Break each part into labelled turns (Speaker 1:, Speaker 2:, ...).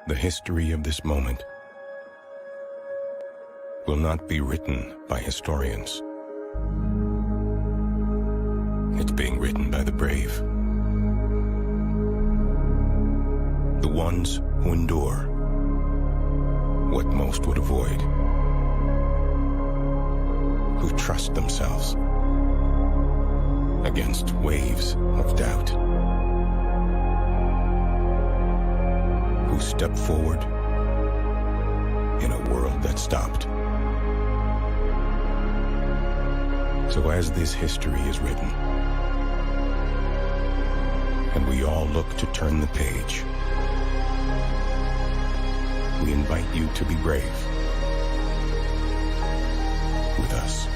Speaker 1: The history of this moment will not be written by historians. It's being written by the brave. The ones who endure what most would avoid. Who trust themselves against waves of doubt. Who step forward in a world that stopped. So as this history is written, and we all look to turn the page, we invite you to be brave with us.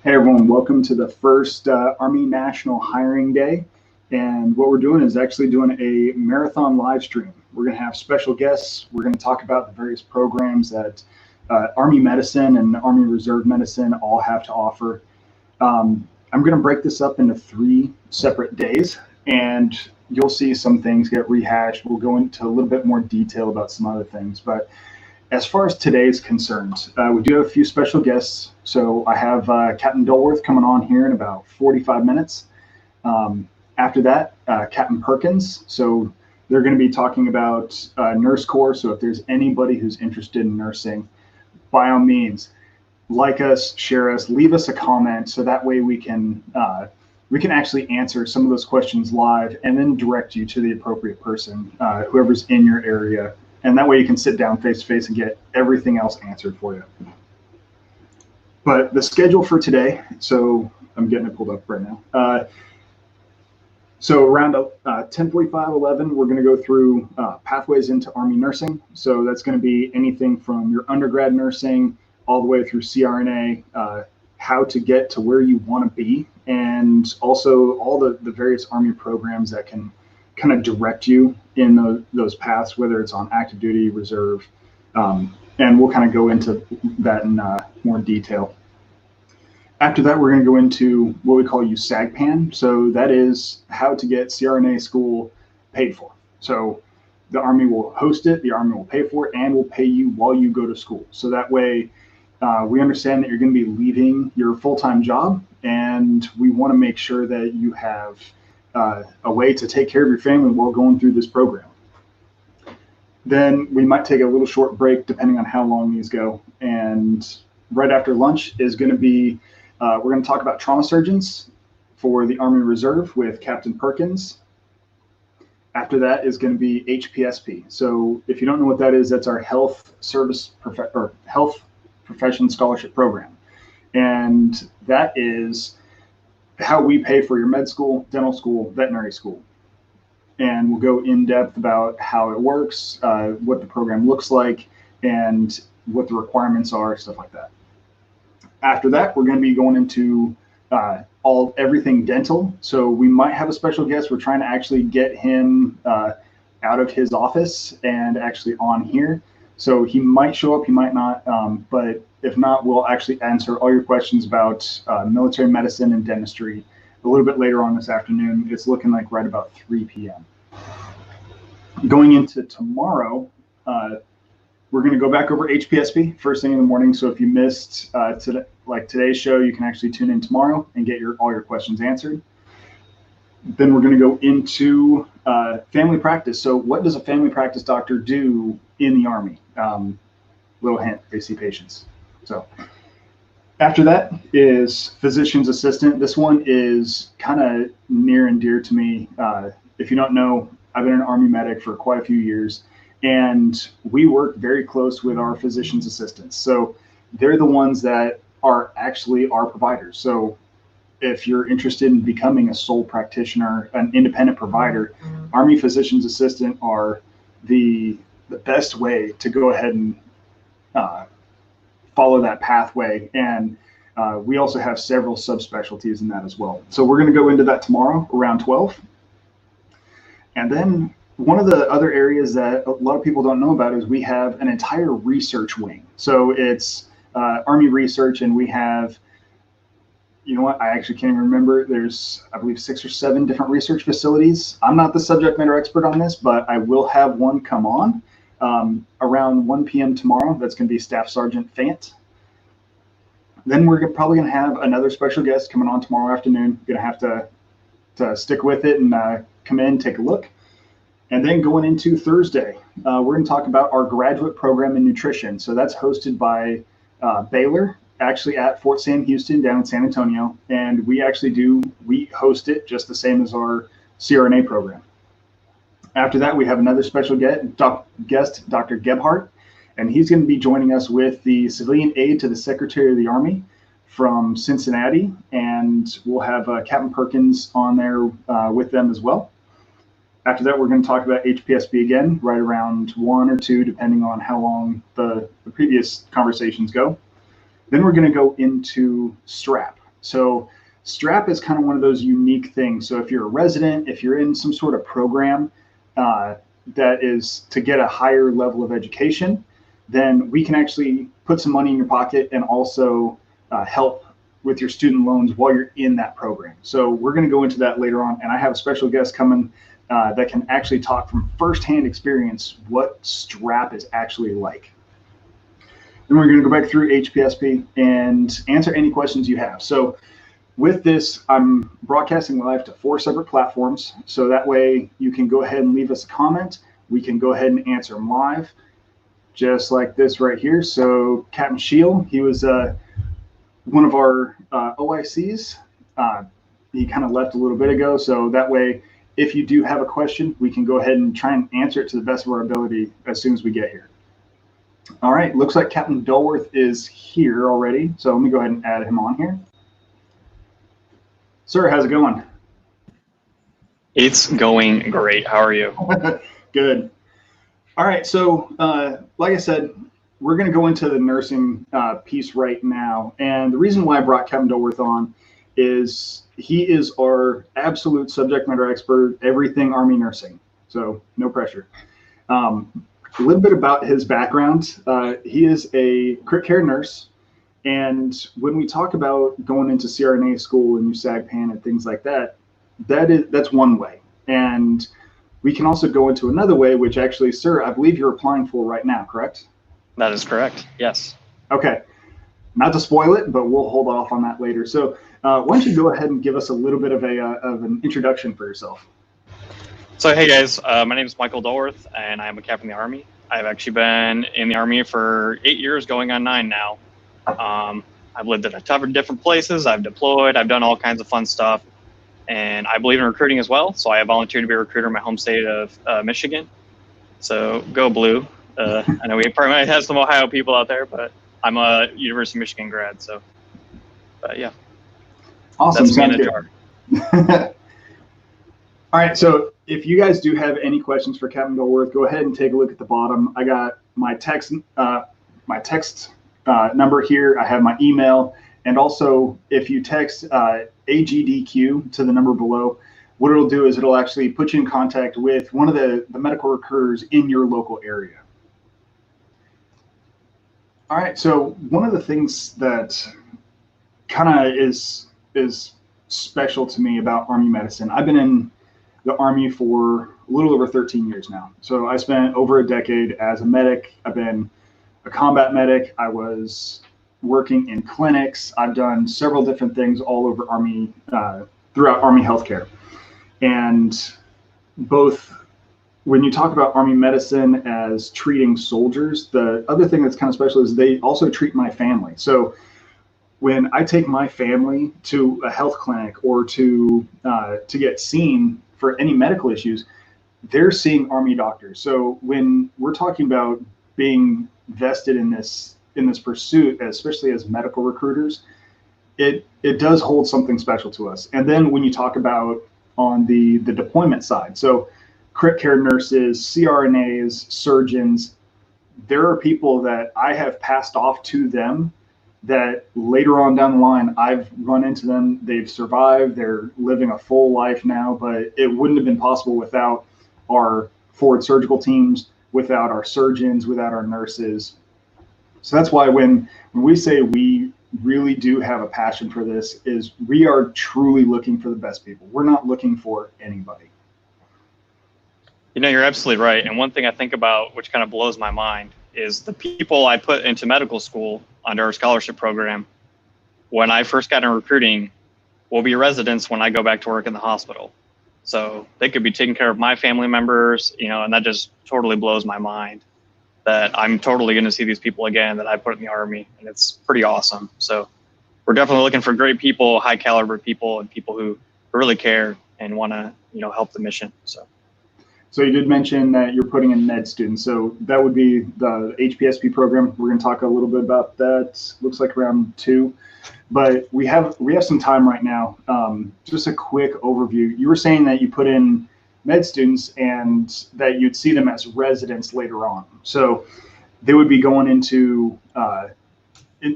Speaker 2: Hey everyone, welcome to the first Army National Hiring Day. And what we're doing is actually doing a marathon live stream. We're going to have special guests. We're going to talk about the various programs that Army Medicine and Army Reserve Medicine all have to offer. I'm going to break this up into 3 separate days, and you'll see some things get rehashed. We'll go into a little bit more detail about some other things. But as far as today is concerned, we do have a few special guests. So I have Captain Dilworth coming on here in about 45 minutes. After that, Captain Perkins. So they're going to be talking about Nurse Corps. So if there's anybody who's interested in nursing, by all means, like us, share us, leave us a comment, so that way we can actually answer some of those questions live and then direct you to the appropriate person, whoever's in your area. And that way you can sit down face to face and get everything else answered for you. But the schedule for today, so I'm getting it pulled up right now. So around 10:45, 11, we're going to go through pathways into Army nursing. So that's going to be anything from your undergrad nursing all the way through CRNA, how to get to where you want to be, and also all the various Army programs that can kind of direct you in those paths, whether it's on active duty, reserve, and we'll kind of go into that in more detail. After that, we're going to go into what we call USAGPAN. So that is how to get CRNA school paid for. So the Army will host it, the Army will pay for it, and will pay you while you go to school. So that way we understand that you're going to be leaving your full-time job, and we want to make sure that you have a way to take care of your family while going through this program. Then we might take a little short break depending on how long these go. And right after lunch is going to be, we're going to talk about trauma surgeons for the Army Reserve with Captain Perkins. After that is going to be HPSP. So if you don't know what that is, that's our Health Profession Scholarship Program. And that is how we pay for your med school, dental school, veterinary school. And we'll go in depth about how it works, what the program looks like, and what the requirements are, stuff like that. After that, we're going to be going into everything dental. So we might have a special guest. We're trying to actually get him out of his office and actually on here. So he might show up, he might not, but if not, we'll actually answer all your questions about military medicine and dentistry a little bit later on this afternoon. It's looking like right about 3 p.m. Going into tomorrow, we're going to go back over HPSP first thing in the morning. So if you missed today's show, you can actually tune in tomorrow and get all your questions answered. Then we're going to go into family practice. So what does a family practice doctor do in the Army? Little hint, they see patients. So after that is physician's assistant. This one is kind of near and dear to me. If you don't know, I've been an Army medic for quite a few years, and we work very close with our physician's assistants. So they're the ones that are actually our providers. So if you're interested in becoming a sole practitioner, an independent provider, Army physician's assistant are the best way to go ahead and follow that pathway. And we also have several subspecialties in that as well. So we're going to go into that tomorrow around 12. And then one of the other areas that a lot of people don't know about is we have an entire research wing. So it's Army research, and we have You know what? I actually can't even remember. There's, I believe, 6 or 7 different research facilities. I'm not the subject matter expert on this, but I will have one come on around 1 p.m. tomorrow. That's going to be Staff Sergeant Fant. Then we're probably going to have another special guest coming on tomorrow afternoon. Going to have to stick with it and come in, take a look. And then going into Thursday, we're going to talk about our graduate program in nutrition. So that's hosted by Baylor, actually at Fort Sam Houston down in San Antonio. And we host it just the same as our CRNA program. After that, we have another special guest, Dr. Gebhardt. And he's going to be joining us with the civilian aide to the Secretary of the Army from Cincinnati. And we'll have Captain Perkins on there with them as well. After that, we're going to talk about HPSP again, right around 1 or 2, depending on how long the previous conversations go. Then we're going to go into STRAP. So STRAP is kind of one of those unique things. So if you're a resident, if you're in some sort of program that is to get a higher level of education, then we can actually put some money in your pocket and also help with your student loans while you're in that program. So we're going to go into that later on. And I have a special guest coming that can actually talk from firsthand experience what STRAP is actually like. Then we're going to go back through HPSP and answer any questions you have. So with this, I'm broadcasting live to 4 separate platforms. So that way you can go ahead and leave us a comment. We can go ahead and answer them live, just like this right here. So Captain Shield, he was one of our OICs. He kind of left a little bit ago. So that way, if you do have a question, we can go ahead and try and answer it to the best of our ability as soon as we get here. All right, looks like Captain Dulworth is here already. So let me go ahead and add him on here. Sir, how's it going?
Speaker 3: It's going great. How are you?
Speaker 2: Good. All right, so like I said, we're going to go into the nursing piece right now. And the reason why I brought Captain Dulworth on is he is our absolute subject matter expert, everything Army nursing. So no pressure. A little bit about his background. He is a crit care nurse. And when we talk about going into CRNA school and USAGPAN and things like that, that's one way. And we can also go into another way, which actually, sir, I believe you're applying for right now, correct?
Speaker 3: That is correct. Yes.
Speaker 2: Okay. Not to spoil it, but we'll hold off on that later. So why don't you go ahead and give us a little bit of an introduction for yourself?
Speaker 3: So, hey guys, my name is Michael Dulworth, and I am a captain in the Army. I've actually been in the Army for 8 years, going on 9 now. I've lived at a ton of different places. I've deployed. I've done all kinds of fun stuff. And I believe in recruiting as well. So I volunteered to be a recruiter in my home state of Michigan. So go blue. I know we probably might have some Ohio people out there, but I'm a University of Michigan grad. So, yeah.
Speaker 2: Awesome.
Speaker 3: That's
Speaker 2: Sounds good. All right. So if you guys do have any questions for Captain Dulworth, go ahead and take a look at the bottom. I got my text number here. I have my email. And also, if you text AGDQ to the number below, what it'll do is it'll actually put you in contact with one of the medical recruiters in your local area. All right, so one of the things that kind of is special to me about Army medicine, I've been in the Army for a little over 13 years now. So I spent over a decade as a medic. I've been a combat medic. I was working in clinics. I've done several different things all over Army, throughout Army healthcare. And both when you talk about Army medicine as treating soldiers, the other thing that's kind of special is they also treat my family. So when I take my family to a health clinic or to get seen for any medical issues, they're seeing Army doctors. So when we're talking about being vested in this pursuit, especially as medical recruiters, it does hold something special to us. And then when you talk about on the deployment side, so crit care nurses, CRNAs, surgeons, there are people that I have passed off to them that later on down the line, I've run into them, they've survived, they're living a full life now, but it wouldn't have been possible without our forward surgical teams, without our surgeons, without our nurses. So that's why when we say we really do have a passion for this is we are truly looking for the best people. We're not looking for anybody.
Speaker 3: You know, you're absolutely right. And one thing I think about, which kind of blows my mind, is the people I put into medical school under our scholarship program when I first got in recruiting will be residents when I go back to work in the hospital. So they could be taking care of my family members, you know, and that just totally blows my mind that I'm totally going to see these people again that I put in the Army, and it's pretty awesome. So we're definitely looking for great people, high caliber people, and people who really care and want to, you know, help the mission.
Speaker 2: So you did mention that you're putting in med students. So that would be the HPSP program. We're going to talk a little bit about that. Looks like around 2. But we have some time right now. Just a quick overview. You were saying that you put in med students and that you'd see them as residents later on. So they would be going into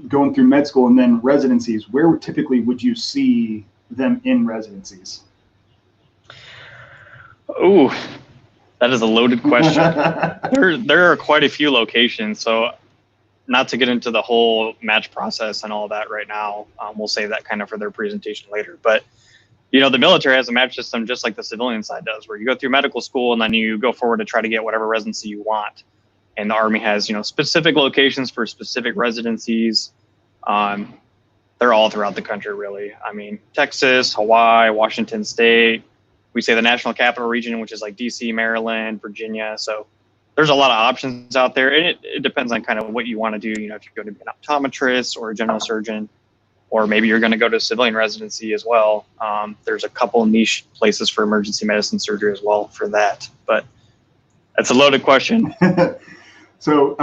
Speaker 2: going through med school and then residencies. Where typically would you see them in residencies?
Speaker 3: Ooh, that is a loaded question. There are quite a few locations. So not to get into the whole match process and all that right now, we'll save that kind of for their presentation later. But, you know, the military has a match system just like the civilian side does, where you go through medical school and then you go forward to try to get whatever residency you want. And the Army has, you know, specific locations for specific residencies. They're all throughout the country, really. I mean, Texas, Hawaii, Washington State. We say the National Capital Region, which is like DC, Maryland, Virginia. So there's a lot of options out there, and it depends on kind of what you want to do. You know, if you're going to be an optometrist or a general surgeon, or maybe you're going to go to civilian residency as well. There's a couple niche places for emergency medicine surgery as well for that. But that's a loaded question.
Speaker 2: So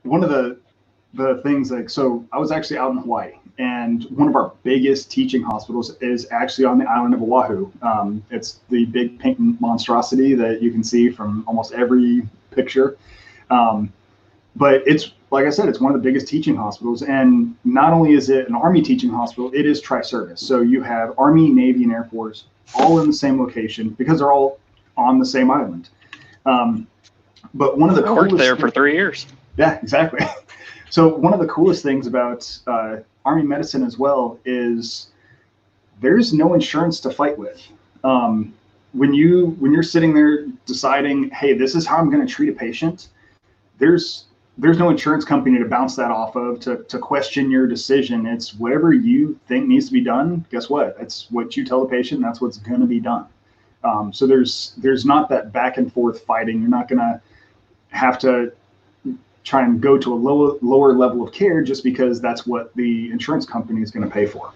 Speaker 2: one of the things, like, so I was actually out in Hawaii, and one of our biggest teaching hospitals is actually on the island of Oahu. It's the big pink monstrosity that you can see from almost every picture. But it's, like I said, it's one of the biggest teaching hospitals. And not only is it an Army teaching hospital, it is tri-service. So you have Army, Navy, and Air Force all in the same location because they're all on the same island. But one of the
Speaker 3: I worked there for 3 years.
Speaker 2: Yeah, exactly. So one of the coolest things about Army medicine as well is there's no insurance to fight with. When you're sitting there deciding, hey, this is how I'm going to treat a patient, there's no insurance company to bounce that off of, to question your decision. It's whatever you think needs to be done. Guess what? It's what you tell the patient. That's what's going to be done. So there's not that back and forth fighting. You're not going to have to try and go to a lower level of care just because that's what the insurance company is going to pay for.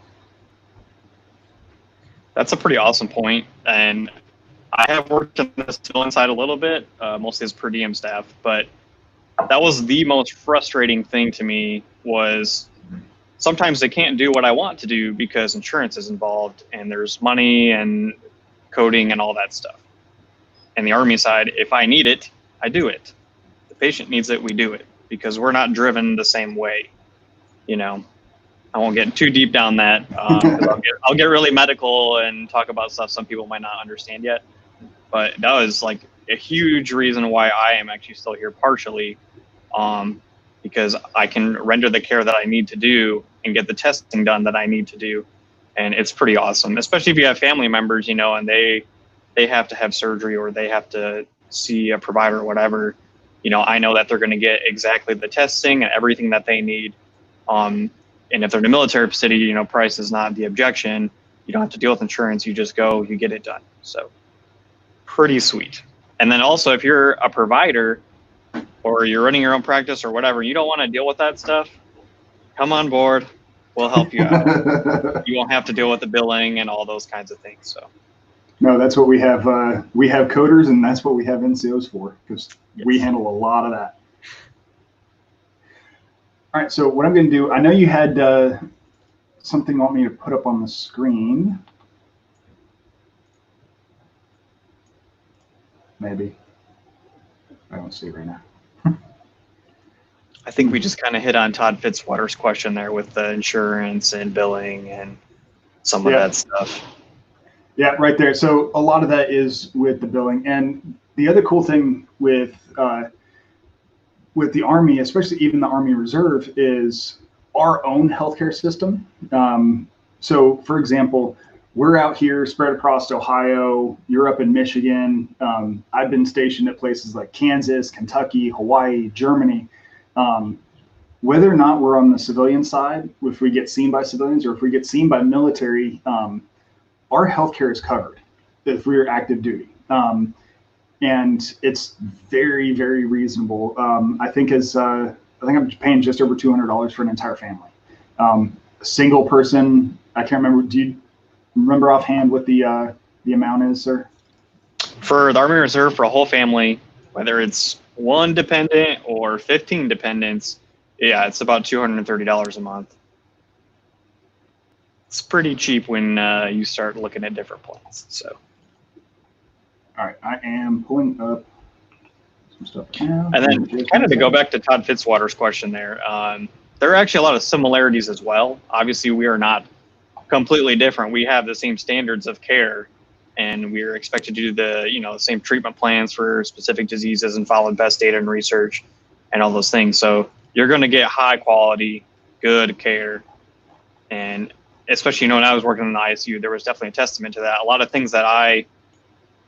Speaker 3: That's a pretty awesome point. And I have worked on the civilian side a little bit, mostly as per diem staff, but that was the most frustrating thing to me. Was sometimes they can't do what I want to do because insurance is involved and there's money and coding and all that stuff. And the Army side, if I need it, I do it. The patient needs it, we do it, because we're not driven the same way. You know, I won't get too deep down that, 'cause I'll get really medical and talk about stuff some people might not understand yet. But that was like a huge reason why I am actually still here, partially because I can render the care that I need to do and get the testing done that I need to do. And it's pretty awesome, especially if you have family members, you know, and they have to have surgery or they have to see a provider or whatever. You know, I know that they're going to get exactly the testing and everything that they need. And if they're in a military facility, you know, price is not the objection. You don't have to deal with insurance. You just go, you get it done. So pretty sweet. And then also, if you're a provider or you're running your own practice or whatever, you don't want to deal with that stuff, come on board. We'll help you out. You won't have to deal with the billing and all those kinds of things. So.
Speaker 2: No, that's what we have. We have coders, and that's what we have NCOs for, because we handle a lot of that. All right, so what I'm going to do, I know you had something you want me to put up on the screen. Maybe. I don't see it right now.
Speaker 3: I think we just kind of hit on Todd Fitzwater's question there with the insurance and billing and some of that stuff.
Speaker 2: Yeah, right there. So a lot of that is with the billing. And the other cool thing with the Army, especially even the Army Reserve, is our own healthcare system. So, for example, we're out here spread across Ohio, you're up in Michigan. I've been stationed at places like Kansas, Kentucky, Hawaii, Germany. Whether or not we're on the civilian side, if we get seen by civilians or if we get seen by military, our healthcare is covered if we're active duty. And it's very, very reasonable. I think I'm paying just over $200 for an entire family. A single person, I can't remember. Do you remember offhand what the amount is, sir?
Speaker 3: For the Army Reserve, for a whole family, whether it's one dependent or 15 dependents, yeah, it's about $230 a month. It's pretty cheap when you start looking at different plans. So.
Speaker 2: All right, I am pulling up some stuff now.
Speaker 3: And then kind of to go back to Todd Fitzwater's question there are actually a lot of similarities as well. Obviously, we are not completely different. We have the same standards of care, and we're expected to do the same treatment plans for specific diseases and follow best data and research and all those things. So you're going to get high quality, good care. And especially, when I was working in the ICU, there was definitely a testament to that. A lot of things that I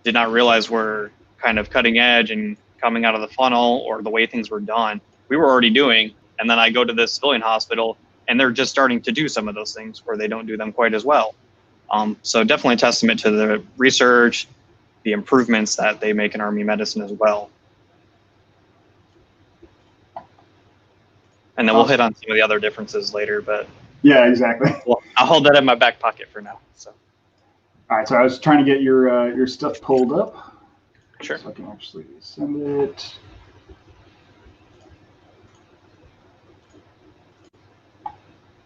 Speaker 3: did not realize were kind of cutting edge and coming out of the funnel, or the way things were done, we were already doing. And then I go to the civilian hospital and they're just starting to do some of those things where they don't do them quite as well. So definitely a testament to the research, the improvements that they make in Army medicine as well. And then we'll hit on some of the other differences later, but
Speaker 2: yeah, exactly.
Speaker 3: Well, I'll hold that in my back pocket for now. So.
Speaker 2: All right, so I was trying to get your stuff pulled up.
Speaker 3: Sure.
Speaker 2: So I can actually send it.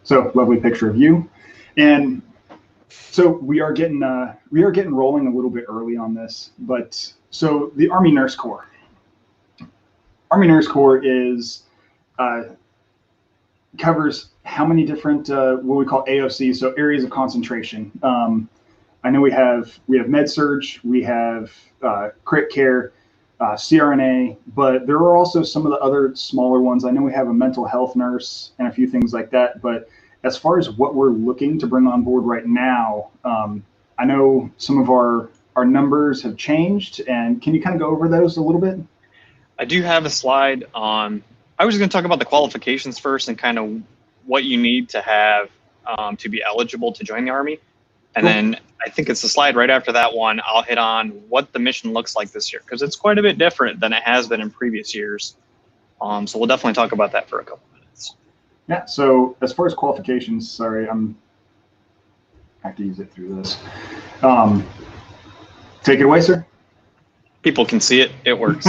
Speaker 2: So lovely picture of you, and so we are getting rolling a little bit early on this. But so the Army Nurse Corps. Army Nurse Corps is covers how many different what we call AOC, so areas of concentration. I know we have med-surg, we have crit care, CRNA, but there are also some of the other smaller ones. I know we have a mental health nurse and a few things like that. But as far as what we're looking to bring on board right now, I know some of our numbers have changed. And can you kind of go over those a little bit?
Speaker 3: I do have a slide on. I was going to talk about the qualifications first and kind of what you need to have to be eligible to join the Army. And then I think it's the slide right after that one, I'll hit on what the mission looks like this year, because it's quite a bit different than it has been in previous years. So we'll definitely talk about that for a couple minutes.
Speaker 2: Yeah, so as far as qualifications, sorry, I have to use it through this. Take it away, sir.
Speaker 3: People can see it. It works.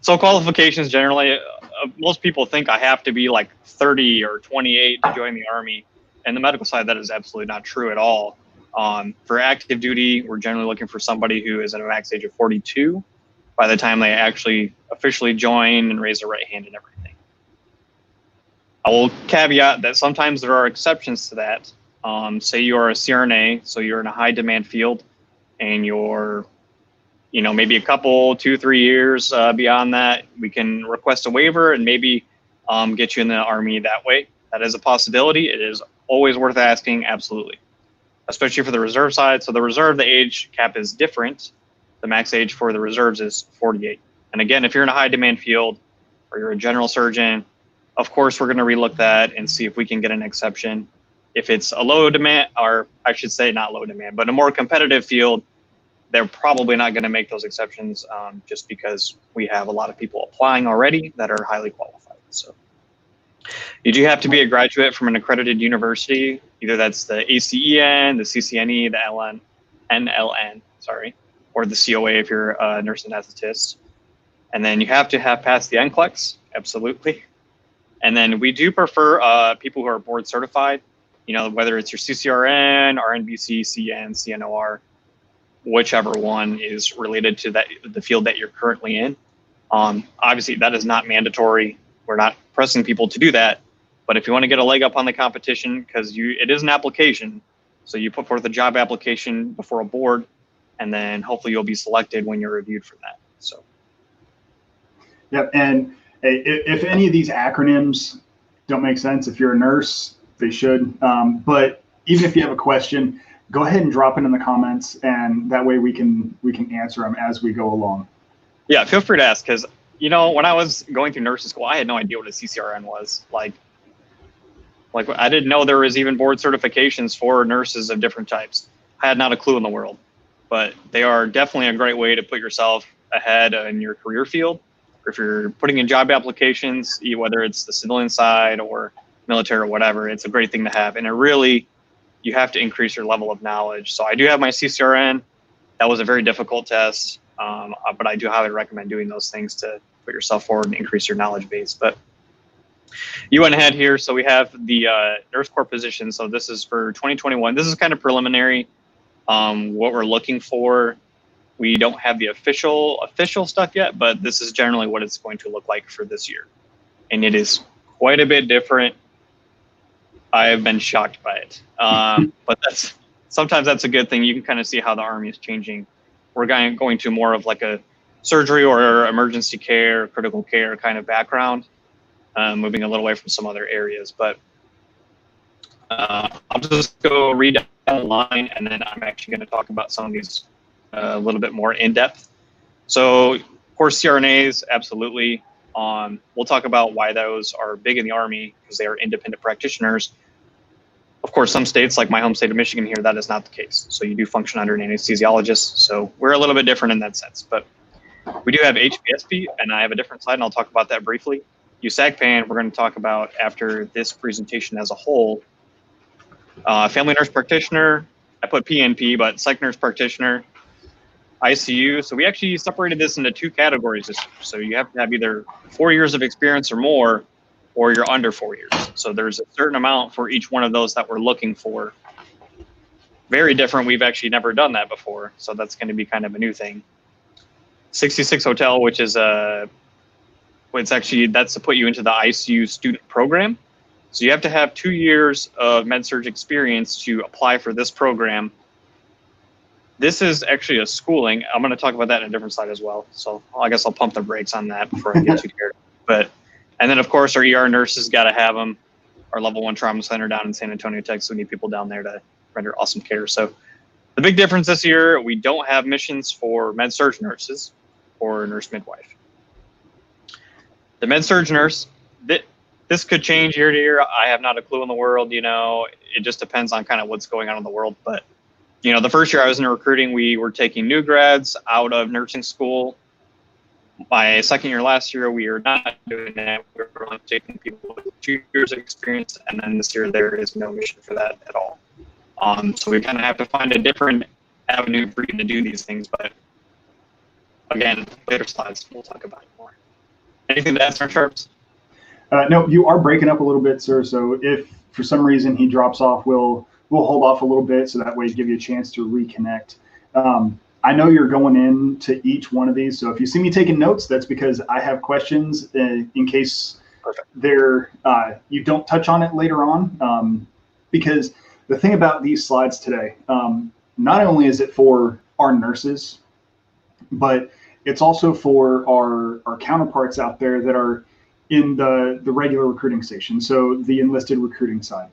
Speaker 3: So qualifications generally, most people think I have to be like 30 or 28 to join the Army. And the medical side, that is absolutely not true at all. For active duty, we're generally looking for somebody who is at a max age of 42 by the time they actually officially join and raise their right hand and everything. I will caveat that sometimes there are exceptions to that. Say you're a CRNA, so you're in a high demand field, and you're, maybe a couple, 2-3 years beyond that, we can request a waiver and maybe get you in the Army that way. That is a possibility. It is always worth asking, absolutely, especially for the reserve side. So the reserve, the age cap is different. The max age for the reserves is 48. And again, if you're in a high demand field or you're a general surgeon, of course, we're going to relook that and see if we can get an exception. If it's a low demand, or I should say not low demand, but a more competitive field, they're probably not going to make those exceptions just because we have a lot of people applying already that are highly qualified. So. You do have to be a graduate from an accredited university. Either that's the ACEN, the CCNE, the NLN, or the COA if you're a nurse anesthetist. And then you have to have passed the NCLEX, absolutely. And then we do prefer people who are board certified, whether it's your CCRN, RNBC, CN, CNOR, whichever one is related to the field that you're currently in. Obviously, that is not mandatory. We're not pressing people to do that, but if you want to get a leg up on the competition, because it is an application, so you put forth a job application before a board, and then hopefully you'll be selected when you're reviewed for that. So.
Speaker 2: Yep, and if any of these acronyms don't make sense. If you're a nurse, they should. But even if you have a question, go ahead and drop it in the comments, and that way we can answer them as we go along.
Speaker 3: Yeah, feel free to ask, because you know, when I was going through nursing school, I had no idea what a CCRN was. Like I didn't know there was even board certifications for nurses of different types. I had not a clue in the world, but they are definitely a great way to put yourself ahead in your career field. Or if you're putting in job applications, whether it's the civilian side or military or whatever, it's a great thing to have. And it really, you have to increase your level of knowledge. So I do have my CCRN. That was a very difficult test, but I do highly recommend doing those things to put yourself forward and increase your knowledge base. But you went ahead here. So we have the nurse corps position. So this is for 2021. This is kind of preliminary. What we're looking for. We don't have the official stuff yet, but this is generally what it's going to look like for this year. And it is quite a bit different. I have been shocked by it. But sometimes that's a good thing. You can kind of see how the Army is changing. We're going to more of like a surgery or emergency care, critical care kind of background, moving a little away from some other areas. But I'll just go read down the line, and then I'm actually going to talk about some of these a little bit more in depth. So, of course, CRNAs, absolutely. We'll talk about why those are big in the Army, because they are independent practitioners. Of course, some states, like my home state of Michigan here, that is not the case. So you do function under an anesthesiologist. So we're a little bit different in that sense. But we do have HPSP, and I have a different slide, and I'll talk about that briefly. USAGPAN, we're going to talk about after this presentation as a whole. Family nurse practitioner, I put PNP, but psych nurse practitioner, ICU. So we actually separated this into two categories this year. So you have to have either 4 years of experience or more, or you're under 4 years. So there's a certain amount for each one of those that we're looking for. Very different. We've actually never done that before. So that's going to be kind of a new thing. 66 hotel, which is that's to put you into the ICU student program. So you have to have 2 years of med-surg experience to apply for this program. This is actually a schooling. I'm going to talk about that in a different slide as well. So I guess I'll pump the brakes on that before I get too carried. And then, of course, our ER nurses got to have them. Our level 1 trauma center down in San Antonio, Texas. We need people down there to render awesome care. So the big difference this year, we don't have missions for med-surg nurses or nurse midwife. The med-surg nurse, this could change year to year. I have not a clue in the world. You know, it just depends on kind of what's going on in the world. But you know, the first year I was in recruiting, we were taking new grads out of nursing school. My second year last year, we are not doing that. We're only taking people with 2 years of experience, and then this year there is no mission for that at all. So we kind of have to find a different avenue for you to do these things. But again, later slides, we'll talk about it more. Anything to add, Sergeant Sharps?
Speaker 2: No, you are breaking up a little bit, sir. So if for some reason he drops off, we'll hold off a little bit, so that way give you a chance to reconnect. I know you're going into each one of these, so if you see me taking notes, that's because I have questions in case you don't touch on it later on. Because the thing about these slides today, not only is it for our nurses, but it's also for our counterparts out there that are in the regular recruiting station, so the enlisted recruiting side.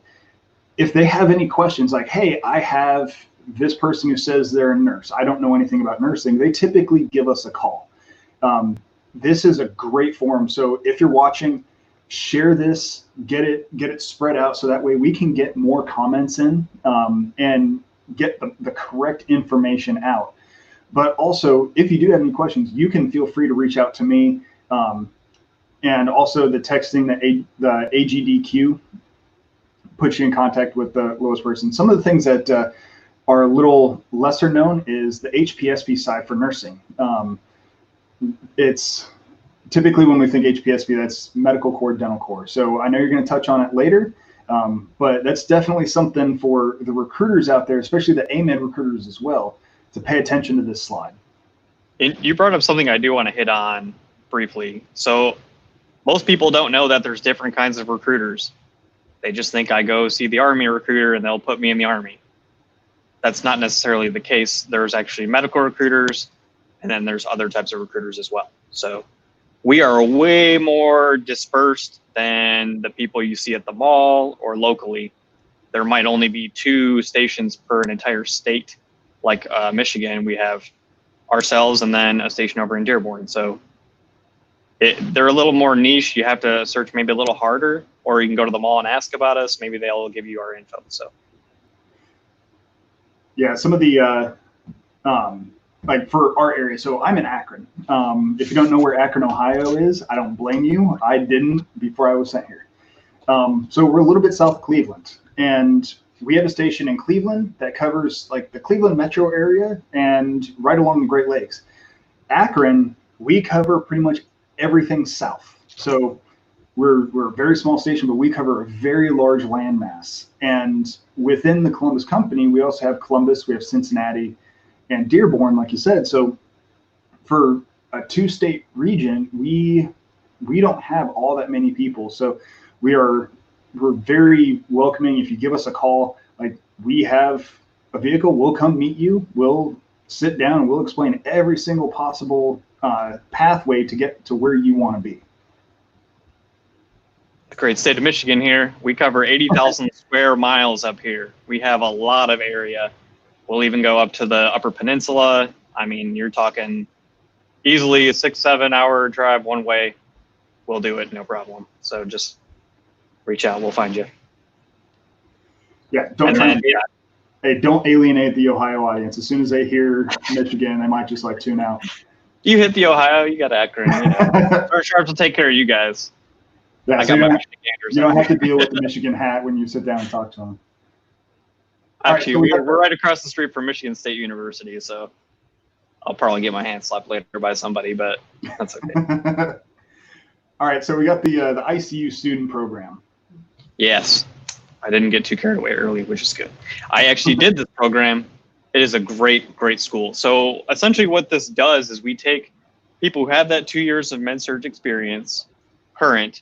Speaker 2: If they have any questions like, hey, I have this person who says they're a nurse, I don't know anything about nursing, they typically give us a call. This is a great forum. So if you're watching, share this, get it spread out, so that way we can get more comments in and get the correct information out. But also, if you do have any questions, you can feel free to reach out to me. And also the texting, the AGDQ puts you in contact with the lowest person. Some of the things that are a little lesser known is the HPSP side for nursing. It's typically, when we think HPSP, that's medical corps, dental corps. So I know you're going to touch on it later, but that's definitely something for the recruiters out there, especially the AMED recruiters as well, to pay attention to this slide.
Speaker 3: You brought up something I do want to hit on briefly. So most people don't know that there's different kinds of recruiters. They just think I go see the Army recruiter and they'll put me in the Army. That's not necessarily the case. There's actually medical recruiters, and then there's other types of recruiters as well. So we are way more dispersed than the people you see at the mall or locally. There might only be 2 stations per an entire state. Like Michigan, we have ourselves and then a station over in Dearborn. So they're a little more niche. You have to search maybe a little harder, or you can go to the mall and ask about us. Maybe they'll give you our info. So
Speaker 2: yeah, some of the like for our area. So I'm in Akron. If you don't know where Akron, Ohio is, I don't blame you. I didn't before I was sent here. So we're a little bit south of Cleveland, and we have a station in Cleveland that covers like the Cleveland metro area and right along the Great Lakes. Akron, we cover pretty much everything south. So we're a very small station, but we cover a very large landmass. And within the Columbus company, we also have Columbus, we have Cincinnati, and Dearborn, like you said. So for a 2-state region, we don't have all that many people. So we're very welcoming. If you give us a call, like we have a vehicle, we'll come meet you. We'll sit down and we'll explain every single possible pathway to get to where you want to be.
Speaker 3: The great state of Michigan here. We cover 80,000 square miles up here. We have a lot of area. We'll even go up to the Upper Peninsula. I mean, you're talking easily a 6-7 hour drive one way. We'll do it, no problem. So just reach out, we'll find you.
Speaker 2: Yeah, don't alienate the Ohio audience. As soon as they hear Michigan, they might just like tune out.
Speaker 3: You hit the Ohio, you got Akron. You know. First Sharps will take care of you guys.
Speaker 2: Yeah,
Speaker 3: I
Speaker 2: so
Speaker 3: got my Michigan Gators.
Speaker 2: you don't have to deal with the Michigan hat when you sit down and talk to them.
Speaker 3: Actually, we're right across the street from Michigan State University, so I'll probably get my hand slapped later by somebody, but that's okay.
Speaker 2: All right, so we got the ICU student program.
Speaker 3: Yes, I didn't get too carried away early, which is good. I actually did this program. It is a great, great school. So essentially what this does is we take people who have that 2 years of med-surg experience, current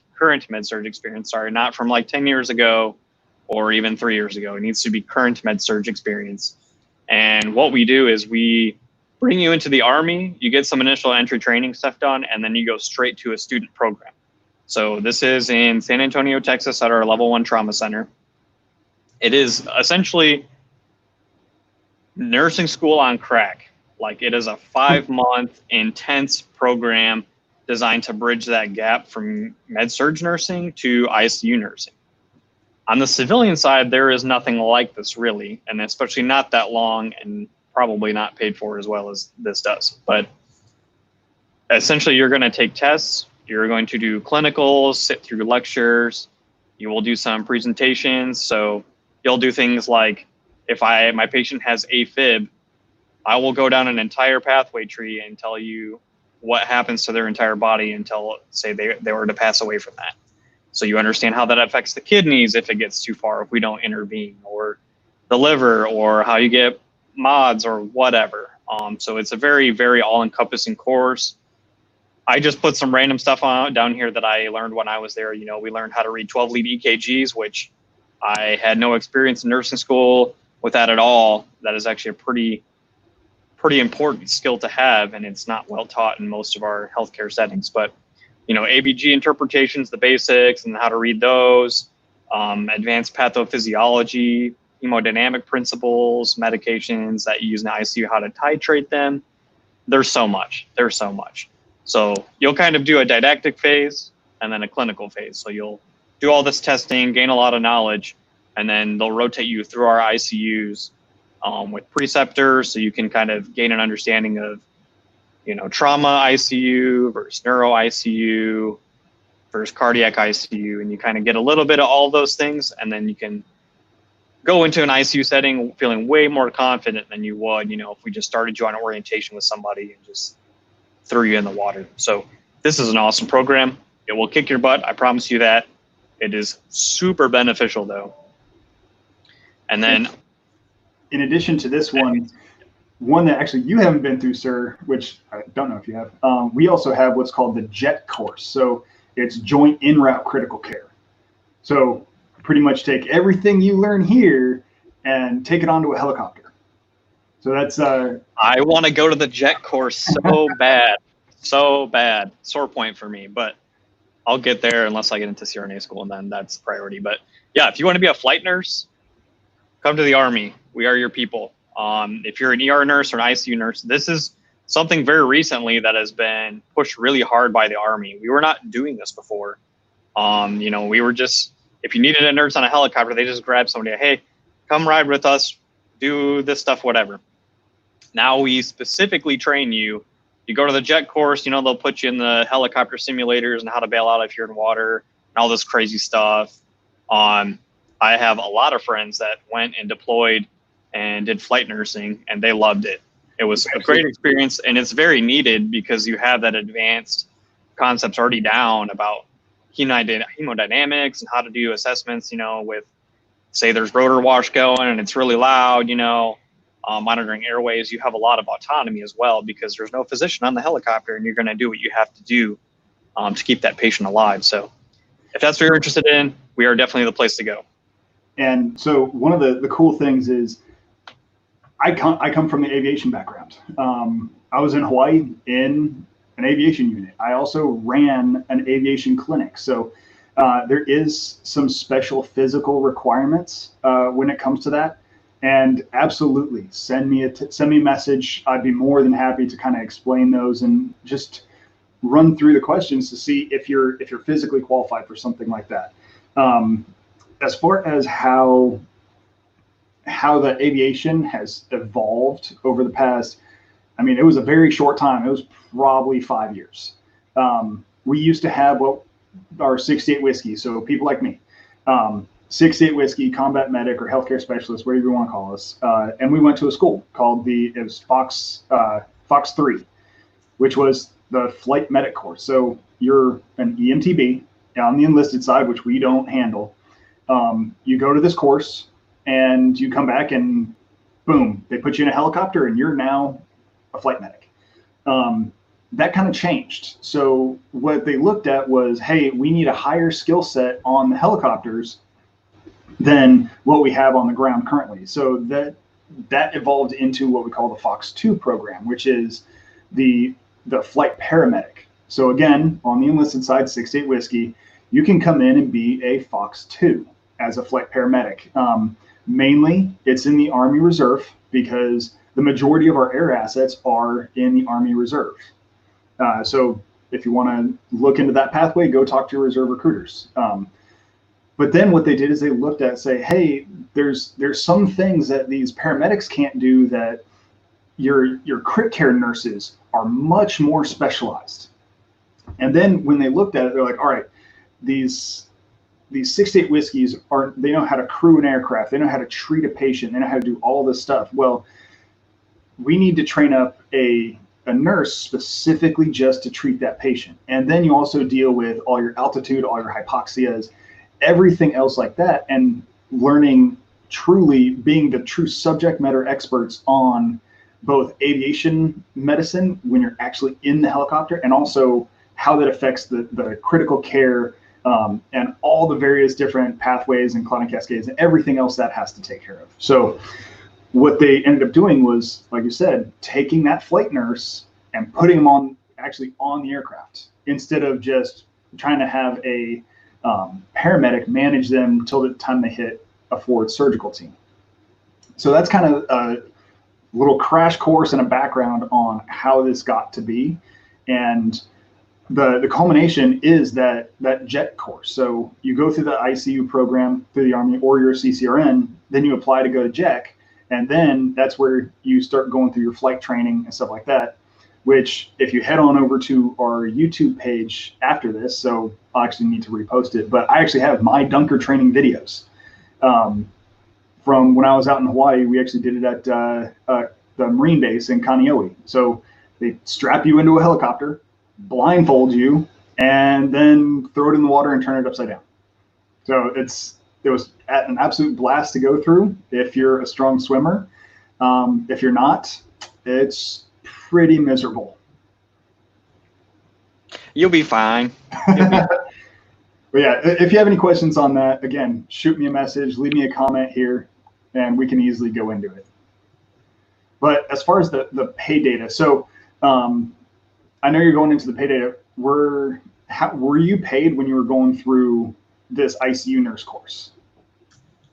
Speaker 3: med-surg experience, sorry, not from like 10 years ago or even 3 years ago. It needs to be current med-surg experience. And what we do is we bring you into the Army, you get some initial entry training stuff done, and then you go straight to a student program. So this is in San Antonio, Texas at our level 1 trauma center. It is essentially nursing school on crack. Like it is a 5-month intense program designed to bridge that gap from med-surg nursing to ICU nursing. On the civilian side, there is nothing like this really, and especially not that long and probably not paid for as well as this does. But essentially you're going to take tests, you're going to do clinicals, sit through lectures, you will do some presentations. So you'll do things like if my patient has AFib, I will go down an entire pathway tree and tell you what happens to their entire body until, say, they were to pass away from that. So you understand how that affects the kidneys if it gets too far, if we don't intervene, or the liver, or how you get MODS or whatever. So it's a very, very all-encompassing course. I just put some random stuff down here that I learned when I was there. You know, we learned how to read 12-lead EKGs, which I had no experience in nursing school with that at all. That is actually a pretty important skill to have, and it's not well taught in most of our healthcare settings. But, you know, ABG interpretations, the basics, and how to read those, advanced pathophysiology, hemodynamic principles, medications that you use in the ICU, how to titrate them. There's so much. So you'll kind of do a didactic phase and then a clinical phase. So you'll do all this testing, gain a lot of knowledge, and then they'll rotate you through our ICUs with preceptors, so you can kind of gain an understanding of, you know, trauma ICU versus neuro ICU versus cardiac ICU, and you kind of get a little bit of all those things, and then you can go into an ICU setting feeling way more confident than you would, you know, if we just started you on orientation with somebody and just threw you in the water. So this is an awesome program. It will kick your butt, I promise you that. It is super beneficial though. And then
Speaker 2: in addition to this one that actually you haven't been through, sir, which I don't know if you have, we also have what's called the JET course. So it's Joint En Route Critical Care. So pretty much take everything you learn here and take it onto a helicopter. So that's I
Speaker 3: want to go to the JET course so bad. so bad. Sore point for me, but I'll get there unless I get into CRNA school, and then that's priority. But yeah, if you want to be a flight nurse, come to the Army. We are your people. If you're an ER nurse or an ICU nurse, this is something very recently that has been pushed really hard by the Army. We were not doing this before. We were just, if you needed a nurse on a helicopter, they just grabbed somebody, hey, come ride with us, do this stuff, whatever. Now we specifically train you. You go to the jet course, they'll put you in the helicopter simulators and how to bail out if you're in water and all this crazy stuff. I have a lot of friends that went and deployed and did flight nursing, and they loved it. It was a great experience, and it's very needed because you have that advanced concepts already down about hemodynamics and how to do assessments, with, say, there's rotor wash going and it's really loud, monitoring airways. You have a lot of autonomy as well because there's no physician on the helicopter, and you're going to do what you have to do to keep that patient alive. So if that's what you're interested in, we are definitely the place to go.
Speaker 2: And so one of the cool things is I come from the aviation background. I was in Hawaii in an aviation unit. I also ran an aviation clinic. So there is some special physical requirements when it comes to that. And absolutely, send me a message. I'd be more than happy to kind of explain those and just run through the questions to see if you're physically qualified for something like that. As far as how the aviation has evolved over the past, it was a very short time. It was probably 5 years. We used to have our 68 whiskey. So people like me, 68 whiskey, combat medic or healthcare specialist, whatever you want to call us. And we went to a school called it was Fox 3, which was the flight medic course. So you're an EMTB on the enlisted side, which we don't handle. You go to this course and you come back and boom, they put you in a helicopter and you're now a flight medic. That kind of changed. So what they looked at was, hey, we need a higher skill set on the helicopters than what we have on the ground currently. So that evolved into what we call the Fox 2 program, which is the flight paramedic. So again, on the enlisted side, 68 whiskey, you can come in and be a Fox 2 as a flight paramedic. Mainly, it's in the Army Reserve because the majority of our air assets are in the Army Reserve. So if you want to look into that pathway, go talk to your reserve recruiters. But then what they did is they looked at, say, hey, there's some things that these paramedics can't do that your crit care nurses are much more specialized. And then when they looked at it, they're like, all right, these 68 whiskeys they know how to crew an aircraft, they know how to treat a patient, they know how to do all this stuff. Well, we need to train up a nurse specifically just to treat that patient. And then you also deal with all your altitude, all your hypoxias, everything else like that, and learning truly being the true subject matter experts on both aviation medicine when you're actually in the helicopter, and also how that affects the critical care and all the various different pathways and clotting cascades and everything else that has to take care of. So what they ended up doing was, like you said, taking that flight nurse and putting them on the aircraft instead of just trying to have a paramedic manage them till the time they hit a forward surgical team. So that's kind of a little crash course and a background on how this got to be. And the culmination is that jet course. So you go through the ICU program through the Army, or you're a CCRN, then you apply to go to JEC, and then that's where you start going through your flight training and stuff like that, which if you head on over to our YouTube page after this, so I actually need to repost it, but I actually have my Dunker training videos. From when I was out in Hawaii, we actually did it at the Marine base in Kaneohe. So they strap you into a helicopter, blindfold you, and then throw it in the water and turn it upside down. So it was an absolute blast to go through if you're a strong swimmer. If you're not, it's pretty miserable.
Speaker 3: You'll be fine.
Speaker 2: But yeah, if you have any questions on that, again, shoot me a message, leave me a comment here, and we can easily go into it. But as far as the pay data, so I know you're going into the payday. Were you paid when you were going through this ICU nurse course?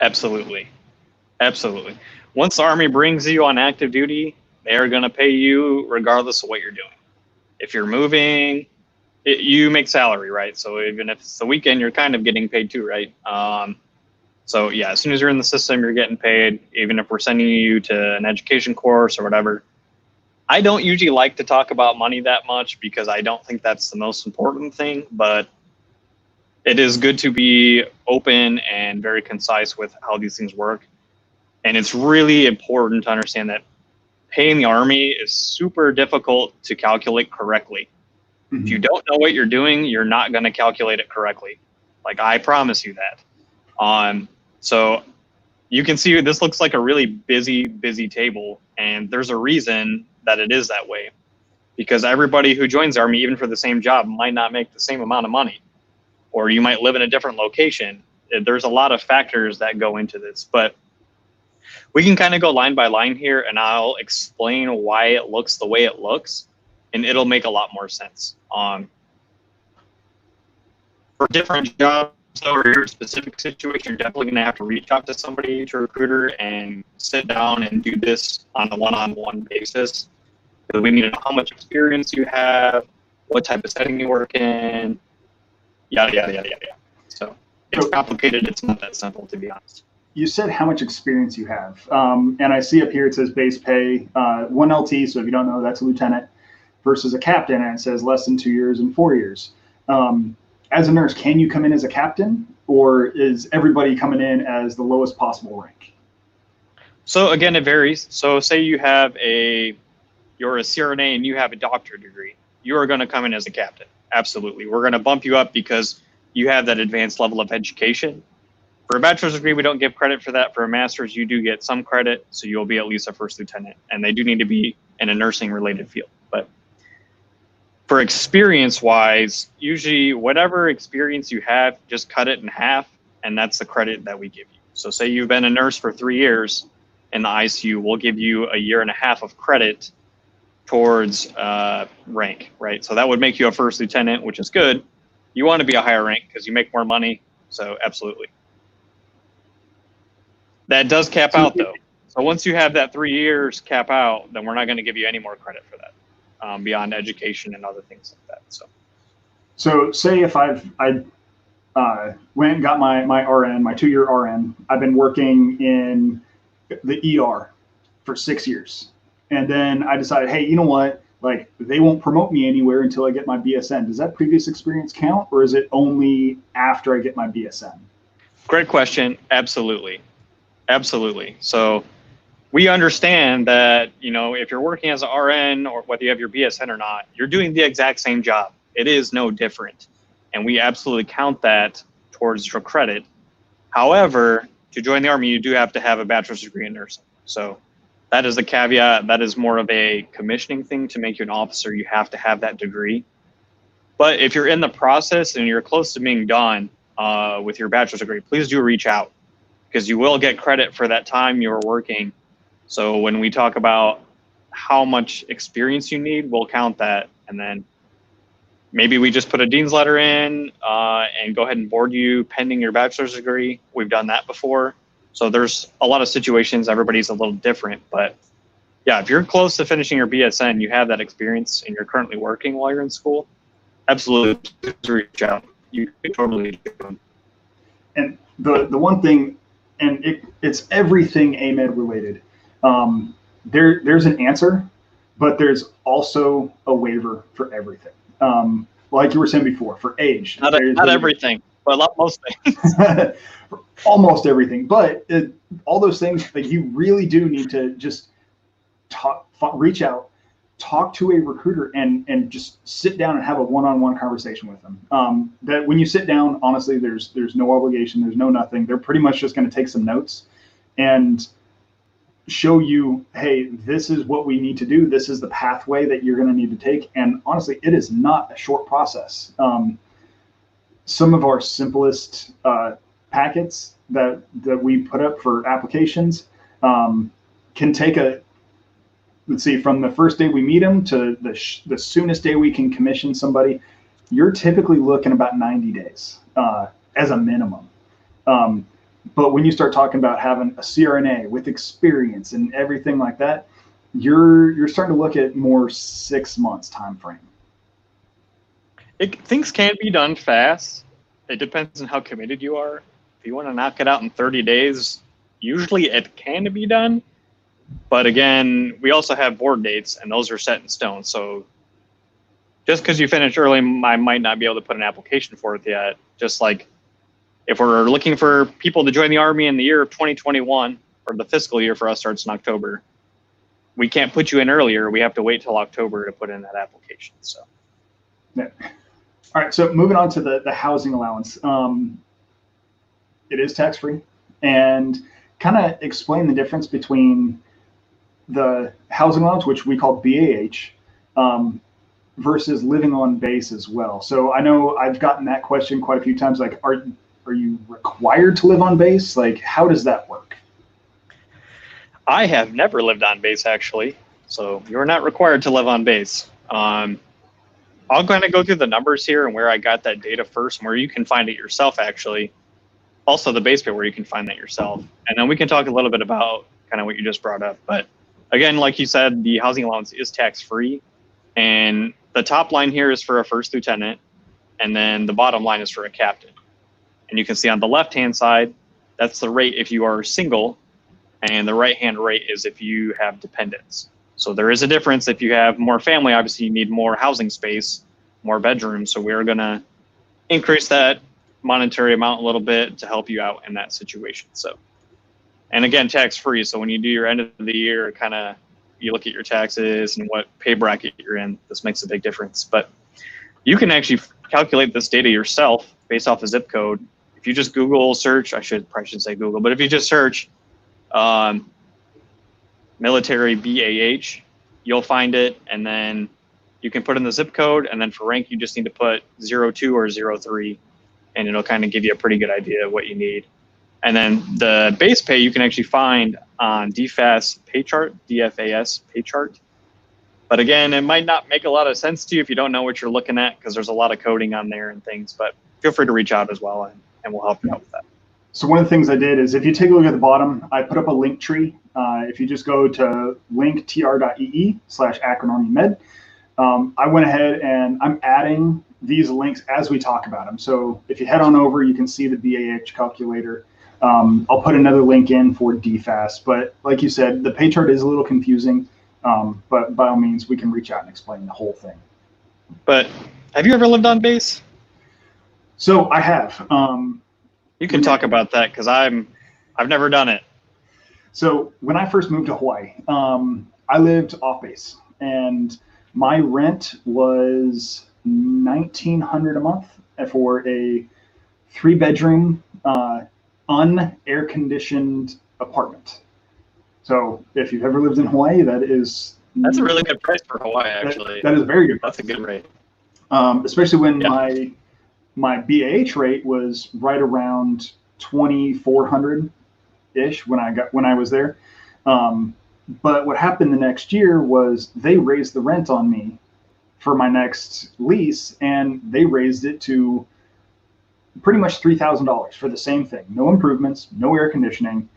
Speaker 3: Absolutely. Absolutely. Once the Army brings you on active duty, they are going to pay you regardless of what you're doing. If you're moving, you make salary, right? So even if it's the weekend, you're kind of getting paid too, right? So yeah, as soon as you're in the system, you're getting paid, even if we're sending you to an education course or whatever. I don't usually like to talk about money that much because I don't think that's the most important thing, but it is good to be open and very concise with how these things work. And it's really important to understand that paying the Army is super difficult to calculate correctly.
Speaker 2: Mm-hmm.
Speaker 3: If you don't know what you're doing, you're not going to calculate it correctly. Like, I promise you that. So you can see this looks like a really busy table, and there's a reason that it is that way, because everybody who joins the Army, even for the same job, might not make the same amount of money, or you might live in a different location. There's a lot of factors that go into this, but we can kind of go line by line here, and I'll explain why it looks the way it looks, and it'll make a lot more sense. For different jobs or your specific situation, you're definitely going to have to reach out to somebody, to a recruiter, and sit down and do this on a one-on-one basis. Because we need to know how much experience you have, what type of setting you work in, yada, yada, yada, yada. So it's complicated. It's not that simple, to be honest.
Speaker 2: You said how much experience you have. And I see up here it says base pay, 1 LT, so if you don't know, that's a lieutenant, versus a captain, and it says less than 2 years and 4 years. As a nurse, can you come in as a captain, or is everybody coming in as the lowest possible rank?
Speaker 3: So again, it varies. So say you're a CRNA and you have a doctorate degree, you are going to come in as a captain. Absolutely. We're going to bump you up because you have that advanced level of education. For a bachelor's degree, we don't give credit for that. For a master's, you do get some credit, so you'll be at least a first lieutenant, and they do need to be in a nursing related field. But for experience wise, usually whatever experience you have, just cut it in half, and that's the credit that we give you. So say you've been a nurse for 3 years in the ICU, we'll give you 1.5 years of credit towards rank, right? So that would make you a first lieutenant, which is good. You want to be a higher rank because you make more money. So absolutely. That does cap out though. So once you have that 3 years cap out, then we're not going to give you any more credit for that. Beyond education and other things like that.
Speaker 2: So say if I went and got my RN, my 2-year RN, I've been working in the ER for 6 years. And then I decided, hey, you know what? Like, they won't promote me anywhere until I get my BSN. Does that previous experience count, or is it only after I get my BSN?
Speaker 3: Great question. Absolutely. Absolutely. So we understand that, if you're working as an RN or whether you have your BSN or not, you're doing the exact same job. It is no different. And we absolutely count that towards your credit. However, to join the Army, you do have to have a bachelor's degree in nursing. So that is the caveat. That is more of a commissioning thing. To make you an officer, you have to have that degree. But if you're in the process and you're close to being done with your bachelor's degree, please do reach out, because you will get credit for that time you were working. So when we talk about how much experience you need, we'll count that. And then maybe we just put a dean's letter in and go ahead and board you pending your bachelor's degree. We've done that before. So there's a lot of situations. Everybody's a little different. But yeah, if you're close to finishing your BSN, you have that experience, and you're currently working while you're in school, absolutely reach out. You can totally do it.
Speaker 2: And the one thing, and it's everything AMED related. There's an answer, but there's also a waiver for everything. Like you were saying before, for age.
Speaker 3: Not everything, but most things.
Speaker 2: Almost everything. But all those things that you really do need to just reach out, talk to a recruiter, and just sit down and have a one-on-one conversation with them. That when you sit down, honestly, there's no obligation, there's no nothing. They're pretty much just going to take some notes and show you, hey, this is what we need to do. This is the pathway that you're going to need to take. And honestly, it is not a short process. Some of our simplest packets that we put up for applications can take let's see, from the first day we meet them to the soonest day we can commission somebody, you're typically looking about 90 days as a minimum. But when you start talking about having a CRNA with experience and everything like that, you're starting to look at more 6 months time frame.
Speaker 3: Things can be done fast. It depends on how committed you are. If you want to knock it out in 30 days, usually it can be done. But again, we also have board dates, and those are set in stone. So just because you finish early, I might not be able to put an application for it yet. Just like if we're looking for people to join the Army in the year of 2021, or the fiscal year for us starts in October, we can't put you in earlier. We have to wait till October to put in that application. So,
Speaker 2: yeah. All right. So moving on to the housing allowance, it is tax-free, and kind of explain the difference between the housing allowance, which we call BAH, versus living on base as well. So I know I've gotten that question quite a few times. Like, are you required to live on base? Like, how does that work?
Speaker 3: I have never lived on base, actually. So you're not required to live on base. I'll kind of go through the numbers here and where I got that data first, and where you can find it yourself, actually. Also the base pay where you can find that yourself. And then we can talk a little bit about kind of what you just brought up. But again, like you said, the housing allowance is tax-free. And the top line here is for a first lieutenant, and then the bottom line is for a captain. And you can see on the left-hand side, that's the rate if you are single, and the right-hand rate is if you have dependents. So there is a difference. If you have more family, obviously you need more housing space, more bedrooms. So we're going to increase that monetary amount a little bit to help you out in that situation. So, and again, tax-free. So when you do your end of the year, kind of you look at your taxes and what pay bracket you're in. This makes a big difference. But you can actually calculate this data yourself based off a zip code. If you just Google search, I probably should say Google, but if you just search military BAH, you'll find it, and then you can put in the zip code, and then for rank, you just need to put 02 or 03, and it'll kind of give you a pretty good idea of what you need. And then the base pay you can actually find on DFAS pay chart, DFAS pay chart. But again, it might not make a lot of sense to you if you don't know what you're looking at, because there's a lot of coding on there and things, but feel free to reach out as well, and we'll help you out with that.
Speaker 2: So one of the things I did is, if you take a look at the bottom, I put up a link tree. If you just go to linktr.ee/Akron Army Med, I went ahead and I'm adding these links as we talk about them. So if you head on over, you can see the BAH calculator. I'll put another link in for DFAS, but like you said, the pay chart is a little confusing, but by all means, we can reach out and explain the whole thing.
Speaker 3: But have you ever lived on base?
Speaker 2: So I have.
Speaker 3: You can talk about that, because I've never done it.
Speaker 2: So when I first moved to Hawaii, I lived off base, and my rent was $1,900 a month for a 3-bedroom, un-air conditioned apartment. So if you've ever lived in Hawaii, that's
Speaker 3: a really good price for Hawaii, actually.
Speaker 2: That is a very good price.
Speaker 3: That's a good rate.
Speaker 2: Especially when my BAH rate was right around 2,400 ish when I was there. But what happened the next year was they raised the rent on me for my next lease, and they raised it to pretty much $3,000 for the same thing. No improvements, no air conditioning.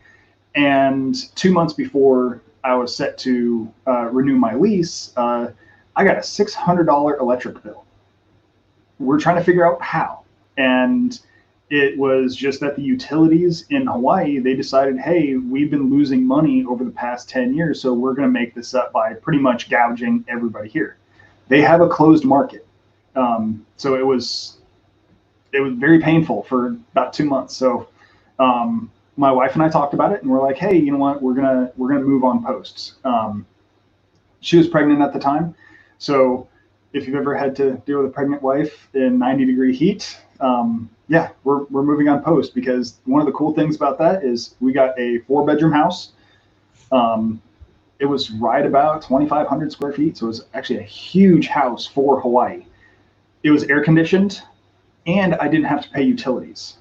Speaker 2: And 2 months before I was set to renew my lease, I got a $600 electric bill. We're trying to figure out how. And it was just that the utilities in Hawaii, they decided, hey, we've been losing money over the past 10 years, so we're going to make this up by pretty much gouging everybody here. They have a closed market. So it was very painful for about 2 months. So my wife and I talked about it, and we're like, hey, you know what, we're gonna move on posts. She was pregnant at the time, so if you've ever had to deal with a pregnant wife in 90-degree heat, yeah, we're moving on post, because one of the cool things about that is we got a 4-bedroom house. It was right about 2,500 square feet, so it was actually a huge house for Hawaii. It was air conditioned, and I didn't have to pay utilities.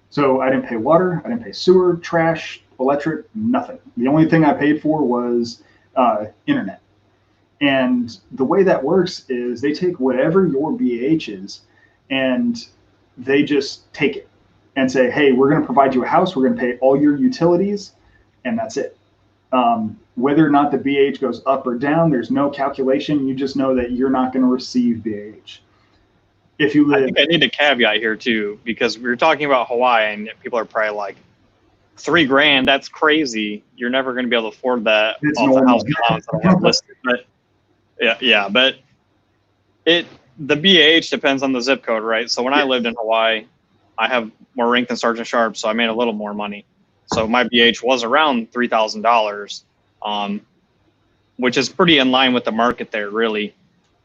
Speaker 2: So I didn't pay water, I didn't pay sewer, trash, electric, nothing. The only thing I paid for was internet. And the way that works is they take whatever your BH is and they just take it and say, hey, we're going to provide you a house. We're going to pay all your utilities. And that's it. Whether or not the BH goes up or down, there's no calculation. You just know that you're not going to receive BH. If you live,
Speaker 3: I think I need a caveat here too, because we were talking about Hawaii and people are probably like, $3,000, that's crazy. You're never going to be able to afford that
Speaker 2: It's
Speaker 3: off the
Speaker 2: normal.
Speaker 3: housing allowance that I have listed. But but the BAH depends on the zip code, right? So when I lived in Hawaii, I have more rank than Sergeant Sharp, so I made a little more money. So my BH was around $3,000, which is pretty in line with the market there, really.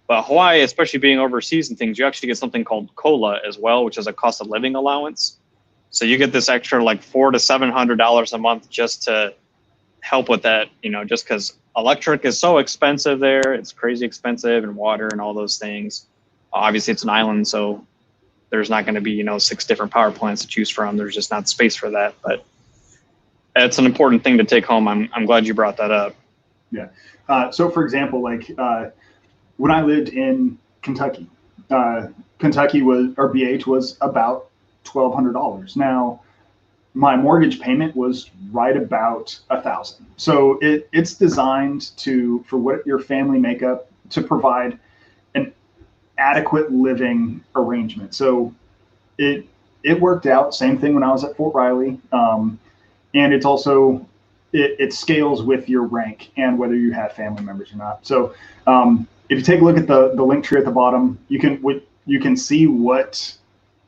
Speaker 3: But Hawaii, especially being overseas and things, you actually get something called COLA as well, which is a cost of living allowance. So you get this extra like $400 to $700 a month just to help with that, you know, just because electric is so expensive there. It's crazy expensive, and water and all those things. Obviously, it's an island, so there's not going to be, you know, 6 different power plants to choose from. There's just not space for that. But it's an important thing to take home. I'm glad you brought that up.
Speaker 2: Yeah. So, for example, like when I lived in Kentucky, Kentucky was, our BH was about $1,200. Now, my mortgage payment was right about $1,000. So it's designed for what your family makeup to provide an adequate living arrangement. So it worked out. Same thing when I was at Fort Riley, and it's also it scales with your rank and whether you have family members or not. So if you take a look at the link tree at the bottom, you can see what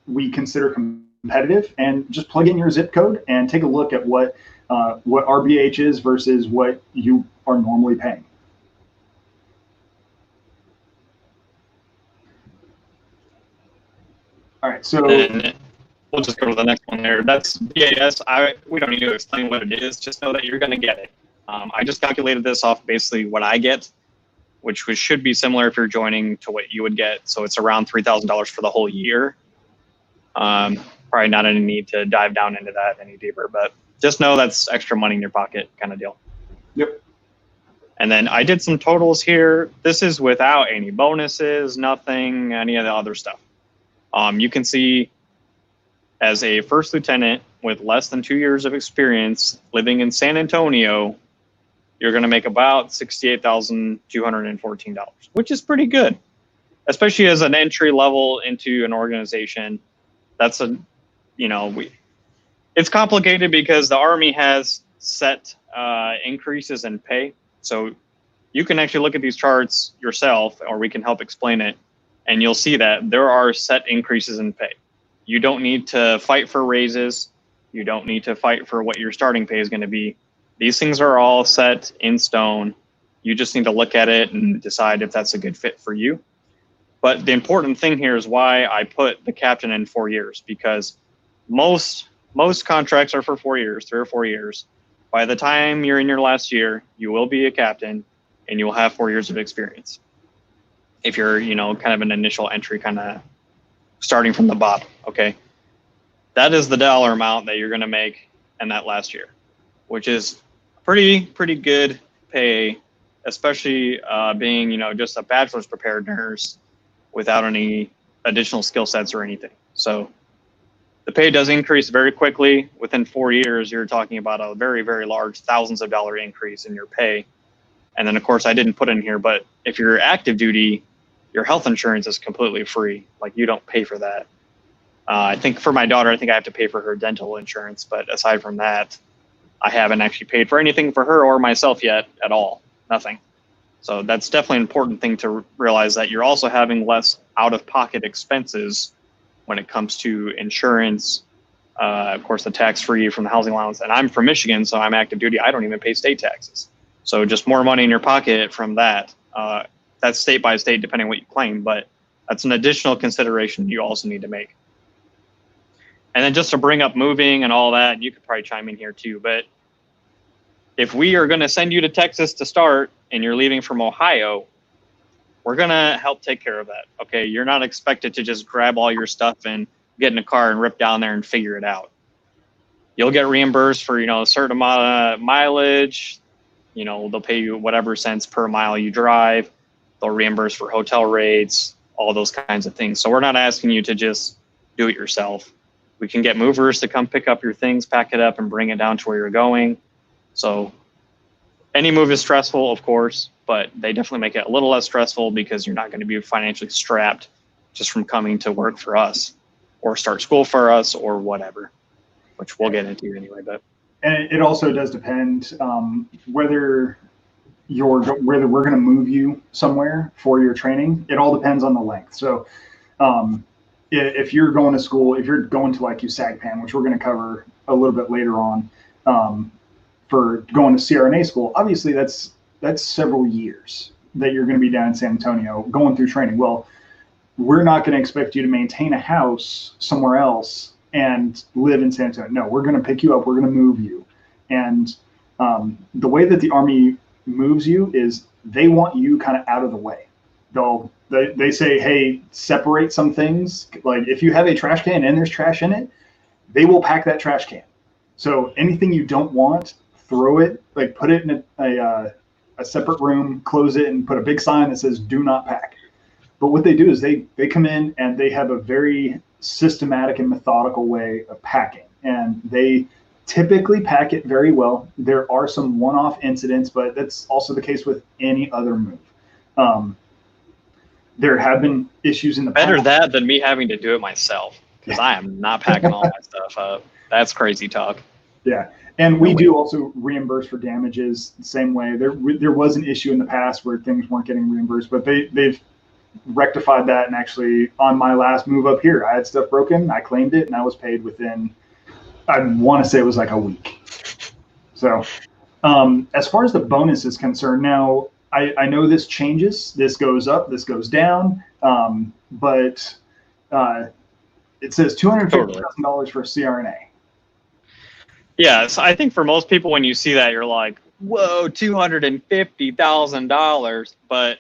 Speaker 2: we consider competitive, and just plug in your zip code and take a look at what RBH is versus what you are normally paying. All right, so
Speaker 3: And we'll just go to the next one there. That's BAS. We don't need to explain what it is. Just know that you're going to get it. I just calculated this off basically what I get, which should be similar if you're joining to what you would get. So it's around $3,000 for the whole year. Probably not any need to dive down into that any deeper, but just know that's extra money in your pocket kind of deal.
Speaker 2: Yep.
Speaker 3: And then I did some totals here. This is without any bonuses, nothing, any of the other stuff. You can see as a first lieutenant with less than 2 years of experience living in San Antonio, you're going to make about $68,214, which is pretty good, especially as an entry level into an organization. That's it's complicated because the Army has set increases in pay. So you can actually look at these charts yourself, or we can help explain it, and you'll see that there are set increases in pay. You don't need to fight for raises. You don't need to fight for what your starting pay is going to be. These things are all set in stone. You just need to look at it and decide if that's a good fit for you. But the important thing here is why I put the captain in 4 years, because most contracts are for 4 years, 3 or 4 years. By the time you're in your last year, you will be a captain and you will have 4 years of experience. If you're, kind of an initial entry, kind of starting from the bottom, okay? That is the dollar amount that you're going to make in that last year, which is pretty good pay, especially being, just a bachelor's prepared nurse without any additional skill sets or anything. So the pay does increase very quickly. Within 4 years, you're talking about a very, very large thousands of dollar increase in your pay. And then, of course, I didn't put in here, but if you're active duty, your health insurance is completely free. Like, you don't pay for that. I think for my daughter, I think I have to pay for her dental insurance. But aside from that, I haven't actually paid for anything for her or myself yet at all. Nothing. So that's definitely an important thing to realize, that you're also having less out-of-pocket expenses when it comes to insurance. Of course, the tax-free from the housing allowance. And I'm from Michigan, so I'm active duty. I don't even pay state taxes. So just more money in your pocket from that. That's state by state, depending on what you claim. But that's an additional consideration you also need to make. And then just to bring up moving and all that, you could probably chime in here too. But if we are going to send you to Texas to start and you're leaving from Ohio, we're going to help take care of that. Okay, you're not expected to just grab all your stuff and get in a car and rip down there and figure it out. You'll get reimbursed for, a certain amount of mileage. They'll pay you whatever cents per mile you drive. They'll reimburse for hotel rates, all those kinds of things. So we're not asking you to just do it yourself. We can get movers to come pick up your things, pack it up, and bring it down to where you're going. So any move is stressful, of course, but they definitely make it a little less stressful because you're not going to be financially strapped just from coming to work for us or start school for us or whatever, which we'll get into anyway. But
Speaker 2: and it also does depend whether we're going to move you somewhere for your training. It all depends on the length. So if you're going to school, if you're going to like USAGPAN, which we're going to cover a little bit later on, for going to CRNA school, obviously that's several years that you're going to be down in San Antonio going through training. Well, we're not going to expect you to maintain a house somewhere else and live in San Antonio. No, we're going to pick you up. We're going to move you. And the way that the Army moves you is they want you kind of out of the way. They say, hey, separate some things. Like if you have a trash can and there's trash in it, they will pack that trash can. So anything you don't want, throw it, like put it in a separate room, close it, and put a big sign that says do not pack. But what they do is they come in and they have a very systematic and methodical way of packing. And they typically pack it very well. There are some one-off incidents, but that's also the case with any other move. There have been issues in the
Speaker 3: better
Speaker 2: past.
Speaker 3: that than me having to do it myself, because I am not packing all my stuff up. That's crazy talk.
Speaker 2: Yeah, and we do also reimburse for damages the same way. There was an issue in the past where things weren't getting reimbursed, but they've rectified that. And actually, on my last move up here, I had stuff broken. I claimed it, and I was paid within, I want to say it was like a week. So as far as the bonus is concerned, now I know this changes. This goes up, this goes down, but it says $250,000 for a CRNA.
Speaker 3: Yeah, so I think for most people, when you see that, you're like, whoa, $250,000. But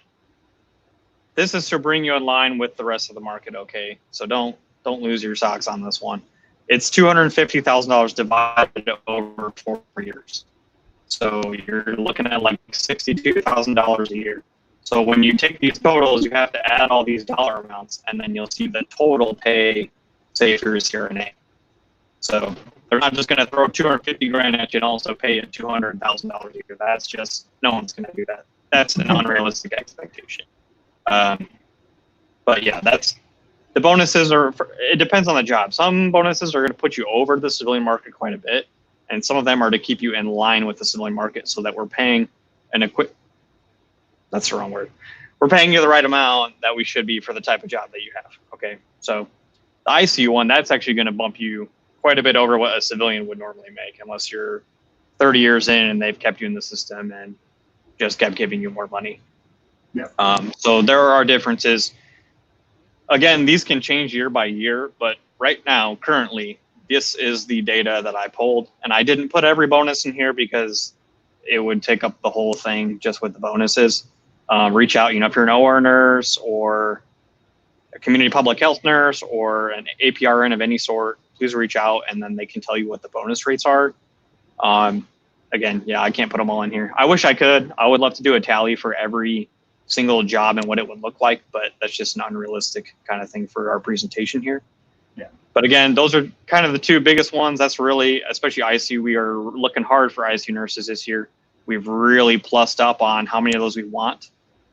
Speaker 3: this is to bring you in line with the rest of the market, okay? So don't lose your socks on this one. It's $250,000 divided over 4 years. So you're looking at like $62,000 a year. So when you take these totals, you have to add all these dollar amounts, and then you'll see the total pay, say if you're a CRNA. So they're not just going to throw 250 grand at you and also pay you $200,000 a year. That's just, no one's going to do that. That's an unrealistic expectation. But yeah, the bonuses it depends on the job. Some bonuses are going to put you over the civilian market quite a bit, and some of them are to keep you in line with the civilian market so that we're paying that's the wrong word. We're paying you the right amount that we should be for the type of job that you have. Okay. So the ICU one, that's actually going to bump you quite a bit over what a civilian would normally make, unless you're 30 years in and they've kept you in the system and just kept giving you more money.
Speaker 2: Yeah.
Speaker 3: So there are differences. Again, these can change year by year, but right now, currently, this is the data that I pulled, and I didn't put every bonus in here because it would take up the whole thing just with the bonuses. Reach out, if you're an OR nurse or a community public health nurse or an APRN of any sort, please reach out, and then they can tell you what the bonus rates are. Again, yeah, I can't put them all in here. I wish I could. I would love to do a tally for every single job and what it would look like, but that's just an unrealistic kind of thing for our presentation here.
Speaker 2: Yeah.
Speaker 3: But again, those are kind of the two biggest ones. That's really, especially ICU, we are looking hard for ICU nurses this year. We've really plussed up on how many of those we want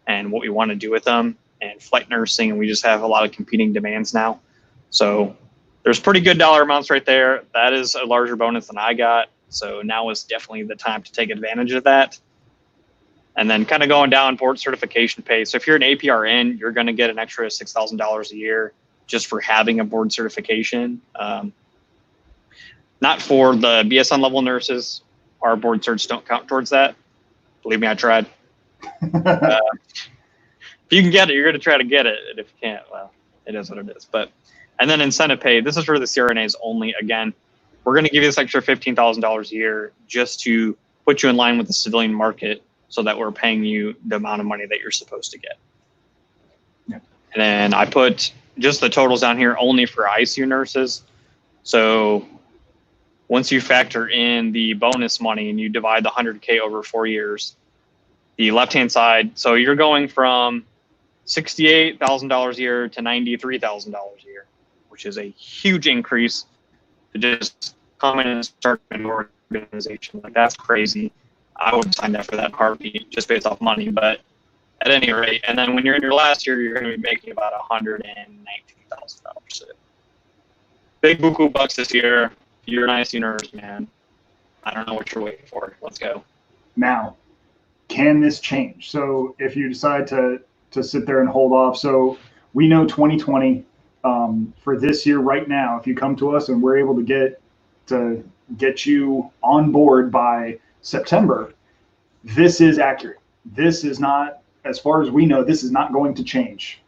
Speaker 3: and what we want to do with them, and flight nursing, and we just have a lot of competing demands now. So there's pretty good dollar amounts right there. That is a larger bonus than I got. So now is definitely the time to take advantage of that. And then kind of going down board certification pay. So if you're an APRN, you're going to get an extra $6,000 a year just for having a board certification. Not for the BSN level nurses. Our board certs don't count towards that. Believe me, I tried. If you can get it, you're going to try to get it. And if you can't, well, it is what it is. And then incentive pay. This is for the CRNAs only. Again, we're going to give you this extra $15,000 a year just to put you in line with the civilian market so that we're paying you the amount of money that you're supposed to get.
Speaker 2: Yeah.
Speaker 3: And then I put just the totals down here only for ICU nurses. So once you factor in the bonus money and you divide the 100K over 4 years, the left-hand side, so you're going from $68,000 a year to $93,000 a year, which is a huge increase to just come in and start an organization. Like, that's crazy. I would sign up for that heartbeat just based off money, but at any rate. And then when you're in your last year, you're going to be making about $119,000. So big buku bucks this year. You're an ICU nurse, man. I don't know what you're waiting for. Let's go.
Speaker 2: Now, can this change? So if you decide to sit there and hold off, so we know 2020 for this year right now, if you come to us and we're able to get you on board by September, this is accurate. This is not, as far as we know, this is not going to change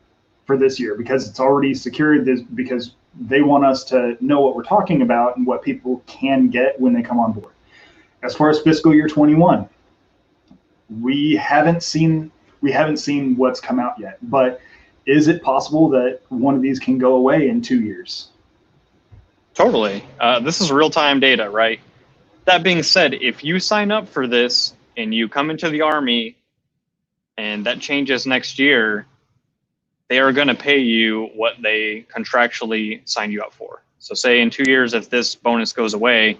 Speaker 2: for this year because it's already secured, this because they want us to know what we're talking about and what people can get when they come on board. As far as fiscal year 21, we haven't seen what's come out yet, but is it possible that one of these can go away in 2 years?
Speaker 3: Totally. This is real-time data, right? That being said, if you sign up for this and you come into the Army and that changes next year, they are going to pay you what they contractually signed you up for. So say in 2 years, if this bonus goes away,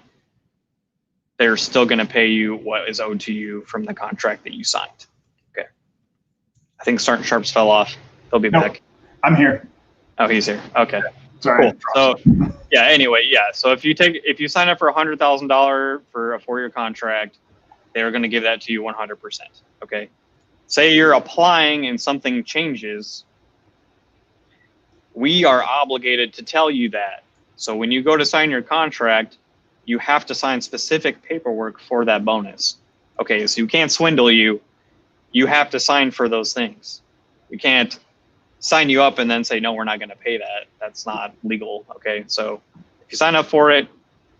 Speaker 3: they're still going to pay you what is owed to you from the contract that you signed. Okay. I think Sergeant Sharps fell off. He'll be back.
Speaker 2: I'm here.
Speaker 3: Oh, he's here. Okay.
Speaker 2: Sorry.
Speaker 3: Cool. So yeah, anyway, yeah. So if you sign up for $100,000 for a 4-year contract, they're going to give that to you 100%. Okay. Say you're applying and something changes, we are obligated to tell you that. So when you go to sign your contract, you have to sign specific paperwork for that bonus. Okay, so you can't swindle you. You have to sign for those things. We can't sign you up and then say, no, we're not going to pay that. That's not legal. Okay, so if you sign up for it,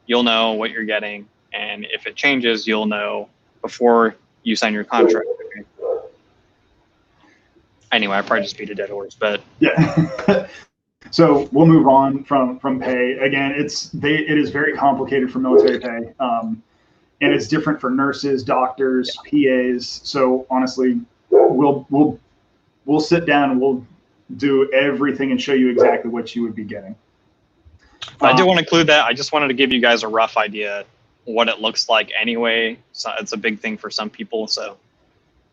Speaker 3: you'll know what you're getting. And if it changes, you'll know before you sign your contract. Okay? Anyway, I probably just beat a dead horse, but
Speaker 2: yeah. So we'll move on from pay. Again, it is very complicated for military pay, and it's different for nurses, doctors, PAs. So honestly, we'll sit down and we'll do everything and show you exactly what you would be getting.
Speaker 3: I do want to include that. I just wanted to give you guys a rough idea what it looks like anyway. So it's a big thing for some people, so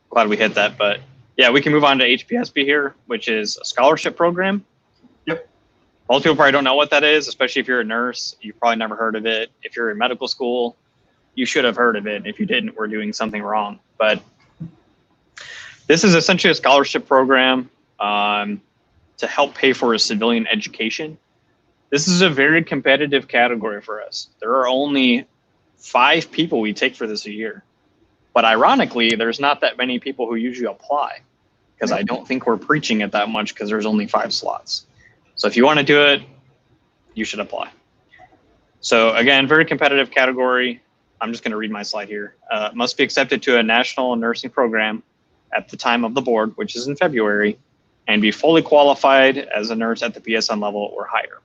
Speaker 3: glad we hit that. But yeah, we can move on to HPSP here, which is a scholarship program.
Speaker 2: Yep.
Speaker 3: Most people probably don't know what that is, especially if you're a nurse. You've probably never heard of it. If you're in medical school, you should have heard of it. If you didn't, we're doing something wrong. But this is essentially a scholarship program to help pay for a civilian education. This is a very competitive category for us. There are only 5 people we take for this a year. But ironically, there's not that many people who usually apply because I don't think we're preaching it that much because there's only 5 slots. So if you want to do it, you should apply. So again, very competitive category. I'm just going to read my slide here. Must be accepted to a national nursing program at the time of the board, which is in February, and be fully qualified as a nurse at the PSN level or higher.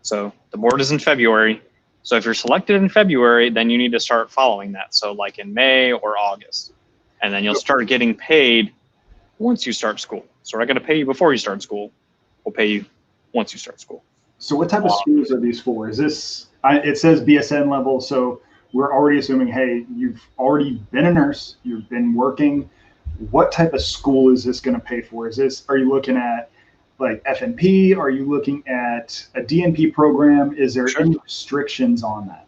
Speaker 3: So the board is in February. So if you're selected in February, then you need to start following that. So like in May or August, and then you'll start getting paid once you start school. So we're not going to pay you before you start school. We'll pay you once you start school.
Speaker 2: So what type of schools are these for? Is this, it says BSN level, so we're already assuming, hey, you've already been a nurse, you've been working. What type of school is this going to pay for? Are you looking at like FNP? Are you looking at a DNP program? Is there any restrictions on that?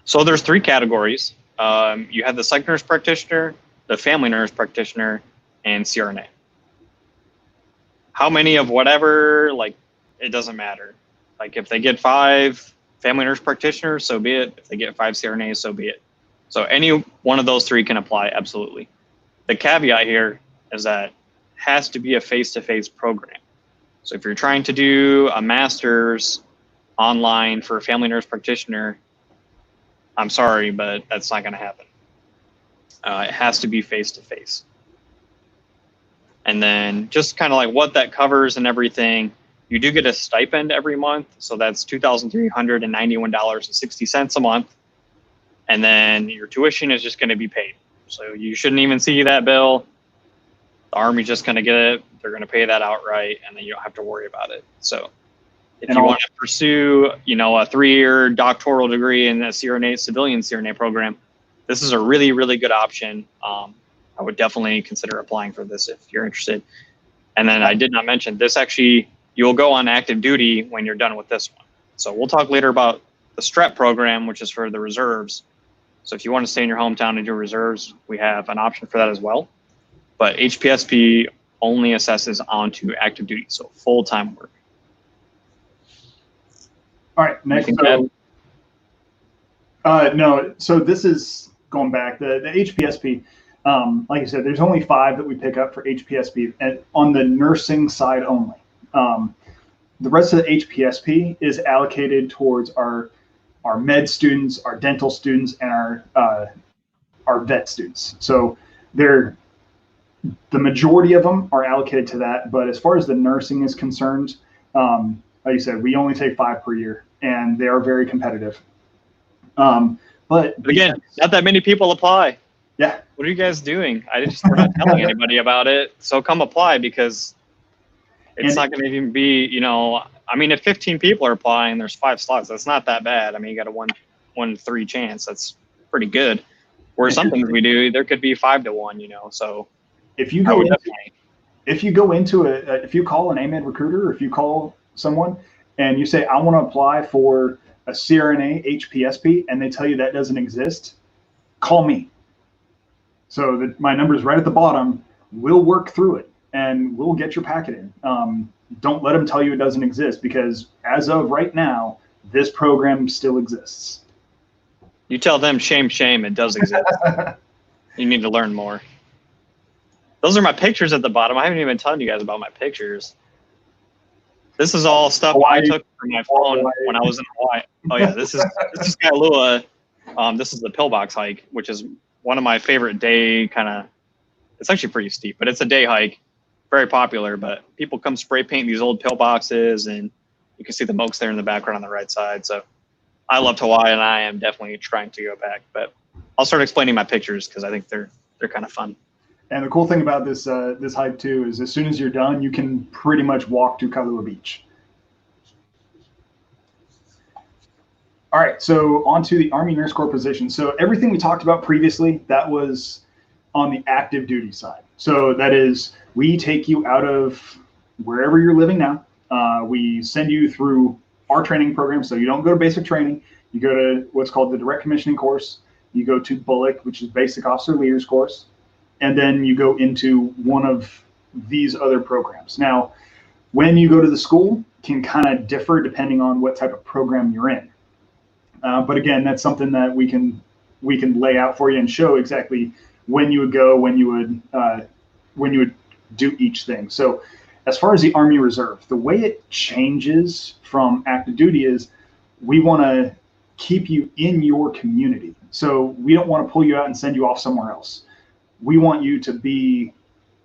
Speaker 3: So there's 3 categories. You have the psych nurse practitioner, the family nurse practitioner, and CRNA. How many of whatever, like, it doesn't matter. Like if they get 5 family nurse practitioners, so be it. If they get 5 CRNAs, so be it. So any one of those 3 can apply, absolutely. The caveat here is that it has to be a face-to-face program. So if you're trying to do a master's online for a family nurse practitioner, I'm sorry, but that's not going to happen. It has to be face-to-face. And then just kind of like what that covers and everything, you do get a stipend every month. So that's $2,391.60 a month. And then your tuition is just going to be paid. So you shouldn't even see that bill. The Army's just going to get it. They're going to pay that outright, and then you don't have to worry about it. So if you want to pursue, you know, a 3-year doctoral degree in a CRNA, civilian CRNA program, this is a really, really good option. I would definitely consider applying for this if you're interested. And then I did not mention this actually, you'll go on active duty when you're done with this one. So we'll talk later about the STREP program, which is for the reserves. So if you want to stay in your hometown and do reserves, we have an option for that as well. But HPSP only assesses onto active duty, so full-time work.
Speaker 2: All right, next. No, so this is going back, the HPSP, like I said, there's only 5 that we pick up for HPSP and on the nursing side only. The rest of the HPSP is allocated towards our med students, our dental students, and our vet students. So the majority of them are allocated to that. But as far as the nursing is concerned, like you said, we only take 5 per year, and they are very competitive. But
Speaker 3: again, not that many people apply.
Speaker 2: Yeah.
Speaker 3: What are you guys doing? We're not telling anybody about it. So come apply, because it's not going to even be, you know, I mean, if 15 people are applying, there's 5 slots. That's not that bad. I mean, you got a 1 in 3 chance. That's pretty good. Where some things we do, there could be 5 to 1, you know, so.
Speaker 2: If you go into if you call an AMED recruiter, or if you call someone and you say, I want to apply for a CRNA HPSP, and they tell you that doesn't exist, call me. So my number is right at the bottom. We'll work through it and we'll get your packet in. Don't let them tell you it doesn't exist, because as of right now, this program still exists.
Speaker 3: You tell them, shame, it does exist. You need to learn more. Those are my pictures at the bottom. I haven't even told you guys about my pictures. This is all stuff I took from my phone when I was in Hawaii. Oh yeah, this is Kailua. This is the pillbox hike, which is one of my favorite day it's actually pretty steep, but it's a day hike, very popular. But people come spray paint these old pillboxes, and you can see the Mokes there in the background on the right side. So I loved Hawaii, and I am definitely trying to go back. But I'll start explaining my pictures, because I think they're kind of fun.
Speaker 2: And the cool thing about this this hike too is, as soon as you're done, you can pretty much walk to Kailua Beach. All right, so on to the Army Nurse Corps position. So everything we talked about previously, that was on the active duty side. So that is, we take you out of wherever you're living now. We send you through our training program. So you don't go to basic training. You go to what's called the direct commissioning course. You go to BULLOC, which is basic officer leaders course. And then you go into one of these other programs. Now, when you go to the school, can kind of differ depending on what type of program you're in. But again, that's something that we can lay out for you and show exactly when you would go, when you would do each thing. So as far as the Army Reserve, the way it changes from active duty is, we want to keep you in your community. So we don't want to pull you out and send you off somewhere else. We want you to be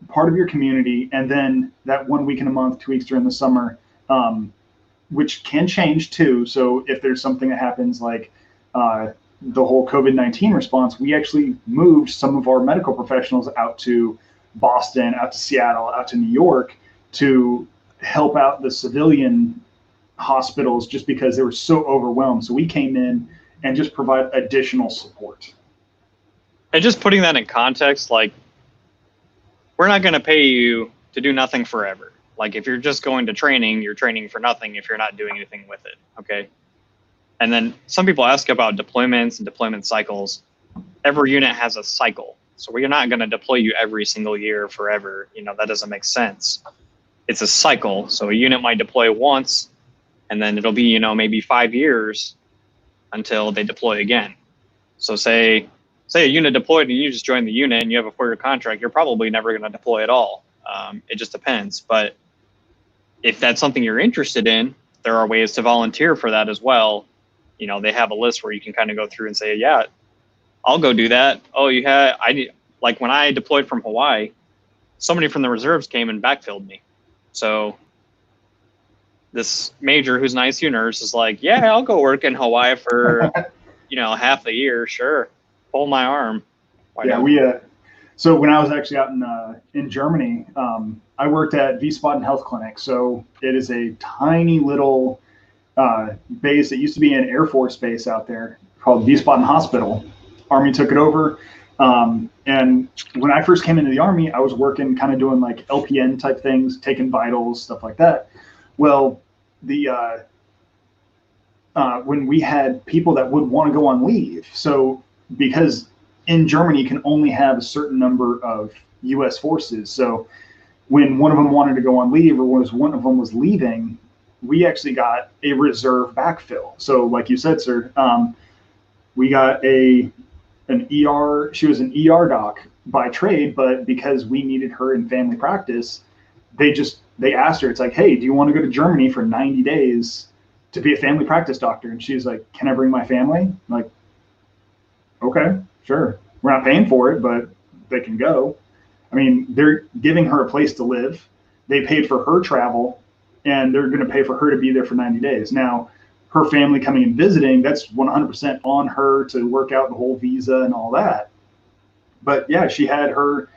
Speaker 2: part of your community, and then that 1 week in a month, 2 weeks during the summer, which can change too. So if there's something that happens like the whole COVID-19 response, we actually moved some of our medical professionals out to Boston, out to Seattle, out to New York to help out the civilian hospitals, just because they were so overwhelmed. So we came in and just provide additional support.
Speaker 3: And just putting that in context, like, we're not going to pay you to do nothing forever. Like, if you're just going to training, you're training for nothing if you're not doing anything with it, okay? And then some people ask about deployments and deployment cycles. Every unit has a cycle. So we're not going to deploy you every single year forever. You know, that doesn't make sense. It's a cycle. So a unit might deploy once, and then it'll be, you know, maybe 5 years until they deploy again. So say a unit deployed and you just joined the unit and you have a 4-year contract, you're probably never going to deploy at all. It just depends. But if that's something you're interested in, there are ways to volunteer for that as well. You know, they have a list where you can kind of go through and say, yeah, I'll go do that. Oh, like when I deployed from Hawaii, somebody from the reserves came and backfilled me. So this major who's an ICU nurse is like, yeah, I'll go work in Hawaii for, you know, half the year. Sure. Pull my arm.
Speaker 2: Yeah, So when I was actually out in Germany, I worked at Wiesbaden Health Clinic. So it is a tiny little base that used to be an Air Force base out there called Wiesbaden Hospital. Army took it over. And when I first came into the Army, I was working kind of doing like LPN type things, taking vitals, stuff like that. Well, when we had people that would want to go on leave, so because in Germany you can only have a certain number of U.S. forces, so when one of them wanted to go on leave or one of them was leaving, we actually got a reserve backfill. So like you said, sir, we got an ER, she was an ER doc by trade, but because we needed her in family practice, they asked her, it's like, hey, do you want to go to Germany for 90 days to be a family practice doctor? And she's like, can I bring my family? I'm like, okay, sure. We're not paying for it, but they can go. I mean, they're giving her a place to live. They paid for her travel, and they're going to pay for her to be there for 90 days. Now, her family coming and visiting, that's 100% on her to work out the whole visa and all that. But yeah, she had her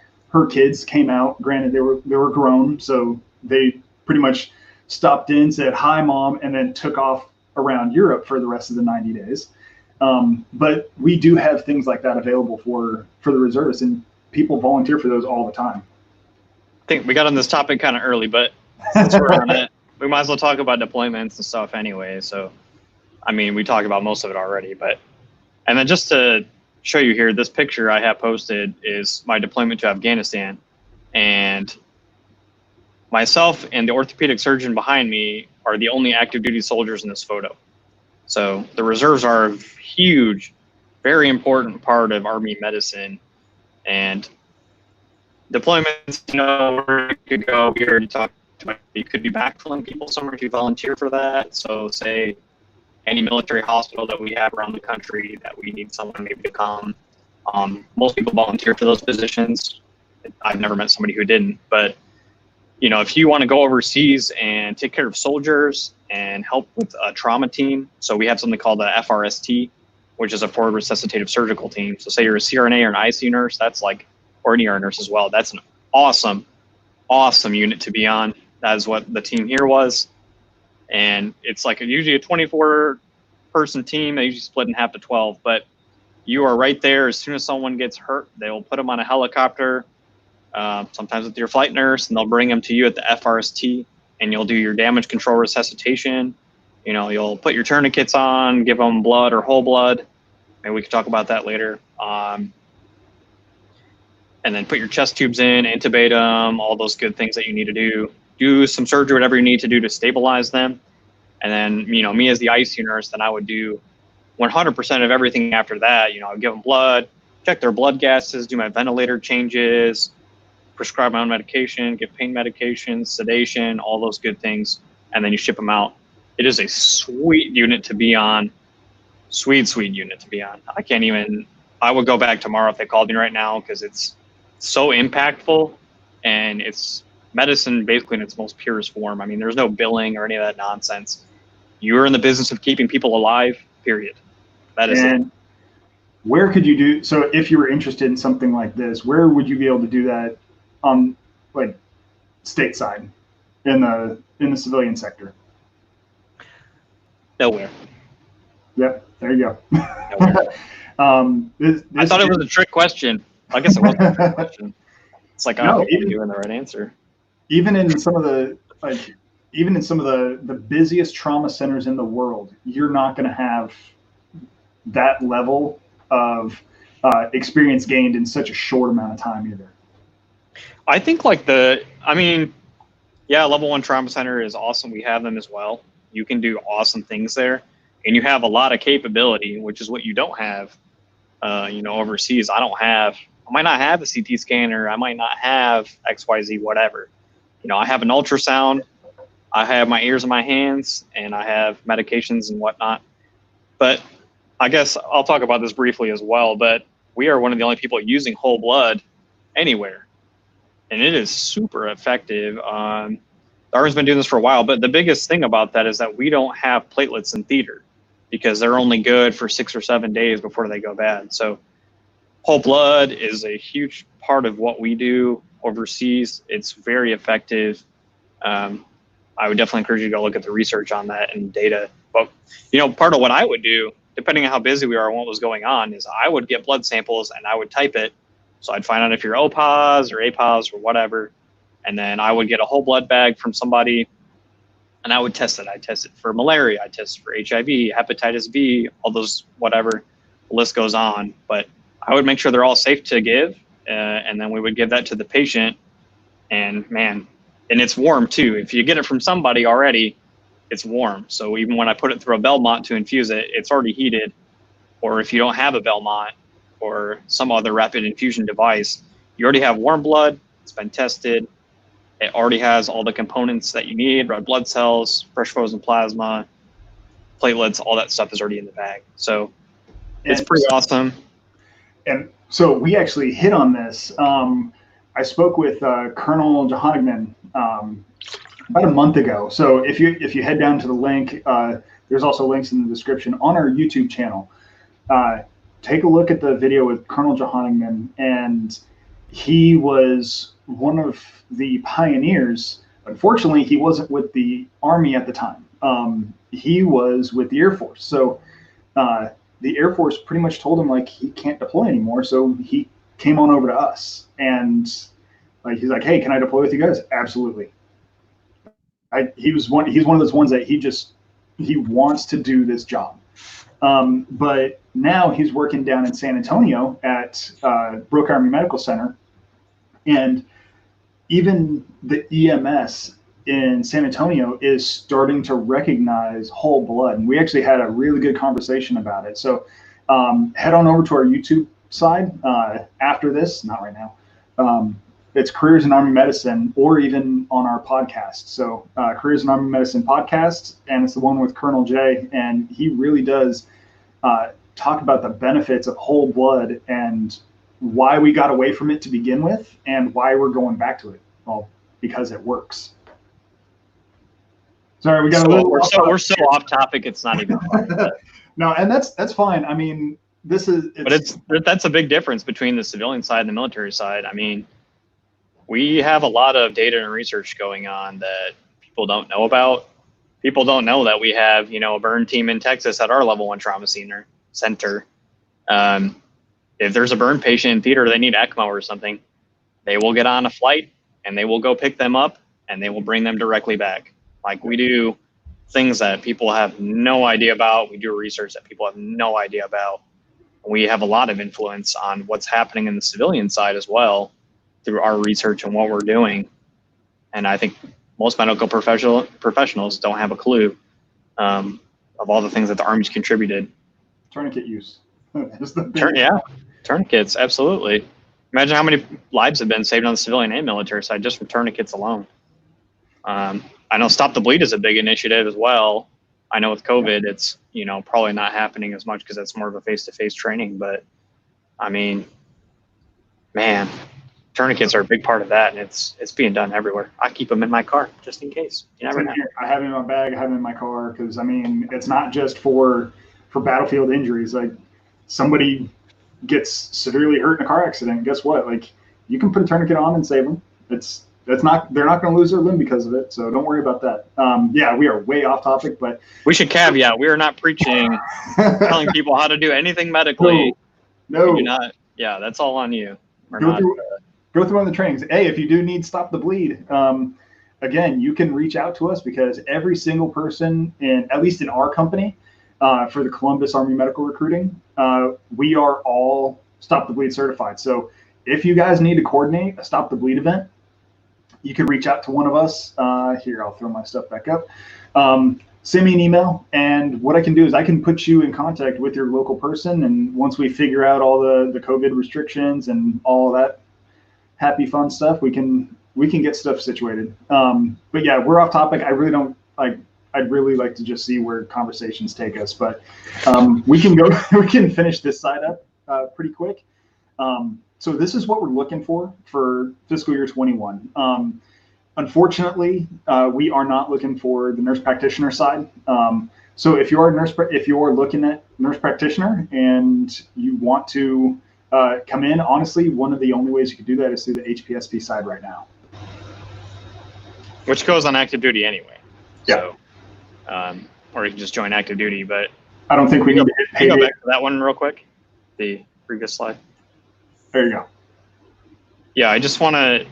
Speaker 2: kids came out. Granted, they were grown, so they pretty much stopped in, said hi, mom, and then took off around Europe for the rest of the 90 days. But we do have things like that available for the reservists, and people volunteer for those all the time.
Speaker 3: I think we got on this topic kind of early, but since we're on it, we might as well talk about deployments and stuff anyway. So, I mean, we talked about most of it already, and then just to show you here, this picture I have posted is my deployment to Afghanistan, and myself and the orthopedic surgeon behind me are the only active duty soldiers in this photo. So the reserves are a huge, very important part of Army medicine, and deployments, where you could go. We already talked about, you could be backfilling people somewhere if you volunteer for that. So say any military hospital that we have around the country that we need someone maybe to come. Most people volunteer for those positions. I've never met somebody who didn't, but if you want to go overseas and take care of soldiers and help with a trauma team, so we have something called a FRST, which is a forward resuscitative surgical team. So say you're a CRNA or an ICU nurse, that's like, or an ER nurse as well. That's an awesome, awesome unit to be on. That is what the team here was. And it's like usually a 24-person team. They usually split in half to 12, but you are right there. As soon as someone gets hurt, they will put them on a helicopter, sometimes with your flight nurse, and they'll bring them to you at the FRST, and you'll do your damage control resuscitation. You'll put your tourniquets on, give them blood or whole blood, and we can talk about that later. And then put your chest tubes in, intubate them, all those good things that you need to do. Do some surgery, whatever you need to do to stabilize them. And then, me as the ICU nurse, then I would do 100% of everything after that. I would give them blood, check their blood gases, do my ventilator changes, prescribe my own medication, give pain medication, sedation, all those good things, and then you ship them out. It is a sweet unit to be on. Sweet unit to be on. I would go back tomorrow if they called me right now, because it's so impactful, and it's medicine basically in its most purest form. I mean, there's no billing or any of that nonsense. You're in the business of keeping people alive, period. That is it.
Speaker 2: Where could you do, so if you were interested in something like this, where would you be able to do that on, like, stateside in the civilian sector?
Speaker 3: Nowhere.
Speaker 2: Yep, there you go.
Speaker 3: Nowhere. I thought it was a trick question. I guess it wasn't a trick question. It's like, I'm doing the right answer.
Speaker 2: Even in some of the the busiest trauma centers in the world, you're not going to have that level of experience gained in such a short amount of time either.
Speaker 3: I think level 1 trauma center is awesome. We have them as well. You can do awesome things there, and you have a lot of capability, which is what you don't have, overseas. I might not have a CT scanner. I might not have XYZ, whatever. I have an ultrasound. I have my ears and my hands, and I have medications and whatnot. But I guess I'll talk about this briefly as well, but we are one of the only people using whole blood anywhere. And it is super effective. The Army's been doing this for a while, but the biggest thing about that is that we don't have platelets in theater, because they're only good for 6 or 7 days before they go bad. So whole blood is a huge part of what we do overseas. It's very effective. I would definitely encourage you to go look at the research on that and data. But, you know, part of what I would do, depending on how busy we are and what was going on, is I would get blood samples and I would type it. So I'd find out if you're O-pos or A-pos or whatever. And then I would get a whole blood bag from somebody and I would test it. I'd test it for malaria. I'd test it for HIV, hepatitis B, all those, whatever. The list goes on. But I would make sure they're all safe to give. And then we would give that to the patient. And man, and it's warm too. If you get it from somebody already, it's warm. So even when I put it through a Belmont to infuse it, it's already heated. Or if you don't have a Belmont or some other rapid infusion device, you already have warm blood. It's been tested. It already has all the components that you need, red blood cells, fresh frozen plasma, platelets, all that stuff is already in the bag. So it's pretty awesome.
Speaker 2: And so we actually hit on this. I spoke with Colonel Johanigman about a month ago. So if you head down to the link, there's also links in the description on our YouTube channel. Take a look at the video with Colonel Johanigman, and he was one of the pioneers. Unfortunately, he wasn't with the Army at the time. He was with the Air Force. So the Air Force pretty much told him like he can't deploy anymore. So he came on over to us, and like he's like, hey, can I deploy with you guys? Absolutely. He's one of those ones that he wants to do this job. But now he's working down in San Antonio at Brooke Army Medical Center, and even the EMS in San Antonio is starting to recognize whole blood. And we actually had a really good conversation about it. So head on over to our YouTube side after this, not right now. It's Careers in Army Medicine, or even on our podcast. So Careers in Army Medicine podcast, and it's the one with Colonel J, and he really does talk about the benefits of whole blood and why we got away from it to begin with and why we're going back to it. Well, because it works. Sorry, we got
Speaker 3: we're so off topic. It's not even funny.
Speaker 2: No, and that's fine. I mean,
Speaker 3: that's a big difference between the civilian side and the military side. I mean, we have a lot of data and research going on that people don't know about. People don't know that we have, a burn team in Texas at our level 1 trauma center. If there's a burn patient in theater, they need ECMO or something, they will get on a flight and they will go pick them up and they will bring them directly back. Like, we do things that people have no idea about. We do research that people have no idea about. We have a lot of influence on what's happening in the civilian side as well through our research and what we're doing. And I think most medical professionals don't have a clue of all the things that the Army's contributed.
Speaker 2: Tourniquet use.
Speaker 3: Tourniquets, absolutely. Imagine how many lives have been saved on the civilian and military side just from tourniquets alone. I know Stop the Bleed is a big initiative as well. I know with COVID, it's probably not happening as much because it's more of a face-to-face training. But I mean, man, tourniquets are a big part of that, and it's being done everywhere. I keep them in my car just in case. You never know.
Speaker 2: I have them in my bag. I have them in my car because I mean, it's not just for battlefield injuries. Like, somebody gets severely hurt in a car accident. Guess what? Like, you can put a tourniquet on and save them. They're not going to lose their limb because of it. So don't worry about that. Yeah, we are way off topic, but
Speaker 3: we should caveat: we are not preaching, telling people how to do anything medically.
Speaker 2: No.
Speaker 3: We do not. Yeah, that's all on you.
Speaker 2: Go through one of the trainings. Hey, if you do need Stop the Bleed, again, you can reach out to us because every single person at least in our company, for the Columbus Army Medical Recruiting, we are all Stop the Bleed certified. So if you guys need to coordinate a Stop the Bleed event, you can reach out to one of us. Here, I'll throw my stuff back up. Send me an email, and what I can do is I can put you in contact with your local person, and once we figure out all the COVID restrictions and all that happy fun stuff, we can get stuff situated. But yeah, we're off topic. I really don't like. I'd really like to just see where conversations take us, but we can finish this side up pretty quick. So this is what we're looking for fiscal year 21. Unfortunately, we are not looking for the nurse practitioner side. So if you're looking at nurse practitioner and you want to come in. Honestly, one of the only ways you could do that is through the HPSP side right now.
Speaker 3: Which goes on active duty anyway.
Speaker 2: Yeah.
Speaker 3: So, or you can just join active duty, but
Speaker 2: I don't think we need to hit
Speaker 3: can you
Speaker 2: pay
Speaker 3: go
Speaker 2: date.
Speaker 3: back to that one real quick, the previous slide.
Speaker 2: There you go.
Speaker 3: Yeah, I just want to,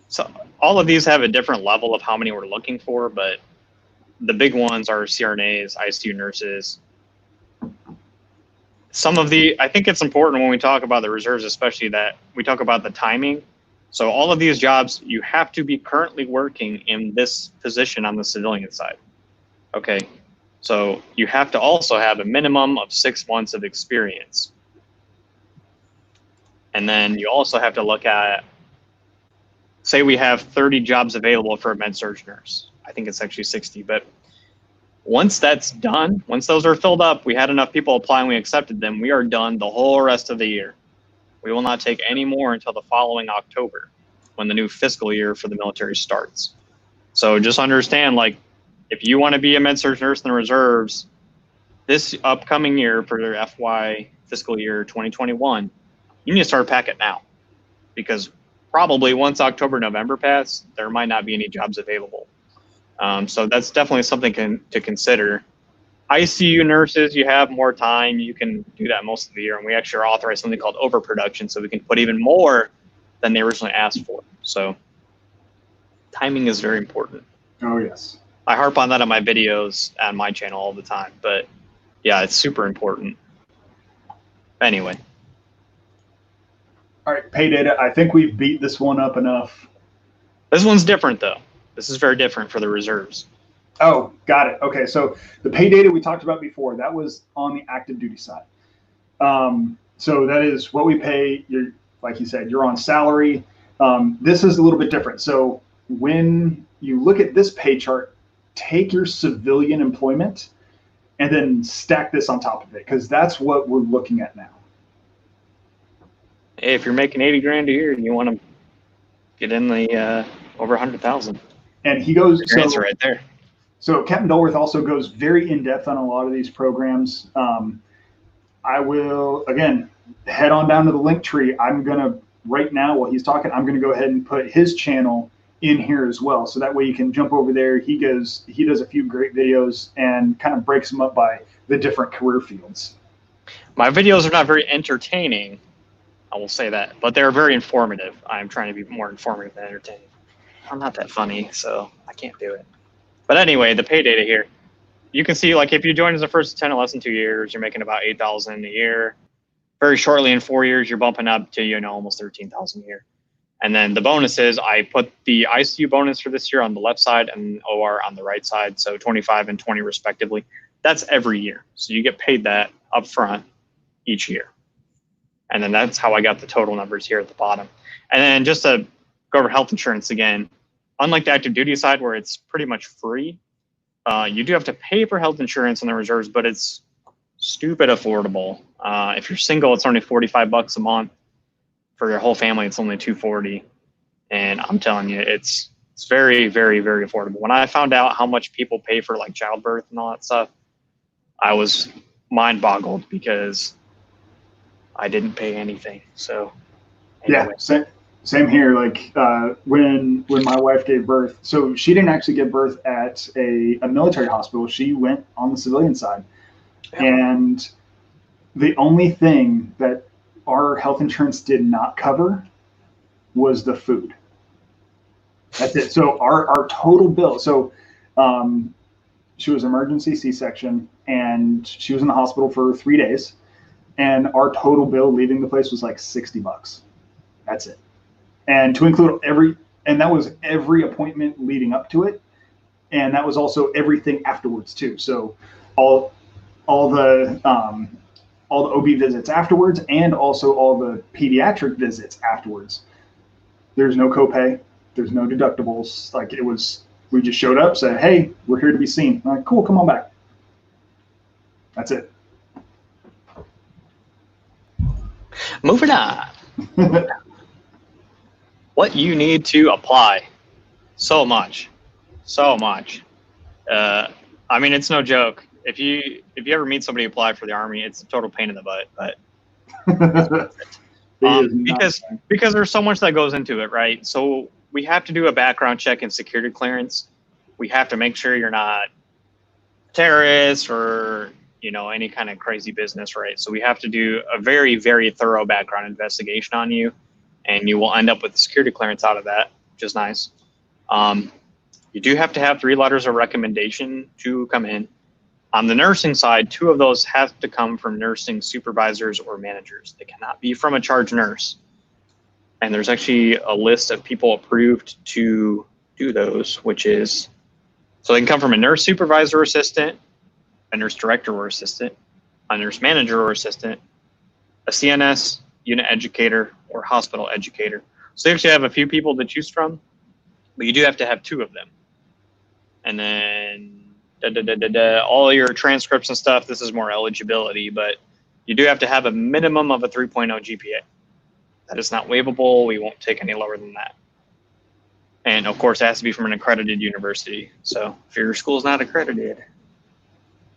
Speaker 3: so all of these have a different level of how many we're looking for, but the big ones are CRNAs, ICU nurses. Some of I think it's important when we talk about the reserves, especially that we talk about the timing. So all of these jobs, you have to be currently working in this position on the civilian side. Okay, so you have to also have a minimum of 6 months of experience. And then you also have to look at, say we have 30 jobs available for a med-surg nurse. I think it's actually 60, but once that's done, once those are filled up, we had enough people apply and we accepted them, we are done the whole rest of the year. We will not take any more until the following October when the new fiscal year for the military starts. So just understand, like, if you want to be a med-surg nurse in the reserves this upcoming year for their FY fiscal year 2021, you need to start packing now, because probably once October, November pass, there might not be any jobs available. So that's definitely something to consider. ICU nurses, you have more time. You can do that most of the year. And we actually are authorized something called overproduction, so we can put even more than they originally asked for. So timing is very important.
Speaker 2: Oh, yes.
Speaker 3: I harp on that on my videos on my channel all the time. But yeah, it's super important. Anyway.
Speaker 2: All right, pay data. I think we've beat this one up enough.
Speaker 3: This one's different, though. This is very different for the reserves.
Speaker 2: Oh, got it. Okay, so the pay data we talked about before, that was on the active duty side. So that is what we pay. You're, like you said, you're on salary. This is a little bit different. So when you look at this pay chart, take your civilian employment and then stack this on top of it, because that's what we're looking at now.
Speaker 3: Hey, if you're making 80 grand a year, you want to get in the over 100,000.
Speaker 2: And he goes,
Speaker 3: your answer right there.
Speaker 2: So Captain Dulworth also goes very in depth on a lot of these programs. I will, again, head on down to the link tree. I'm going to, right now while he's talking, I'm going to go ahead and put his channel in here as well. So that way you can jump over there. He does a few great videos and kind of breaks them up by the different career fields.
Speaker 3: My videos are not very entertaining, I will say that, but they're very informative. I'm trying to be more informative than entertaining. I'm not that funny, so I can't do it. But anyway, the pay data here, you can see, like, if you join as a first lieutenant less than 2 years, you're making about $8,000 a year. Very shortly, in 4 years, you're bumping up to, you know, almost $13,000 a year. And then the bonuses, I put the ICU bonus for this year on the left side and OR on the right side, so 25 and 20 respectively. That's every year, so you get paid that up front each year. And then that's how I got the total numbers here at the bottom. And then just to go over health insurance again, unlike the active duty side where it's pretty much free, you do have to pay for health insurance in the reserves, but it's stupid affordable. If you're single, it's only $45 a month. For your whole family, it's only $240. And I'm telling you, it's very, very, very affordable. When I found out how much people pay for like childbirth and all that stuff, I was mind boggled because I didn't pay anything. So anyway.
Speaker 2: Yeah, same here. Like when my wife gave birth, so she didn't actually give birth at a military hospital. She went on the civilian side. Yeah. And the only thing that our health insurance did not cover was the food. That's it. So our total bill, so she was emergency C-section and she was in the hospital for 3 days. And our total bill leaving the place was like $60. That's it. And to include that was every appointment leading up to it. And that was also everything afterwards too. So all the OB visits afterwards and also all the pediatric visits afterwards. There's no copay. There's no deductibles. Like we just showed up, said, hey, we're here to be seen. I'm like, cool, come on back. That's it.
Speaker 3: Moving on. What you need to apply. So much. I mean, it's no joke. If you ever meet somebody who applied for the Army, it's a total pain in the butt. But Because there's so much that goes into it, right? So we have to do a background check and security clearance. We have to make sure you're not a terrorist or, you know, any kind of crazy business, right? So we have to do a very, very thorough background investigation on you, and you will end up with a security clearance out of that, which is nice. You do have to have 3 letters of recommendation to come in. On the nursing side, 2 of those have to come from nursing supervisors or managers. They cannot be from a charge nurse. And there's actually a list of people approved to do those, which is, so they can come from a nurse supervisor or assistant, a nurse director or assistant, a nurse manager or assistant, a CNS, unit educator, or hospital educator. So they actually have a few people to choose from, but you do have to have 2 of them. And then all your transcripts and stuff, this is more eligibility, but you do have to have a minimum of a 3.0 GPA. That is not waivable. We won't take any lower than that. And of course, it has to be from an accredited university. So if your school is not accredited,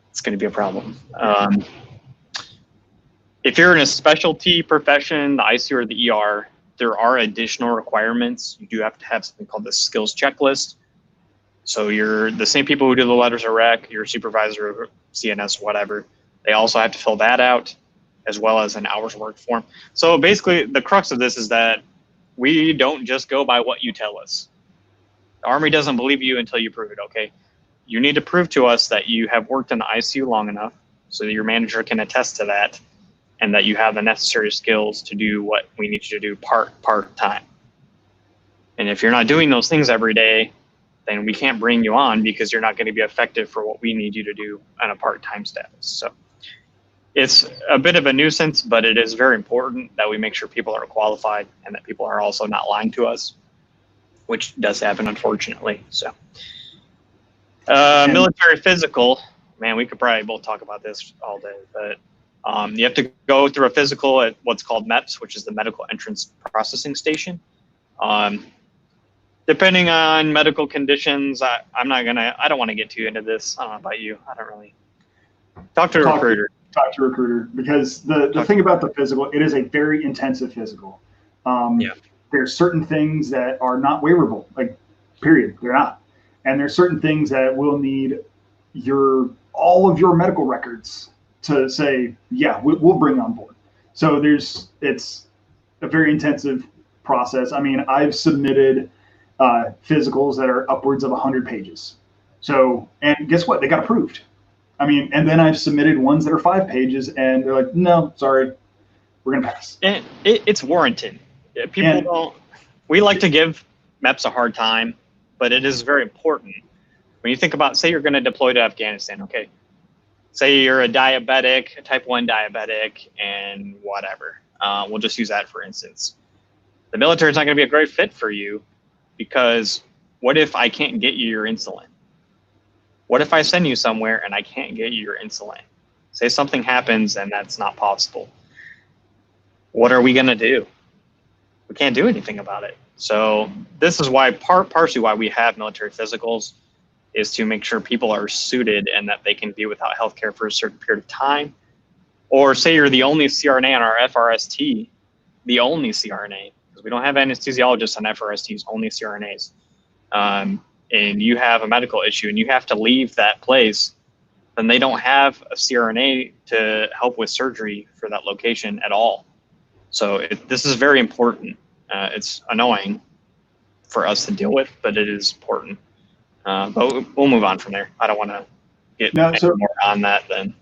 Speaker 3: it's going to be a problem. If you're in a specialty profession, the ICU or the ER, there are additional requirements. You do have to have something called the skills checklist. So you're the same people who do the letters of rec, your supervisor, CNS, whatever, they also have to fill that out, as well as an hours worked form. So basically, the crux of this is that we don't just go by what you tell us. The Army doesn't believe you until you prove it, okay? You need to prove to us that you have worked in the ICU long enough so that your manager can attest to that, and that you have the necessary skills to do what we need you to do part-time. And if you're not doing those things every day, then we can't bring you on because you're not going to be effective for what we need you to do on a part-time status. So it's a bit of a nuisance, but it is very important that we make sure people are qualified and that people are also not lying to us, which does happen, unfortunately. So military physical, man, we could probably both talk about this all day, but you have to go through a physical at what's called MEPS, which is the Medical Entrance Processing Station. Depending on medical conditions, I don't want to get too into this. I don't know about you. I don't really. Talk to a recruiter.
Speaker 2: Talk to a recruiter, because the thing about the physical, it is a very intensive physical. There's certain things that are not waiverable, like, period. They're not. And there's certain things that will need all of your medical records to say, yeah, we'll bring on board. So it's a very intensive process. I mean, I've submitted physicals that are upwards of 100 pages. So, and guess what? They got approved. I mean, and then I've submitted ones that are 5 pages, and they're like, no, sorry, we're gonna pass.
Speaker 3: And it's warranted. We like to give MEPS a hard time, but it is very important. When you think about, say you're gonna deploy to Afghanistan, okay? Say you're a diabetic, a type 1 diabetic, and whatever. We'll just use that for instance. The military is not gonna be a great fit for you, because what if I can't get you your insulin? What if I send you somewhere and I can't get you your insulin? Say something happens and that's not possible. What are we gonna do? We can't do anything about it. So this is why, partially why we have military physicals, is to make sure people are suited and that they can be without healthcare for a certain period of time. Or say you're the only CRNA on our FRST, the only CRNA, because we don't have anesthesiologists on FRSTs, only CRNAs. And you have a medical issue and you have to leave that place, then they don't have a CRNA to help with surgery for that location at all. So this is very important. It's annoying for us to deal with, but it is important. But we'll move on from there. I don't want to get more on that then.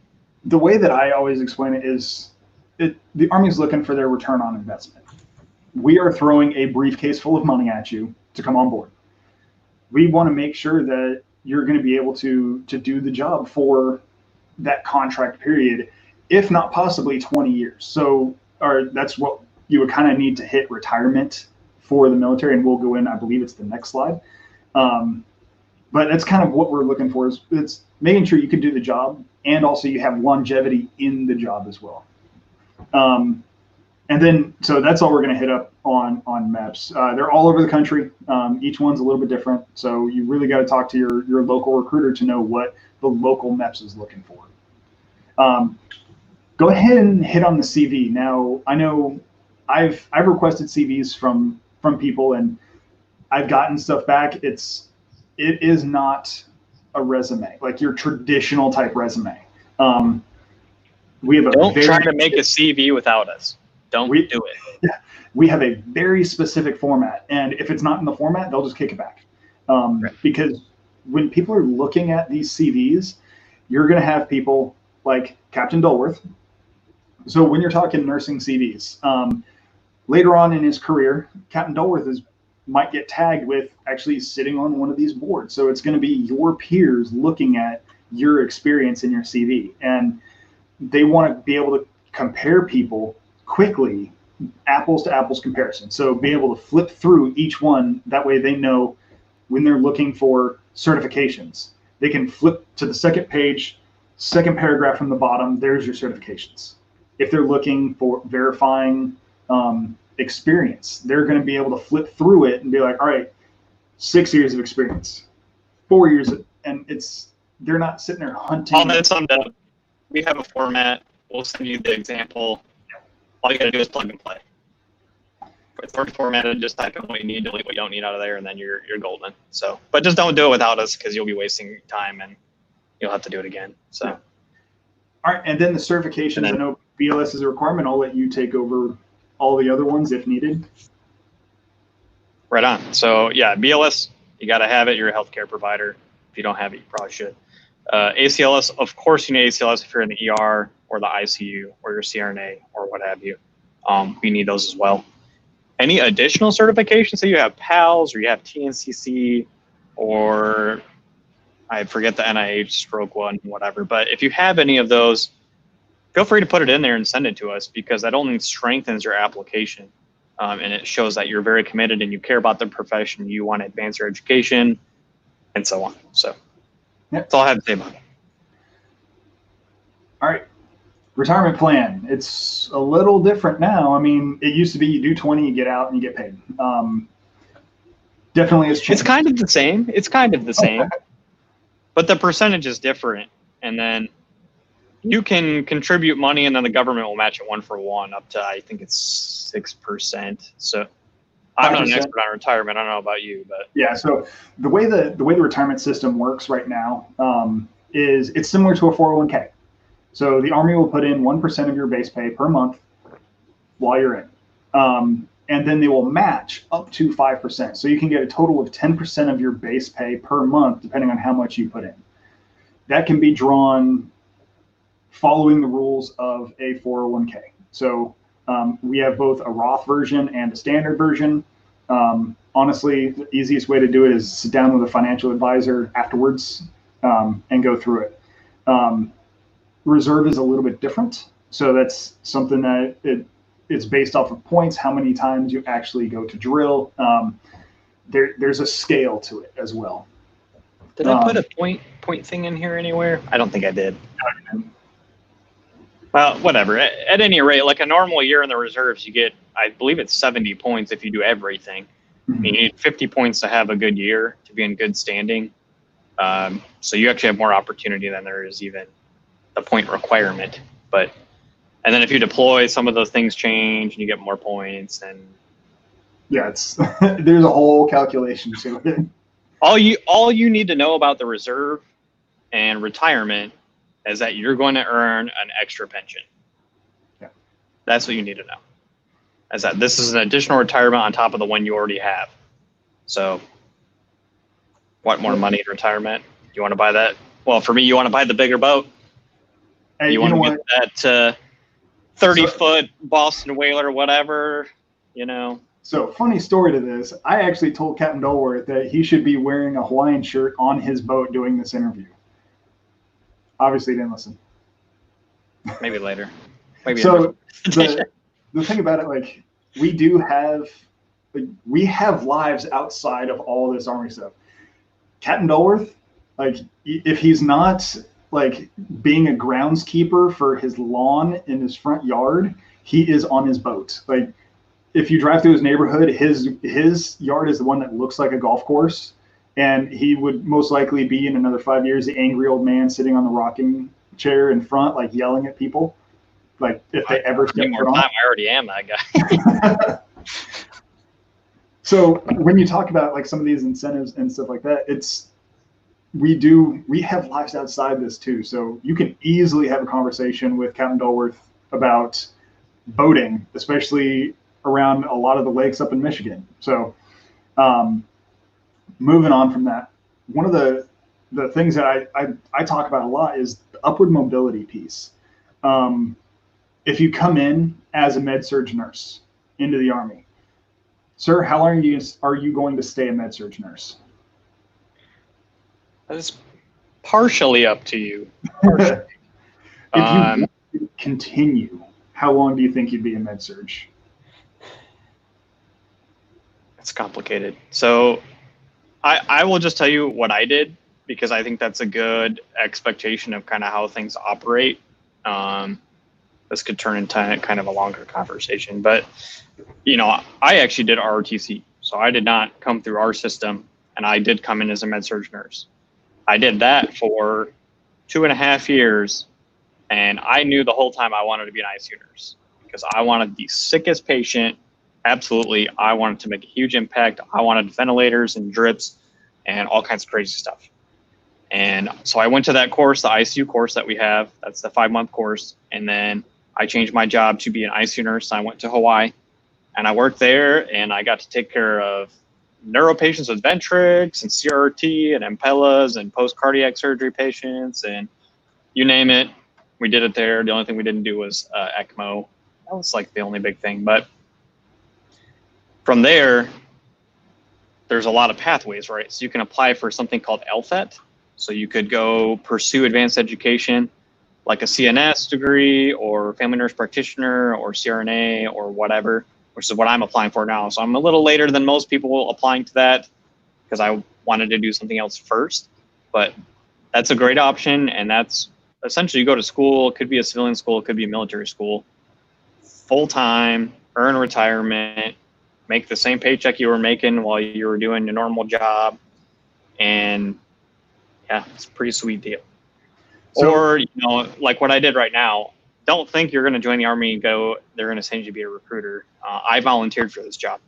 Speaker 2: The way that I always explain it is the Army's looking for their return on investment. We are throwing a briefcase full of money at you to come on board. We want to make sure that you're going to be able to do the job for that contract period, if not possibly 20 years. So that's what you would kind of need to hit retirement for the military, and we'll go in, I believe it's the next slide. But that's kind of what we're looking for, is it's making sure you can do the job, and also you have longevity in the job as well. And then, so that's all we're going to hit up on MEPS. They're all over the country. Each one's a little bit different. So you really got to talk to your local recruiter to know what the local MEPS is looking for. go ahead and hit on the CV. Now, I know I've requested CVs from people, and I've gotten stuff back. It is not a resume, like your traditional type resume. We have
Speaker 3: Don't try to make a CV without us. Don't do it.
Speaker 2: Yeah, we have a very specific format, and if it's not in the format, they'll just kick it back. Right. Because when people are looking at these CVs, you're going to have people like Captain Dulworth. So when you're talking nursing CVs, later on in his career, Captain Dulworth might get tagged with actually sitting on one of these boards. So it's going to be your peers looking at your experience in your CV, and they want to be able to compare people quickly, apples to apples comparison. So be able to flip through each one. That way they know when they're looking for certifications, they can flip to the second page, second paragraph from the bottom, there's your certifications. If they're looking for verifying experience, they're going to be able to flip through it and be like, all right, 6 years of experience, 4 years, and they're not sitting there hunting.
Speaker 3: All that summed up. We have a format. We'll send you the example. All you got to do is plug and play. It's already formatted. Just type in what you need, delete what you don't need out of there, and then you're golden. So, but just don't do it without us, because you'll be wasting time and you'll have to do it again. So,
Speaker 2: all right, and then the certifications. I know BLS is a requirement. I'll let you take over all the other ones if needed.
Speaker 3: Right on. So yeah, BLS, you got to have it. You're a healthcare provider. If you don't have it, you probably should. ACLS, of course, you need ACLS if you're in the ER or the ICU or your CRNA or what have you. We need those as well. Any additional certifications? So you have PALS or you have TNCC, or I forget the NIH stroke one, whatever. But if you have any of those, feel free to put it in there and send it to us, because that only strengthens your application. And it shows that you're very committed and you care about the profession, you want to advance your education, and so on. So that's all I have to say about it.
Speaker 2: All right. Retirement plan. It's a little different now. I mean, it used to be you do 20, you get out, and you get paid. Definitely has changed.
Speaker 3: It's kind of the same. It's kind of the same. But the percentage is different. And then you can contribute money, and then the government will match it 1-for-1 up to, I think it's 6%. So I'm not an expert on retirement. I don't know about you, but
Speaker 2: yeah. So the way the retirement system works right now is it's similar to a 401k. So the Army will put in 1% of your base pay per month while you're in, and then they will match up to 5%. So you can get a total of 10% of your base pay per month, depending on how much you put in. That can be drawn following the rules of a 401k. So we have both a Roth version and a standard version. Honestly, the easiest way to do it is sit down with a financial advisor afterwards and go through it. Reserve is a little bit different. So that's something that it's based off of points, how many times you actually go to drill. There's a scale to it as well.
Speaker 3: Did I put a point thing in here anywhere? I don't think I did. Well, whatever. At any rate, like a normal year in the reserves, you get, I believe it's 70 points if you do everything. Mm-hmm. You need 50 points to have a good year, to be in good standing. So you actually have more opportunity than there is even the point requirement. And then if you deploy, some of those things change and you get more points. And
Speaker 2: yeah, it's there's a whole calculation to it.
Speaker 3: All you need to know about the reserve and retirement is that you're going to earn an extra pension.
Speaker 2: Yeah.
Speaker 3: That's what you need to know. Is that this is an additional retirement on top of the one you already have. So want more money in retirement? You want to buy that? Well, for me, you want to buy the bigger boat.
Speaker 2: Hey,
Speaker 3: you want to get that 30-foot Boston whaler, whatever, you know.
Speaker 2: So funny story to this. I actually told Captain Dulworth that he should be wearing a Hawaiian shirt on his boat doing this interview. Obviously, he didn't listen.
Speaker 3: Maybe later. Maybe
Speaker 2: so the thing about it, like we have lives outside of all this Army stuff. Captain Dulworth, like if he's not like being a groundskeeper for his lawn in his front yard, he is on his boat. Like if you drive through his neighborhood, his yard is the one that looks like a golf course. And he would most likely be in another 5 years, the angry old man sitting on the rocking chair in front, like yelling at people. Like if they ever step
Speaker 3: more
Speaker 2: foot
Speaker 3: time,
Speaker 2: on.
Speaker 3: I already am that guy.
Speaker 2: So when you talk about like some of these incentives and stuff like that, we have lives outside this too. So you can easily have a conversation with Captain Dulworth about boating, especially around a lot of the lakes up in Michigan. So moving on from that, one of the things that I talk about a lot is the upward mobility piece. If you come in as a med-surg nurse into the Army, sir, how long are you going to stay a med-surg nurse?
Speaker 3: That is partially up to you.
Speaker 2: If you want to continue, how long do you think you'd be a med-surg?
Speaker 3: It's complicated. So I will just tell you what I did, because I think that's a good expectation of kind of how things operate. This could turn into kind of a longer conversation, but you know, I actually did ROTC. So I did not come through our system, and I did come in as a med-surg nurse. I did that for 2.5 years, and I knew the whole time I wanted to be an ICU nurse because I wanted the sickest patient. Absolutely. I wanted to make a huge impact. I wanted ventilators and drips and all kinds of crazy stuff. And so I went to that course, the ICU course that we have. That's the 5-month course. And then I changed my job to be an ICU nurse. I went to Hawaii, and I worked there, and I got to take care of neuro patients with Ventrix and CRT and Impellas and post-cardiac surgery patients, and you name it, we did it there. The only thing we didn't do was ECMO. That was like the only big thing. But from there, there's a lot of pathways, right? So you can apply for something called LFET. So you could go pursue advanced education, like a CNS degree or family nurse practitioner or CRNA or whatever, which is what I'm applying for now. So I'm a little later than most people applying to that because I wanted to do something else first. But that's a great option, and that's essentially you go to school. It could be a civilian school, it could be a military school, full-time, earn retirement, make the same paycheck you were making while you were doing your normal job, and yeah, it's a pretty sweet deal. So, or, you know, like what I did right now, don't think you're going to join the Army and go, they're going to send you to be a recruiter. I volunteered for this job.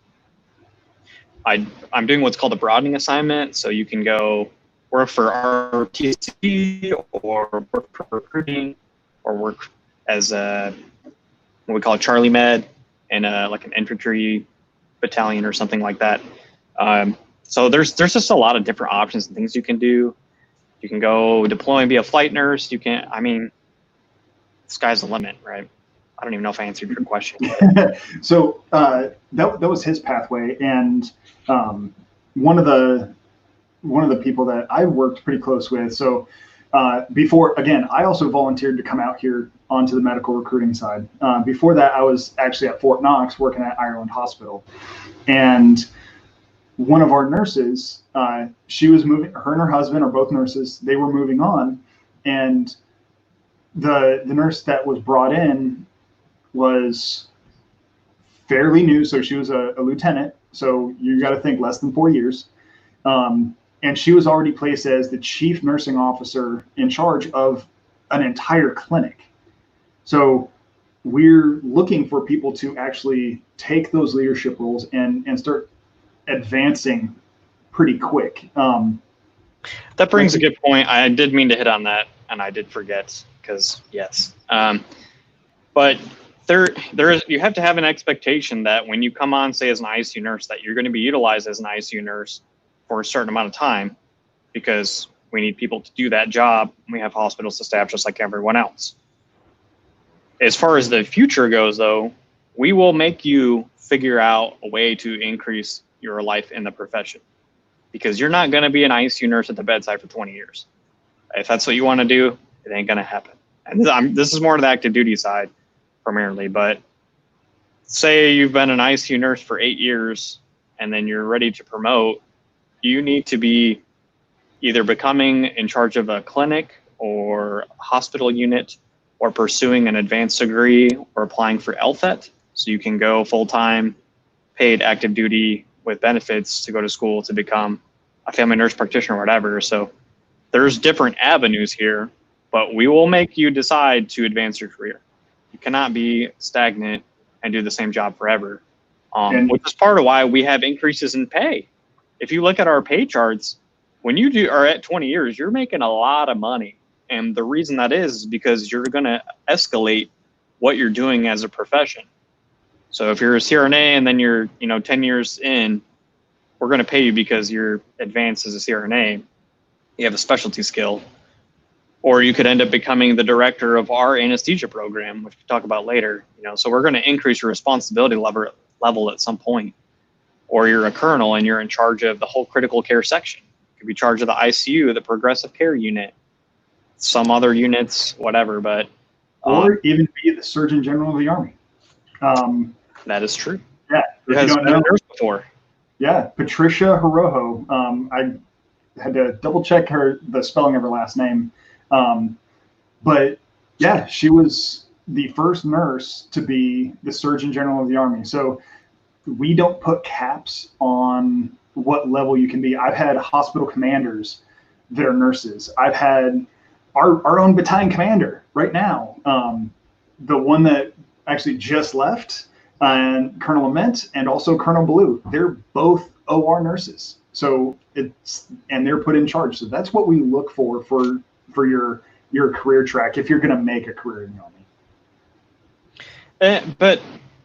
Speaker 3: I'm doing what's called a broadening assignment. So you can go work for RTC or work for recruiting or work as what we call a Charlie Med in like an infantry battalion or something like that. So there's just a lot of different options and things you can do. You can go deploy and be a flight nurse. You can, I mean, sky's the limit, right? I don't even know if I answered your question.
Speaker 2: So that was his pathway, and one of the people that I worked pretty close with. So before, again, I also volunteered to come out here onto the medical recruiting side. Before that, I was actually at Fort Knox working at Ireland Hospital, and one of our nurses, she was moving. Her and her husband are both nurses. They were moving on, and the nurse that was brought in was fairly new. So she was a lieutenant. So you got to think less than 4 years. And she was already placed as the chief nursing officer in charge of an entire clinic. So we're looking for people to actually take those leadership roles and start advancing pretty quick.
Speaker 3: That brings a good point. I did mean to hit on that, and I did forget because yes. But there is, you have to have an expectation that when you come on, say as an ICU nurse, that you're going to be utilized as an ICU nurse for a certain amount of time, because we need people to do that job. We have hospitals to staff just like everyone else. As far as the future goes, though, we will make you figure out a way to increase your life in the profession, because you're not going to be an ICU nurse at the bedside for 20 years. If that's what you want to do, it ain't going to happen. And this is more to the active duty side primarily, but say you've been an ICU nurse for 8 years and then you're ready to promote, you need to be either becoming in charge of a clinic or a hospital unit, or pursuing an advanced degree, or applying for LFET, so you can go full-time paid active duty with benefits to go to school to become a family nurse practitioner or whatever. So there's different avenues here, but we will make you decide to advance your career. You cannot be stagnant and do the same job forever,
Speaker 2: And-
Speaker 3: which is part of why we have increases in pay. If you look at our pay charts, when you are at 20 years, you're making a lot of money. And the reason that is because you're going to escalate what you're doing as a profession. So if you're a CRNA and then you're 10 years in, we're going to pay you because you're advanced as a CRNA. You have a specialty skill. Or you could end up becoming the director of our anesthesia program, which we'll talk about later. So we're going to increase your responsibility level at some point. Or you're a colonel and you're in charge of the whole critical care section. You could be in charge of the ICU, the progressive care unit, some other units, whatever. But
Speaker 2: or even be the Surgeon General of the Army.
Speaker 3: That is true.
Speaker 2: Yeah,
Speaker 3: Who has been a nurse before?
Speaker 2: Yeah, Patricia Horojo. I had to double check the spelling of her last name. But yeah, she was the first nurse to be the Surgeon General of the Army. So we don't put caps on what level you can be. I've had hospital commanders that are nurses. I've had our own battalion commander right now, the one that actually just left, and Colonel Ament and also Colonel Blue. They're both OR nurses. So they're put in charge. So that's what we look for your career track if you're going to make a career in the Army.
Speaker 3: But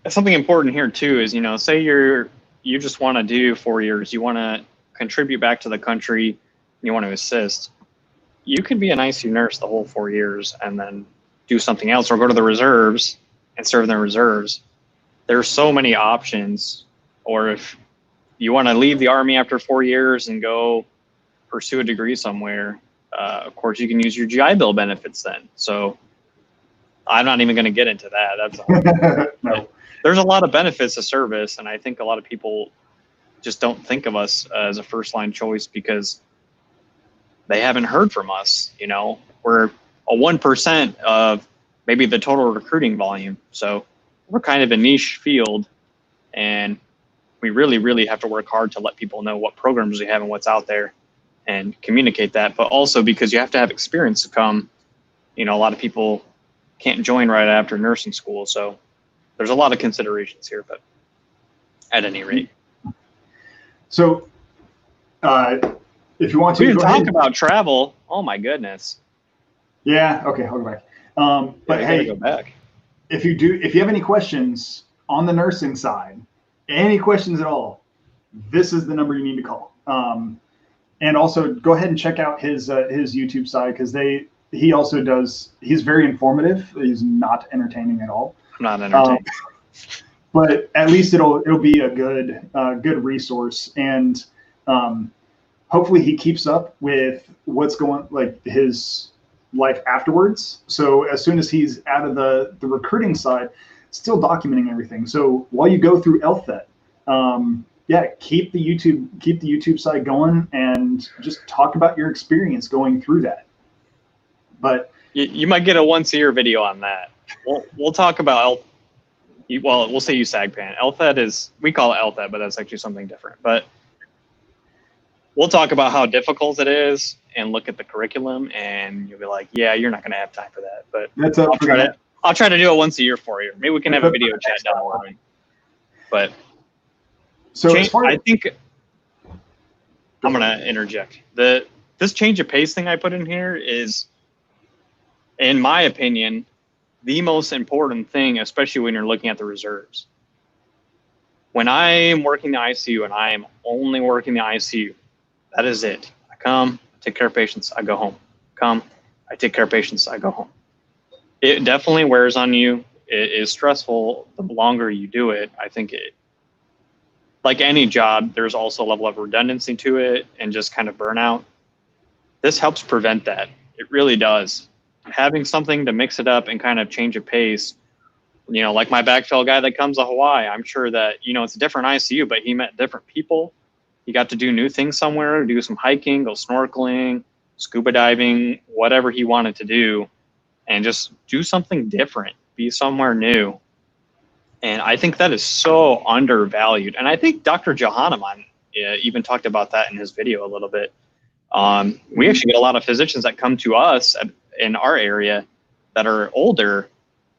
Speaker 3: something important here too is, say you just want to do 4 years, you want to contribute back to the country, you want to assist. You could be an ICU nurse the whole 4 years and then do something else, or go to the reserves and serve in the reserves. There's so many options. Or if you want to leave the Army after 4 years and go pursue a degree somewhere, of course, you can use your GI Bill benefits then. So I'm not even going to get into that. That's
Speaker 2: No.
Speaker 3: There's a lot of benefits to service, and I think a lot of people just don't think of us as a first-line choice because they haven't heard from us. We're a 1% of maybe the total recruiting volume. So we're kind of a niche field, and we really, really have to work hard to let people know what programs we have and what's out there and communicate that. But also because you have to have experience to come. A lot of people can't join right after nursing school. So there's a lot of considerations here, but at any rate.
Speaker 2: So if you want to,
Speaker 3: we didn't talk about travel. Oh my goodness.
Speaker 2: Yeah. Okay. I'll go back. But hey,
Speaker 3: go back.
Speaker 2: If you have any questions on the nursing side, any questions at all, this is the number you need to call. And also go ahead and check out his YouTube side, because he also does. He's very informative. He's not entertaining at all.
Speaker 3: I'm not entertaining.
Speaker 2: But at least it'll be a good resource, and hopefully he keeps up with what's going, like his life afterwards. So as soon as he's out of the recruiting side, still documenting everything. So while you go through LTHET, keep the YouTube side going and just talk about your experience going through that. But
Speaker 3: you might get a once-a-year video on that. We'll talk about we'll say USAGPAN. LTHET we call it LTHET, but that's actually something different. But we'll talk about how difficult it is and look at the curriculum, and you'll be like, yeah, you're not going to have time for that. But I'll try to do it once a year for you. Maybe we can have a video chat down the line. But
Speaker 2: so
Speaker 3: I think I'm going to interject. This change of pace thing I put in here is, in my opinion, the most important thing, especially when you're looking at the reserves. When I am working the ICU and I am only working the ICU, that is it. I come, I take care of patients, I go home. Come, I take care of patients, I go home. It definitely wears on you. It is stressful the longer you do it. I think like any job, there's also a level of redundancy to it and just kind of burnout. This helps prevent that. It really does. Having something to mix it up and kind of change a pace, like my backfill guy that comes to Hawaii, I'm sure that, it's a different ICU, but he met different people. He got to do new things somewhere, do some hiking, go snorkeling, scuba diving, whatever he wanted to do, and just do something different, be somewhere new. And I think that is so undervalued. And I think Dr. Johannemann even talked about that in his video a little bit. We actually get a lot of physicians that come to us in our area that are older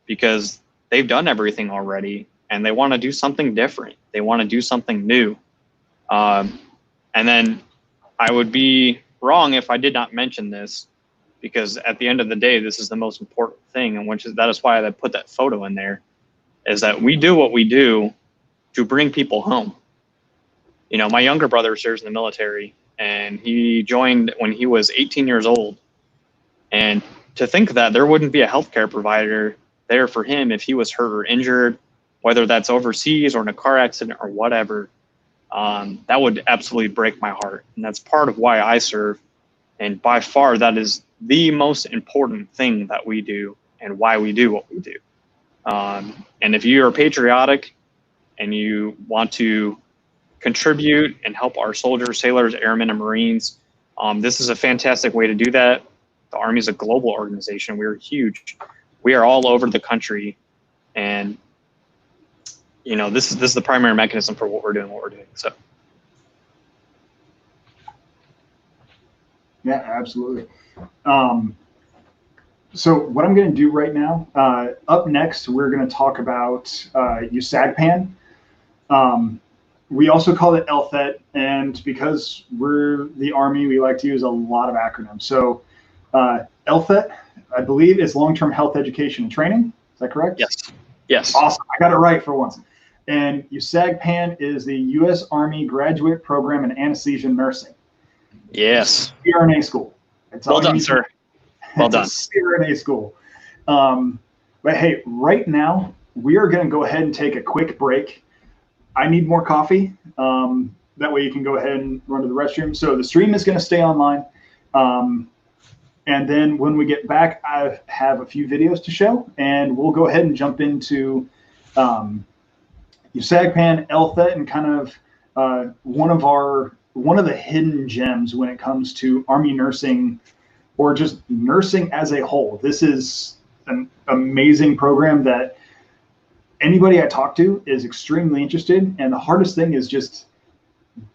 Speaker 3: because they've done everything already and they want to do something different. They want to do something new. And then I would be wrong if I did not mention this, because at the end of the day, this is the most important thing, and that is why I put that photo in there, is that we do what we do to bring people home. You know, my younger brother serves in the military, and he joined when he was 18 years old. And to think that there wouldn't be a healthcare provider there for him if he was hurt or injured, whether that's overseas or in a car accident or whatever, that would absolutely break my heart. And that's part of why I serve. And by far, that is the most important thing that we do and why we do what we do. And if you are patriotic and you want to contribute and help our soldiers, sailors, airmen, and Marines, this is a fantastic way to do that. The Army is a global organization. We're huge. We are all over the country. And, you know, this is the primary mechanism for what we're doing. So.
Speaker 2: Yeah, absolutely. So what I'm going to do right now, up next, we're going to talk about USAGPAN. We also call it LTHET, and because we're the Army, we like to use a lot of acronyms. So LTHET, I believe, is long-term health education and training. Is that correct?
Speaker 3: Yes. Yes.
Speaker 2: Awesome. I got it right for once. And USAGPAN is the U.S. Army Graduate Program in Anesthesia and Nursing.
Speaker 3: Yes.
Speaker 2: CRNA school.
Speaker 3: Well done, sir. Well done.
Speaker 2: CRNA school. But hey, right now, we are going to go ahead and take a quick break. I need more coffee. That way you can go ahead and run to the restroom. So the stream is going to stay online. And then when we get back, I have a few videos to show, and we'll go ahead and jump into USAGPAN, LTHET, and kind of one of the hidden gems when it comes to Army nursing, or just nursing as a whole. This is an amazing program that anybody I talk to is extremely interested. And the hardest thing is just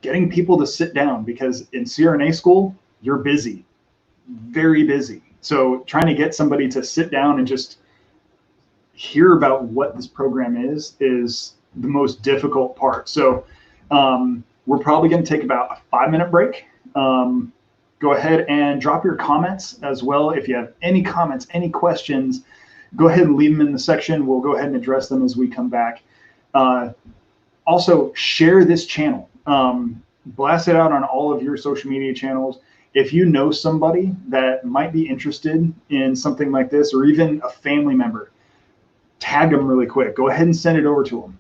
Speaker 2: getting people to sit down, because in CRNA school, you're busy, very busy. So trying to get somebody to sit down and just hear about what this program is the most difficult part. So we're probably going to take about a 5-minute break. Go ahead and drop your comments as well. If you have any comments, any questions, go ahead and leave them in the section. We'll go ahead and address them as we come back. Also, share this channel. Blast it out on all of your social media channels. If you know somebody that might be interested in something like this, or even a family member, tag them really quick. Go ahead and send it over to them.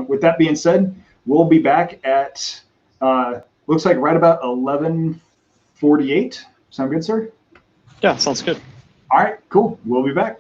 Speaker 2: With that being said, we'll be back at, looks like right about 11:48. Sound good, sir?
Speaker 3: Yeah, sounds good.
Speaker 2: All right, cool. We'll be back.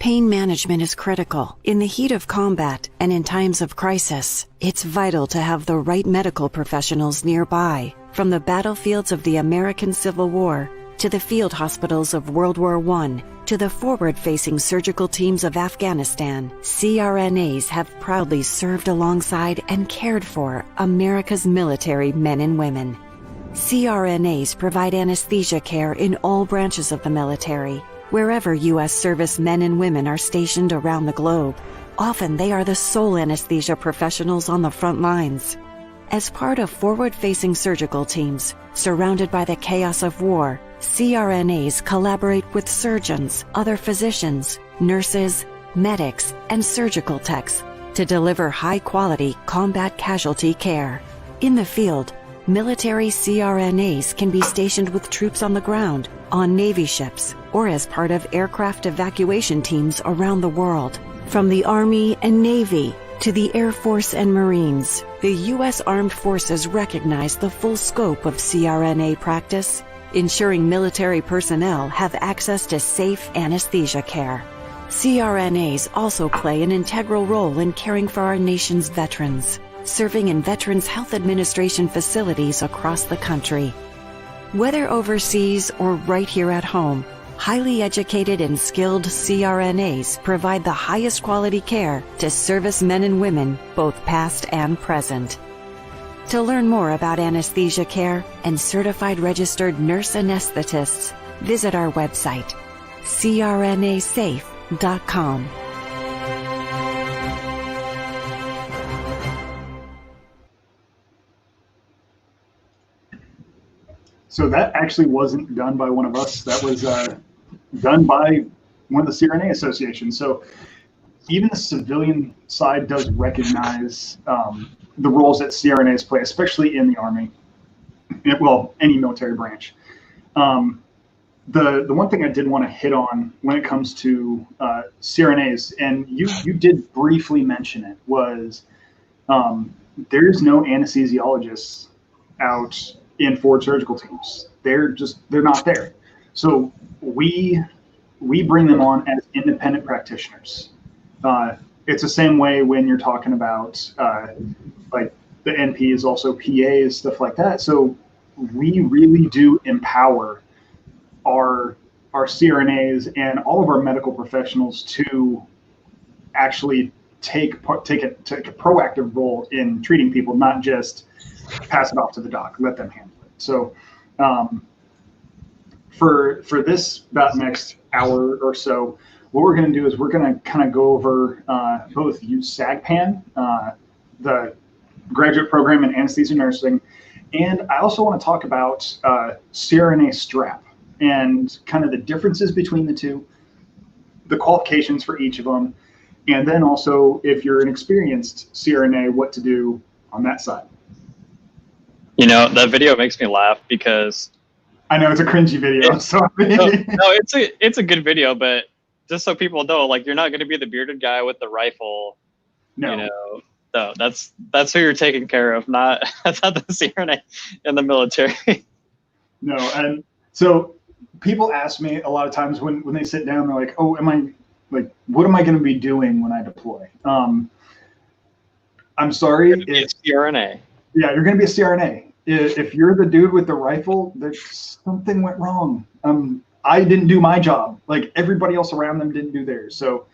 Speaker 4: Pain management is critical. In the heat of combat and in times of crisis, it's vital to have the right medical professionals nearby. From the battlefields of the American Civil War to the field hospitals of World War I to the forward-facing surgical teams of Afghanistan, CRNAs have proudly served alongside and cared for America's military men and women. CRNAs provide anesthesia care in all branches of the military, wherever U.S. servicemen and women are stationed around the globe. Often they are the sole anesthesia professionals on the front lines. As part of forward-facing surgical teams, surrounded by the chaos of war, CRNAs collaborate with surgeons, other physicians, nurses, medics, and surgical techs to deliver high-quality combat casualty care. In the field, military CRNAs can be stationed with troops on the ground, on Navy ships, or as part of aircraft evacuation teams around the world. From the Army and Navy to the Air Force and Marines, the U.S. Armed Forces recognize the full scope of CRNA practice, ensuring military personnel have access to safe anesthesia care. CRNAs also play an integral role in caring for our nation's veterans, serving in Veterans Health Administration facilities across the country. Whether overseas or right here at home, highly educated and skilled CRNAs provide the highest quality care to servicemen and women, both past and present. To learn more about anesthesia care and certified registered nurse anesthetists, visit our website, crnasafe.com.
Speaker 2: So that actually wasn't done by one of us. That was done by one of the CRNA associations. So even the civilian side does recognize the roles that CRNAs play, especially in the Army, well, any military branch. The one thing I did want to hit on when it comes to CRNAs, and you did briefly mention it, was there's no anesthesiologists out in forward surgical teams. They're not there. So we bring them on as independent practitioners. It's the same way when you're talking about like the NP is also PAs, stuff like that. So we really do empower our CRNAs and all of our medical professionals to actually take a proactive role in treating people, not just pass it off to the doc, let them handle it. So for this about next hour or so, what we're going to do is we're going to kind of go over both USAGPAN, the graduate program in anesthesia nursing, and I also want to talk about CRNA strap and kind of the differences between the two, the qualifications for each of them, and then also if you're an experienced CRNA, what to do on that side.
Speaker 3: You know, that video makes me laugh because
Speaker 2: I know it's a cringy video. I'm sorry.
Speaker 3: No, it's a good video, but just so people know, like, you're not going to be the bearded guy with the rifle.
Speaker 2: No.
Speaker 3: You know, no, that's who you're taking care of, not that's not the CRNA in the military.
Speaker 2: No, and so people ask me a lot of times when they sit down, they're like, "Oh, what am I going to be doing when I deploy?" I'm sorry,
Speaker 3: it's CRNA.
Speaker 2: Yeah, you're going to be a CRNA. If you're the dude with the rifle, there's something went wrong. I didn't do my job. Like everybody else around them didn't do theirs. So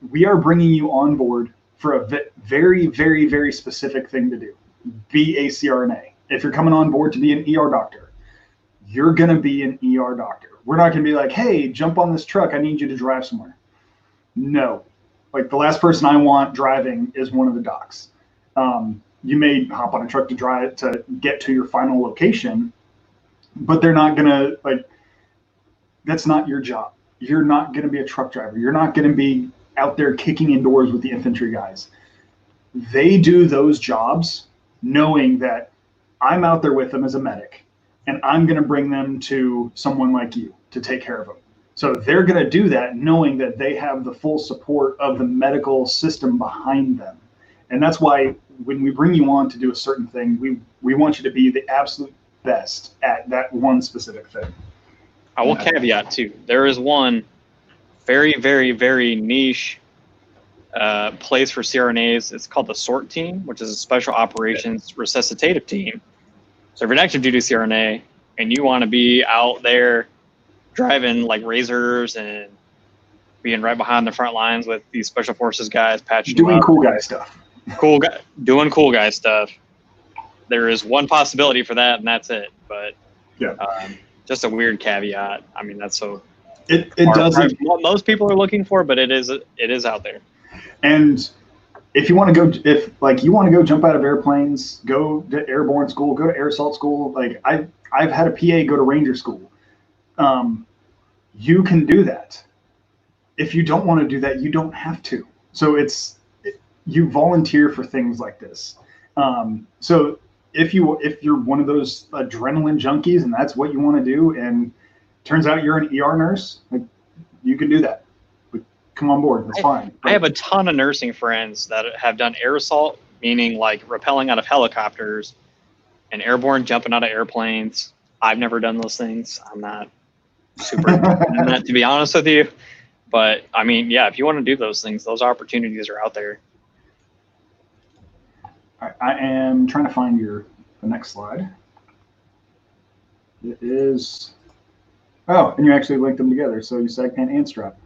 Speaker 2: we are bringing you on board for a very, very, very specific thing to do. Be a CRNA. If you're coming on board to be an ER doctor, you're going to be an ER doctor. We're not going to be like, hey, jump on this truck. I need you to drive somewhere. No. Like the last person I want driving is one of the docs. You may hop on a truck to drive to get to your final location, but they're not going to, like, that's not your job. You're not going to be a truck driver. You're not going to be out there kicking in doors with the infantry guys. They do those jobs knowing that I'm out there with them as a medic and I'm going to bring them to someone like you to take care of them. So they're going to do that knowing that they have the full support of the medical system behind them. And that's why when we bring you on to do a certain thing, we want you to be the absolute best at that one specific thing.
Speaker 3: I will caveat too. There is one very, very, very niche place for CRNAs. It's called the SORT team, which is a Special Operations Resuscitative Team. So if you're an active duty CRNA and you want to be out there driving like razors and being right behind the front lines with these special forces guys, patching
Speaker 2: doing cool guy stuff,
Speaker 3: doing cool guy stuff, there is one possibility for that, and that's it. But
Speaker 2: yeah,
Speaker 3: just a weird caveat. I mean, that's so
Speaker 2: it doesn't
Speaker 3: what most people are looking for, but it is out there.
Speaker 2: And if you want to go, if like you want to go jump out of airplanes, go to airborne school, go to air assault school. Like I've had a PA go to Ranger school. You can do that. If you don't want to do that, you don't have to. So you volunteer for things like this. So if you're one of those adrenaline junkies and that's what you want to do, and turns out you're an ER nurse, like, you can do that. But come on board. That's fine.
Speaker 3: I have a ton of nursing friends that have done air assault, meaning like rappelling out of helicopters, and airborne jumping out of airplanes. I've never done those things. I'm not super into that, to be honest with you. But I mean, yeah, if you want to do those things, those opportunities are out there.
Speaker 2: All right, I am trying to find the next slide. It is, oh, and you actually linked them together. So USAGPAN and strap.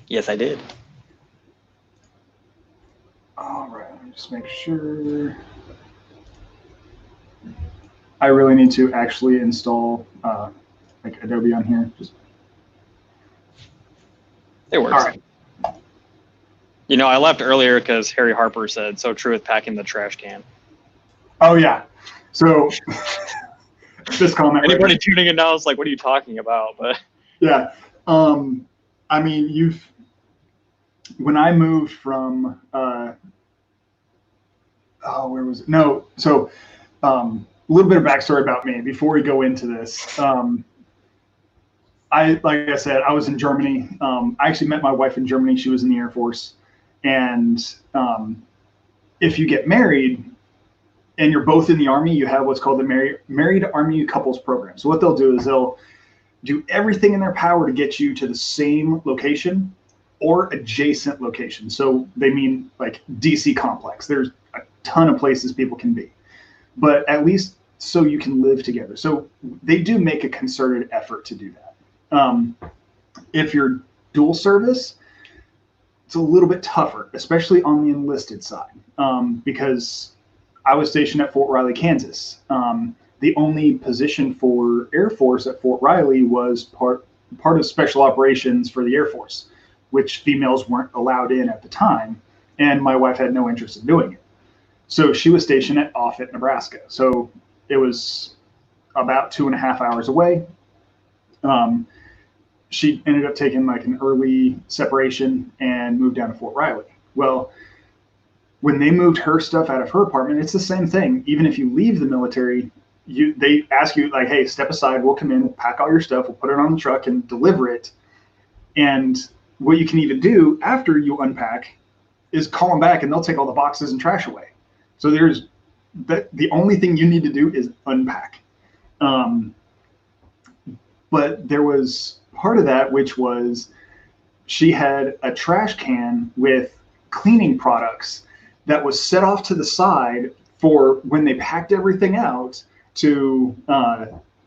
Speaker 3: Yes, I did.
Speaker 2: All right, let me just make sure. I really need to actually install like Adobe on here. Just
Speaker 3: it works.
Speaker 2: all right.
Speaker 3: You know, I left earlier because Harry Harper said, "So true with packing the trash can."
Speaker 2: Oh yeah. So this comment.
Speaker 3: Anybody tuning in now is like, "What are you talking about?" But
Speaker 2: yeah, I mean, when I moved from where was it? No, so a little bit of backstory about me before we go into this. Like I said, I was in Germany. I actually met my wife in Germany. She was in the Air Force. And if you get married and you're both in the Army, you have what's called the Married Army Couples Program. So what they'll do is they'll do everything in their power to get you to the same location or adjacent location. So they mean like DC complex. There's a ton of places people can be, but at least so you can live together. So they do make a concerted effort to do that. If you're dual service, it's a little bit tougher, especially on the enlisted side, because I was stationed at Fort Riley, Kansas. The only position for Air Force at Fort Riley was part of special operations for the Air Force, which females weren't allowed in at the time, and my wife had no interest in doing it. So she was stationed at Offutt, Nebraska. So it was about 2.5 hours away. She ended up taking like an early separation and moved down to Fort Riley. Well, when they moved her stuff out of her apartment, it's the same thing. Even if you leave the military, they ask you like, hey, step aside, we'll come in, we'll pack all your stuff, we'll put it on the truck and deliver it. And what you can even do after you unpack is call them back and they'll take all the boxes and trash away. So the only thing you need to do is unpack. But there was part of that, which was she had a trash can with cleaning products that was set off to the side for when they packed everything out to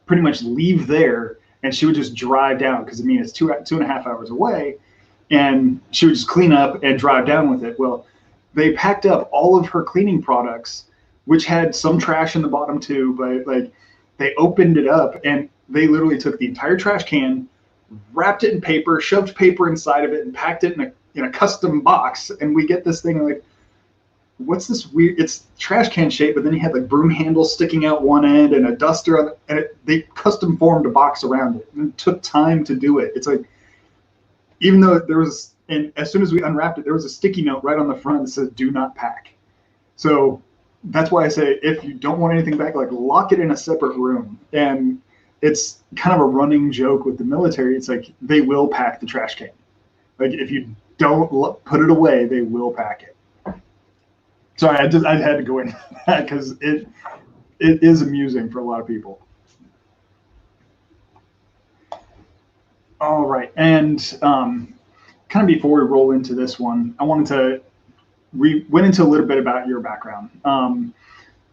Speaker 2: pretty much leave there. And she would just drive down because, I mean, it's 2.5 hours away. And she would just clean up and drive down with it. Well, they packed up all of her cleaning products, which had some trash in the bottom too, but like they opened it up and they literally took the entire trash can, wrapped it in paper, shoved paper inside of it, and packed it in a custom box. And we get this thing like, what's this weird? It's trash can shape, but then you had like broom handles sticking out one end and a duster on it, and they custom formed a box around it. And it took time to do it. It's like, even though there was, and as soon as we unwrapped it, there was a sticky note right on the front that says "Do not pack." So that's why I say if you don't want anything back, like lock it in a separate room. And it's kind of a running joke with the military. It's like they will pack the trash can. Like if you don't put it away, they will pack it. Sorry, I had to go into that because it is amusing for a lot of people. All right. And kind of before we roll into this one, I wanted to, we went into a little bit about your background.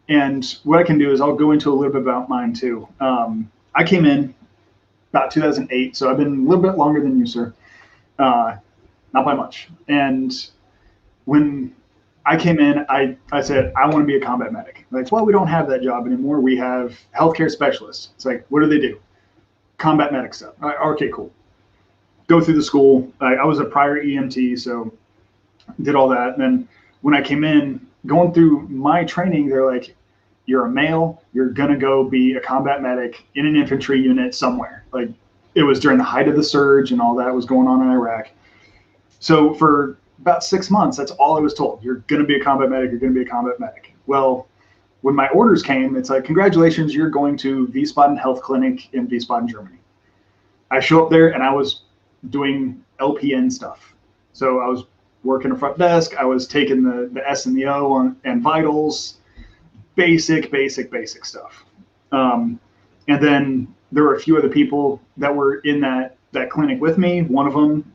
Speaker 2: And what I can do is I'll go into a little bit about mine too. I came in about 2008, so I've been a little bit longer than you, sir. Not by much. And when I came in, I said, I want to be a combat medic. Like, well, we don't have that job anymore. We have healthcare specialists. It's like, what do they do? Combat medic stuff. Okay, cool. Go through the school. I was a prior EMT, so did all that. And then when I came in, going through my training, they're like, you're a male, you're gonna go be a combat medic in an infantry unit somewhere. Like, it was during the height of the surge and all that was going on in Iraq. So for about 6 months, that's all I was told. You're gonna be a combat medic, you're gonna be a combat medic. Well, when my orders came, it's like, congratulations, you're going to Wiesbaden Health Clinic in Wiesbaden, Germany. I show up there and I was doing LPN stuff. So I was working the front desk, I was taking the S and the O and vitals, basic stuff. And then there were a few other people that were in that clinic with me. One of them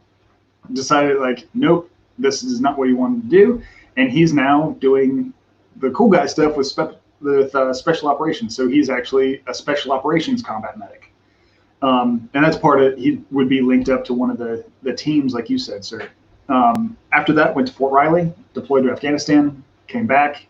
Speaker 2: decided, like, nope, this is not what he wanted to do. And he's now doing the cool guy stuff with special operations. So he's actually a special operations combat medic. And that's part of, he would be linked up to one of the teams, like you said, sir. After that, went to Fort Riley, deployed to Afghanistan, came back,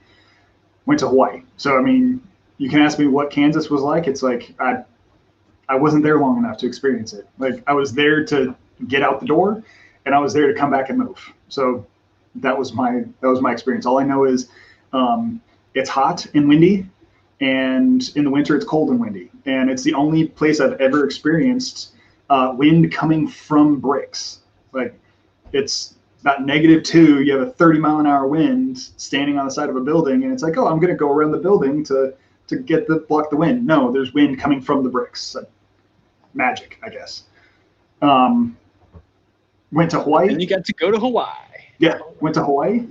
Speaker 2: went to Hawaii. So, I mean, you can ask me what Kansas was like. It's like, I wasn't there long enough to experience it. Like, I was there to get out the door, and I was there to come back and move. So that was my experience. All I know is it's hot and windy, and in the winter it's cold and windy. And it's the only place I've ever experienced wind coming from bricks. Like, it's about -2. You have a 30-mile-an-hour wind standing on the side of a building, and it's like, oh, I'm going to go around the building to block the wind. No, there's wind coming from the bricks. Like, magic, I guess. Went to Hawaii.
Speaker 5: And you got to go to Hawaii.
Speaker 2: Yeah, went to Hawaii.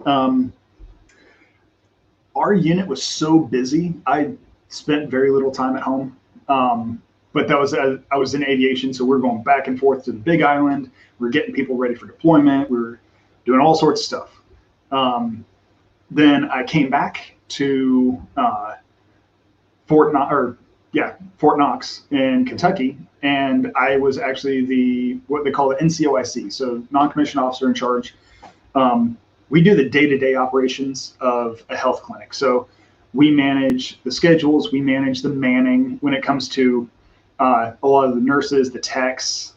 Speaker 2: Our unit was so busy, I spent very little time at home. But that was, I was in aviation, so we're going back and forth to the Big Island. We're getting people ready for deployment. We were doing all sorts of stuff. Then I came back to Fort Knox in Kentucky, and I was actually what they call the NCOIC, so non-commissioned officer in charge. We do the day-to-day operations of a health clinic. So we manage the schedules, we manage the manning when it comes to a lot of the nurses, the techs,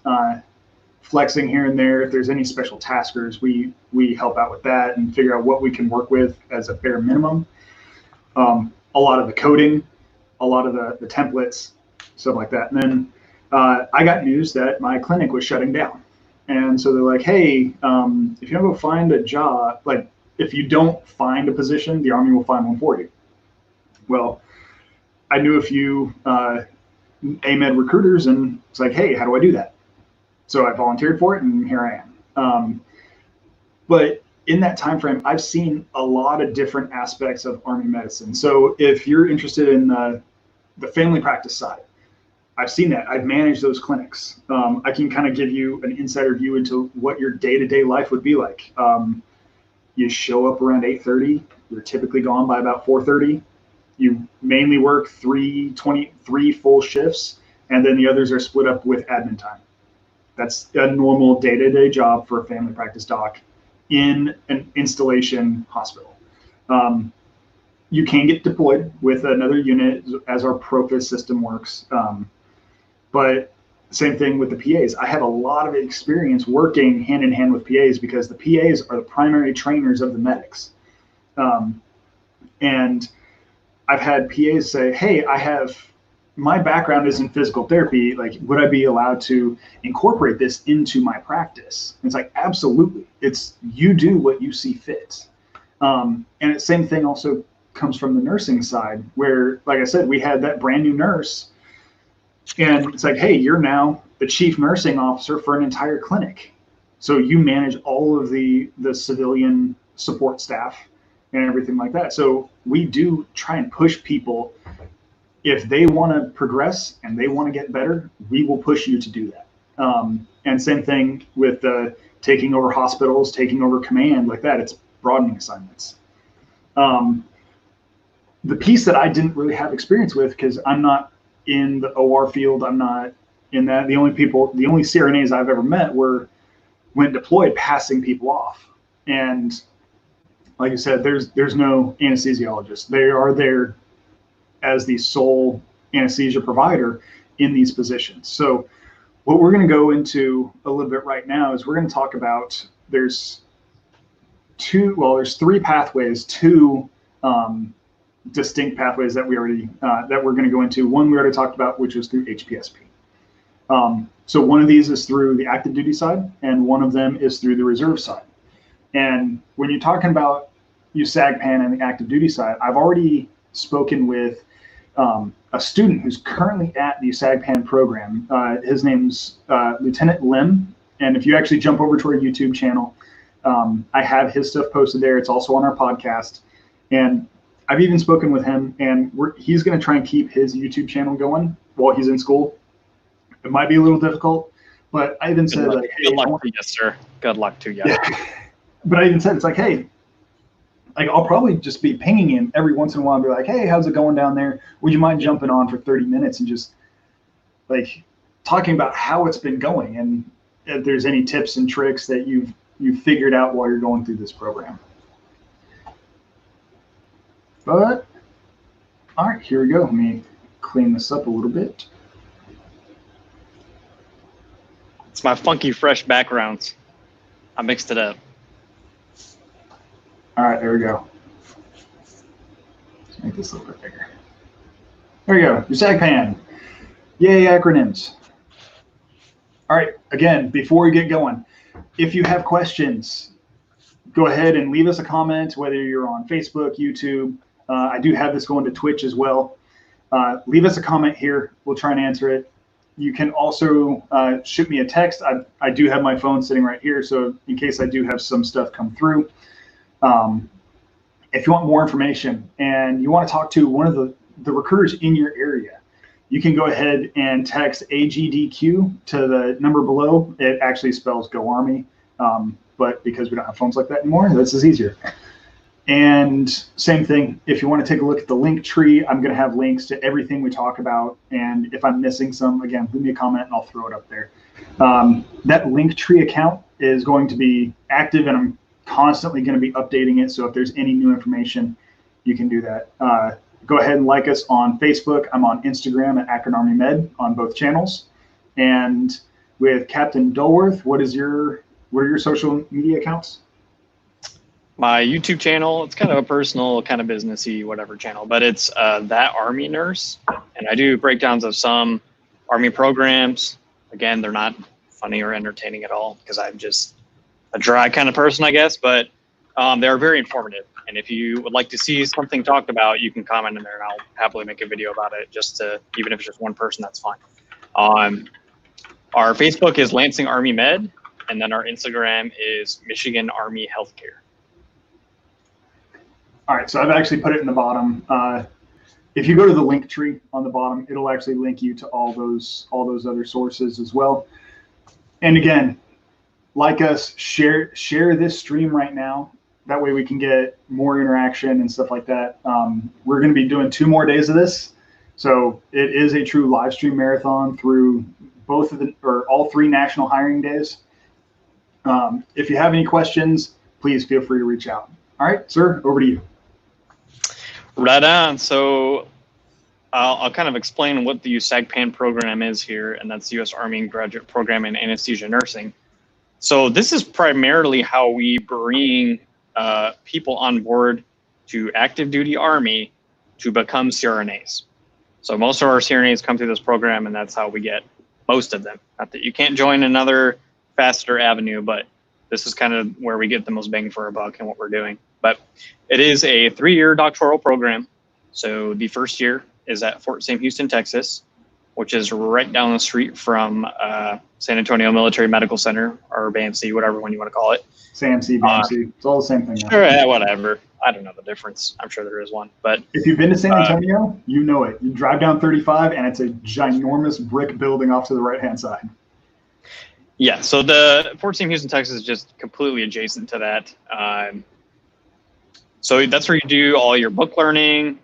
Speaker 2: flexing here and there. If there's any special taskers, we help out with that and figure out what we can work with as a bare minimum. A lot of the coding, a lot of the templates, stuff like that. And then I got news that my clinic was shutting down. And so they're like, hey, if you don't go find a job, like, if you don't find a position, the Army will find one for you. Well, I knew a few AMED recruiters, and it's like, hey, how do I do that? So I volunteered for it, and here I am. But in that time frame, I've seen a lot of different aspects of Army medicine. So if you're interested in the family practice side, I've seen that. I've managed those clinics. I can kind of give you an insider view into what your day-to-day life would be like. You show up around 8:30. You're typically gone by about 4:30. You mainly work 3 full shifts, and then the others are split up with admin time. That's a normal day-to-day job for a family practice doc in an installation hospital. You can get deployed with another unit as our ProFIS system works. But same thing with the PAs. I have a lot of experience working hand in hand with PAs because the PAs are the primary trainers of the medics. And I've had PAs say, hey, my background is in physical therapy. Like, would I be allowed to incorporate this into my practice? And it's like, absolutely. You do what you see fit. And the same thing also comes from the nursing side where, like I said, we had that brand new nurse. And it's like, hey, you're now the chief nursing officer for an entire clinic. So you manage all of the civilian support staff and everything like that. So we do try and push people. If they want to progress and they want to get better, we will push you to do that. And same thing with taking over hospitals, taking over command like that. It's broadening assignments. The piece that I didn't really have experience with, because I'm not in the OR field, I'm not in that. The only CRNAs I've ever met were when deployed, passing people off. And like I said, there's no anesthesiologist. They are there as the sole anesthesia provider in these positions. So what we're going to go into a little bit right now is we're going to talk about there's three pathways, two distinct pathways that we're going to go into. One we already talked about, which was through HPSP. So one of these is through the active duty side, and one of them is through the reserve side. And when you're talking about USAGPAN and the active duty side, I've already spoken with a student who's currently at the USAGPAN program. His name's Lieutenant Lim. And if you actually jump over to our YouTube channel, I have his stuff posted there. It's also on our podcast. And I've even spoken with him, and he's going to try and keep his YouTube channel going while he's in school. It might be a little difficult, but I even said, like, hey,
Speaker 3: good luck to you, sir. Good luck to you.
Speaker 2: Yeah. But I even said, it's like, hey, like, I'll probably just be pinging him every once in a while and be like, hey, how's it going down there? Would you mind jumping on for 30 minutes and just like talking about how it's been going, and if there's any tips and tricks that you've figured out while you're going through this program. But all right, here we go. Let me clean this up a little bit.
Speaker 3: It's my funky, fresh backgrounds. I mixed it up.
Speaker 2: All right, there we go. Let's make this a little bit bigger. There we go. USAGPAN. Yay, acronyms. All right, again, before we get going, if you have questions, go ahead and leave us a comment, whether you're on Facebook, YouTube. I do have this going to Twitch as well. Leave us a comment here. We'll try and answer it. You can also shoot me a text. I do have my phone sitting right here, so in case I do have some stuff come through. If you want more information and you want to talk to one of the recruiters in your area, you can go ahead and text AGDQ to the number below. It actually spells Go Army, but because we don't have phones like that anymore, this is easier. And same thing, if you want to take a look at the link tree, I'm going to have links to everything we talk about. And if I'm missing some, again, leave me a comment and I'll throw it up there. That link tree account is going to be active, and I'm constantly going to be updating it. So if there's any new information, you can do that. Go ahead and like us on Facebook. I'm on Instagram at Akron Army Med on both channels. And with Captain Dulworth, what are your social media accounts?
Speaker 3: My YouTube channel, it's kind of a personal, kind of businessy, whatever channel, but it's That Army Nurse. And I do breakdowns of some Army programs. Again, they're not funny or entertaining at all because I'm just a dry kind of person, I guess, but they're very informative. And if you would like to see something talked about, you can comment in there and I'll happily make a video about it, even if it's just one person, that's fine. Our Facebook is Lansing Army Med, and then our Instagram is Michigan Army Healthcare.
Speaker 2: All right, so I've actually put it in the bottom. If you go to the link tree on the bottom, it'll actually link you to all those other sources as well. And again, like us, share this stream right now. That way we can get more interaction and stuff like that. We're going to be doing 2 more days of this, so it is a true live stream marathon through all 3 national hiring days. If you have any questions, please feel free to reach out. All right, sir, over to you.
Speaker 3: Right on. So I'll kind of explain what the USAGPAN program is here, and that's the U.S. Army Graduate Program in Anesthesia Nursing. So this is primarily how we bring people on board to active duty Army to become CRNAs. So most of our CRNAs come through this program, and that's how we get most of them. Not that you can't join another faster avenue, but this is kind of where we get the most bang for our buck and what we're doing. But it is a 3-year doctoral program. So the first year is at Fort Sam Houston, Texas, which is right down the street from San Antonio Military Medical Center, or BAMC, whatever one you want to call it.
Speaker 2: SAMC, BAMC, it's all the same thing.
Speaker 3: Sure, yeah, whatever. I don't know the difference. I'm sure there is one. But
Speaker 2: if you've been to San Antonio, you know it. You drive down 35, and it's a ginormous brick building off to the right-hand side.
Speaker 3: Yeah, so the Fort Sam Houston, Texas is just completely adjacent to that. So that's where you do all your book learning.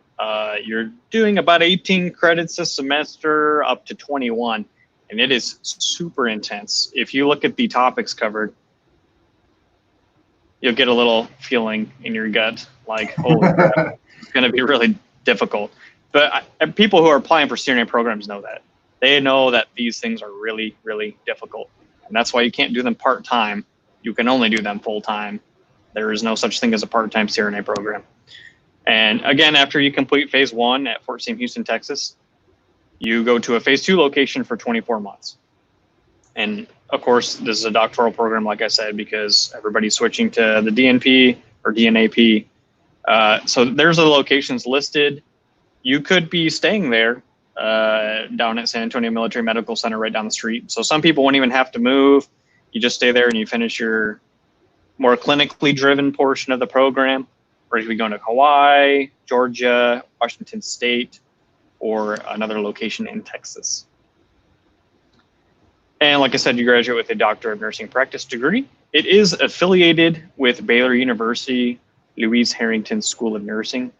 Speaker 3: You're doing about 18 credits a semester, up to 21, and it is super intense. If you look at the topics covered, you'll get a little feeling in your gut like, holy crap, it's going to be really difficult. But people who are applying for CRNA programs know that. They know that these things are really, really difficult. And that's why you can't do them part-time. You can only do them full-time. There is no such thing as a part-time CRNA program. And again, after you complete phase 1 at Fort Sam Houston, Texas, you go to a phase 2 location for 24 months. And of course, this is a doctoral program, like I said, because everybody's switching to the DNP or DNAP. So there's the locations listed. You could be staying there down at San Antonio Military Medical Center right down the street. So some people won't even have to move. You just stay there and you finish your more clinically driven portion of the program. Or you could be going to Hawaii, Georgia, Washington State, or another location in Texas. And like I said, you graduate with a Doctor of Nursing Practice degree. It is affiliated with Baylor University, Louise Harrington School of Nursing.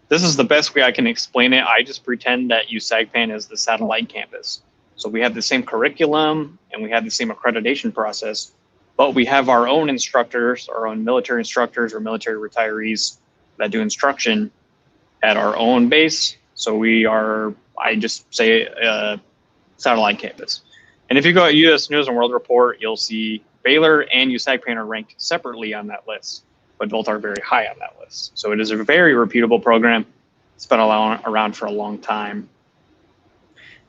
Speaker 3: This is the best way I can explain it. I just pretend that USAGPAN is the satellite campus. So we have the same curriculum and we have the same accreditation process, but we have our own instructors, our own military instructors or military retirees that do instruction at our own base. So we are, I just say, a satellite campus. And if you go at U.S. News and World Report, you'll see Baylor and USAGPAN are ranked separately on that list, but both are very high on that list. So it is a very reputable program. It's been around for a long time.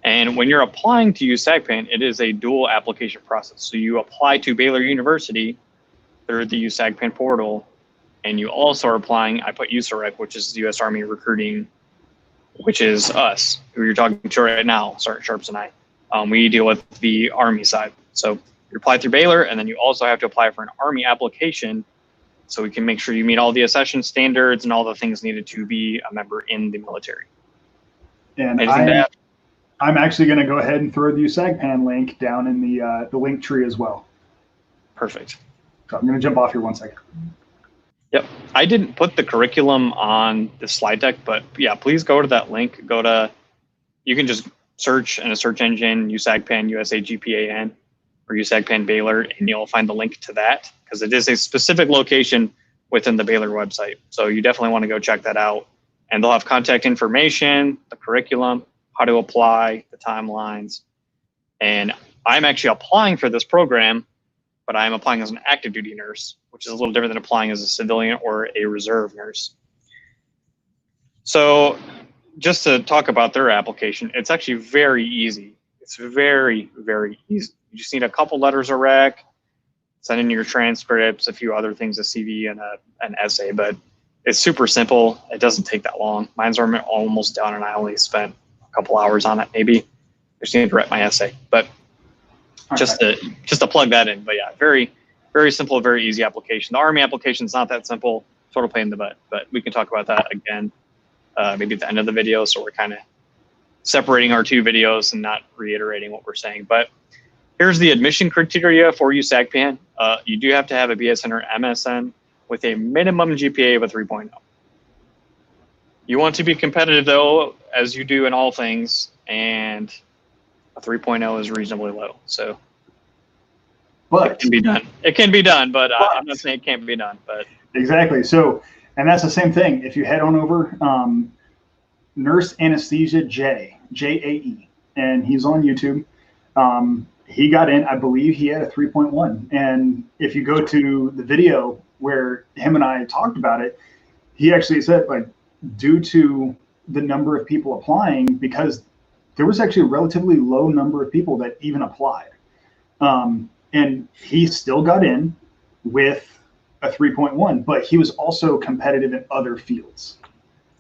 Speaker 3: And when you're applying to USAGPAN, it is a dual application process. So you apply to Baylor University through the USAGPAN portal, and you also are applying, I put USAREC, which is the U.S. Army Recruiting, which is us, who you're talking to right now, Sergeant Sharps and I. We deal with the Army side. So you apply through Baylor, and then you also have to apply for an Army application so we can make sure you meet all the accession standards and all the things needed to be a member in the military.
Speaker 2: And I'm actually going to go ahead and throw the USAGPAN link down in the link tree as well.
Speaker 3: Perfect.
Speaker 2: So I'm going to jump off here 1 second.
Speaker 3: Yep. I didn't put the curriculum on the slide deck, but yeah, please go to that link. You can just search in a search engine, USAGPAN, USAGPAN, or USAGPAN Baylor, and you'll find the link to that because it is a specific location within the Baylor website. So you definitely want to go check that out. And they'll have contact information, the curriculum, how to apply, the timelines. And I'm actually applying for this program, but I'm applying as an active duty nurse, which is a little different than applying as a civilian or a reserve nurse. So just to talk about their application, it's actually very easy. It's very, very easy. You just need a couple letters of rec, send in your transcripts, a few other things, a CV and an essay, but it's super simple. It doesn't take that long. Mine's almost done and I only spent a couple hours on it, maybe. I just need to write my essay, but just to plug that in. But yeah, very, very simple, very easy application. The Army application is not that simple, total pain in the butt, but we can talk about that again, maybe at the end of the video. So we're kind of separating our two videos and not reiterating what we're saying. But here's the admission criteria for USAGPAN. You do have to have a BSN or MSN with a minimum GPA of a 3.0. You want to be competitive though, as you do in all things, and a 3.0 is reasonably low. So it can be done. It can be done, but I'm not saying it can't be done. But
Speaker 2: exactly. So, and that's the same thing. If you head on over, Nurse Anesthesia J-A-E, and he's on YouTube. He got in, I believe he had a 3.1. And if you go to the video where him and I talked about it, he actually said, like, due to the number of people applying, because there was actually a relatively low number of people that even applied. And he still got in with a 3.1, but he was also competitive in other fields.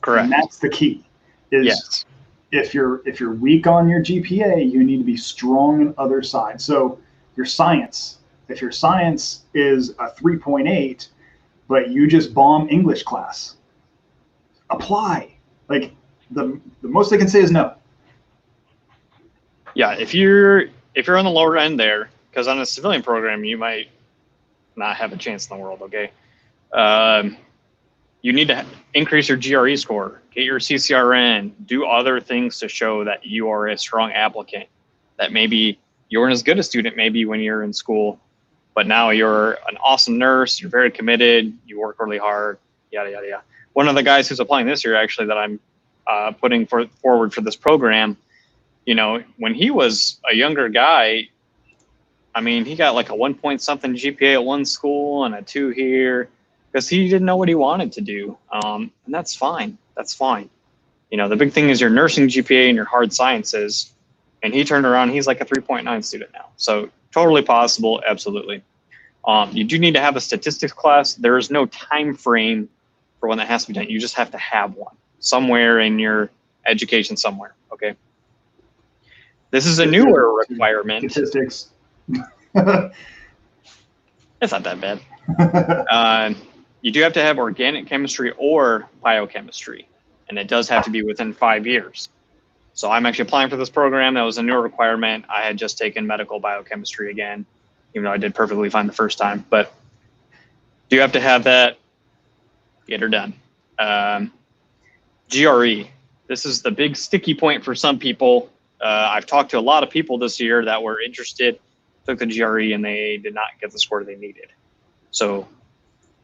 Speaker 3: Correct.
Speaker 2: And that's the key. Is
Speaker 3: yes.
Speaker 2: If you're weak on your GPA, you need to be strong in other sides. So your science, if your science is a 3.8, but you just bomb English class, apply. Like the most they can say is no.
Speaker 3: Yeah, if you're on the lower end there, because on a civilian program, you might not have a chance in the world, okay? You need to increase your GRE score, get your CCRN, do other things to show that you are a strong applicant, that maybe you weren't as good a student maybe when you're in school, but now you're an awesome nurse, you're very committed, you work really hard, yada, yada, yada. One of the guys who's applying this year, actually, that I'm putting forward for this program, you know, when he was a younger guy, I mean, he got like a 1 point something GPA at one school and a 2 here because he didn't know what he wanted to do. And that's fine. That's fine. You know, the big thing is your nursing GPA and your hard sciences. And he turned around, he's like a 3.9 student now. So totally possible, absolutely. You do need to have a statistics class. There is no time frame for when that has to be done. You just have to have one somewhere in your education somewhere, okay? This is a newer requirement.
Speaker 2: Statistics.
Speaker 3: It's not that bad. You do have to have organic chemistry or biochemistry, and it does have to be within 5 years. So I'm actually applying for this program. That was a newer requirement. I had just taken medical biochemistry again, even though I did perfectly fine the first time. But do you have to have that? Get her done. GRE. This is the big sticky point for some people. I've talked to a lot of people this year that were interested, took the GRE, and they did not get the score they needed. So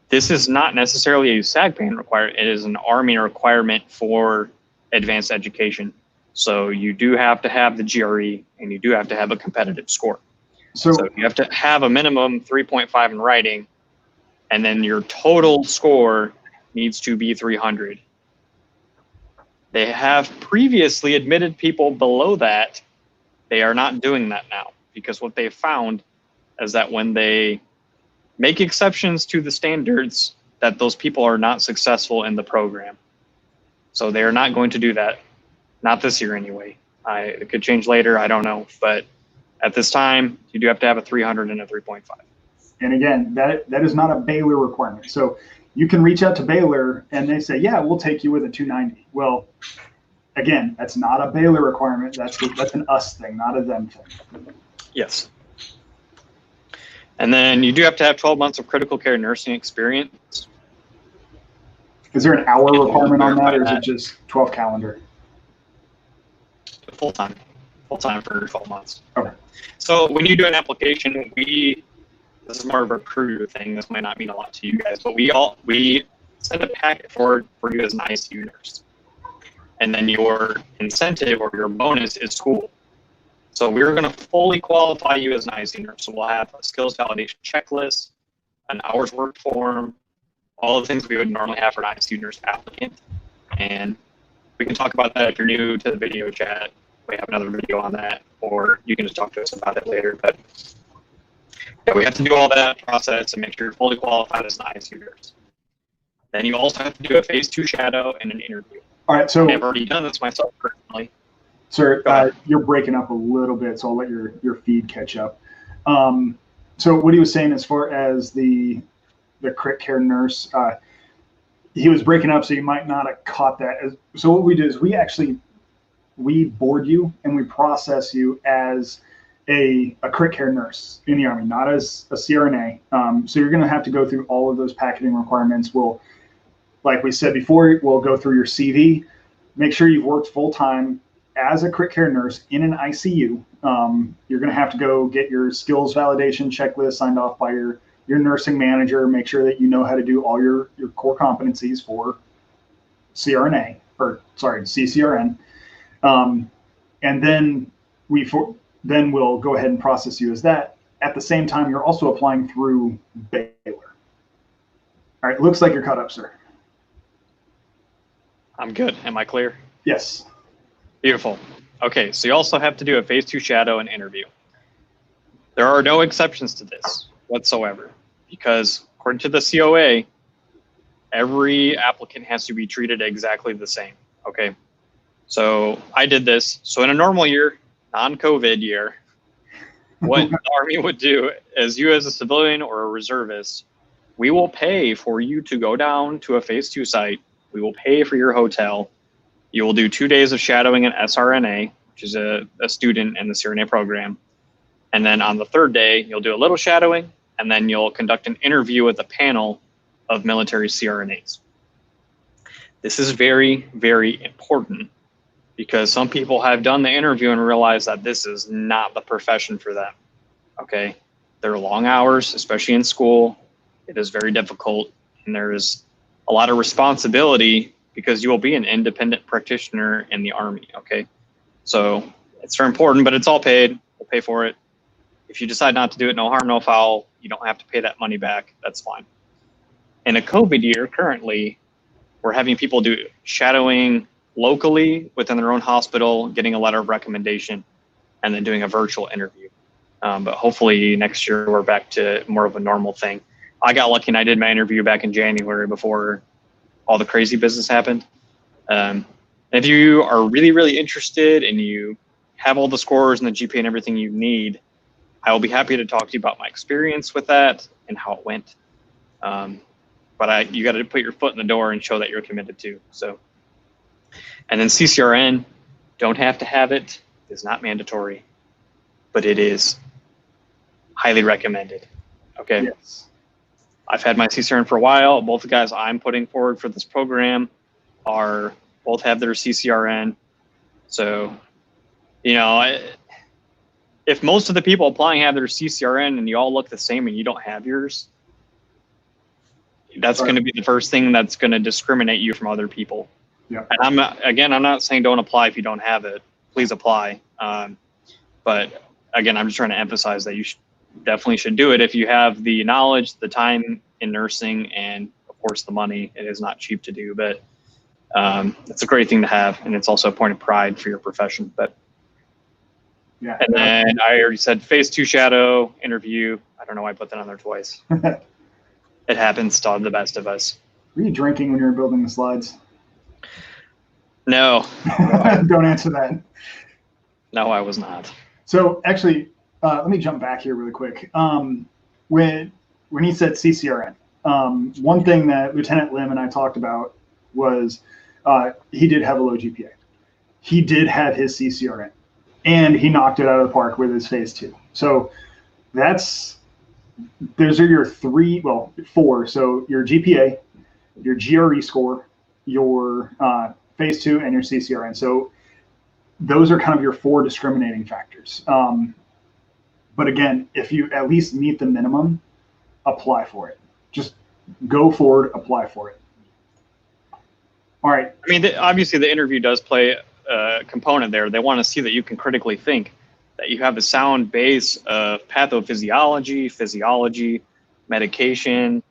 Speaker 3: this is not necessarily a USAGPAN requirement. It is an Army requirement for advanced education. So you do have to have the GRE, and you do have to have a competitive score. So you have to have a minimum 3.5 in writing, and then your total score needs to be 300. They have previously admitted people below that. They are not doing that now, because what they found is that when they make exceptions to the standards, that those people are not successful in the program. So they are not going to do that. Not this year anyway. It could change later, I don't know. But at this time, you do have to have a 300 and a 3.5.
Speaker 2: And again, that is not a Baylor requirement. So you can reach out to Baylor and they say, yeah, we'll take you with a 290. Well, again, that's not a Baylor requirement. That's an us thing, not a them thing.
Speaker 3: Yes. And then you do have to have 12 months of critical care nursing experience.
Speaker 2: Is there an hour requirement on that, or is it just 12 calendar?
Speaker 3: Full-time for 12 months.
Speaker 2: Okay.
Speaker 3: So when you do an application, this is more of a recruiter thing. This might not mean a lot to you guys, but we send a packet forward for you as an ICU nurse. And then your incentive or your bonus is school. So we're going to fully qualify you as an ICU nurse. So we'll have a skills validation checklist, an hours worked form, all the things we would normally have for an ICU nurse applicant. And we can talk about that if you're new to the video chat. We have another video on that, or you can just talk to us about it later. But yeah, we have to do all that process and make sure you're fully qualified as an ICU nurse. Then you also have to do a phase 2 shadow and an interview.
Speaker 2: All right, so
Speaker 3: I've already done this myself personally.
Speaker 2: Sir, you're breaking up a little bit, so I'll let your feed catch up. So what he was saying as far as the crit care nurse, he was breaking up, so you might not have caught that. So what we do is we board you and we process you as a crit care nurse in the Army, not as a CRNA. So you're going to have to go through all of those packaging requirements. We'll, like we said before, we'll go through your CV, make sure you've worked full-time as a crit care nurse in an ICU. You're going to have to go get your skills validation checklist signed off by your nursing manager, make sure that you know how to do all your core competencies for CRNA, or sorry, CCRN. And then we'll go ahead and process you as that. At the same time, you're also applying through Baylor. All right, looks like you're caught up, sir.
Speaker 3: I'm good. Am I clear?
Speaker 2: Yes.
Speaker 3: Beautiful. Okay, so you also have to do a phase 2 shadow and interview. There are no exceptions to this whatsoever, because according to the COA, every applicant has to be treated exactly the same. Okay, so I did this. So in a normal year, non-COVID year, what the Army would do is, you as a civilian or a reservist, we will pay for you to go down to a phase 2 site. We will pay for your hotel. You will do 2 days of shadowing an SRNA, which is a student in the CRNA program. And then on the third day, you'll do a little shadowing, and then you'll conduct an interview with a panel of military CRNAs. This is very, very important because some people have done the interview and realized that this is not the profession for them. Okay, there are long hours, especially in school. It is very difficult, and there is a lot of responsibility because you will be an independent practitioner in the Army. Okay, so it's very important, but it's all paid. We'll pay for it. If you decide not to do it, no harm, no foul. You don't have to pay that money back. That's fine. In a COVID year, currently, we're having people do shadowing locally within their own hospital, getting a letter of recommendation, and then doing a virtual interview. But hopefully next year we're back to more of a normal thing. I got lucky and I did my interview back in January before all the crazy business happened. If you are really, really interested and you have all the scores and the GPA and everything you need, I will be happy to talk to you about my experience with that and how it went. But you got to put your foot in the door and show that you're committed to. So, and then CCRN, don't have to have it. It's not mandatory, but it is highly recommended. Okay.
Speaker 2: Yes.
Speaker 3: I've had my CCRN for a while. Both the guys I'm putting forward for this program both have their CCRN. So, you know, if most of the people applying have their CCRN and you all look the same and you don't have yours, that's going to be the first thing that's going to discriminate you from other people.
Speaker 2: Yeah.
Speaker 3: And I'm not saying don't apply if you don't have it. Please apply. But again, I'm just trying to emphasize that you definitely should do it if you have the knowledge, the time in nursing, and of course the money. It is not cheap to do, but it's a great thing to have, and it's also a point of pride for your profession. But
Speaker 2: yeah.
Speaker 3: And then I already said phase 2 shadow interview. I don't know why I put that on there twice. It happens to the best of us.
Speaker 2: Were you drinking when you were building the slides?
Speaker 3: No.
Speaker 2: Don't answer that.
Speaker 3: No, I was not.
Speaker 2: So actually, let me jump back here really quick. When he said CCRN, one thing that Lieutenant Lim and I talked about was he did have a low GPA. He did have his CCRN, and he knocked it out of the park with his phase 2. So those are your 4. So your GPA, your GRE score, your phase 2, and your CCRN. So those are kind of your 4 discriminating factors. But again, if you at least meet the minimum, apply for it. Just go forward, apply for it. All right.
Speaker 3: I mean, obviously the interview does play a component there. They want to see that you can critically think, that you have a sound base of pathophysiology, physiology, medication,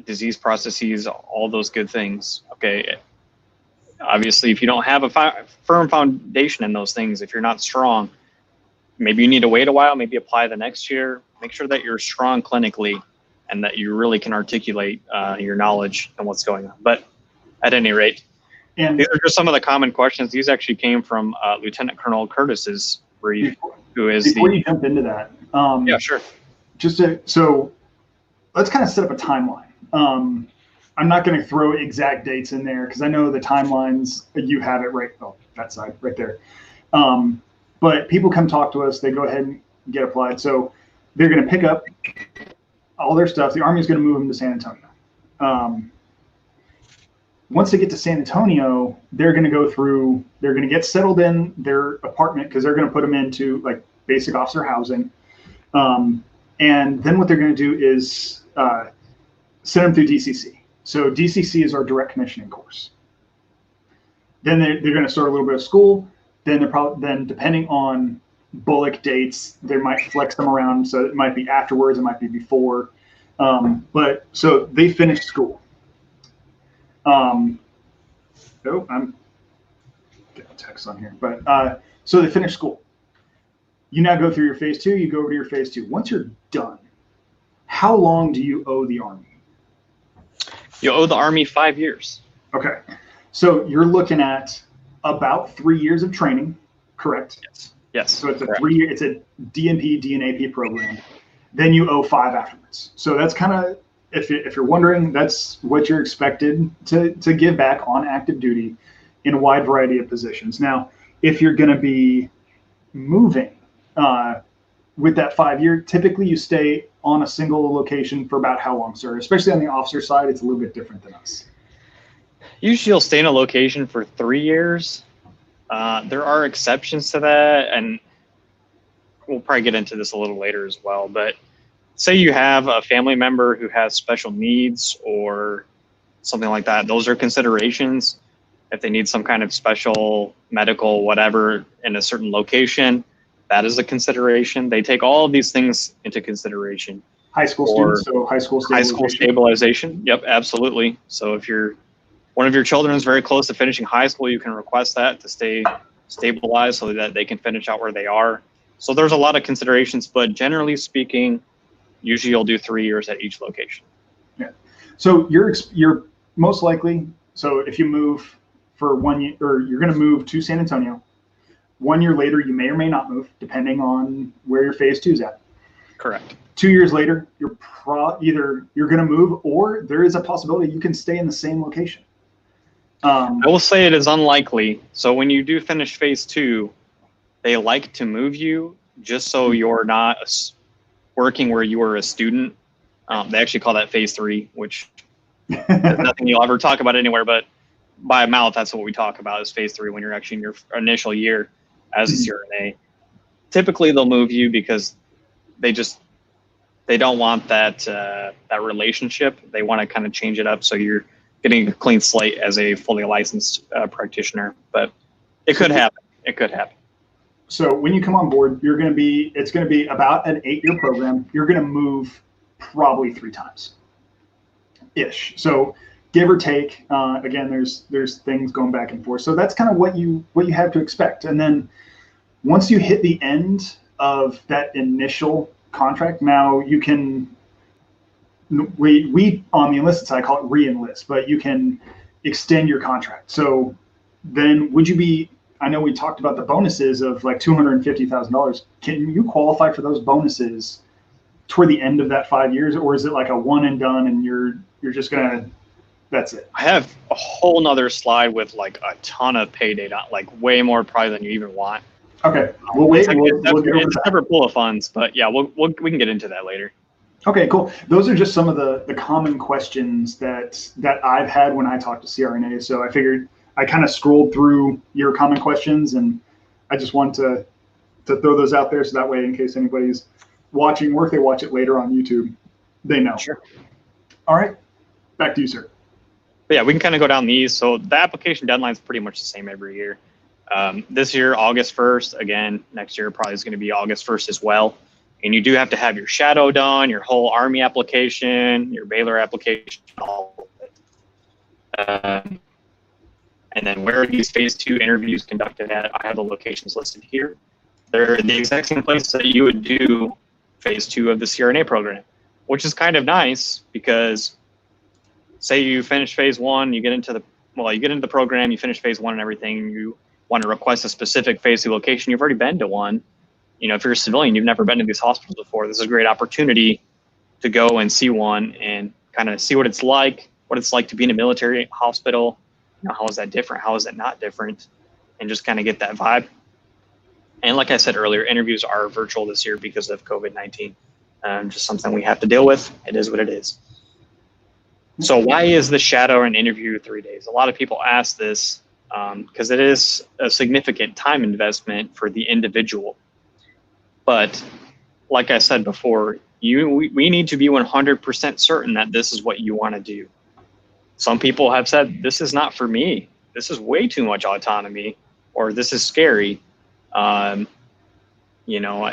Speaker 3: disease processes, all those good things. Okay. Obviously, if you don't have a firm foundation in those things, if you're not strong, maybe you need to wait a while, maybe apply the next year. Make sure that you're strong clinically and that you really can articulate your knowledge and what's going on. But at any rate, and these are just some of the common questions. These actually came from Lieutenant Colonel Curtis's brief, who is
Speaker 2: before you jump into that.
Speaker 3: Yeah, sure.
Speaker 2: So let's kind of set up a timeline. I'm not going to throw exact dates in there because I know the timelines, you have it right. Oh, that side right there. But people come talk to us. They go ahead and get applied. So they're going to pick up all their stuff. The Army is going to move them to San Antonio. Once they get to San Antonio, they're going to get settled in their apartment because they're going to put them into like basic officer housing. And then what they're going to do is send them through DCC. So DCC is our direct commissioning course. Then they're going to start a little bit of school. Then then depending on bullet dates, they might flex them around. So it might be afterwards, it might be before. But so they finish school. I'm getting a text on here. But so they finish school. You now go through your phase 2. You go over to your phase 2. Once you're done, how long do you owe the Army?
Speaker 3: You owe the Army 5 years.
Speaker 2: Okay. So you're looking at about 3 years of training, correct?
Speaker 3: Yes. Yes.
Speaker 2: So it's a 3-year, it's a DNP, DNAP program. Then you owe 5 afterwards. So that's kind of, if you're wondering, that's what you're expected to give back on active duty in a wide variety of positions. Now, if you're going to be moving, with that 5 year, typically you stay on a single location for about how long, sir? Especially on the officer side, it's a little bit different than us.
Speaker 3: Usually you'll stay in a location for 3 years. There are exceptions to that, and we'll probably get into this a little later as well, but say you have a family member who has special needs or something like that. Those are considerations. If they need some kind of special medical whatever in a certain location, that is a consideration. They take all of these things into consideration.
Speaker 2: High school students, so high school stabilization.
Speaker 3: High school stabilization. Yep, absolutely. So if one of your children is very close to finishing high school, you can request that to stay stabilized so that they can finish out where they are. So there's a lot of considerations, but generally speaking, usually you'll do 3 years at each location.
Speaker 2: Yeah. So you're most likely, so if you move for 1 year, or you're going to move to San Antonio, 1 year later, you may or may not move, depending on where your phase 2 is at.
Speaker 3: Correct.
Speaker 2: 2 years later, either you're going to move, or there is a possibility you can stay in the same location.
Speaker 3: I will say it is unlikely. So when you do finish phase 2, they like to move you just so you're not working where you were a student. They actually call that phase 3, which is nothing you'll ever talk about anywhere, but by mouth, that's what we talk about is phase 3 when you're actually in your initial year as a CRNA. Typically, they'll move you because they don't want that relationship. They want to kind of change it up so you're getting a clean slate as a fully licensed practitioner. But it could happen. It could happen.
Speaker 2: So when you come on board, it's going to be about an 8-year program. You're going to move probably 3 times ish. So give or take, again, there's things going back and forth. So that's kind of what you have to expect. And then once you hit the end of that initial contract, now you can, we on the enlisted side call it re-enlist, but you can extend your contract. So then I know we talked about the bonuses of like $250,000. Can you qualify for those bonuses toward the end of that 5 years, or is it like a one and done and you're just gonna, that's it?
Speaker 3: I have a whole nother slide with like a ton of pay data, like way more probably than you even want.
Speaker 2: Okay, we'll wait.
Speaker 3: It's never full of funds, but yeah, we can get into that later.
Speaker 2: Okay, cool. Those are just some of the common questions that I've had when I talk to CRNA. So I figured I kind of scrolled through your common questions, and I just want to throw those out there so that way, in case anybody's watching or if they watch it later on YouTube, they know.
Speaker 3: Sure.
Speaker 2: All right, back to you, sir.
Speaker 3: But yeah, we can kind of go down these. So the application deadline is pretty much the same every year. This year, August 1st. Again, next year probably is going to be August 1st as well. And you do have to have your shadow done, your whole Army application, your Baylor application, all of it. And then where are these phase 2 interviews conducted at? I have the locations listed here. They're the exact same place that you would do phase 2 of the CRNA program, which is kind of nice because say you finish phase 1, you get into the program, you finish phase 1 and everything, and you want to request a specific phase 2 location. You've already been to one. You know, if you're a civilian, you've never been to these hospitals before. This is a great opportunity to go and see one and kind of see what it's like to be in a military hospital. You know, how is that different? How is it not different? And just kind of get that vibe. And like I said earlier, interviews are virtual this year because of COVID-19. Just something we have to deal with. It is what it is. So why is the shadow and interview 3 days? A lot of people ask this because it is a significant time investment for the individual. But like I said before, we need to be 100% certain that this is what you want to do. Some people have said, this is not for me. This is way too much autonomy, or this is scary. You know,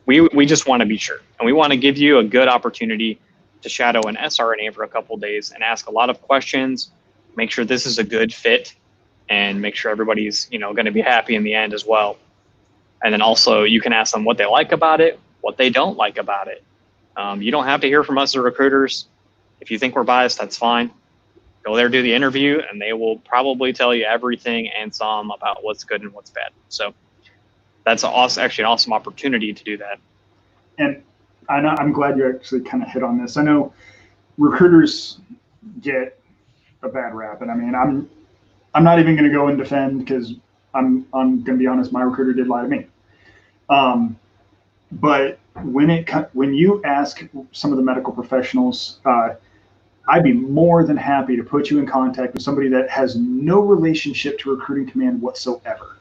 Speaker 3: we just want to be sure. And we want to give you a good opportunity to shadow an SRNA for a couple of days and ask a lot of questions, make sure this is a good fit, and make sure everybody's, you know, going to be happy in the end as well. And then also you can ask them what they like about it, what they don't like about it. You don't have to hear from us as recruiters. If you think we're biased, that's fine. Go there, do the interview, and they will probably tell you everything and some about what's good and what's bad. So that's actually an awesome opportunity to do that.
Speaker 2: And I'm glad you actually kind of hit on this. I know recruiters get a bad rap, and I mean, I'm not even going to go and defend because I'm going to be honest, my recruiter did lie to me. But when you ask some of the medical professionals, I'd be more than happy to put you in contact with somebody that has no relationship to recruiting command whatsoever.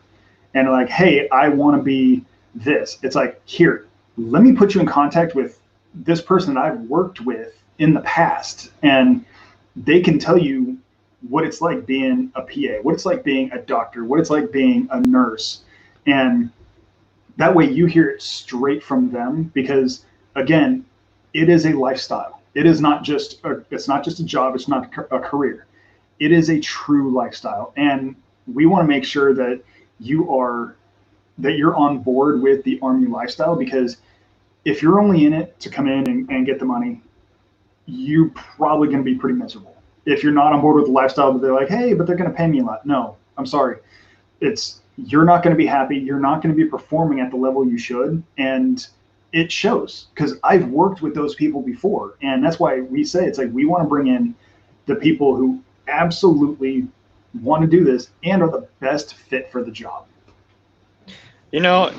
Speaker 2: And like, hey, I want to be this. It's like, here, let me put you in contact with this person that I've worked with in the past. And they can tell you what it's like being a PA, what it's like being a doctor, what it's like being a nurse. And that way you hear it straight from them, because again, it is a lifestyle. It is not just it's not just a job. It's not a career. It is a true lifestyle. And we want to make sure that you're on board with the Army lifestyle, because if you're only in it to come in and get the money, you're probably going to be pretty miserable. If you're not on board with the lifestyle, but they're like, hey, but they're going to pay me a lot. No, I'm sorry. You're not going to be happy. You're not going to be performing at the level you should. And it shows, because I've worked with those people before. And that's why we say it's like, we want to bring in the people who absolutely want to do this and are the best fit for the job.
Speaker 3: You know,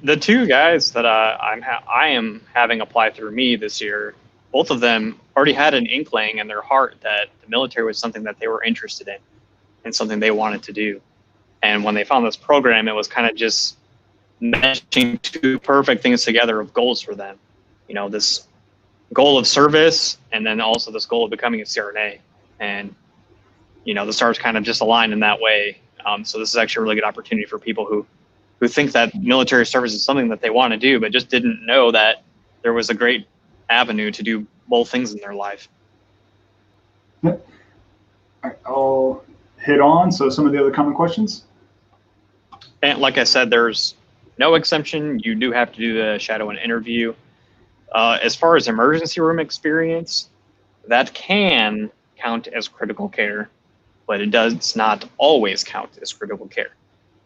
Speaker 3: the two guys that I am having apply through me this year, both of them already had an inkling in their heart that the military was something that they were interested in and something they wanted to do. And when they found this program, it was kind of just meshing two perfect things together of goals for them. You know, this goal of service, and then also this goal of becoming a CRNA. And, you know, the stars kind of just aligned in that way. So this is actually a really good opportunity for people who think that military service is something that they want to do, but just didn't know that there was a great avenue to do both things in their life.
Speaker 2: All right, I'll hit on some of the other common questions.
Speaker 3: And like I said, there's no exemption. You do have to do the shadow and interview. As far as emergency room experience, that can count as critical care, but it does not always count as critical care.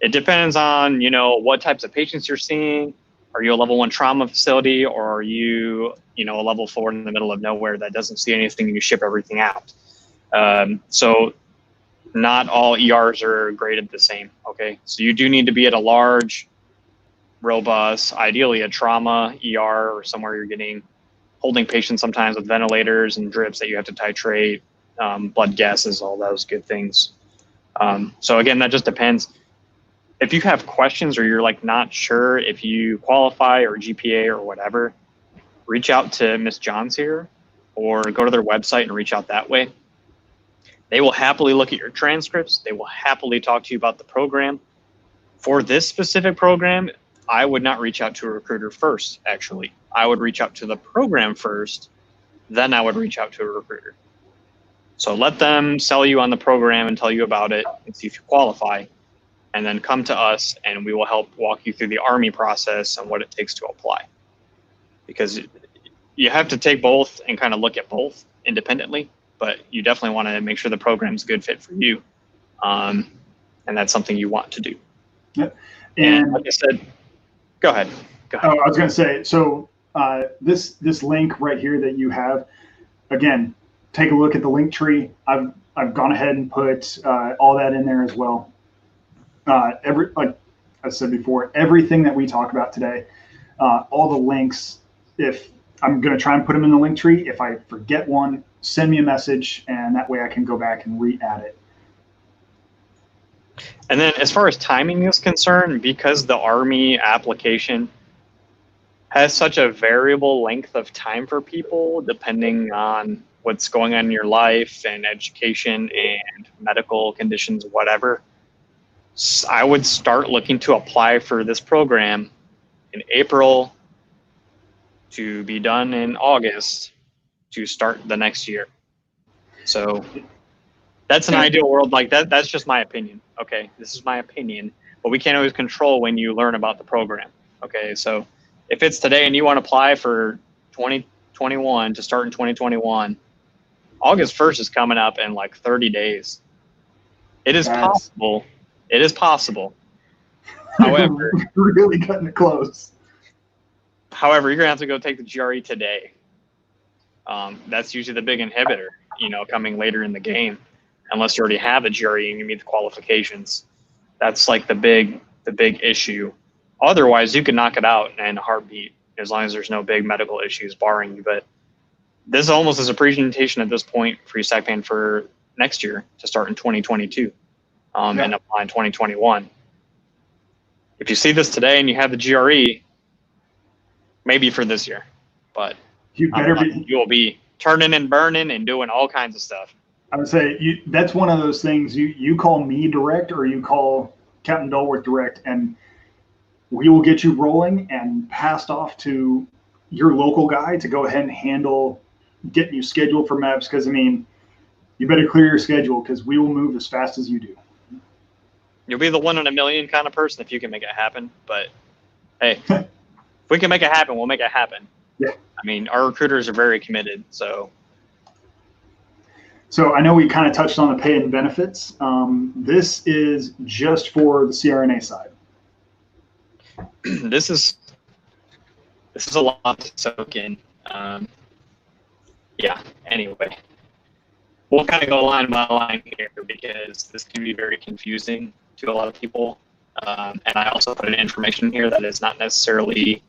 Speaker 3: It depends on, you know, what types of patients you're seeing. Are you a level 1 trauma facility, or are you, you know, a level 4 in the middle of nowhere that doesn't see anything and you ship everything out? So not all ERs are graded the same. Okay. So you do need to be at a large, robust, ideally a trauma ER, or somewhere you're holding patients sometimes with ventilators and drips that you have to titrate, blood gases, all those good things. So again, that just depends. If you have questions, or you're like not sure if you qualify or GPA or whatever, reach out to Miss Johns here, or go to their website and reach out that way. They will happily look at your transcripts. They will happily talk to you about the program. For this specific program, I would not reach out to a recruiter first, actually. I would reach out to the program first, then I would reach out to a recruiter. So let them sell you on the program and tell you about it and see if you qualify, and then come to us and we will help walk you through the Army process and what it takes to apply. Because you have to take both and kind of look at both independently, but you definitely want to make sure the program's a good fit for you. And that's something you want to do.
Speaker 2: Yep.
Speaker 3: And like I said, go ahead.
Speaker 2: Oh, I was going to say, so this link right here that you have, again, take a look at the link tree. I've gone ahead and put all that in there as well. Like I said before, everything that we talk about today, all the links, if I'm going to try and put them in the link tree, if I forget one, send me a message, and that way I can go back and re-add it.
Speaker 3: And then as far as timing is concerned, because the Army application has such a variable length of time for people, depending on what's going on in your life and education and medical conditions, whatever, I would start looking to apply for this program in April to be done in August to start the next year. So that's an ideal world. Like that's just my opinion. Okay. This is my opinion, but we can't always control when you learn about the program. Okay. So if it's today and you want to apply for 2021 to start in 2021, August 1st is coming up in like 30 days. It is possible. It is possible. However,
Speaker 2: really cutting it close.
Speaker 3: However, you're gonna have to go take the GRE today. That's usually the big inhibitor, you know, coming later in the game, unless you already have a GRE and you meet the qualifications. That's like the big issue. Otherwise, you can knock it out in a heartbeat as long as there's no big medical issues barring you. But this almost is a presentation at this point for USAGPAN for next year to start in 2022 and apply in 2021. If you see this today and you have the GRE, maybe for this year, but
Speaker 2: you
Speaker 3: will be turning and burning and doing all kinds of stuff.
Speaker 2: I would say that's one of those things you call me direct or you call Captain Dolworth direct, and we will get you rolling and passed off to your local guy to go ahead and handle getting you scheduled for MEPS. Because, I mean, you better clear your schedule because we will move as fast as you do.
Speaker 3: You'll be the 1 in a million kind of person if you can make it happen. But, hey, if we can make it happen, we'll make it happen.
Speaker 2: Yeah.
Speaker 3: I mean, our recruiters are very committed, so.
Speaker 2: So I know we kind of touched on the pay and benefits. This is just for the CRNA side.
Speaker 3: This is a lot to soak in. Yeah, anyway. We'll kind of go line by line here because this can be very confusing to a lot of people. And I also put in information here that is not necessarily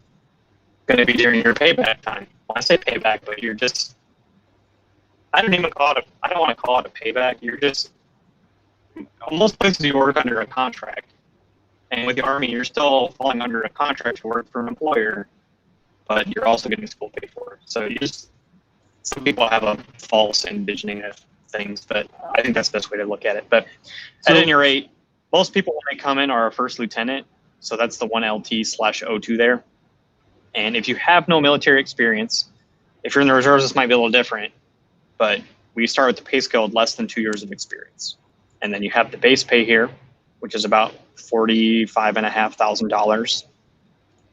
Speaker 3: going to be during your payback time. When I say payback, but you're just, I don't want to call it a payback. You're just, most places you work under a contract. And with the Army, you're still falling under a contract to work for an employer, but you're also getting school paid for. So you just, some people have a false envisioning of things, but I think that's the best way to look at it. But at any rate, most people when they come in are a first lieutenant. So that's the 1LT/02 there. And if you have no military experience, if you're in the reserves, this might be a little different, but we start with the pay scale of less than 2 years of experience. And then you have the base pay here, which is about $45,500.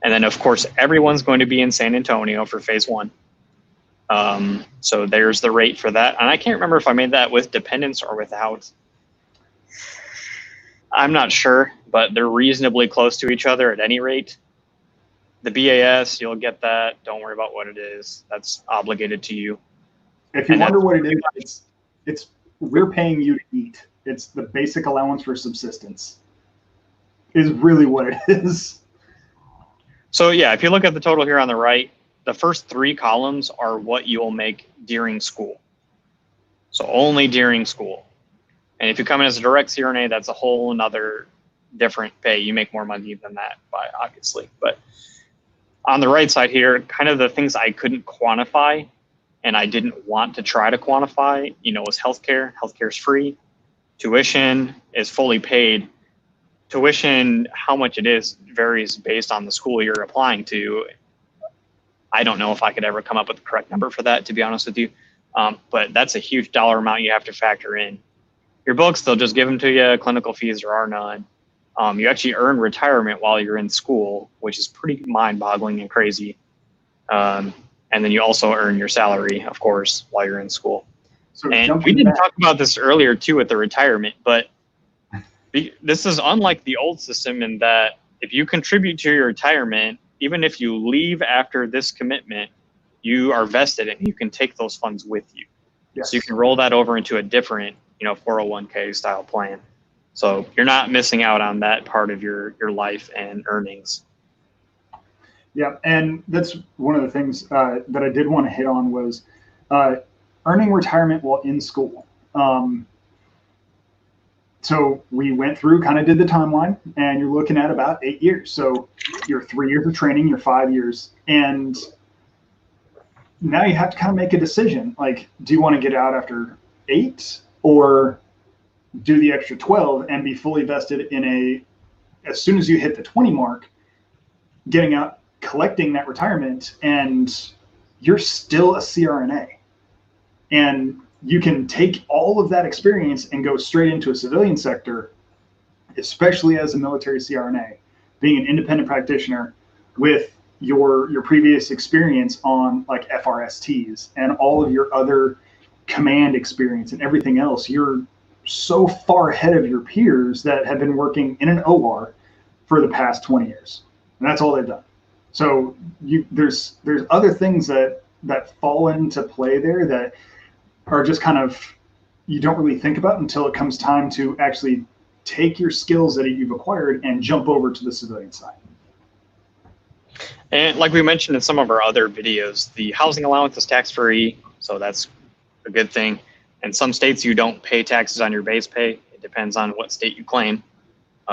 Speaker 3: And then of course, everyone's going to be in San Antonio for phase 1. So there's the rate for that. And I can't remember if I made that with dependents or without. I'm not sure, but they're reasonably close to each other at any rate. The BAS, you'll get that. Don't worry about what it is. That's obligated to you.
Speaker 2: If you wonder what it is, it's we're paying you to eat. It's the basic allowance for subsistence is really what it is.
Speaker 3: So yeah, if you look at the total here on the right, the first 3 columns are what you will make during school. So only during school. And if you come in as a direct CRNA, that's a whole another different pay. You make more money than that, by obviously. But on the right side here, kind of the things I couldn't quantify and I didn't want to try to quantify, was healthcare. Healthcare is free. Tuition is fully paid. Tuition, how much it is, varies based on the school you're applying to. I don't know if I could ever come up with the correct number for that, to be honest with you. But that's a huge dollar amount you have to factor in. Your books, they'll just give them to you. Clinical fees, there are none. You actually earn retirement while you're in school, which is pretty mind-boggling and crazy. And then you also earn your salary, of course, while you're in school. So and we didn't talk about this earlier, too, with the retirement, but this is unlike the old system in that if you contribute to your retirement, even if you leave after this commitment, you are vested and you can take those funds with you. Yes. So you can roll that over into a different, 401k style plan. So you're not missing out on that part of your life and earnings.
Speaker 2: Yeah, and that's one of the things that I did want to hit on was earning retirement while in school. So we went through, kind of did the timeline, and you're looking at about 8 years. So you're 3 years of training, you're 5 years. And now you have to kind of make a decision. Like, do you want to get out after 8 or do the extra 12 and be fully vested in as soon as you hit the 20 mark, getting out, collecting that retirement, and you're still a CRNA. And you can take all of that experience and go straight into a civilian sector, especially as a military CRNA, being an independent practitioner with your previous experience on like FRSTs and all of your other command experience and everything else. You're so far ahead of your peers that have been working in an OR for the past 20 years. And that's all they've done. So there's other things that fall into play there that are just kind of, you don't really think about until it comes time to actually take your skills that you've acquired and jump over to the civilian side.
Speaker 3: And like we mentioned in some of our other videos, the housing allowance is tax-free, so that's a good thing. In some states, you don't pay taxes on your base pay. It depends on what state you claim.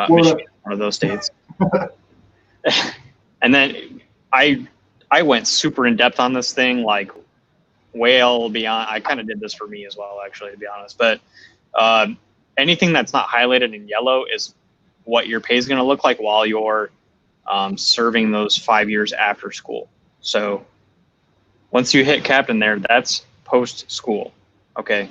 Speaker 3: Michigan is one of those states. And then I went super in depth on this thing, like well beyond. I kind of did this for me as well, actually, to be honest. But anything that's not highlighted in yellow is what your pay is going to look like while you're serving those 5 years after school. So once you hit captain there, that's post school. Okay.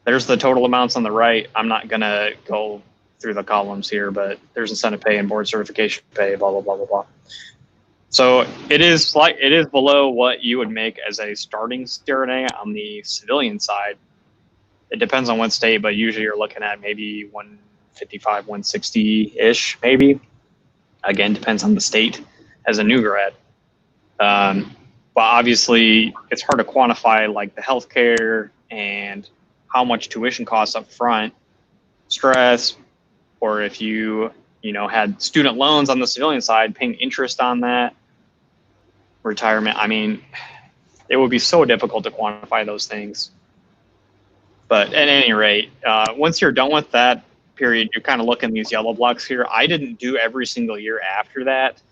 Speaker 3: There's the total amounts on the right. I'm not going to go through the columns here, but there's incentive pay and board certification pay, blah, blah, blah, blah, blah. So it is below what you would make as a starting CRNA on the civilian side. It depends on what state, but usually you're looking at maybe 155, 160-ish, maybe. Again, depends on the state as a new grad. But obviously, it's hard to quantify like the healthcare and how much tuition costs up front, stress, or if you had student loans on the civilian side, paying interest on that, retirement. I mean, it would be so difficult to quantify those things. But at any rate, once you're done with that period, you're kind of looking at these yellow blocks here. I didn't do every single year after that.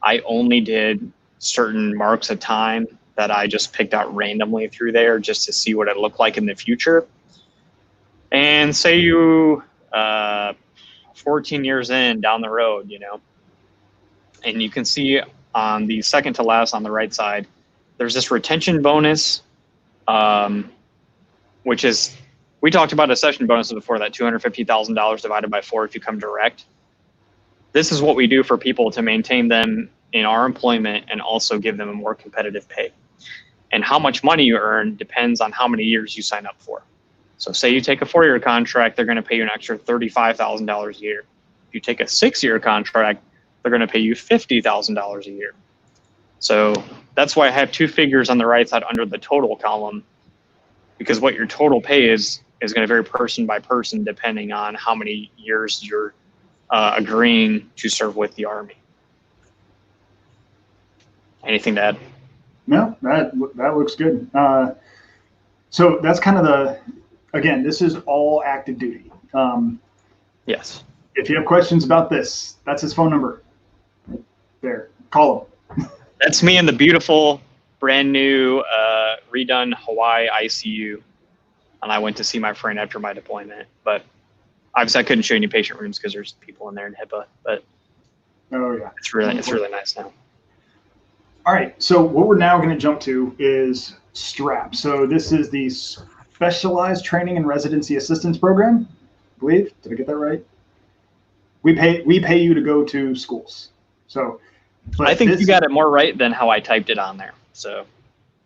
Speaker 3: I only did certain marks of time that I just picked out randomly through there just to see what it looked like in the future. And say you 14 years in down the road, and you can see on the second to last on the right side, there's this retention bonus, which is, we talked about a session bonus before, that $250,000 divided by 4 if you come direct. This is what we do for people to maintain them in our employment and also give them a more competitive pay. And how much money you earn depends on how many years you sign up for. So say you take a 4-year contract, they're going to pay you an extra $35,000 a year. If you take a 6-year contract, they're going to pay you $50,000 a year. So that's why I have 2 figures on the right side under the total column, because what your total pay is going to vary person by person depending on how many years you're agreeing to serve with the Army. Anything to add?
Speaker 2: No, that looks good. So that's kind of again, this is all active duty.
Speaker 3: Yes.
Speaker 2: If you have questions about this, that's his phone number. Right there. Call him.
Speaker 3: That's me in the beautiful, brand new, redone Hawaii ICU. And I went to see my friend after my deployment. But obviously I couldn't show you any patient rooms because there's people in there in HIPAA. But
Speaker 2: oh yeah,
Speaker 3: it's really nice now.
Speaker 2: All right, so what we're now going to jump to is STRAP. So this is the Specialized Training and Residency Assistance Program, I believe. Did I get that right? We pay you to go to schools. So, but
Speaker 3: I think you got it more right than how I typed it on there. So,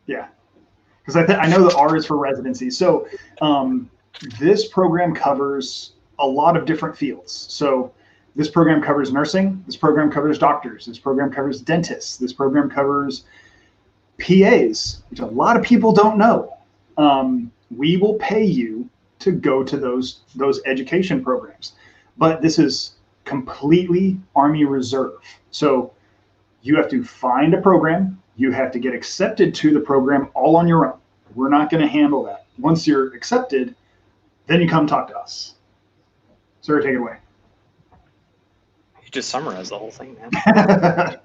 Speaker 2: yeah, because I know the R is for residency. So this program covers a lot of different fields. So this program covers nursing. This program covers doctors. This program covers dentists. This program covers PAs, which a lot of people don't know. We will pay you to go to those education programs, but this is completely Army Reserve. So you have to find a program. You have to get accepted to the program all on your own. We're not going to handle that. Once you're accepted, then you come talk to us. Sir, take it away.
Speaker 3: You just summarized the whole thing, man.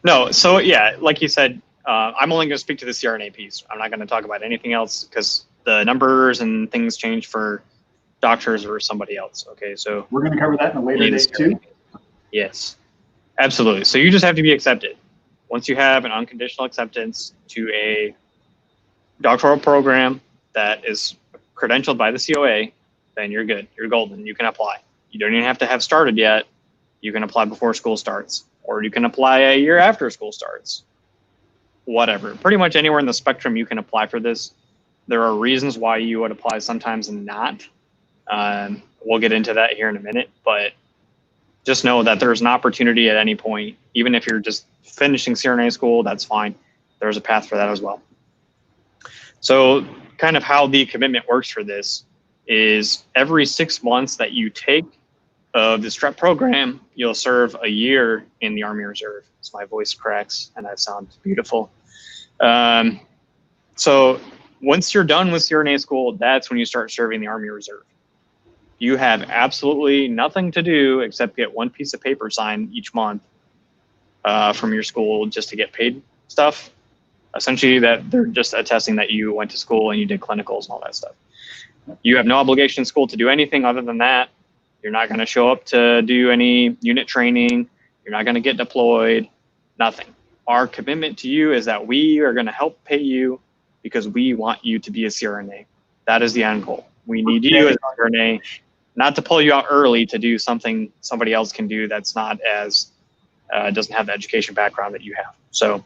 Speaker 3: No, so yeah, like you said, I'm only going to speak to the CRNA piece. I'm not going to talk about anything else because the numbers and things change for doctors or somebody else. Okay, so
Speaker 2: we're going to cover that in a later date too.
Speaker 3: Yes, absolutely. So you just have to be accepted. Once you have an unconditional acceptance to a doctoral program that is credentialed by the COA, then you're good. You're golden. You can apply. You don't even have to have started yet. You can apply before school starts, or you can apply a year after school starts. Whatever. Pretty much anywhere in the spectrum you can apply for this. There are reasons why you would apply sometimes and not. We'll get into that here in a minute, but just know that there's an opportunity at any point. Even if you're just finishing CRNA school, that's fine. There's a path for that as well. So kind of how the commitment works for this is every 6 months that you take of the STREP program, you'll serve a year in the Army Reserve. So my voice cracks and I sound beautiful. So once you're done with CRNA school, that's when you start serving the Army Reserve. You have absolutely nothing to do except get one piece of paper signed each month from your school just to get paid stuff. Essentially, that they're just attesting that you went to school and you did clinicals and all that stuff. You have no obligation in school to do anything other than that. You're not going to show up to do any unit training. You're not going to get deployed, nothing. Our commitment to you is that we are going to help pay you because we want you to be a CRNA. That is the end goal. We need you as a CRNA, not to pull you out early to do something somebody else can do that's not as, doesn't have the education background that you have. So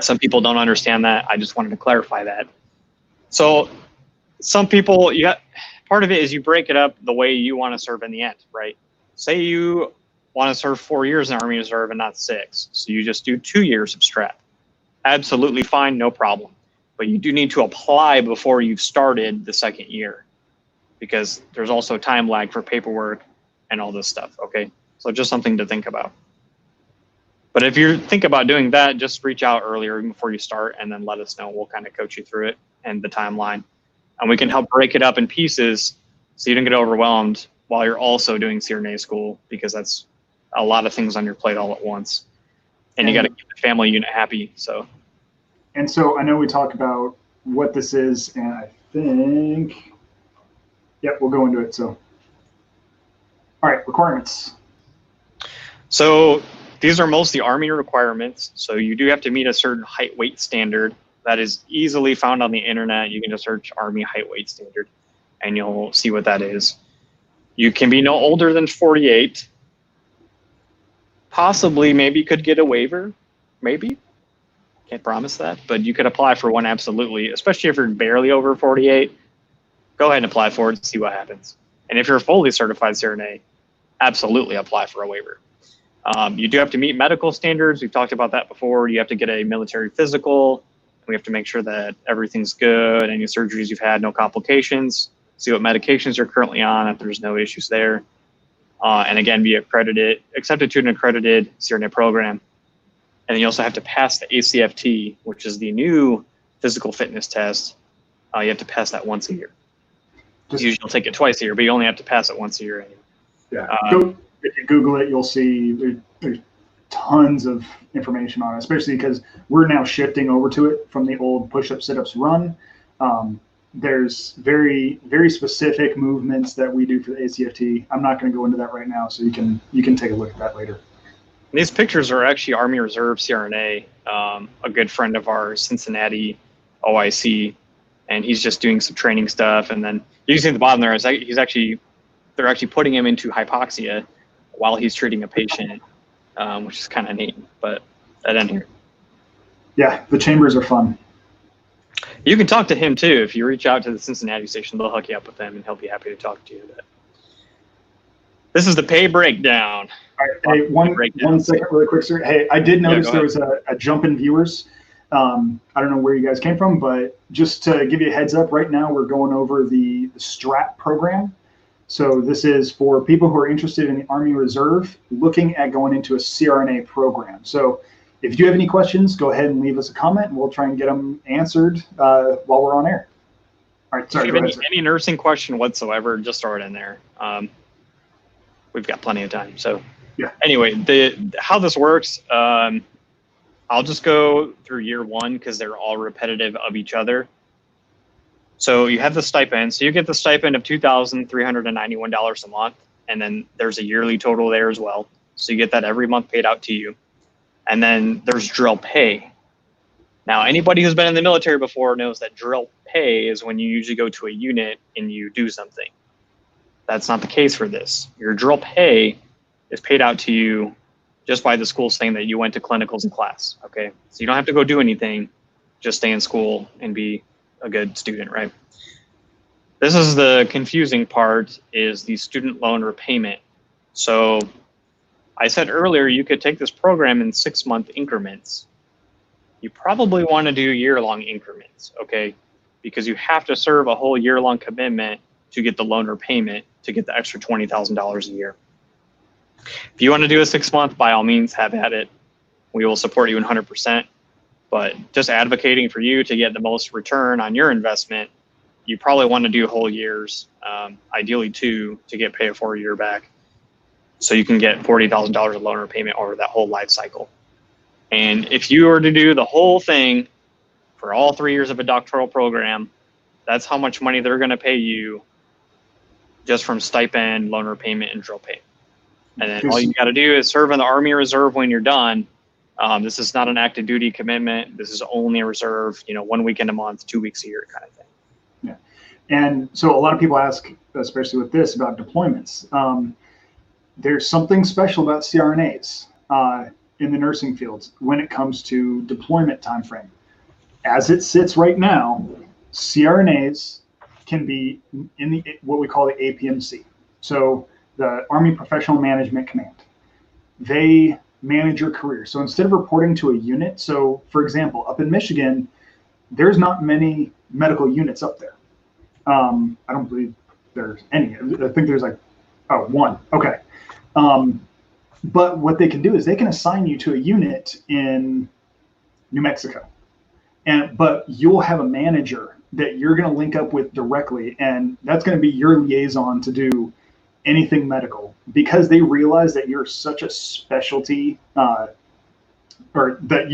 Speaker 3: some people don't understand that. I just wanted to clarify that. So some people, part of it is you break it up the way you want to serve in the end, right? Say you want to serve 4 years in the Army Reserve and not 6. So you just do 2 years of strap. Absolutely fine, no problem. But you do need to apply before you've started the 2nd year because there's also time lag for paperwork and all this stuff, okay? So just something to think about. But if you think about doing that, just reach out earlier before you start and then let us know. We'll kind of coach you through it and the timeline. And we can help break it up in pieces so you don't get overwhelmed while you're also doing CRNA school because that's a lot of things on your plate all at once. And you got to keep the family unit happy.
Speaker 2: And so I know we talked about what this is, and I think, yep, we'll go into it. So, all right, requirements.
Speaker 3: So these are mostly Army requirements. So you do have to meet a certain height weight standard that is easily found on the internet. You can just search Army height weight standard and you'll see what that is. You can be no older than 48. Possibly, maybe could get a waiver, maybe. Can't promise that, but you could apply for one absolutely, especially if you're barely over 48. Go ahead and apply for it and see what happens. And if you're a fully certified CRNA, absolutely apply for a waiver. You do have to meet medical standards. We've talked about that before. You have to get a military physical. We have to make sure that everything's good, any surgeries you've had, no complications, see what medications you're currently on, if there's no issues there. And again, be accepted to an accredited CRNA program. And then you also have to pass the ACFT, which is the new physical fitness test. You have to pass that once a year. Usually you'll take it twice a year, but you only have to pass it once a year.
Speaker 2: Yeah. If you Google it, you'll see there's tons of information on it, especially because we're now shifting over to it from the old push-up, sit-ups, run. There's very, very specific movements that we do for the ACFT. I'm not going to go into that right now, so you can take a look at that later.
Speaker 3: These pictures are actually Army Reserve CRNA, a good friend of ours, Cincinnati OIC, and he's just doing some training stuff. And then you can see at the bottom there, they're actually putting him into hypoxia while he's treating a patient, which is kind of neat. But that end here.
Speaker 2: Yeah, the chambers are fun.
Speaker 3: You can talk to him too. If you reach out to the Cincinnati station, they'll hook you up with them and he'll be happy to talk to you. This is the pay breakdown.
Speaker 2: All right, hey, one second really quick, sir. Hey, I did notice there was a jump in viewers. I don't know where you guys came from, but just to give you a heads up, right now we're going over the STRAP program. So this is for people who are interested in the Army Reserve looking at going into a CRNA program. So if you have any questions, go ahead and leave us a comment and we'll try and get them answered while we're on air. All right, sorry.
Speaker 3: If you have any nursing question whatsoever, just throw it in there. We've got plenty of time. So
Speaker 2: yeah.
Speaker 3: Anyway, how this works, I'll just go through year one because they're all repetitive of each other. So you have the stipend. So you get the stipend of $2,391 a month. And then there's a yearly total there as well. So you get that every month paid out to you. And then there's drill pay. Now, anybody who's been in the military before knows that drill pay is when you usually go to a unit and you do something. That's not the case for this. Your drill pay is paid out to you just by the school saying that you went to clinicals in class, okay? So you don't have to go do anything, just stay in school and be a good student, right? This is the confusing part, is the student loan repayment. So I said earlier, you could take this program in 6-month increments. You probably want to do year-long increments, okay? Because you have to serve a whole year-long commitment to get the loan repayment to get the extra $20,000 a year. If you want to do a 6-month, by all means, have at it. We will support you 100%. But just advocating for you to get the most return on your investment, you probably want to do whole years, ideally 2, to get paid for a year back. So you can get $40,000 of loan repayment over that whole life cycle. And if you were to do the whole thing for all 3 years of a doctoral program, that's how much money they're going to pay you just from stipend, loan repayment, and drill pay. And then all you got to do is serve in the Army Reserve when you're done. This is not an active duty commitment. This is only a reserve, 1 weekend a month, 2 weeks a year kind of thing.
Speaker 2: Yeah. And so a lot of people ask, especially with this, about deployments. There's something special about CRNAs in the nursing fields when it comes to deployment timeframe. As it sits right now, CRNAs can be in the what we call the APMC. So the Army Professional Management Command. They manage your career. So instead of reporting to a unit, so for example, up in Michigan, there's not many medical units up there. I don't believe there's any. I think there's one. Okay. But what they can do is they can assign you to a unit in New Mexico. But you'll have a manager that you're going to link up with directly, and that's going to be your liaison to do anything medical, because they realize that you're such a specialty, or that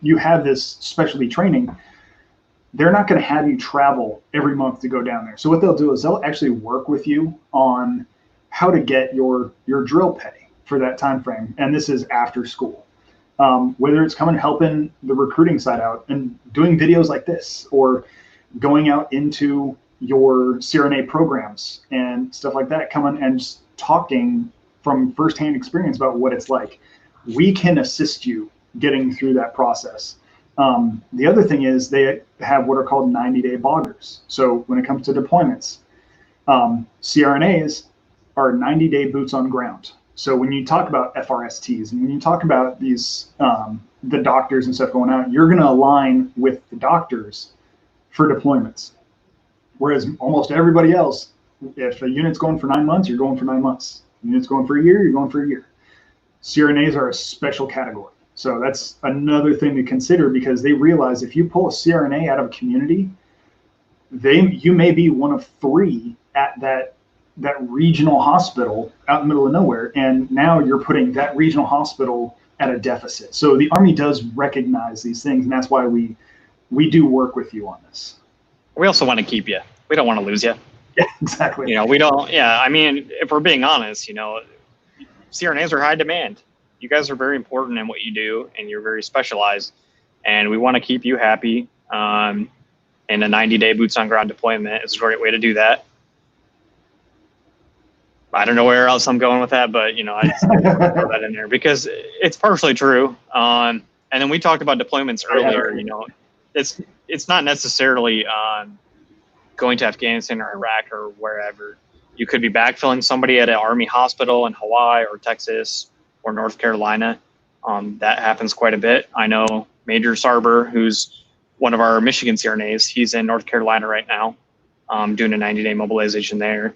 Speaker 2: you have this specialty training. They're not going to have you travel every month to go down there. So what they'll do is they'll actually work with you on how to get your drill pay for that time frame, and this is after school. Whether it's coming helping the recruiting side out and doing videos like this, or going out into your CRNA programs and stuff like that, coming and just talking from firsthand experience about what it's like. We can assist you getting through that process. The other thing is they have what are called 90-day boggers. So when it comes to deployments, CRNAs are 90-day boots on ground. So when you talk about FRSTs and when you talk about these, the doctors and stuff going out, you're going to align with the doctors for deployments. Whereas almost everybody else, if a unit's going for 9 months, you're going for 9 months. Unit's going for a year, you're going for a year. CRNAs are a special category. So that's another thing to consider, because they realize if you pull a CRNA out of a community, you may be one of 3 at that regional hospital out in the middle of nowhere, and now you're putting that regional hospital at a deficit. So the Army does recognize these things, and that's why we do work with you on this.
Speaker 3: We also want to keep you. We don't want to lose you.
Speaker 2: Yeah, exactly.
Speaker 3: We don't. Yeah, I mean, if we're being honest, CRNAs are high demand. You guys are very important in what you do, and you're very specialized, and we want to keep you happy. And a 90-day boots on ground deployment is a great way to do that. I don't know where else I'm going with that, but I just throw that in there because it's partially true. And then we talked about deployments earlier. It's not necessarily going to Afghanistan or Iraq or wherever. You could be backfilling somebody at an Army hospital in Hawaii or Texas or North Carolina. That happens quite a bit. I know Major Sarber, who's one of our Michigan CRNAs, he's in North Carolina right now, doing a 90-day mobilization there.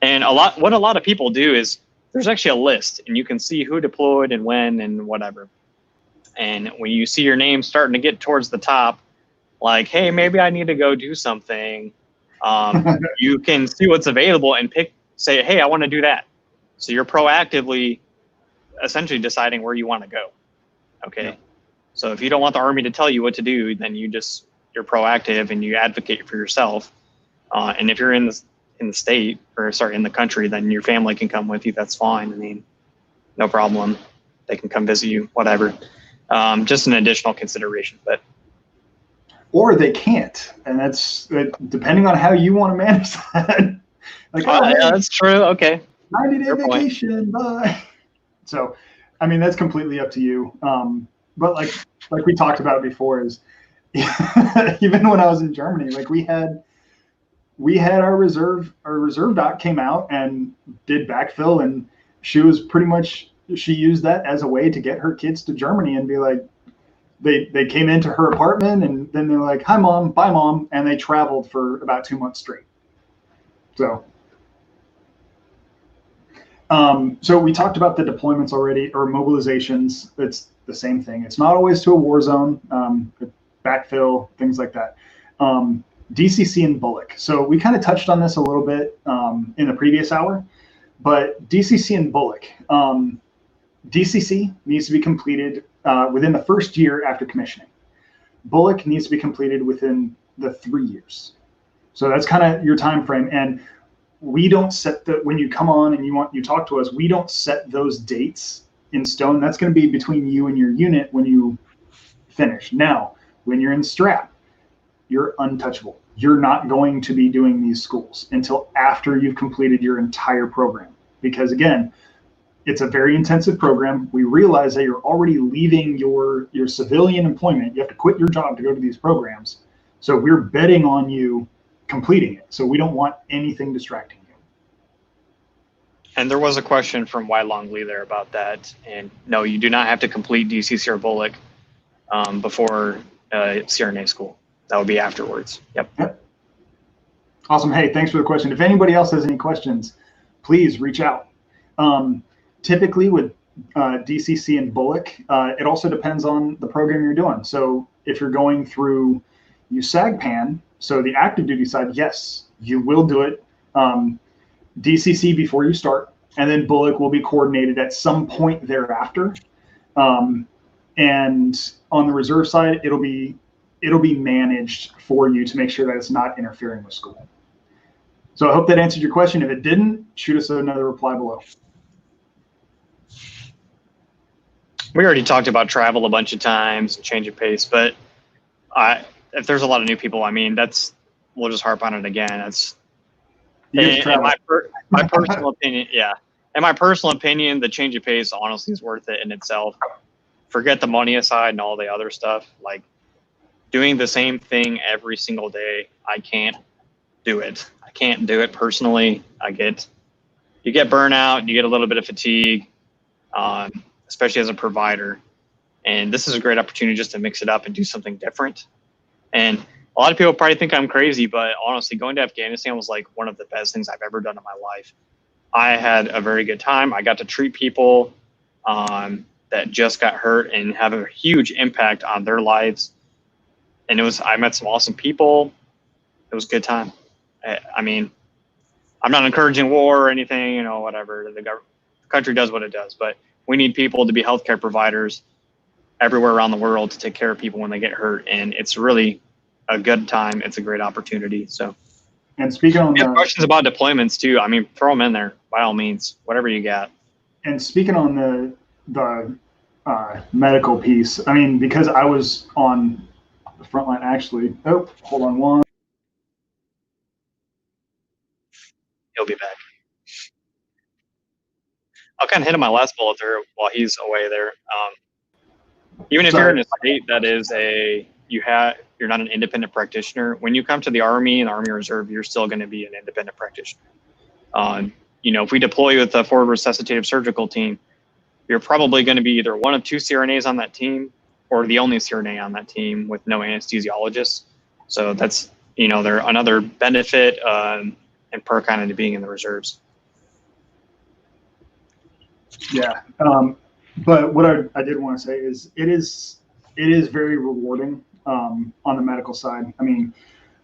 Speaker 3: And what a lot of people do is there's actually a list, and you can see who deployed and when and whatever. And when you see your name starting to get towards the top, like, hey, maybe I need to go do something, you can see what's available and say, hey, I want to do that. So you're proactively essentially deciding where you want to go. Okay. Yeah. So if you don't want the Army to tell you what to do, then you're proactive and you advocate for yourself. And if you're in the country, then your family can come with you. That's fine. I mean, no problem. They can come visit you, whatever. Just an additional consideration,
Speaker 2: or they can't, and that's depending on how you want to manage that.
Speaker 3: Yeah, that's true. Okay.
Speaker 2: 90-day vacation. Bye. So, I mean, that's completely up to you. But like we talked about before, is even when I was in Germany, we had our reserve doc came out and did backfill, and she used that as a way to get her kids to Germany and be like, they came into her apartment and then they're like, hi mom, bye mom, and they traveled for about 2 months straight. So So we talked about the deployments already, or mobilizations. It's the same thing. It's not always to a war zone, backfill, things like that. DCC and Bullock. So we kind of touched on this a little bit in the previous hour, but DCC and Bullock. DCC needs to be completed within the first year after commissioning. Bullock needs to be completed within the 3 years. So that's kind of your time frame. And we don't set when you come on and you talk to us, we don't set those dates in stone. That's going to be between you and your unit when you finish. Now, when you're in strap, you're untouchable. You're not going to be doing these schools until after you've completed your entire program. Because again, it's a very intensive program. We realize that you're already leaving your civilian employment. You have to quit your job to go to these programs. So we're betting on you completing it. So we don't want anything distracting you.
Speaker 3: And there was a question from Y Long Lee there about that. And no, you do not have to complete DCC or Bullock before CRNA school. That would be afterwards. Yep.
Speaker 2: Awesome. Hey, thanks for the question. If anybody else has any questions, please reach out. Typically with DCC and Bullock, it also depends on the program you're doing. So if you're going through USAGPAN, so the active duty side, yes, you will do it DCC before you start, and then Bullock will be coordinated at some point thereafter. And on the reserve side, it'll be managed for you to make sure that it's not interfering with school. So I hope that answered your question. If it didn't, shoot us another reply below.
Speaker 3: We already talked about travel a bunch of times and change of pace, but if there's a lot of new people, I mean, we'll just harp on it again. That's my personal opinion. Yeah. In my personal opinion, the change of pace honestly is worth it in itself. Forget the money aside and all the other stuff. Like doing the same thing every single day, I can't do it. I can't do it personally. You get burnout, you get a little bit of fatigue, especially as a provider. And this is a great opportunity just to mix it up and do something different. And a lot of people probably think I'm crazy, but honestly, going to Afghanistan was like one of the best things I've ever done in my life. I had a very good time. I got to treat people that just got hurt and have a huge impact on their lives. And I met some awesome people. It was a good time. I mean, I'm not encouraging war or anything, whatever. The country does what it does, but we need people to be healthcare providers everywhere around the world to take care of people when they get hurt. And it's really a good time. It's a great opportunity. So,
Speaker 2: and speaking on
Speaker 3: questions about deployments too, I mean, throw them in there by all means, whatever you got.
Speaker 2: And speaking on the medical piece, I mean, because I was on the front line actually. Oh, hold on one.
Speaker 3: He'll be back. I'll kind of hit on my last bullet there while he's away there. Even if you're in a state that is you're not an independent practitioner, when you come to the Army and the Army Reserve, you're still going to be an independent practitioner. If we deploy with a forward resuscitative surgical team, you're probably going to be either one of two CRNAs on that team or the only CRNA on that team with no anesthesiologist. So that's, they're another benefit and perk kind of to being in the reserves.
Speaker 2: Yeah. But what I did want to say is it is very rewarding on the medical side. I mean,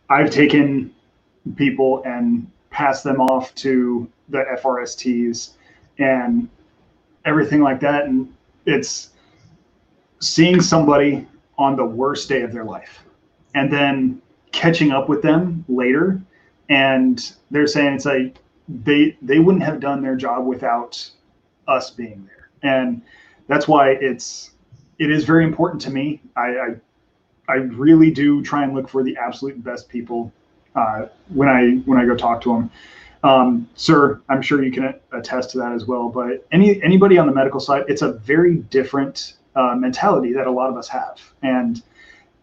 Speaker 2: I've taken people and passed them off to the FRSTs and everything like that. And it's seeing somebody on the worst day of their life and then catching up with them later. And they're saying it's like they wouldn't have done their job without us being there. And that's why it is very important to me. I really do try and look for the absolute best people when I go talk to them. Sir, I'm sure you can attest to that as well. But anybody on the medical side, it's a very different mentality that a lot of us have. And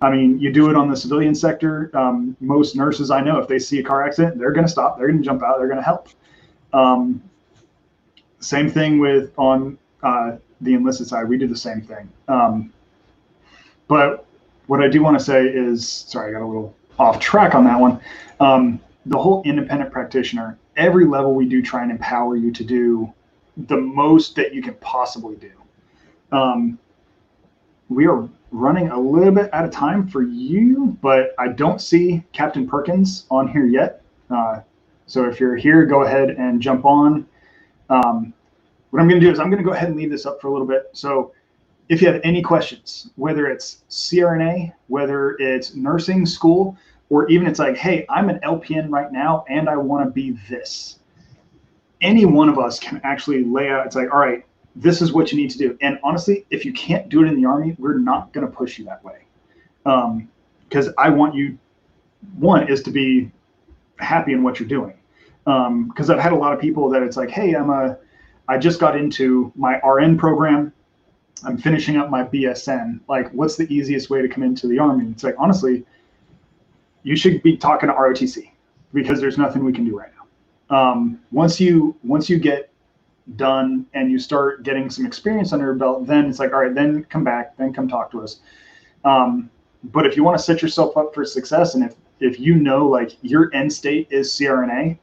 Speaker 2: I mean, you do it on the civilian sector. Most nurses I know, if they see a car accident, they're going to stop. They're going to jump out. They're going to help. Same thing on the enlisted side. We do the same thing. But what I do want to say is, sorry, I got a little off track on that one. The whole independent practitioner, every level we do try and empower you to do the most that you can possibly do. We are running a little bit out of time for you, but I don't see Captain Perkins on here yet. So if you're here, go ahead and jump on. What I'm going to do is I'm going to go ahead and leave this up for a little bit. So if you have any questions, whether it's CRNA, whether it's nursing school, or even it's like, hey, I'm an LPN right now and I want to be this. Any one of us can actually lay out, it's like, all right, this is what you need to do. And honestly, if you can't do it in the Army, we're not going to push you that way. Because I want you, one, is to be happy in what you're doing. Because I've had a lot of people that it's like, hey, I just got into my RN program. I'm finishing up my BSN. Like, what's the easiest way to come into the Army? It's like, honestly, you should be talking to ROTC because there's nothing we can do right now. Once you get done and you start getting some experience under your belt, then it's like, all right, then come back, then come talk to us. But if you want to set yourself up for success, and if you know like your end state is CRNA,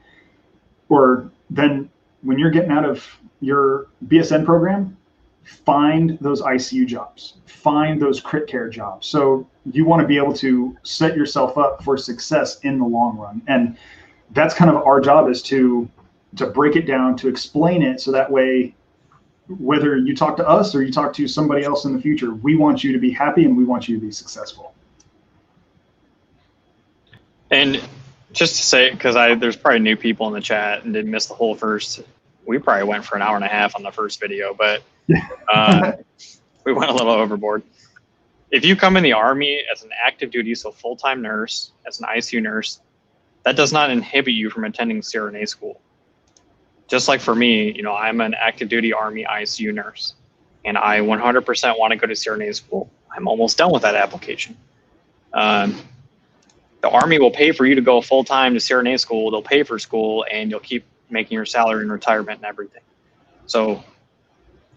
Speaker 2: or then when you're getting out of your BSN program, find those ICU jobs, find those crit care jobs. So you want to be able to set yourself up for success in the long run. And that's kind of our job, is to break it down, to explain it, so that way, whether you talk to us or you talk to somebody else in the future, we want you to be happy and we want you to be successful.
Speaker 3: And just to say, because there's probably new people in the chat and didn't miss the whole first, we probably went for an hour and a half on the first video, but we went a little overboard. If you come in the Army as an active duty, so full-time nurse, as an ICU nurse, that does not inhibit you from attending CRNA school. Just like for me, you know, I'm an active duty Army ICU nurse, and I 100% want to go to CRNA school. I'm almost done with that application. The Army will pay for you to go full-time to CRNA school. They'll pay for school, and you'll keep making your salary in retirement and everything. So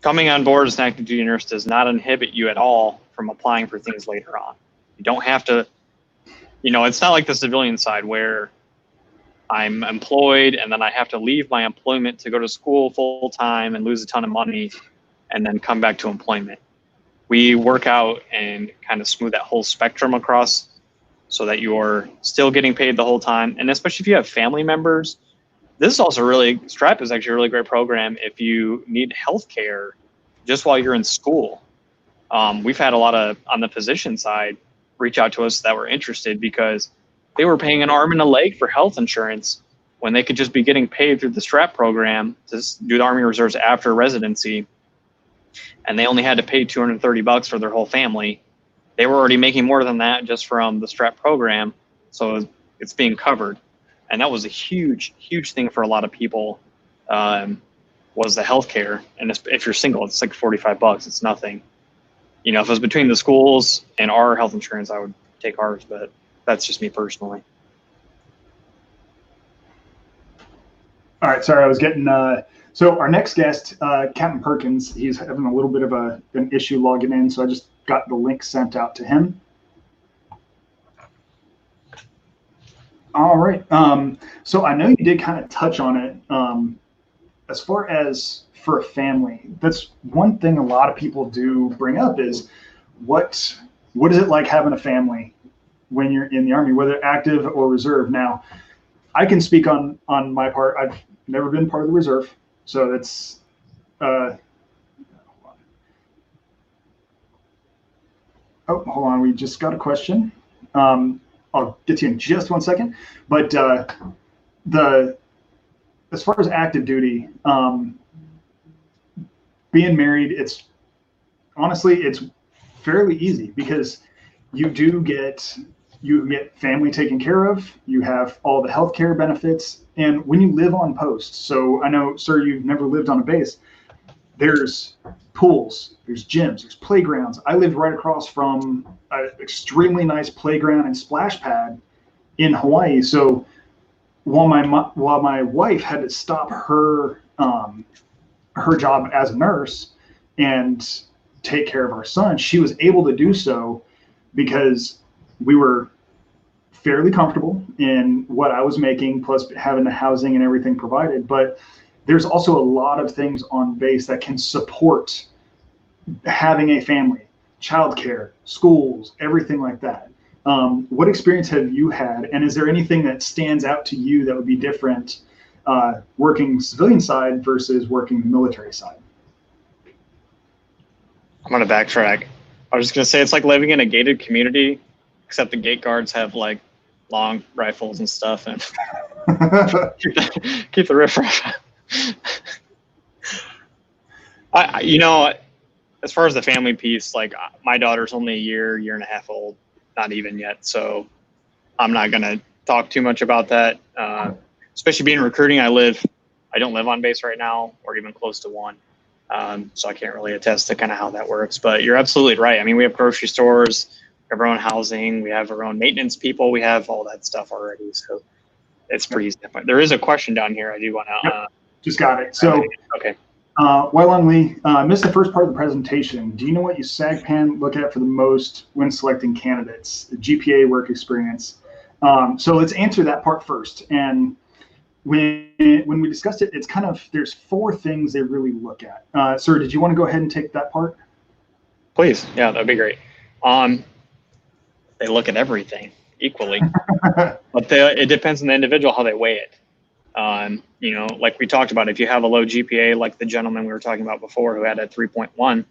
Speaker 3: coming on board as an active duty nurse does not inhibit you at all from applying for things later on. You don't have to, you know, it's not like the civilian side where I'm employed and then I have to leave my employment to go to school full time and lose a ton of money and then come back to employment. We work out and kind of smooth that whole spectrum across so that you're still getting paid the whole time. And especially if you have family members, this is also really, STRAP is actually a really great program if you need health care just while you're in school. We've had a lot of, on the physician side, reach out to us that were interested because they were paying an arm and a leg for health insurance when they could just be getting paid through the STRAP program to do the Army Reserves after residency. And they only had to pay $230 for their whole family. They were already making more than that just from the STRAP program. So it's being covered. And that was a huge, huge thing for a lot of people, was the healthcare. And if you're single, it's like $45. It's nothing. You know, if it was between the schools and our health insurance, I would take ours, but that's just me personally.
Speaker 2: All right, sorry, I was getting, so our next guest, Captain Perkins, he's having a little bit of an issue logging in, so I just got the link sent out to him. All right, so I know you did kind of touch on it. As far as for a family, that's one thing a lot of people do bring up is what is it like having a family when you're in the Army, whether active or reserve? Now, I can speak on my part. I've never been part of the reserve, so that's oh, hold on, we just got a question. I'll get to you in just 1 second, but as far as active duty, being married, it's fairly easy because you get family taken care of. You have all the healthcare benefits, and when you live on post, so I know, sir, you've never lived on a base. There's pools, there's gyms, there's playgrounds. I lived right across from an extremely nice playground and splash pad in Hawaii. So while my wife had to stop her job as a nurse and take care of our son, she was able to do so because we were fairly comfortable in what I was making, plus having the housing and everything provided. But there's also a lot of things on base that can support having a family, childcare, schools, everything like that. What experience have you had, and is there anything that stands out to you that would be different working civilian side versus working military side?
Speaker 3: I'm gonna backtrack. I was just gonna say it's like living in a gated community, except the gate guards have like long rifles and stuff, and keep the riffraff. You know, as far as the family piece, like my daughter's only a year and a half old, not even yet. So I'm not gonna talk too much about that. Especially being recruiting, I don't live on base right now, or even close to one. So I can't really attest to kind of how that works. But you're absolutely right. I mean, we have grocery stores, we have our own housing, we have our own maintenance people, we have all that stuff already. So it's pretty easy. There is a question down here I do want to.
Speaker 2: Just got it. So,
Speaker 3: okay.
Speaker 2: Wylon Lee, missed the first part of the presentation. Do you know what USAGPAN look at for the most when selecting candidates? The GPA, work experience. So let's answer that part first. And when we discussed it, it's kind of, there's 4 things they really look at. Sir, did you want to go ahead and take that part? Please.
Speaker 3: Yeah, that'd be great. They look at everything equally, but it depends on the individual how they weigh it. You know, like we talked about, if you have a low GPA, like the gentleman we were talking about before who had a 3.1,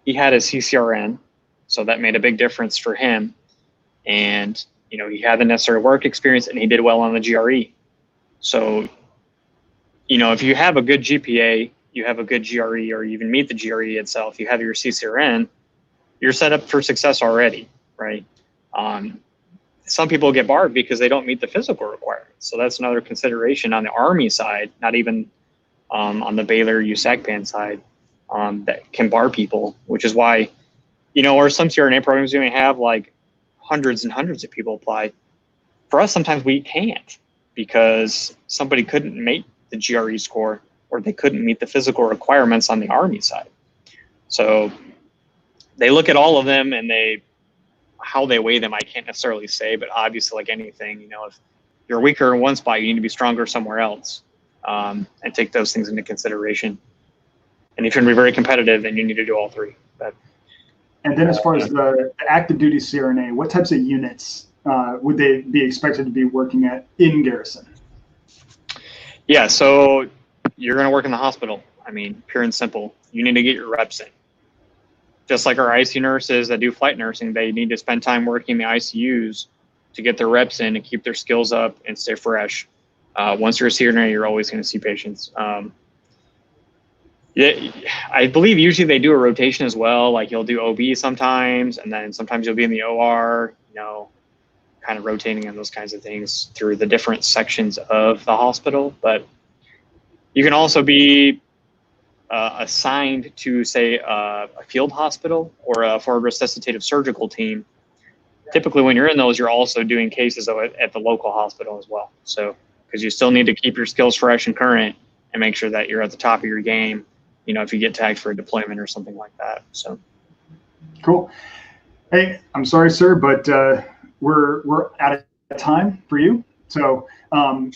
Speaker 3: he had a CCRN, so that made a big difference for him. And, you know, he had the necessary work experience and he did well on the GRE. So, you know, if you have a good GPA, you have a good GRE, or you even meet the GRE itself, you have your CCRN, you're set up for success already, right? Some people get barred because they don't meet the physical requirements. So that's another consideration on the Army side, not even on the Baylor USAGPAN side, that can bar people, which is why, you know, or some CRNA programs, you may have like hundreds and hundreds of people apply. For us, sometimes we can't because somebody couldn't make the GRE score, or they couldn't meet the physical requirements on the Army side. So they look at all of them, and how they weigh them, I can't necessarily say, but obviously, like anything, you know, if you're weaker in one spot, you need to be stronger somewhere else, and take those things into consideration. And if you're going to be very competitive, then you need to do all 3.
Speaker 2: And then as far as the active duty CRNA, what types of units would they be expected to be working at in garrison?
Speaker 3: Yeah, so you're going to work in the hospital. I mean, pure and simple. You need to get your reps in. Just like our ICU nurses that do flight nursing, they need to spend time working in the ICUs to get their reps in and keep their skills up and stay fresh. Once you're a CRNA, you're always going to see patients. Yeah, I believe usually they do a rotation as well. Like you'll do OB sometimes, and then sometimes you'll be in the OR, you know, kind of rotating on those kinds of things through the different sections of the hospital. But you can also be assigned to, say, a field hospital or a forward resuscitative surgical team. Typically, when you're in those, you're also doing cases at the local hospital as well. So, because you still need to keep your skills fresh and current and make sure that you're at the top of your game, you know, if you get tagged for a deployment or something like that. So,
Speaker 2: cool. Hey, I'm sorry, sir, but we're out of time for you. So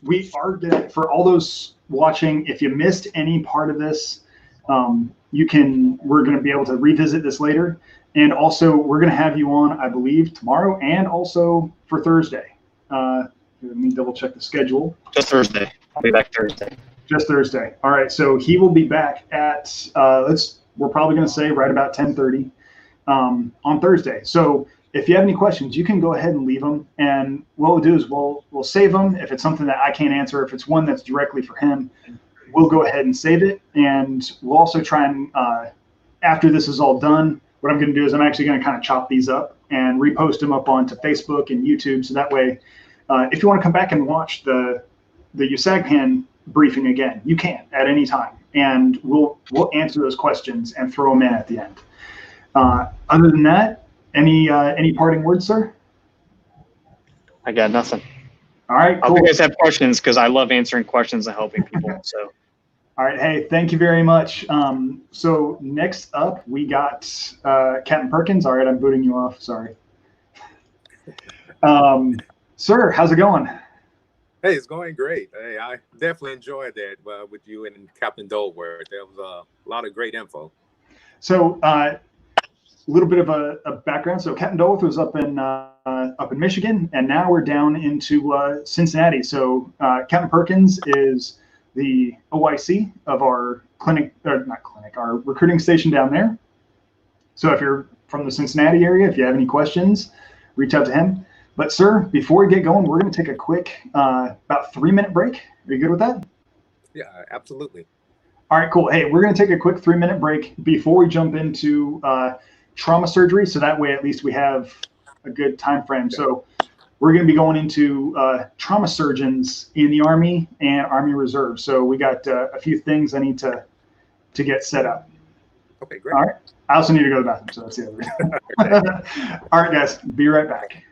Speaker 2: we are gonna, for all those watching, if you missed any part of this, we're going to be able to revisit this later. And also we're going to have you on, I believe, tomorrow and also for Thursday. Let me double check the schedule.
Speaker 3: Just Thursday. I'll be back Thursday.
Speaker 2: Just Thursday. All right. So he will be back at, we're probably going to say right about 10:30 on Thursday. So if you have any questions, you can go ahead and leave them. And what we'll do is we'll save them. If it's something that I can't answer, if it's one that's directly for him, we'll go ahead and save it. And we'll also try and, after this is all done, what I'm going to do is I'm actually going to kind of chop these up and repost them up onto Facebook and YouTube. So that way, if you want to come back and watch the USAGPAN briefing again, you can at any time. And we'll answer those questions and throw them in at the end. Other than that, any parting words, sir?
Speaker 3: I got nothing.
Speaker 2: All right, cool.
Speaker 3: I hope you guys have questions because I love answering questions and helping people. So,
Speaker 2: all right, hey, thank you very much. So next up, we got Captain Perkins. All right, I'm booting you off. Sorry. Sir, how's it going?
Speaker 5: Hey, it's going great. Hey, I definitely enjoyed that with you and Captain Dolworth. There was a lot of great info.
Speaker 2: So a little bit of a background. So Captain Dolworth was up in Michigan, and now we're down into Cincinnati. So Captain Perkins is the OIC of our clinic, or not clinic, our recruiting station down there. So if you're from the Cincinnati area, if you have any questions, reach out to him. But sir, before we get going, we're going to take a quick, about 3-minute break. Are you good with that?
Speaker 5: Yeah, absolutely.
Speaker 2: All right, cool. Hey, we're going to take a quick 3-minute break before we jump into trauma surgery. So that way, at least we have a good time frame. So we're going to be going into trauma surgeons in the Army and Army Reserve. So we got a few things I need to get set up.
Speaker 5: Okay, great.
Speaker 2: All right. I also need to go to the bathroom, so that's the other reason. All right, guys, be right back.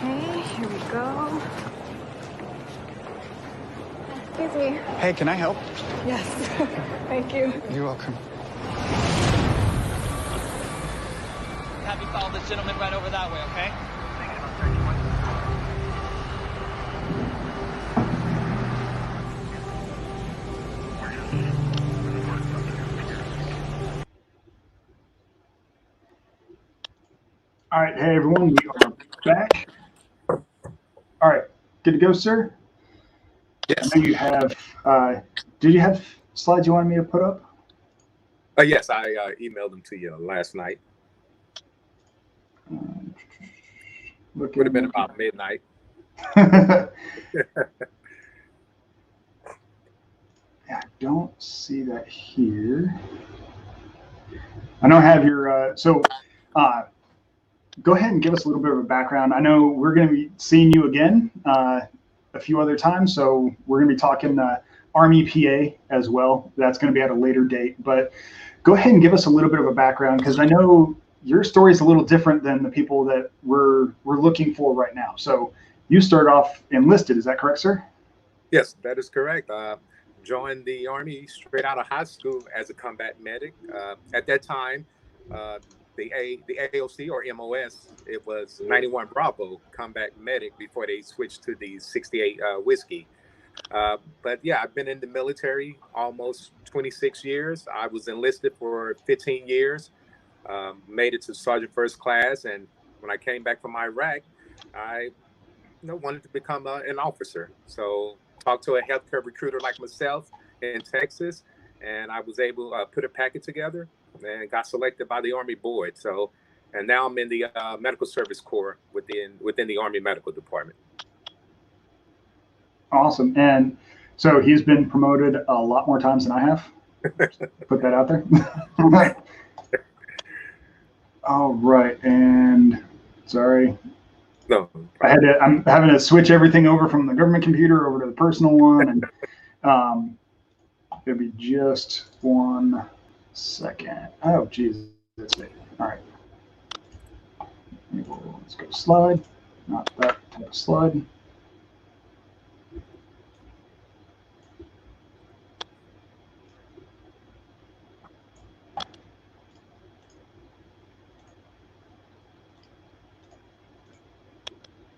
Speaker 6: Okay, here we go. Excuse me.
Speaker 7: Hey, can I help?
Speaker 6: Yes, thank you.
Speaker 7: You're welcome.
Speaker 8: Have you follow this gentleman right over that way, okay?
Speaker 2: All right, hey everyone, we are back. All right, good to go, sir?
Speaker 5: Yes.
Speaker 2: I know you have, did you have slides you wanted me to put up?
Speaker 5: Yes, I emailed them to you last night. Would have been about midnight.
Speaker 2: I don't see that here. I don't have your, go ahead and give us a little bit of a background. I know we're going to be seeing you again a few other times, so we're going to be talking Army PA as well. That's going to be at a later date, but go ahead and give us a little bit of a background, because I know your story is a little different than the people that we're looking for right now. So you started off enlisted, is that correct, sir?
Speaker 5: Yes, that is correct. Joined the Army straight out of high school as a combat medic. At that time, the AOC or MOS, it was 91 Bravo combat medic before they switched to the 68 whiskey. But yeah, I've been in the military almost 26 years. I was enlisted for 15 years, made it to Sergeant First Class. And when I came back from Iraq, I wanted to become an officer. So talked to a healthcare recruiter like myself in Texas, and I was able to put a packet together and got selected by the Army board. So, and now I'm in the Medical Service Corps within the Army Medical Department.
Speaker 2: Awesome. And so he's been promoted a lot more times than I have. Put that out there. All right. And sorry.
Speaker 5: No.
Speaker 2: I'm having to switch everything over from the government computer over to the personal one. And it'll be just 1 second. Oh, geez. That's me. All right. Let's go slide. Not that type of slide.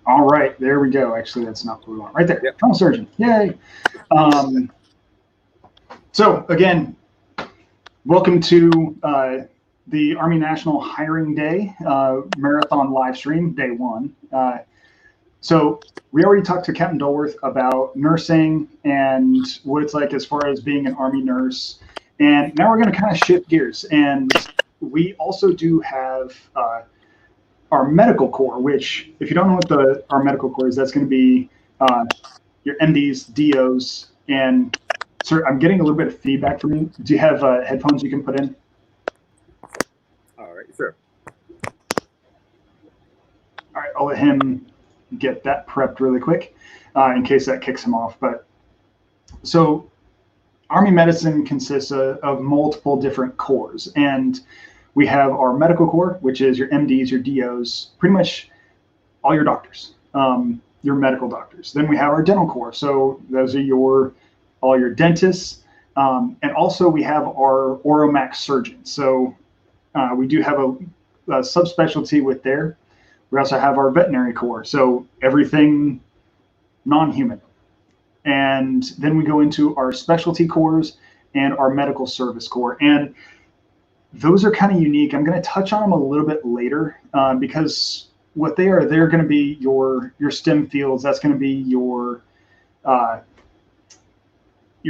Speaker 2: All right, there we go. Actually, that's not what we want. Right there, yep. Trauma surgeon. Yay. So again, welcome to the Army National Hiring Day Marathon live stream, day 1. So we already talked to Captain Dolworth about nursing and what it's like as far as being an Army nurse. And now we're going to kind of shift gears. And we also do have our medical corps, which, if you don't know what our medical corps is, that's going to be your MDs, DOs, and sir, I'm getting a little bit of feedback from you. Do you have headphones you can put in?
Speaker 5: All right, sure.
Speaker 2: All right, I'll let him get that prepped really quick in case that kicks him off. But so Army medicine consists of multiple different corps, and we have our medical corps, which is your MDs, your DOs, pretty much all your doctors, your medical doctors. Then we have our dental corps. So those are all your dentists. And also we have our Oromax surgeons. So we do have a subspecialty with there. We also have our veterinary corps. So everything non-human. And then we go into our specialty corps and our medical service corps. And those are kind of unique. I'm going to touch on them a little bit later because what they're going to be your STEM fields. That's going to be your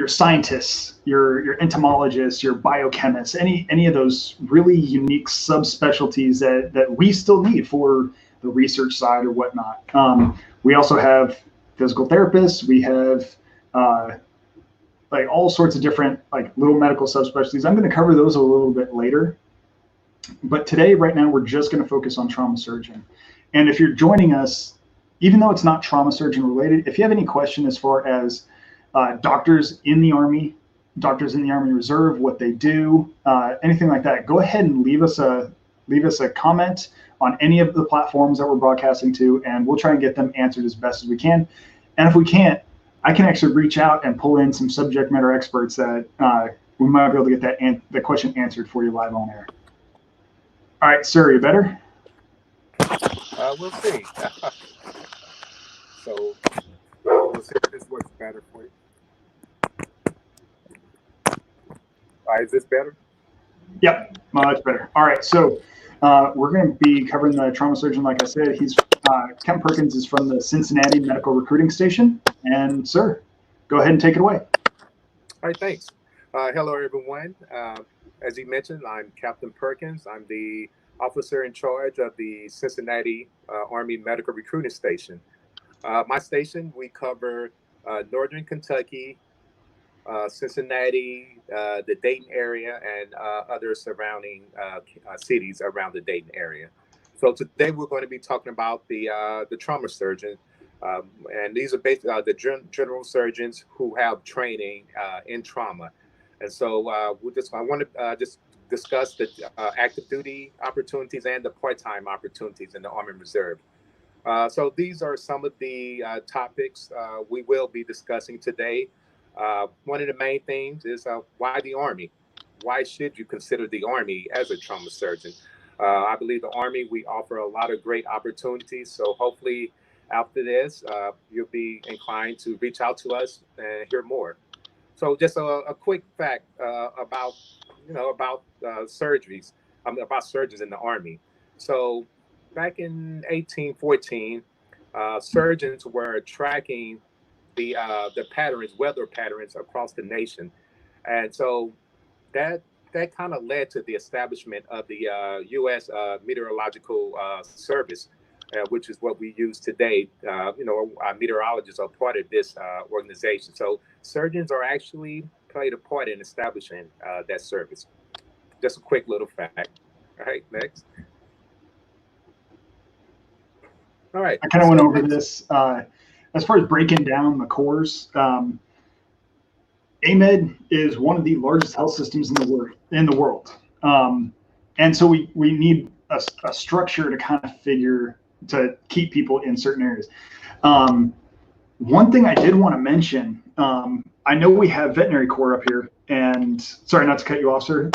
Speaker 2: scientists, your entomologists, your biochemists, any of those really unique subspecialties that we still need for the research side or whatnot. We also have physical therapists. We have like all sorts of different like little medical subspecialties. I'm going to cover those a little bit later. But today, right now, we're just going to focus on trauma surgeon. And if you're joining us, even though it's not trauma surgeon related, if you have any question as far as doctors in the Army Reserve, what they do, anything like that, go ahead and leave us a comment on any of the platforms that we're broadcasting to, and we'll try and get them answered as best as we can. And if we can't, I can actually reach out and pull in some subject matter experts that we might be able to get the question answered for you live on air. All right, sir, you better?
Speaker 5: We'll see. So we'll see if this works better for you. Is this better?
Speaker 2: Yep, much better. All right, so we're going to be covering the trauma surgeon. Like I said, Captain Perkins is from the Cincinnati Medical Recruiting Station. And sir, go ahead and take it away.
Speaker 5: All right, thanks. Hello, everyone. As you mentioned, I'm Captain Perkins. I'm the officer in charge of the Cincinnati Army Medical Recruiting Station. My station, we cover Northern Kentucky, Cincinnati, the Dayton area, and other surrounding cities around the Dayton area. So today we're going to be talking about the trauma surgeon, and these are basically the general surgeons who have training in trauma. And so I want to just discuss the active duty opportunities and the part-time opportunities in the Army Reserve. So these are some of the topics we will be discussing today. One of the main things is why the Army? Why should you consider the Army as a trauma surgeon? I believe the Army, we offer a lot of great opportunities. So hopefully after this, you'll be inclined to reach out to us and hear more. So just a quick fact about surgeries, about surgeons in the Army. So back in 1814, surgeons were tracking the patterns, weather patterns across the nation. And so that kind of led to the establishment of the U.S. Meteorological Service, which is what we use today. Our meteorologists are part of this organization. So surgeons are actually played a part in establishing that service. Just a quick little fact. All right, next. All right.
Speaker 2: I kind of went over this as far as breaking down the cores. AMED is one of the largest health systems in the world. And so we need a structure to kind of to keep people in certain areas. One thing I did want to mention, I know we have veterinary corps up here, and sorry not to cut you off, sir.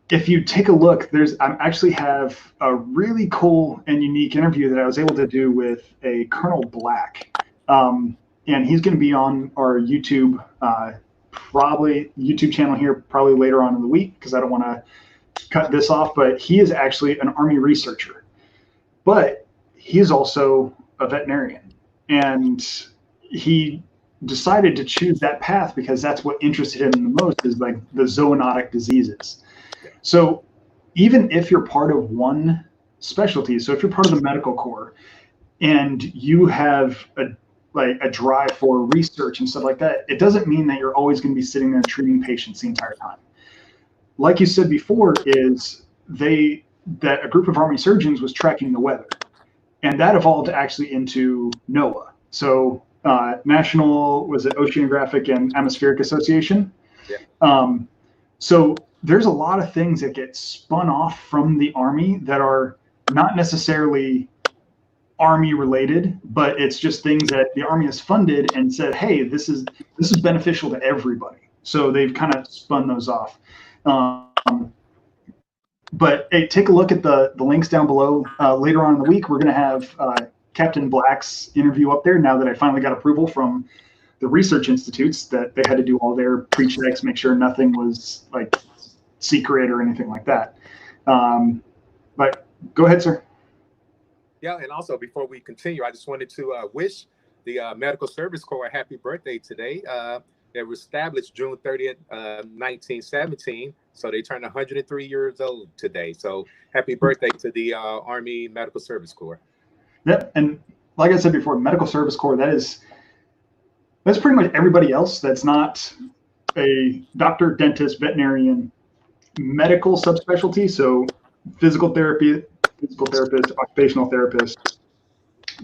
Speaker 2: If you take a look, I actually have a really cool and unique interview that I was able to do with a Colonel Black. And he's going to be on our YouTube, probably YouTube channel here, probably later on in the week, because I don't want to cut this off. But he is actually an Army researcher, but he is also a veterinarian, and he decided to choose that path because that's what interested him the most, is like the zoonotic diseases. So even if you're part of one specialty, so if you're part of the medical corps and you have a drive for research and stuff like that, it doesn't mean that you're always going to be sitting there treating patients the entire time. Like you said before, is that a group of Army surgeons was tracking the weather, and that evolved actually into NOAA. So National, was it Oceanographic and Atmospheric Association? Yeah. So there's a lot of things that get spun off from the Army that are not necessarily Army related, but it's just things that the Army has funded and said, hey, this is beneficial to everybody. So they've kind of spun those off. But hey, take a look at the links down below. Later on in the week, we're going to have Captain Black's interview up there, now that I finally got approval from the research institutes that they had to do all their pre-checks, make sure nothing was like secret or anything like that. But go ahead, sir.
Speaker 5: Yeah, and also before we continue, I just wanted to wish the Medical Service Corps a happy birthday today. They were established June 30th, 1917, so they turned 103 years old today. So happy birthday to the Army Medical Service Corps. Yep,
Speaker 2: and like I said before, Medical Service Corps, that's pretty much everybody else that's not a doctor, dentist, veterinarian, medical subspecialty. So physical therapist, occupational therapist,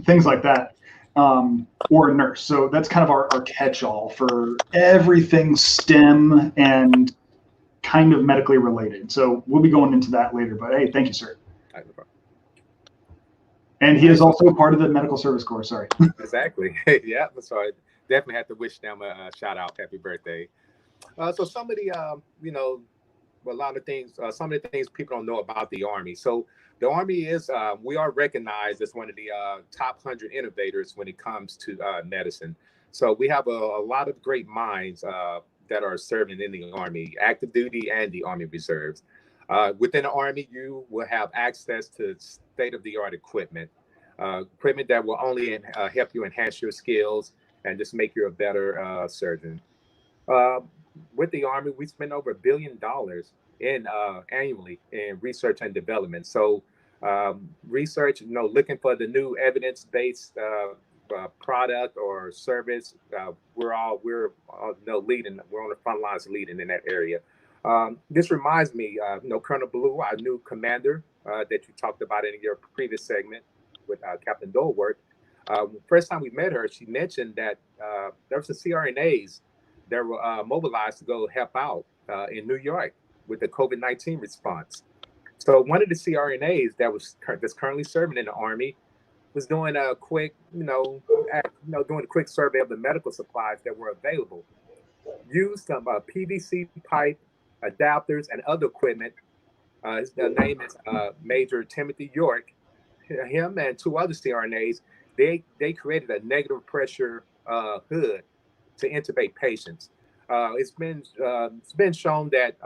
Speaker 2: things like that, or a nurse. So that's kind of our catch-all for everything STEM and kind of medically related. So we'll be going into that later, but hey, thank you, sir. And he is also part of the Medical Service Corps, sorry.
Speaker 5: Exactly, yeah, that's right. Definitely have to wish them a shout out, happy birthday. So some of the, a lot of things, some of the things people don't know about the Army. So the Army is, we are recognized as one of the top 100 innovators when it comes to medicine. So we have a lot of great minds that are serving in the Army, active duty and the Army Reserves. Within the Army, you will have access to state-of-the-art equipment that will only help you enhance your skills and just make you a better surgeon. With the Army, we spend over $1 billion annually in research and development. So research, looking for the new evidence-based product or service, we're leading. We're on the front lines leading in that area. This reminds me, Colonel Blue, our new commander that you talked about in your previous segment with Captain Dolworth. First time we met her, she mentioned that there were some CRNAs that were mobilized to go help out in New York with the COVID-19 response. So one of the CRNAs that's currently serving in the Army was doing a quick, doing a quick survey of the medical supplies that were available. Used some PVC pipe, adapters, and other equipment. His name is Major Timothy York. Him and two other CRNAs, they created a negative pressure hood to intubate patients. It's been shown that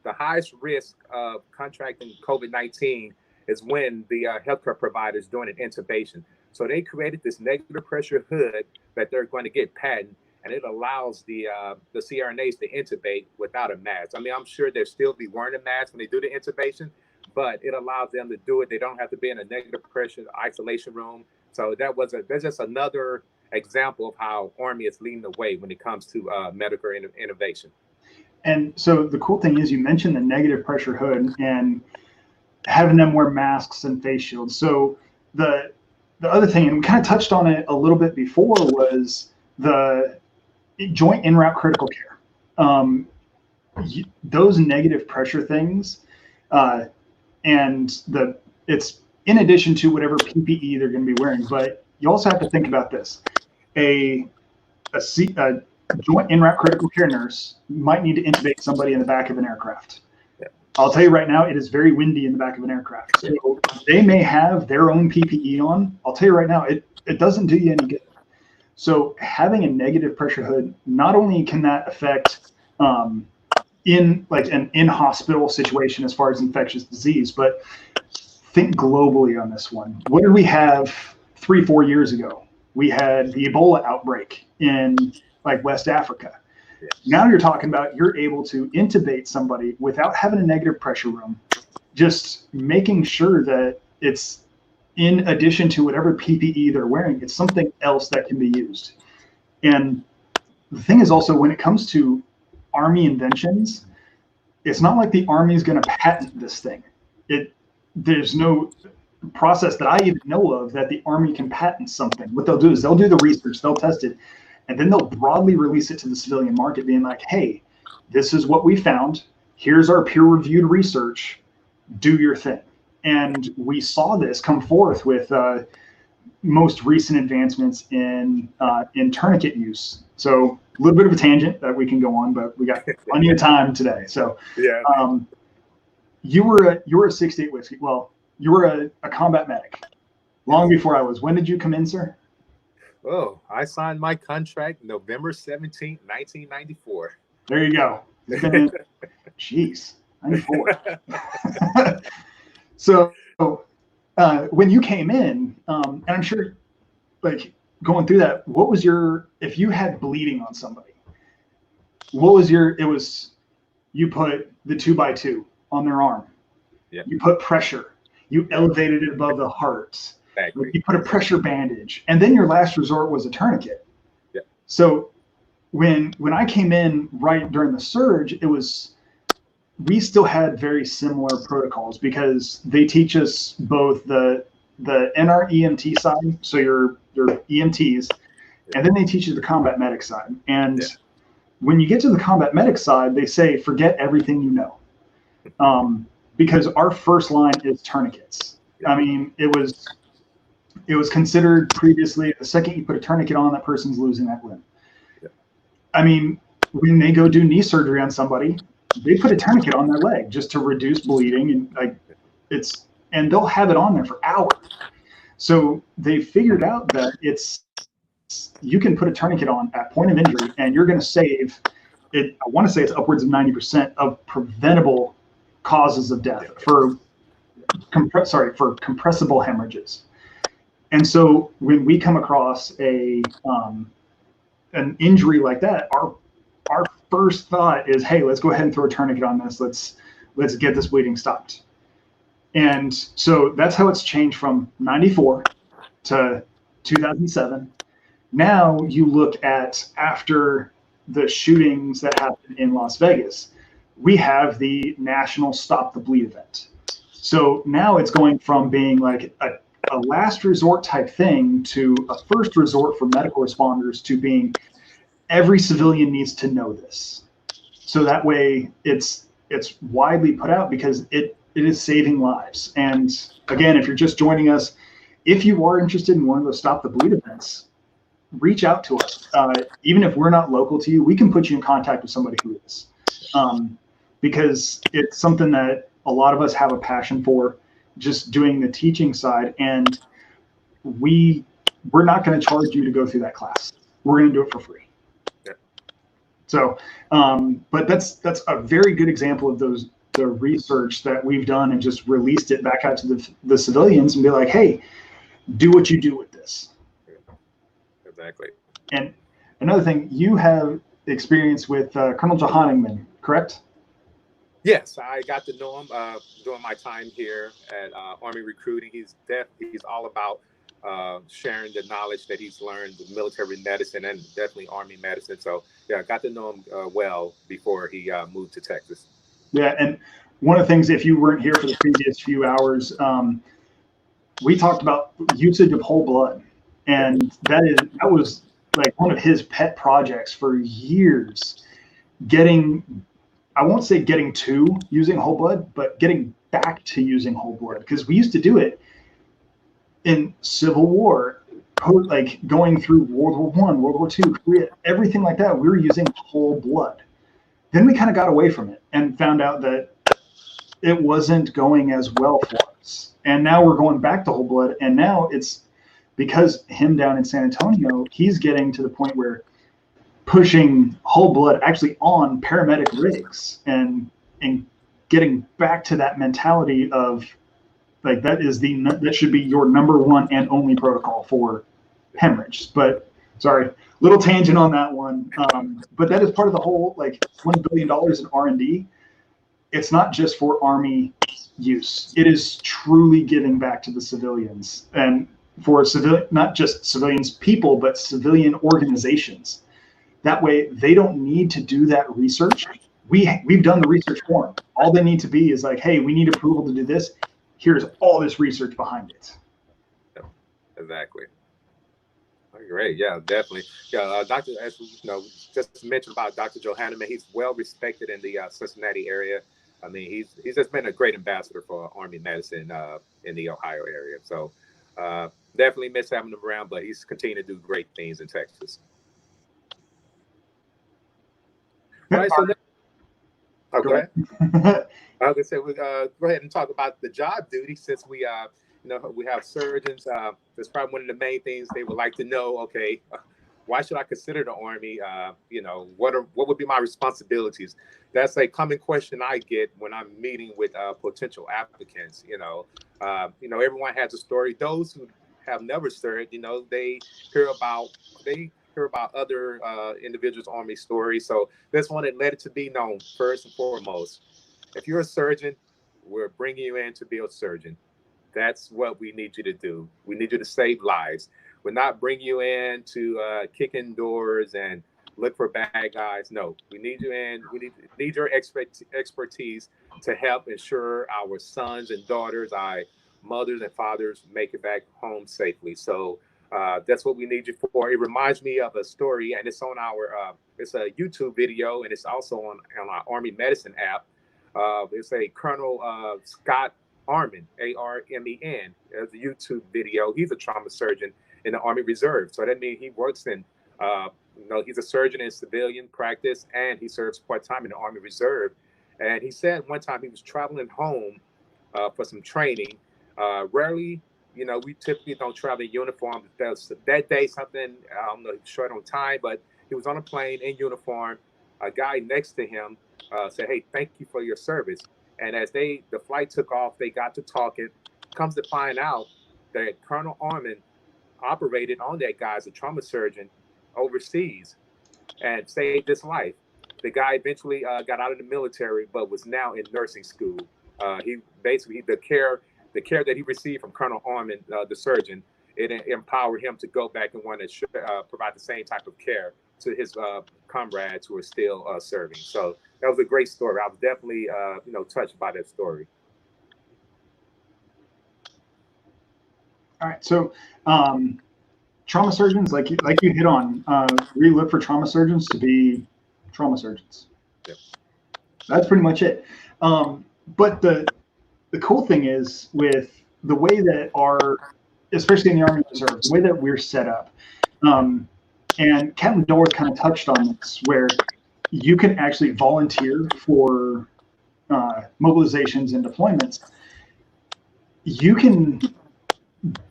Speaker 5: the highest risk of contracting COVID-19 is when the healthcare provider is doing an intubation. So they created this negative pressure hood that they're going to get patent, and it allows the CRNAs to intubate without a mask. I mean, I'm sure they'll still be wearing a mask when they do the intubation, but it allows them to do it. They don't have to be in a negative pressure isolation room. So that's just another example of how Army is leading the way when it comes to medical innovation.
Speaker 2: And so the cool thing is, you mentioned the negative pressure hood and having them wear masks and face shields. So the other thing, and we kind of touched on it a little bit before, was the joint en route critical care. Those negative pressure things, and it's in addition to whatever PPE they're going to be wearing. But you also have to think about this: a joint en route critical care nurse might need to intubate somebody in the back of an aircraft. I'll tell you right now, it is very windy in the back of an aircraft. So they may have their own PPE on. I'll tell you right now, it doesn't do you any good. So having a negative pressure hood, not only can that affect in like an in-hospital situation as far as infectious disease, but think globally on this one. What did we have 3-4 years ago? We had the Ebola outbreak in like West Africa. Now you're talking about you're able to intubate somebody without having a negative pressure room, just making sure that it's in addition to whatever PPE they're wearing, it's something else that can be used. And the thing is also, when it comes to Army inventions, it's not like the Army is going to patent this thing. There's no process that I even know of that the Army can patent something. What they'll do is they'll do the research, they'll test it, and then they'll broadly release it to the civilian market, being like, hey, this is what we found. Here's our peer-reviewed research. Do your thing. And we saw this come forth with most recent advancements in tourniquet use. So a little bit of a tangent that we can go on, but we got plenty of time today. So
Speaker 5: yeah,
Speaker 2: you were a 68 Whiskey. Well, you were a combat medic long before I was. When did you come in, sir?
Speaker 5: Oh, I signed my contract November 17th, 1994.
Speaker 2: There you go. Jeez, 94. So when you came in, and I'm sure, like, going through that, what was if you had bleeding on somebody, what was you put the 2x2 on their arm.
Speaker 5: Yeah.
Speaker 2: You put pressure. You elevated it above the heart.
Speaker 5: Exactly.
Speaker 2: You put a pressure bandage, and then your last resort was a tourniquet.
Speaker 5: Yeah.
Speaker 2: So when I came in right during the surge, we still had very similar protocols because they teach us both the NREMT side, so your EMTs, and then they teach you the combat medic side. And when you get to the combat medic side, they say forget everything you know, because our first line is tourniquets. I mean, it was considered previously, the second you put a tourniquet on, that person's losing that limb. Yeah. I mean, when they go do knee surgery on somebody, they put a tourniquet on their leg just to reduce bleeding, and and they'll have it on there for hours. So they figured out that you can put a tourniquet on at point of injury, and you're going to save it. I want to say it's upwards of 90% of preventable causes of death for compressible hemorrhages. And so when we come across an injury like that, our first thought is, hey, let's go ahead and throw a tourniquet on this. Let's get this bleeding stopped. And so that's how it's changed from 94 to 2007. Now you look at after the shootings that happened in Las Vegas, we have the National Stop the Bleed event. So now it's going from being like a last resort type thing to a first resort for medical responders to being every civilian needs to know this. So that way it's widely put out because it is saving lives. And again, if you're just joining us, if you are interested in one of those Stop the Bleed events, reach out to us. Even if we're not local to you, we can put you in contact with somebody who is, because it's something that a lot of us have a passion for, just doing the teaching side. And we're not going to charge you to go through that class. We're going to do it for free. So, but that's a very good example of the research that we've done and just released it back out to the civilians and be like, hey, do what you do with this.
Speaker 5: Exactly.
Speaker 2: And another thing, you have experience with Colonel Johanningman, correct?
Speaker 5: Yes, I got to know him during my time here at Army Recruiting. He's all about sharing the knowledge that he's learned with military medicine and definitely Army medicine. So yeah, I got to know him well before he moved to Texas.
Speaker 2: Yeah, and one of the things, if you weren't here for the previous few hours, we talked about usage of whole blood, and that was like one of his pet projects for years. I won't say getting to using whole blood, but getting back to using whole blood, because we used to do it in Civil War, like going through World War I, World War II, Korea, everything like that. We were using whole blood. Then we kind of got away from it and found out that it wasn't going as well for us. And now we're going back to whole blood. And now it's because him down in San Antonio, he's getting to the point where pushing whole blood actually on paramedic rigs and getting back to that mentality of like that should be your number one and only protocol for hemorrhage. But sorry, little tangent on that one. But that is part of the whole like $1 billion in R&D. It's not just for Army use. It is truly giving back to the civilians and for not just civilians people, but civilian organizations. That way, they don't need to do that research. We've done the research for them. All they need to be is like, hey, we need approval to do this. Here's all this research behind it.
Speaker 5: Yeah, exactly. Great. Yeah, definitely. Yeah, Dr. As you know, just mentioned about Dr. Johanningman, he's well respected in the Cincinnati area. I mean, he's just been a great ambassador for Army medicine in the Ohio area. So definitely miss having him around, but he's continuing to do great things in Texas. All right, so go ahead. I was gonna say, go ahead and talk about the job duty, since we we have surgeons. That's probably one of the main things they would like to know. Okay, why should I consider the Army? What would be my responsibilities? That's a common question I get when I'm meeting with potential applicants. Everyone has a story. Those who have never served, they hear about other individuals' Army stories. So this one that let it to be known first and foremost. If you're a surgeon, we're bringing you in to be a surgeon. That's what we need you to do. We need you to save lives. We're not bringing you in to kick in doors and look for bad guys. No, we need you in. We need your expertise to help ensure our sons and daughters, our mothers and fathers make it back home safely. So that's what we need you for. It reminds me of a story, and it's on it's a YouTube video, and it's also on our Army Medicine app. It's a Colonel Scott Armen, Armen. It's a YouTube video. He's a trauma surgeon in the Army Reserve. So that means he works in, he's a surgeon in civilian practice, and he serves part-time in the Army Reserve. And he said one time he was traveling home for some training. Rarely, we typically don't travel in uniform. That day, something, I don't know, short on time, but he was on a plane in uniform. A guy next to him said, "Hey, thank you for your service." And as the flight took off, they got to talking. Comes to find out that Colonel Armen operated on that guy as a trauma surgeon overseas and saved his life. The guy eventually got out of the military, but was now in nursing school. He basically, the care that he received from Colonel Armen, the surgeon, it empowered him to go back and want to provide the same type of care to his comrades who are still serving. So that was a great story. I was definitely, touched by that story.
Speaker 2: All right, so trauma surgeons, like you hit on, we look for trauma surgeons to be trauma surgeons.
Speaker 5: Yep.
Speaker 2: That's pretty much it. But the cool thing is with the way that especially in the Army Reserve, the way that we're set up, and Captain Dorr kind of touched on this, where you can actually volunteer for mobilizations and deployments.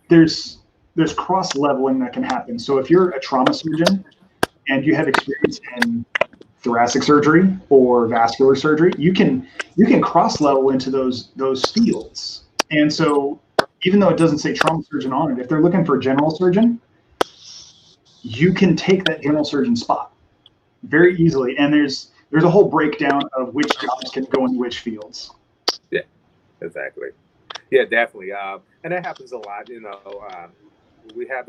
Speaker 2: There's cross-leveling that can happen. So if you're a trauma surgeon and you have experience in thoracic surgery or vascular surgery, you can cross-level into those fields. And so even though it doesn't say trauma surgeon on it, if they're looking for a general surgeon, you can take that general surgeon spot very easily. And there's a whole breakdown of which jobs can go in which fields.
Speaker 5: Yeah, exactly. Yeah, definitely. And that happens a lot. We have.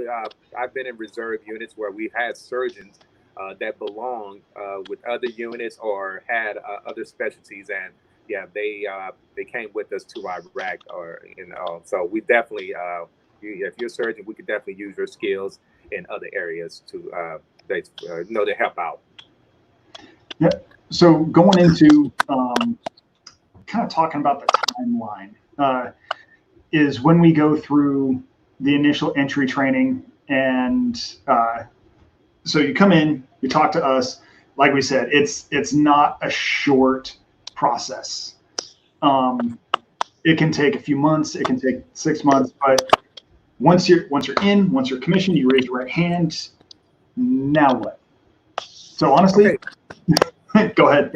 Speaker 5: I've been in reserve units where we've had surgeons that belong with other units or had other specialties, and yeah, they came with us to Iraq, or so we definitely. If you're a surgeon, we could definitely use your skills in other areas to to help out.
Speaker 2: Yeah. So going into kind of talking about the timeline is when we go through the initial entry training, and so you come in, you talk to us. Like we said, it's not a short process. It can take a few months, it can take 6 months, but once you're in, once you're commissioned, you raise your right hand. Now what? So honestly, okay. Go ahead.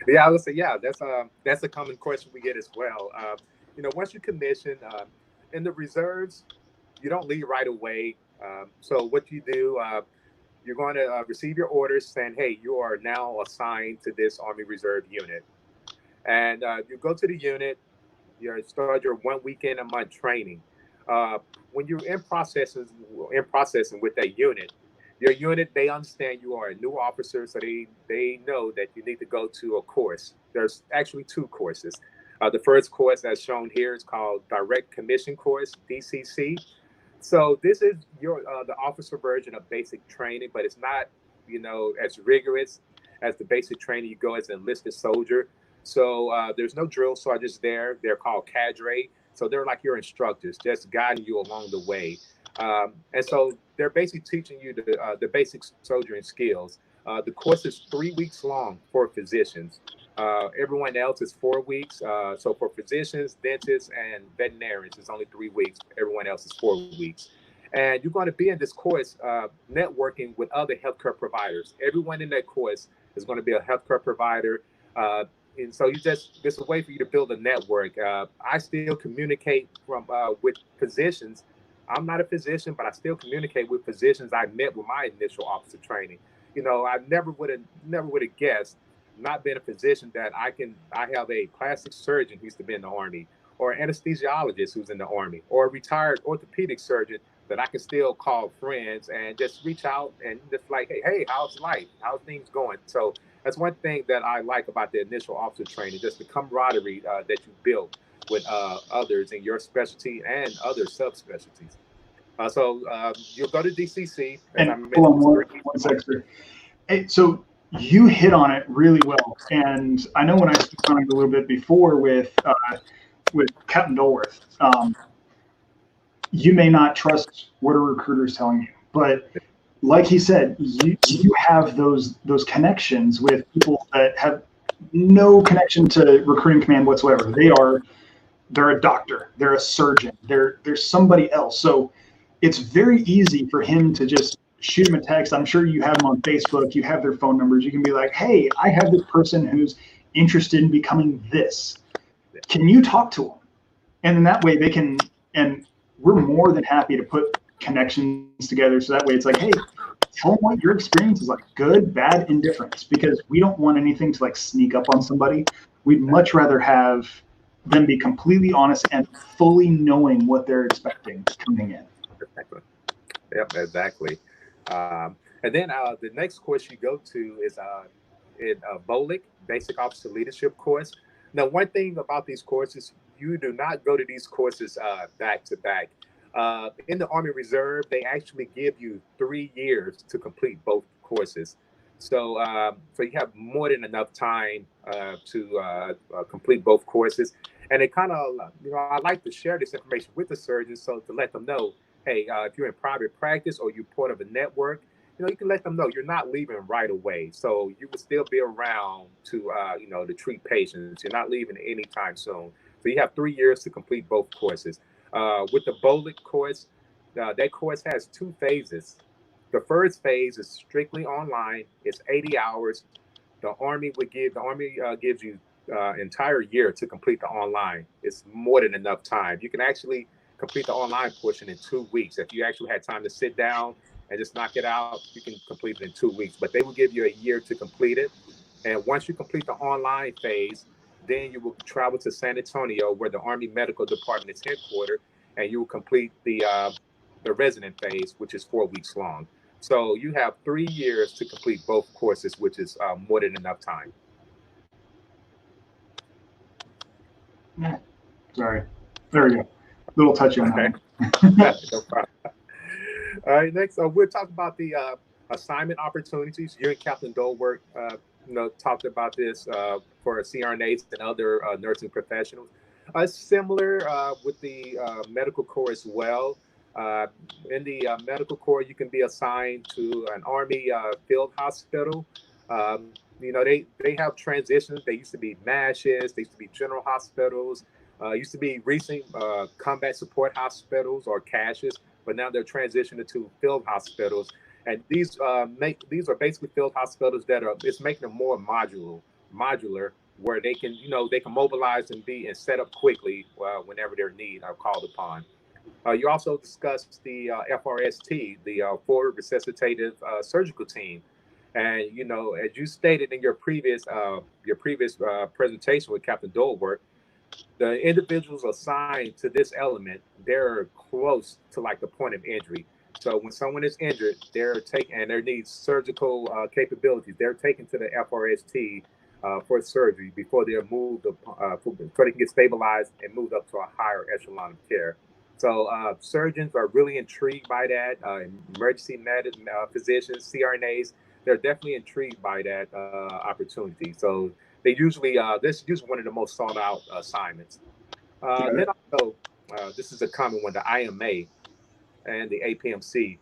Speaker 5: Yeah, I would say, yeah, that's a common question we get as well. Once you commission in the reserves, you don't leave right away. So what you do, you're going to receive your orders saying, hey, you are now assigned to this Army Reserve unit. And you go to the unit, you start your 1 weekend a month training. When you're in processing with that unit, your unit, they understand you are a new officer, so they know that you need to go to a course. There's actually 2 courses. The first course, as shown here, is called Direct Commission Course, DCC. So this is the officer version of basic training, but it's not, as rigorous as the basic training you go as an enlisted soldier. So there's no drill sergeants there. They're called cadre. So they're like your instructors, just guiding you along the way. And so they're basically teaching you the basic soldiering skills. The course is 3 weeks long for physicians. Everyone else is 4 weeks. So for physicians, dentists, and veterinarians, it's only 3 weeks. Everyone else is 4 weeks. And you're going to be in this course networking with other healthcare providers. Everyone in that course is going to be a healthcare provider. And so it's a way for you to build a network. I still communicate with physicians. I'm not a physician, but I still communicate with physicians I met with my initial officer training. I never would have guessed, not being a physician, that I have a plastic surgeon who used to be in the Army, or an anesthesiologist who's in the Army, or a retired orthopedic surgeon that I can still call friends and just reach out and just like, hey, how's life? How's things going? So that's one thing that I like about the initial officer training, just the camaraderie that you build with others in your specialty and other subspecialties. So you'll go to DCC.
Speaker 2: And hold on one second. Hey, so you hit on it really well. And I know when I spoke on it a little bit before with Captain Dolworth, you may not trust what a recruiter is telling you, but like he said, you have those connections with people that have no connection to recruiting command whatsoever. They're a doctor, they're a surgeon, they're somebody else. So it's very easy for him to just shoot him a text. I'm sure you have them on Facebook, you have their phone numbers. You can be like, hey, I have this person who's interested in becoming this. Can you talk to them? And then that way they can, and we're more than happy to put connections together. So that way it's like, hey, tell them what your experience is like, good, bad, indifference, because we don't want anything to like sneak up on somebody. We'd much rather have them be completely honest and fully knowing what they're expecting coming in.
Speaker 5: Yep, exactly. And then the next course you go to is in BOLIC, Basic Officer Leadership course. Now, one thing about these courses, you do not go to these courses back to back. In the Army Reserve, they actually give you 3 years to complete both courses. So you have more than enough time to complete both courses. And it kind of, I like to share this information with the surgeons, so to let them know, hey, if you're in private practice or you're part of a network, you can let them know you're not leaving right away. So you will still be around to, to treat patients. You're not leaving anytime soon. So you have 3 years to complete both courses. With the BOLIC course, that course has 2 phases. The first phase is strictly online. It's 80 hours. The Army gives you entire year to complete the online. It's more than enough time. You can actually complete the online portion in 2 weeks if you actually had time to sit down and just knock it out, you can complete it in 2 weeks. But they will give you a year to complete it. And once you complete the online phase, then you will travel to San Antonio, where the Army Medical Department is headquartered, and you will complete the resident phase, which is 4 weeks long. So you have 3 years to complete both courses, which is more than enough time.
Speaker 2: Sorry. There we go. Little touch on
Speaker 5: Okay.
Speaker 2: that.
Speaker 5: No problem. All right, next, we'll talk about the assignment opportunities. You and Captain Dolworth, talked about this for CRNAs and other nursing professionals. Similar with the medical corps as well. In the medical corps, you can be assigned to an Army field hospital. They have transitions. They used to be MASHs. They used to be general hospitals. Used to be recent combat support hospitals or CASHs, but now they're transitioning to field hospitals. And these are basically field hospitals it's making them more modular, where they can mobilize and set up quickly whenever their need are called upon. You also discussed the FRST, the Forward Resuscitative Surgical Team. And, as you stated in your previous presentation with Captain Dolworth, the individuals assigned to this element, they're close to like the point of injury. So when someone is injured, they're taken and they need surgical capabilities. They're taken to the FRST for surgery before they're moved before they can get stabilized and moved up to a higher echelon of care. So surgeons are really intrigued by that. Emergency physicians, CRNAs, they're definitely intrigued by that opportunity. So they usually this is usually one of the most sought out assignments. Then also, this is a common one, the IMA and the APMC.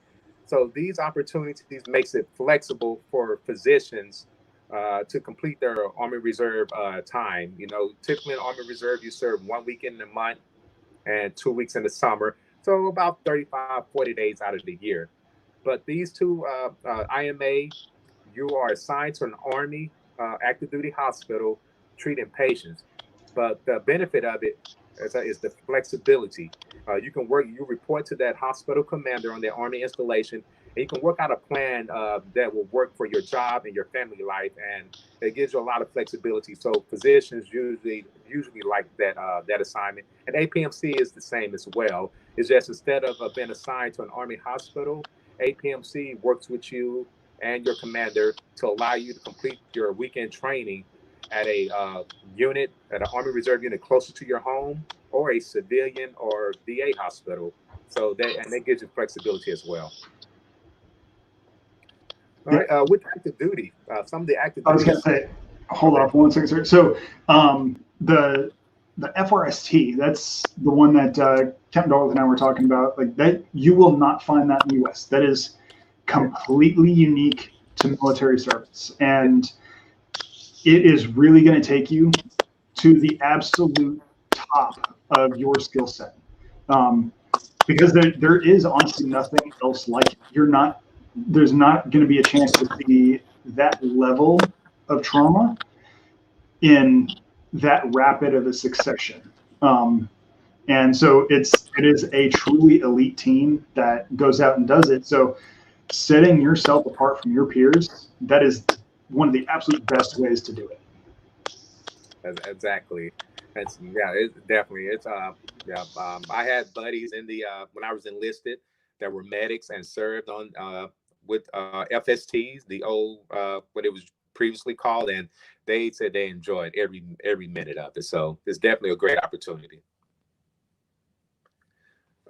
Speaker 5: So these opportunities makes it flexible for physicians to complete their Army Reserve time. Typically in Army Reserve, you serve 1 weekend in a month and 2 weeks in the summer. So about 35, 40 days out of the year. But these two IMA, you are assigned to an Army active duty hospital treating patients. But the benefit of it is the flexibility. You can you report to that hospital commander on the Army installation, and you can work out a plan that will work for your job and your family life, and it gives you a lot of flexibility. So physicians usually like that assignment, and APMC is the same as well. It's just instead of being assigned to an Army hospital, APMC works with you and your commander to allow you to complete your weekend training at a unit, at an Army Reserve unit closer to your home, or a civilian or VA hospital. So that gives you flexibility as well. All right, with active duty, some of the active duty.
Speaker 2: I was going to say, hold off one second, sir. So the FRST, that's the one that Captain Dolworth and I were talking about. Like that, you will not find that in the U.S. That is completely unique to military service, and it is really going to take you to the absolute top of your skill set, because there is honestly nothing else like it. There's not going to be a chance to see that level of trauma in that rapid of a succession. And so it is a truly elite team that goes out and does it. So setting yourself apart from your peers, that is one of the absolute best ways to do it.
Speaker 5: Exactly. It's definitely. I had buddies in the when I was enlisted that were medics and served on with FSTs, the old what it was previously called, and they said they enjoyed every minute of it. So it's definitely a great opportunity.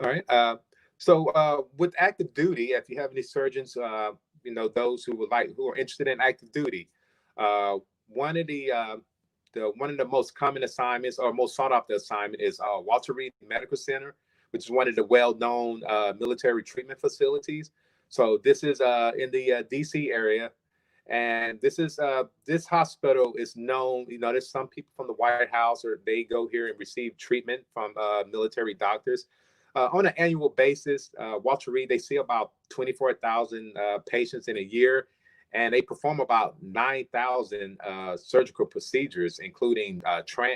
Speaker 5: All right. So with active duty, if you have any surgeons, those who are interested in active duty, one of the most common assignments or most sought after assignment is Walter Reed Medical Center, which is one of the well-known military treatment facilities. So this is in the DC area, and this hospital is known. There's some people from the White House, or they go here and receive treatment from military doctors. On an annual basis, Walter Reed, they see about 24,000 patients in a year, and they perform about 9,000 surgical procedures, including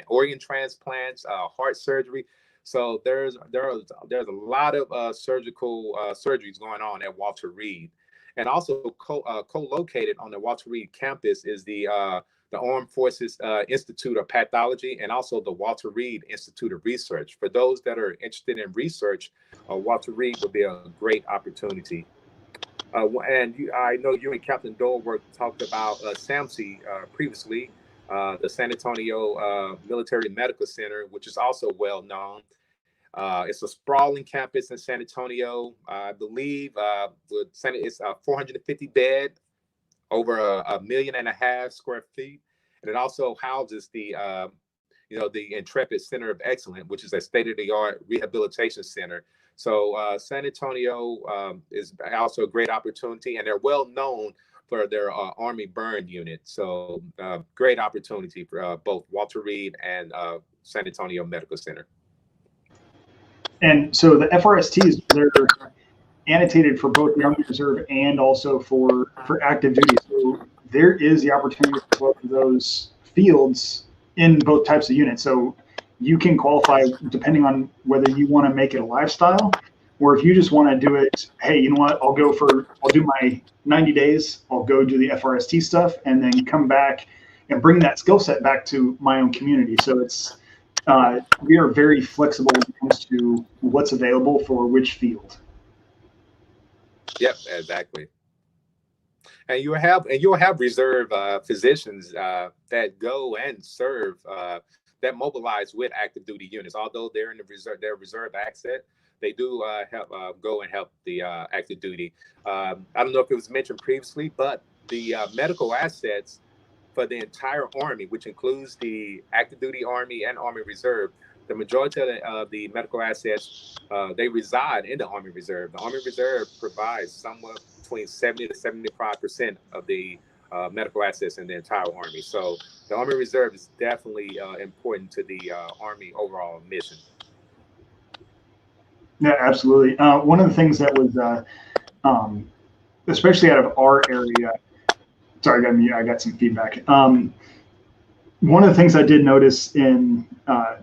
Speaker 5: organ transplants, heart surgery. So there's a lot of surgical surgeries going on at Walter Reed, and also co-located on the Walter Reed campus is the Armed Forces Institute of Pathology, and also the Walter Reed Institute of Research. For those that are interested in research, Walter Reed would be a great opportunity. I know you and Captain Dolworth talked about SAMC previously, the San Antonio Military Medical Center, which is also well known. It's a sprawling campus in San Antonio. I believe it's a 450 bed, over a 1.5 million square feet, and it also houses the the Intrepid Center of Excellence, which is a state-of-the-art rehabilitation center. So San Antonio is also a great opportunity, and they're well known for their Army burn unit. So great opportunity for both Walter Reed and San Antonio Medical Center.
Speaker 2: And so the FRSTs, they're annotated for both the Army Reserve and also for active duty. So there is the opportunity for both of those fields in both types of units. So you can qualify depending on whether you want to make it a lifestyle, or if you just want to do it, hey, you know what, I'll do my 90 days, I'll go do the FRST stuff, and then come back and bring that skill set back to my own community. So it's, we are very flexible when it comes to what's available for which field.
Speaker 5: Yep, exactly. And you'll have reserve physicians that go and serve, that mobilize with active duty units. Although they're in their reserve asset, they do go and help the active duty. I don't know if it was mentioned previously, but the medical assets for the entire Army, which includes the active duty Army and Army Reserve, the majority of the medical assets, they reside in the Army Reserve. The Army Reserve provides somewhere between 70 to 75% of the medical assets in the entire Army. So the Army Reserve is definitely important to the Army overall mission.
Speaker 2: Yeah, absolutely. One of the things that was, especially out of our area, sorry, I got some feedback. One of the things I did notice in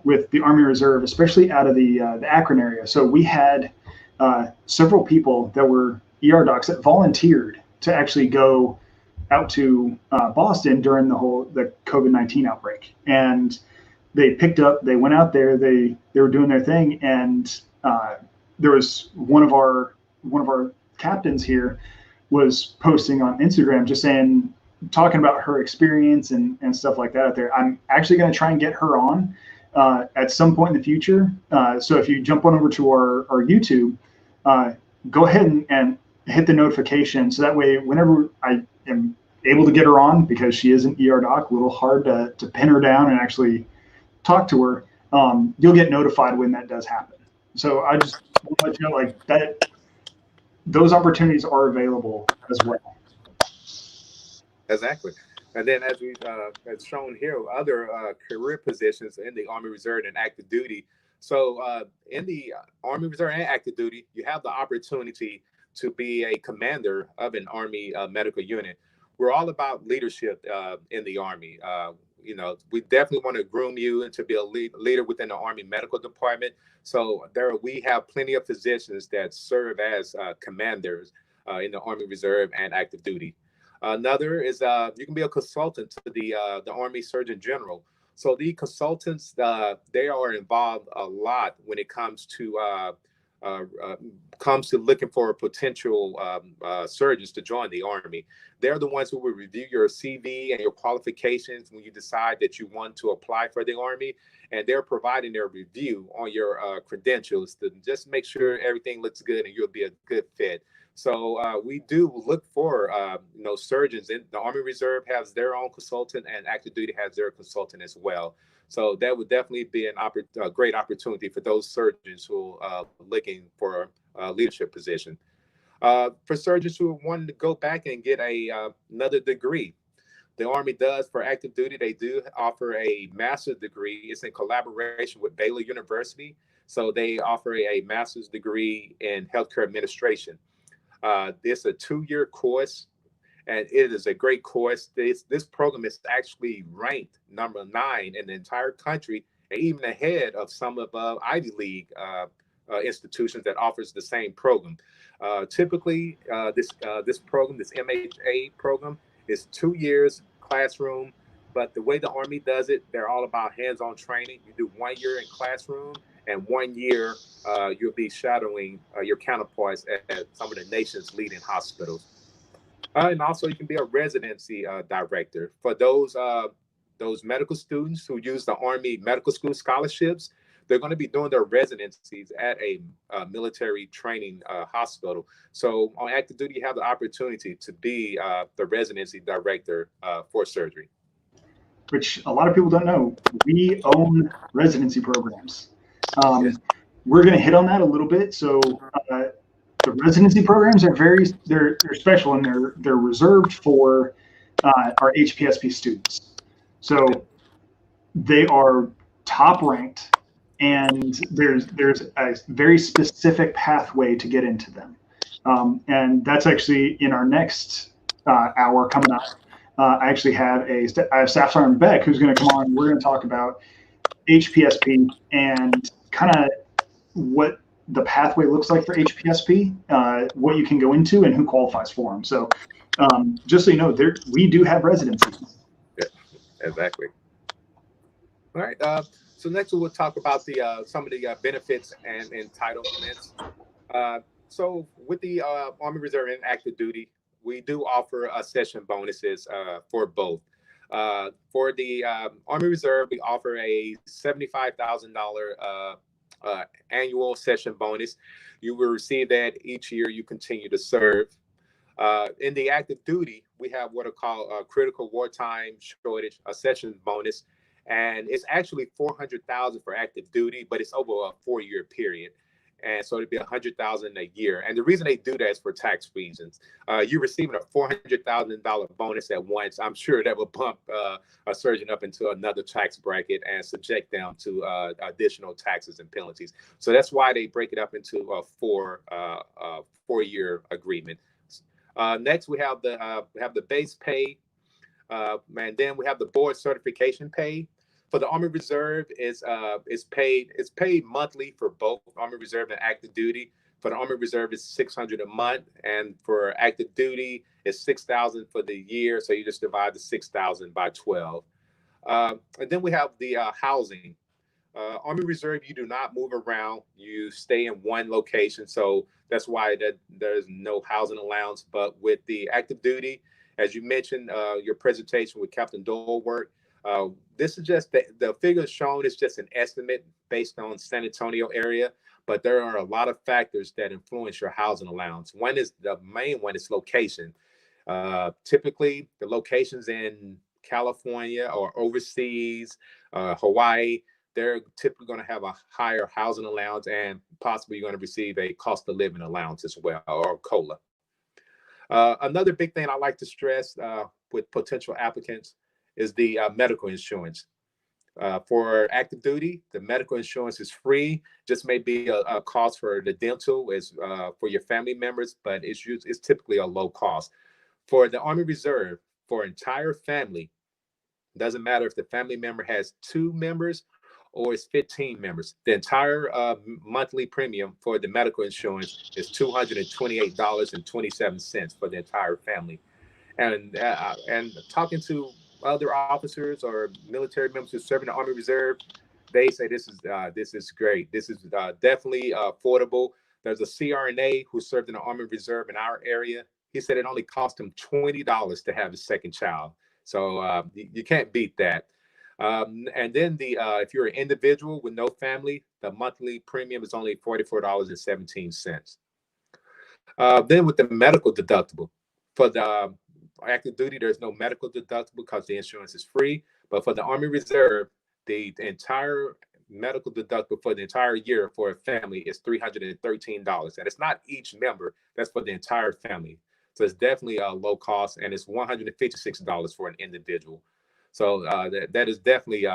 Speaker 2: with the Army Reserve, especially out of the Akron area, so we had several people that were ER docs that volunteered to actually go out to Boston during the COVID-19 outbreak, and they went out there, they were doing their thing, and there was one of our captains here was posting on Instagram just talking about her experience and stuff like that out there. I'm actually going to try and get her on at some point in the future. So if you jump on over to our YouTube, go ahead and hit the notification. So that way, whenever I am able to get her on, because she is an ER doc, a little hard to pin her down and actually talk to her, you'll get notified when that does happen. So I just want to let you know, like, that those opportunities are available as well.
Speaker 5: Exactly. And then as shown here, other career positions in the Army Reserve and active duty. So in the Army Reserve and active duty, you have the opportunity to be a commander of an Army medical unit. We're all about leadership in the Army. We definitely want to groom you into be a leader within the Army Medical Department. So we have plenty of physicians that serve as commanders in the Army Reserve and active duty. Another is you can be a consultant to the Army Surgeon General. So the consultants, they are involved a lot when it comes to looking for potential surgeons to join the Army. They're the ones who will review your CV and your qualifications when you decide that you want to apply for the Army, and they're providing their review on your credentials to just make sure everything looks good and you'll be a good fit. So we do look for surgeons. In the Army Reserve has their own consultant, and active duty has their consultant as well. So that would definitely be a great opportunity for those surgeons who are looking for a leadership position. For surgeons who want to go back and get another degree, the Army does for active duty. They do offer a master's degree. It's in collaboration with Baylor University. So they offer a master's degree in healthcare administration. It's a 2-year course, and it is a great course. This program is actually ranked number 9 in the entire country and even ahead of some of Ivy League institutions that offers the same program. Typically, this program, this MHA program, is 2 years classroom, but the way the Army does it, they're all about hands-on training. You do 1 year in classroom, and 1 year you'll be shadowing your counterparts at some of the nation's leading hospitals. And also, you can be a residency director for those medical students who use the Army Medical School scholarships. They're going to be doing their residencies at a military training hospital. So on active duty, you have the opportunity to be the residency director for surgery.
Speaker 2: Which a lot of people don't know. We own residency programs. We're going to hit on that a little bit. So the residency programs are they're special, and they're reserved for our HPSP students. So they are top ranked, and there's a very specific pathway to get into them. And that's actually in our next hour coming up. I actually have I have Staff Sergeant Beck, who's going to come on. We're going to talk about HPSP and kind of what the pathway looks like for HPSP, what you can go into, and who qualifies for them. So just so you know, we do have residencies.
Speaker 5: Yeah, exactly. All right. So next we'll talk about some of the benefits and entitlements. So with the Army Reserve and active duty, we do offer session bonuses for both. For the Army Reserve, we offer a $75,000 annual session bonus. You will receive that each year you continue to serve. In the active duty, we have what are called critical wartime shortage session bonus, and it's actually $400,000 for active duty, but it's over a 4-year period. And so it'd be $100,000 a year. And the reason they do that is for tax reasons. You're receiving a $400,000 bonus at once. I'm sure that will pump a surgeon up into another tax bracket and subject them to additional taxes and penalties. So that's why they break it up into a 4-year agreement. Next, we have the base pay, and then we have the board certification pay. For the Army Reserve, it's paid monthly for both Army Reserve and active duty. For the Army Reserve, it's $600 a month, and for active duty, it's $6,000 for the year. So you just divide the $6,000 by 12. And then we have the housing. Army Reserve, you do not move around. You stay in one location. So that's why there's no housing allowance. But with the active duty, as you mentioned, your presentation with Captain Dorworth, this is just the figures shown is just an estimate based on San Antonio area, but there are a lot of factors that influence your housing allowance. The main one is location. Typically, the locations in California or overseas, Hawaii, they're typically going to have a higher housing allowance, and possibly you're going to receive a cost of living allowance as well, or COLA. Another big thing I like to stress with potential applicants is the medical insurance. For active duty, the medical insurance is free. Just may be a cost for the dental is for your family members, but it's typically a low cost. For the Army Reserve, for entire family, doesn't matter if the family member has 2 members or it's 15 members. The entire monthly premium for the medical insurance is $228.27 for the entire family. And talking to other officers or military members who serve in the Army Reserve, they say this is great. This is definitely affordable. There's a CRNA who served in the Army Reserve in our area. He said it only cost him $20 to have his second child. So you can't beat that. And then if you're an individual with no family, the monthly premium is only $44.17. Then with the medical deductible, for the active duty, there's no medical deductible because the insurance is free. But for the Army Reserve, the entire medical deductible for the entire year for a family is $313. And it's not each member, that's for the entire family. So it's definitely a low cost, and it's $156 for an individual. So that is definitely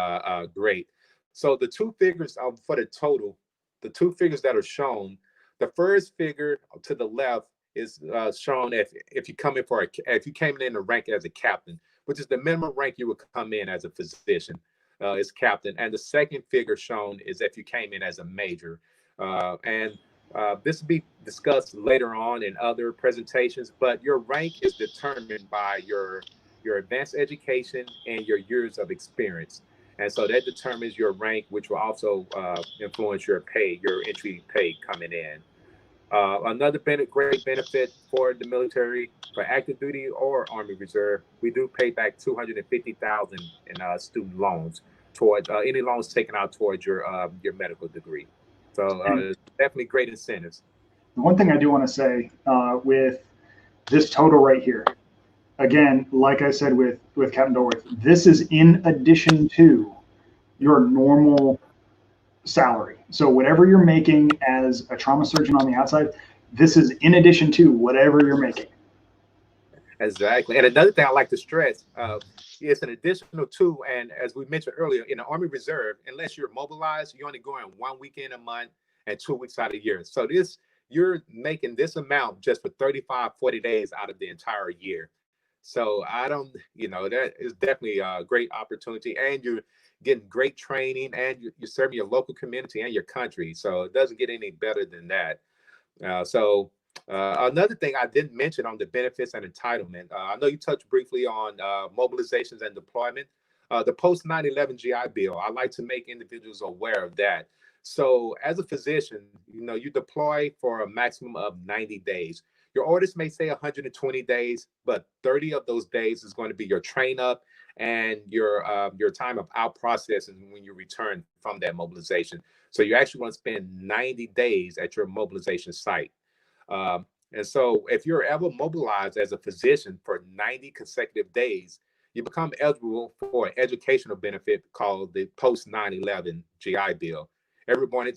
Speaker 5: great. So the 2 figures for the total, the 2 figures that are shown, the first figure to the left is shown if you come in if you came in the rank as a captain, which is the minimum rank you would come in as a physician. is captain. And the second figure shown is if you came in as a major. This will be discussed later on in other presentations, but your rank is determined by your advanced education and your years of experience. And so that determines your rank, which will also influence your pay, your entry pay coming in. Another great benefit for the military, for active duty or Army Reserve, we do pay back $250,000 in student loans towards any loans taken out towards your medical degree. So definitely great incentives.
Speaker 2: The one thing I do want to say with this total right here, again, like I said with Captain Dorworth, this is in addition to your normal salary. So whatever you're making as a trauma surgeon on the outside, this is in addition to whatever you're making.
Speaker 5: Exactly. And another thing I like to stress, it's an additional to, and as we mentioned earlier, in the Army Reserve, unless you're mobilized, you're only going 1 weekend a month and 2 weeks out of the year. So you're making this amount just for 35, 40 days out of the entire year. So that is definitely a great opportunity, and you're getting great training, and you're serving your local community and your country. So it doesn't get any better than that. Another thing I didn't mention on the benefits and entitlement, I know you touched briefly on mobilizations and deployment. The post 9/11 GI Bill, I like to make individuals aware of that. So as a physician, you deploy for a maximum of 90 days. Your orders may say 120 days, but 30 of those days is going to be your train up and your time of out processing when you return from that mobilization. So you actually want to spend 90 days at your mobilization site. And so if you're ever mobilized as a physician for 90 consecutive days, you become eligible for an educational benefit called the post 9/11 GI Bill. Everyone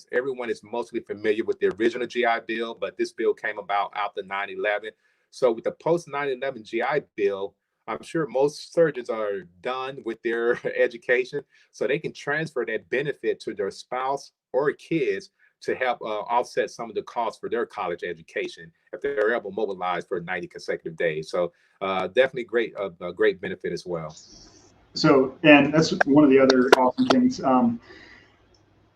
Speaker 5: is mostly familiar with the original GI Bill, but this bill came about after 9/11. So with the post 9/11 GI Bill, I'm sure most surgeons are done with their education, so they can transfer that benefit to their spouse or kids to help offset some of the costs for their college education if they're ever mobilized for 90 consecutive days. So definitely a great benefit as well.
Speaker 2: So, and that's one of the other awesome things.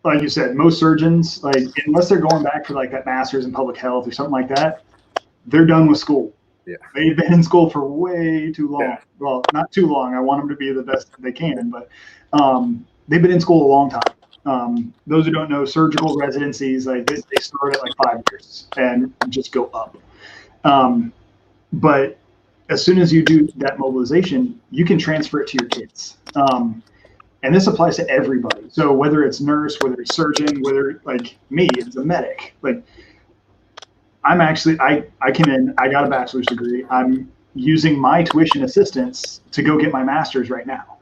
Speaker 2: Like you said, most surgeons, like unless they're going back for like that master's in public health or something like that, they're done with school.
Speaker 5: Yeah.
Speaker 2: They've been in school for way too long.
Speaker 5: Yeah.
Speaker 2: Well, not too long. I want them to be the best they can, but they've been in school a long time. Those who don't know, surgical residencies, like they start at like 5 years and just go up. But as soon as you do that mobilization, you can transfer it to your kids. And this applies to everybody. So whether it's nurse, whether it's surgeon, whether like me, it's a medic. Like I'm actually, I got a bachelor's degree. I'm using my tuition assistance to go get my master's right now.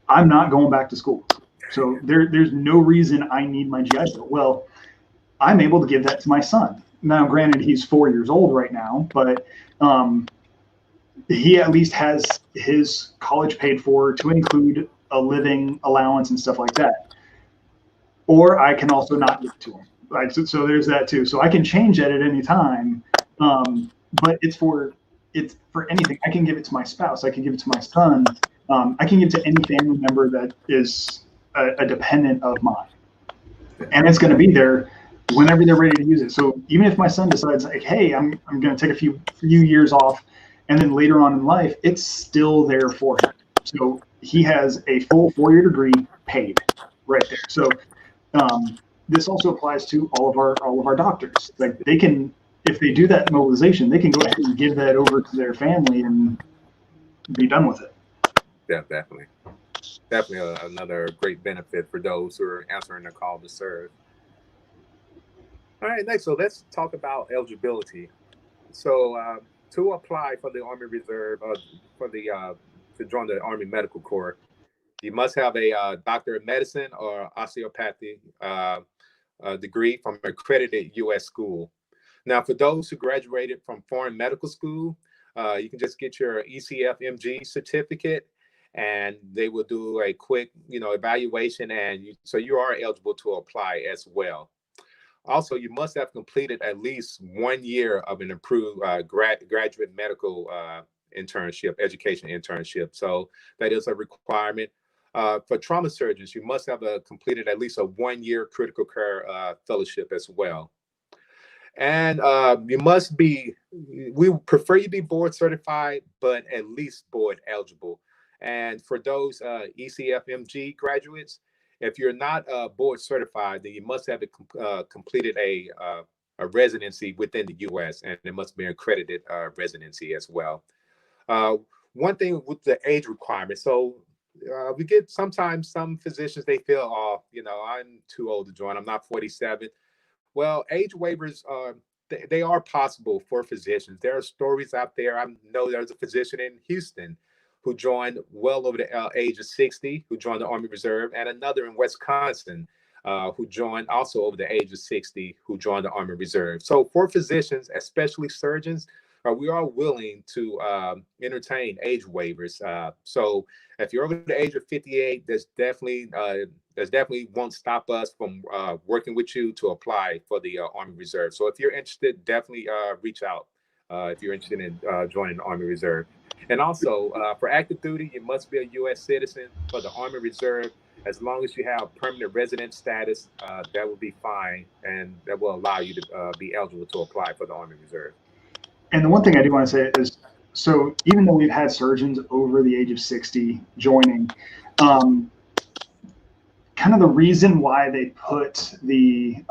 Speaker 2: I'm not going back to school. So there's no reason I need my GI Bill. Well, I'm able to give that to my son. Now, granted, he's 4 years old right now, but he at least has his college paid for to include a living allowance and stuff like that. Or I can also not give it to him. Like, so there's that too. So I can change that at any time, but it's for anything. I can give it to my spouse. I can give it to my son. I can give it to any family member that is a dependent of mine. And it's going to be there whenever they're ready to use it. So even if my son decides like, hey, I'm going to take a few years off, and then later on in life, it's still there for him. So he has a full 4-year degree paid right there. So this also applies to all of our doctors. Like they can, if they do that mobilization, they can go ahead and give that over to their family and be done with it.
Speaker 5: Yeah, definitely another great benefit for those who are answering the call to serve. All right, next, so let's talk about eligibility. So to apply for the Army Reserve, to join the Army Medical Corps, you must have a doctor of medicine or osteopathy degree from an accredited U.S. school. Now, for those who graduated from foreign medical school, you can just get your ECFMG certificate, and they will do a quick, evaluation, and so you are eligible to apply as well. Also, you must have completed at least 1 year of an approved graduate medical education internship. So that is a requirement. For trauma surgeons, you must have completed at least a 1-year critical care fellowship as well. And you must be, we prefer you be board certified, but at least board eligible. And for those ECFMG graduates, if you're not board certified, then you must have completed a residency within the U.S. and it must be an accredited residency as well. One thing with the age requirement, so we get sometimes some physicians, they feel, oh, you know, I'm too old to join. I'm not 47. Well, age waivers, they are possible for physicians. There are stories out there. I know there's a physician in Houston who joined well over the age of 60, who joined the Army Reserve, and another in Wisconsin who joined also over the age of 60, who joined the Army Reserve. So for physicians, especially surgeons, we are willing to entertain age waivers. So if you're over the age of 58, there's definitely won't stop us from working with you to apply for the Army Reserve. So if you're interested, definitely reach out if you're interested in joining the Army Reserve. And also for active duty, you must be a U.S. citizen. For the Army Reserve, as long as you have permanent resident status, that will be fine, and that will allow you to be eligible to apply for the Army Reserve.
Speaker 2: And the one thing I do want to say is, so even though we've had surgeons over the age of 60 joining, kind of the reason why they put the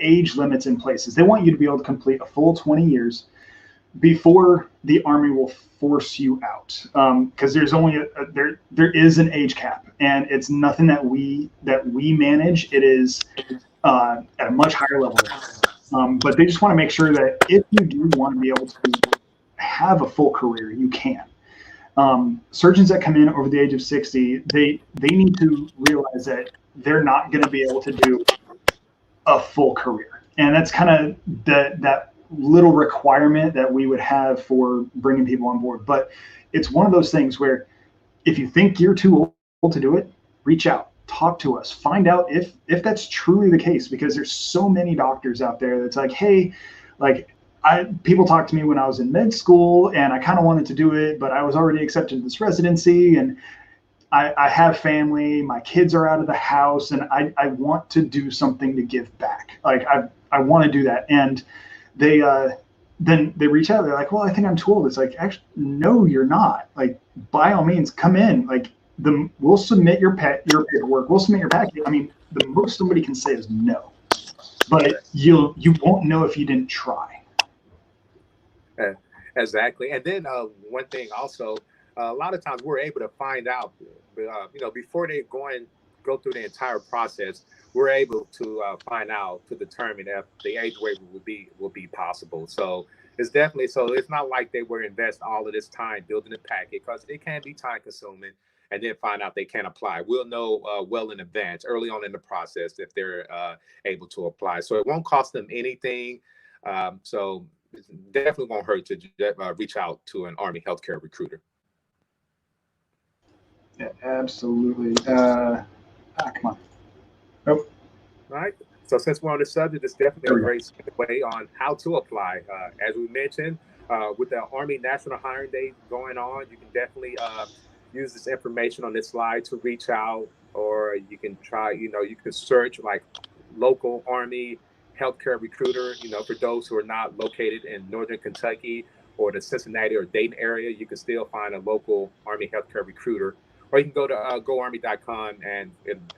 Speaker 2: age limits in place is they want you to be able to complete a full 20 years before the Army will force you out, because there's only there is an age cap, and it's nothing that we manage. It is at a much higher level. But they just want to make sure that if you do want to be able to have a full career, you can. Surgeons that come in over the age of 60, they need to realize that they're not going to be able to do a full career. And that's kind of that little requirement that we would have for bringing people on board. But it's one of those things where if you think you're too old to do it, reach out. Talk to us, find out if that's truly the case, because there's so many doctors out there that's like, hey, like people talked to me when I was in med school and I kind of wanted to do it, but I was already accepted to this residency and I have family, my kids are out of the house, and I want to do something to give back. Like I want to do that. And they then they reach out, they're like, well, I think I'm too old. It's like, actually, no, you're not. Like, by all means, come in. Like, we'll submit your paperwork. We'll submit your packet. I mean, the most somebody can say is no, but you won't know if you didn't try.
Speaker 5: Exactly. And then one thing also, a lot of times we're able to find out, before they go through the entire process, we're able to find out to determine if the age waiver will be possible. So it's definitely, so it's not like they were invest all of this time building a packet, because it can be time consuming, and then find out they can't apply. We'll know well in advance, early on in the process, if they're able to apply. So it won't cost them anything. So it definitely won't hurt to reach out to an Army healthcare recruiter.
Speaker 2: Yeah, absolutely. Come on. Nope.
Speaker 5: All right. So since we're on the subject, it's definitely a great way on how to apply. As we mentioned, with the Army National Hiring Day going on, you can definitely use this information on this slide to reach out, or you can try, you can search like local Army healthcare recruiter, for those who are not located in Northern Kentucky or the Cincinnati or Dayton area, you can still find a local Army healthcare recruiter, or you can go to goarmy.com and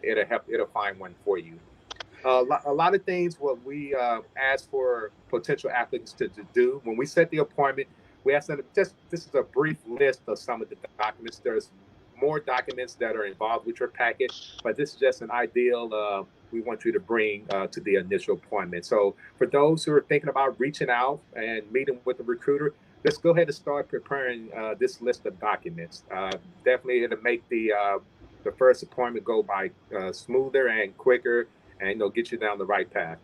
Speaker 5: it'll find one for you. A lot of things what we ask for potential applicants to do when we set the appointment. We ask them this is a brief list of some of the documents. There's more documents that are involved with your packet, but this is just an ideal we want you to bring to the initial appointment. So for those who are thinking about reaching out and meeting with the recruiter, let's go ahead and start preparing this list of documents. Definitely it'll make the first appointment go by smoother and quicker, and get you down the right path.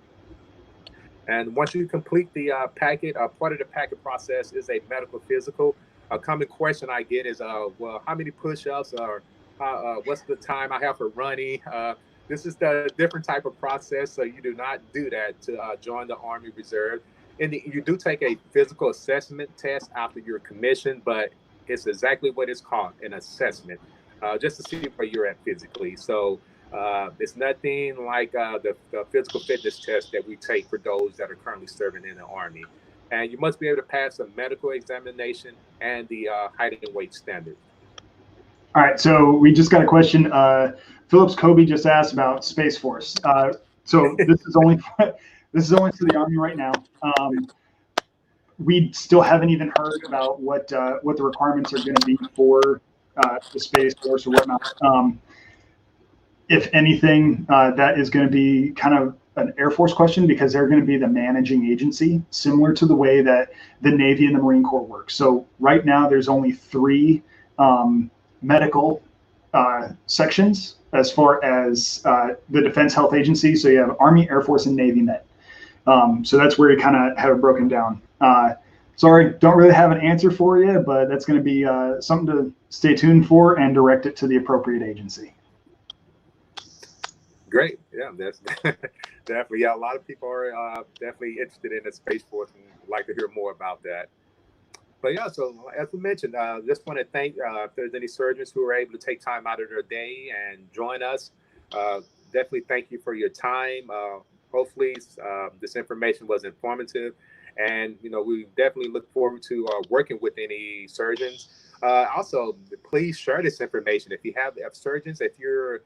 Speaker 5: And once you complete the packet, part of the packet process is a medical physical. A common question I get is, well, how many push-ups, or what's the time I have for running? This is the different type of process, so you do not do that to join the Army Reserve. And you do take a physical assessment test after your commission, but it's exactly what it's called, an assessment. just to see where you're at physically. So it's nothing like the physical fitness test that we take for those that are currently serving in the Army. And you must be able to pass a medical examination and the height and weight standard.
Speaker 2: All right, so we just got a question. Phillips Kobe just asked about Space Force. So this is only for the Army right now. We still haven't even heard about what the requirements are going to be for the Space Force or whatnot. If anything, that is going to be kind of an Air Force question, because they're going to be the managing agency, similar to the way that the Navy and the Marine Corps work. So right now, there's only 3 medical sections as far as the Defense Health Agency. So you have Army, Air Force, and Navy Med. So that's where you kind of have it broken down. Sorry, don't really have an answer for you, but that's going to be something to stay tuned for and direct it to the appropriate agency.
Speaker 5: Great. Yeah, that's definitely. Yeah, a lot of people are definitely interested in the Space Force and like to hear more about that. But yeah, so as we mentioned, just want to thank if there's any surgeons who are able to take time out of their day and join us. Definitely thank you for your time. Hopefully this information was informative, and we definitely look forward to working with any surgeons. Also, please share this information if you have surgeons. If you're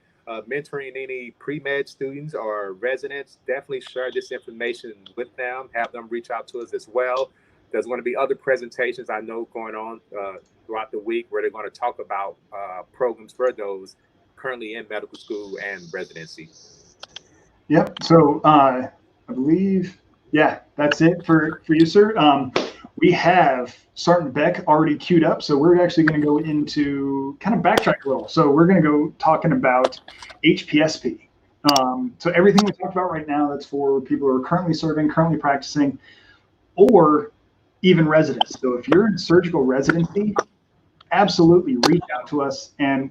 Speaker 5: mentoring any pre-med students or residents, definitely share this information with them. Have them reach out to us as well. There's going to be other presentations I know going on throughout the week where they're going to talk about programs for those currently in medical school and residency.
Speaker 2: Yep. So I believe, yeah, that's it for you, sir. We have Sergeant Beck already queued up, so we're actually going to go into kind of backtrack a little. So we're going to go talking about HPSP. So everything we talked about right now, that's for people who are currently serving, currently practicing, or even residents. So if you're in surgical residency, absolutely reach out to us, and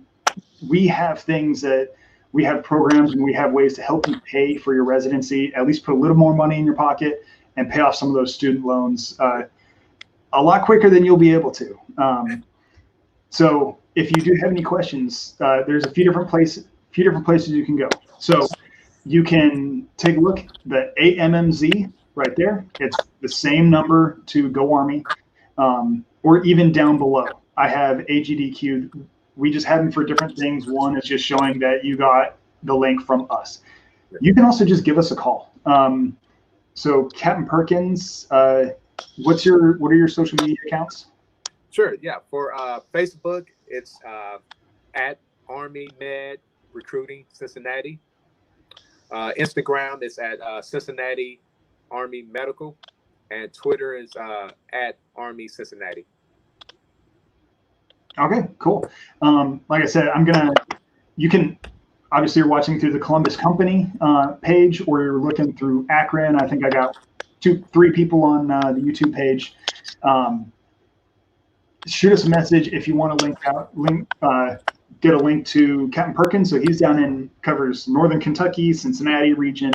Speaker 2: we have things that we have programs and we have ways to help you pay for your residency, at least put a little more money in your pocket and pay off some of those student loans a lot quicker than you'll be able to. So if you do have any questions, there's a few different places you can go. So you can take a look, the AMMZ right there. It's the same number to Go Army, or even down below. I have AGDQ. We just have them for different things. One is just showing that you got the link from us. You can also just give us a call. So Captain Perkins, what are your social media accounts?
Speaker 5: Sure. Yeah. For Facebook, it's at Army Med Recruiting Cincinnati. Instagram is at Cincinnati Army Medical, and Twitter is at Army Cincinnati.
Speaker 2: Okay, cool. Like I said, you can, obviously you're watching through the Columbus Company page, or you're looking through Akron. I think I got 2-3 people on the YouTube page. Shoot us a message if you want to get a link to Captain Perkins. So he's covers Northern Kentucky, Cincinnati region.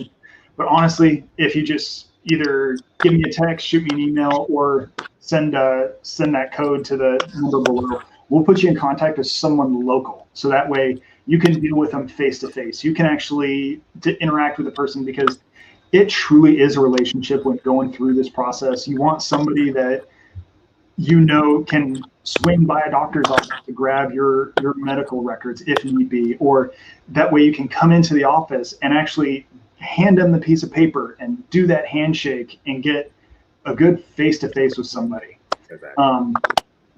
Speaker 2: But honestly, if you just either give me a text, shoot me an email, or send that code to the number below, we'll put you in contact with someone local. So that way you can deal with them face to face. You can actually interact with the person, because it truly is a relationship when going through this process. You want somebody that can swing by a doctor's office to grab your medical records if need be, or that way you can come into the office and actually hand them the piece of paper and do that handshake and get a good face-to-face with somebody.
Speaker 5: Exactly.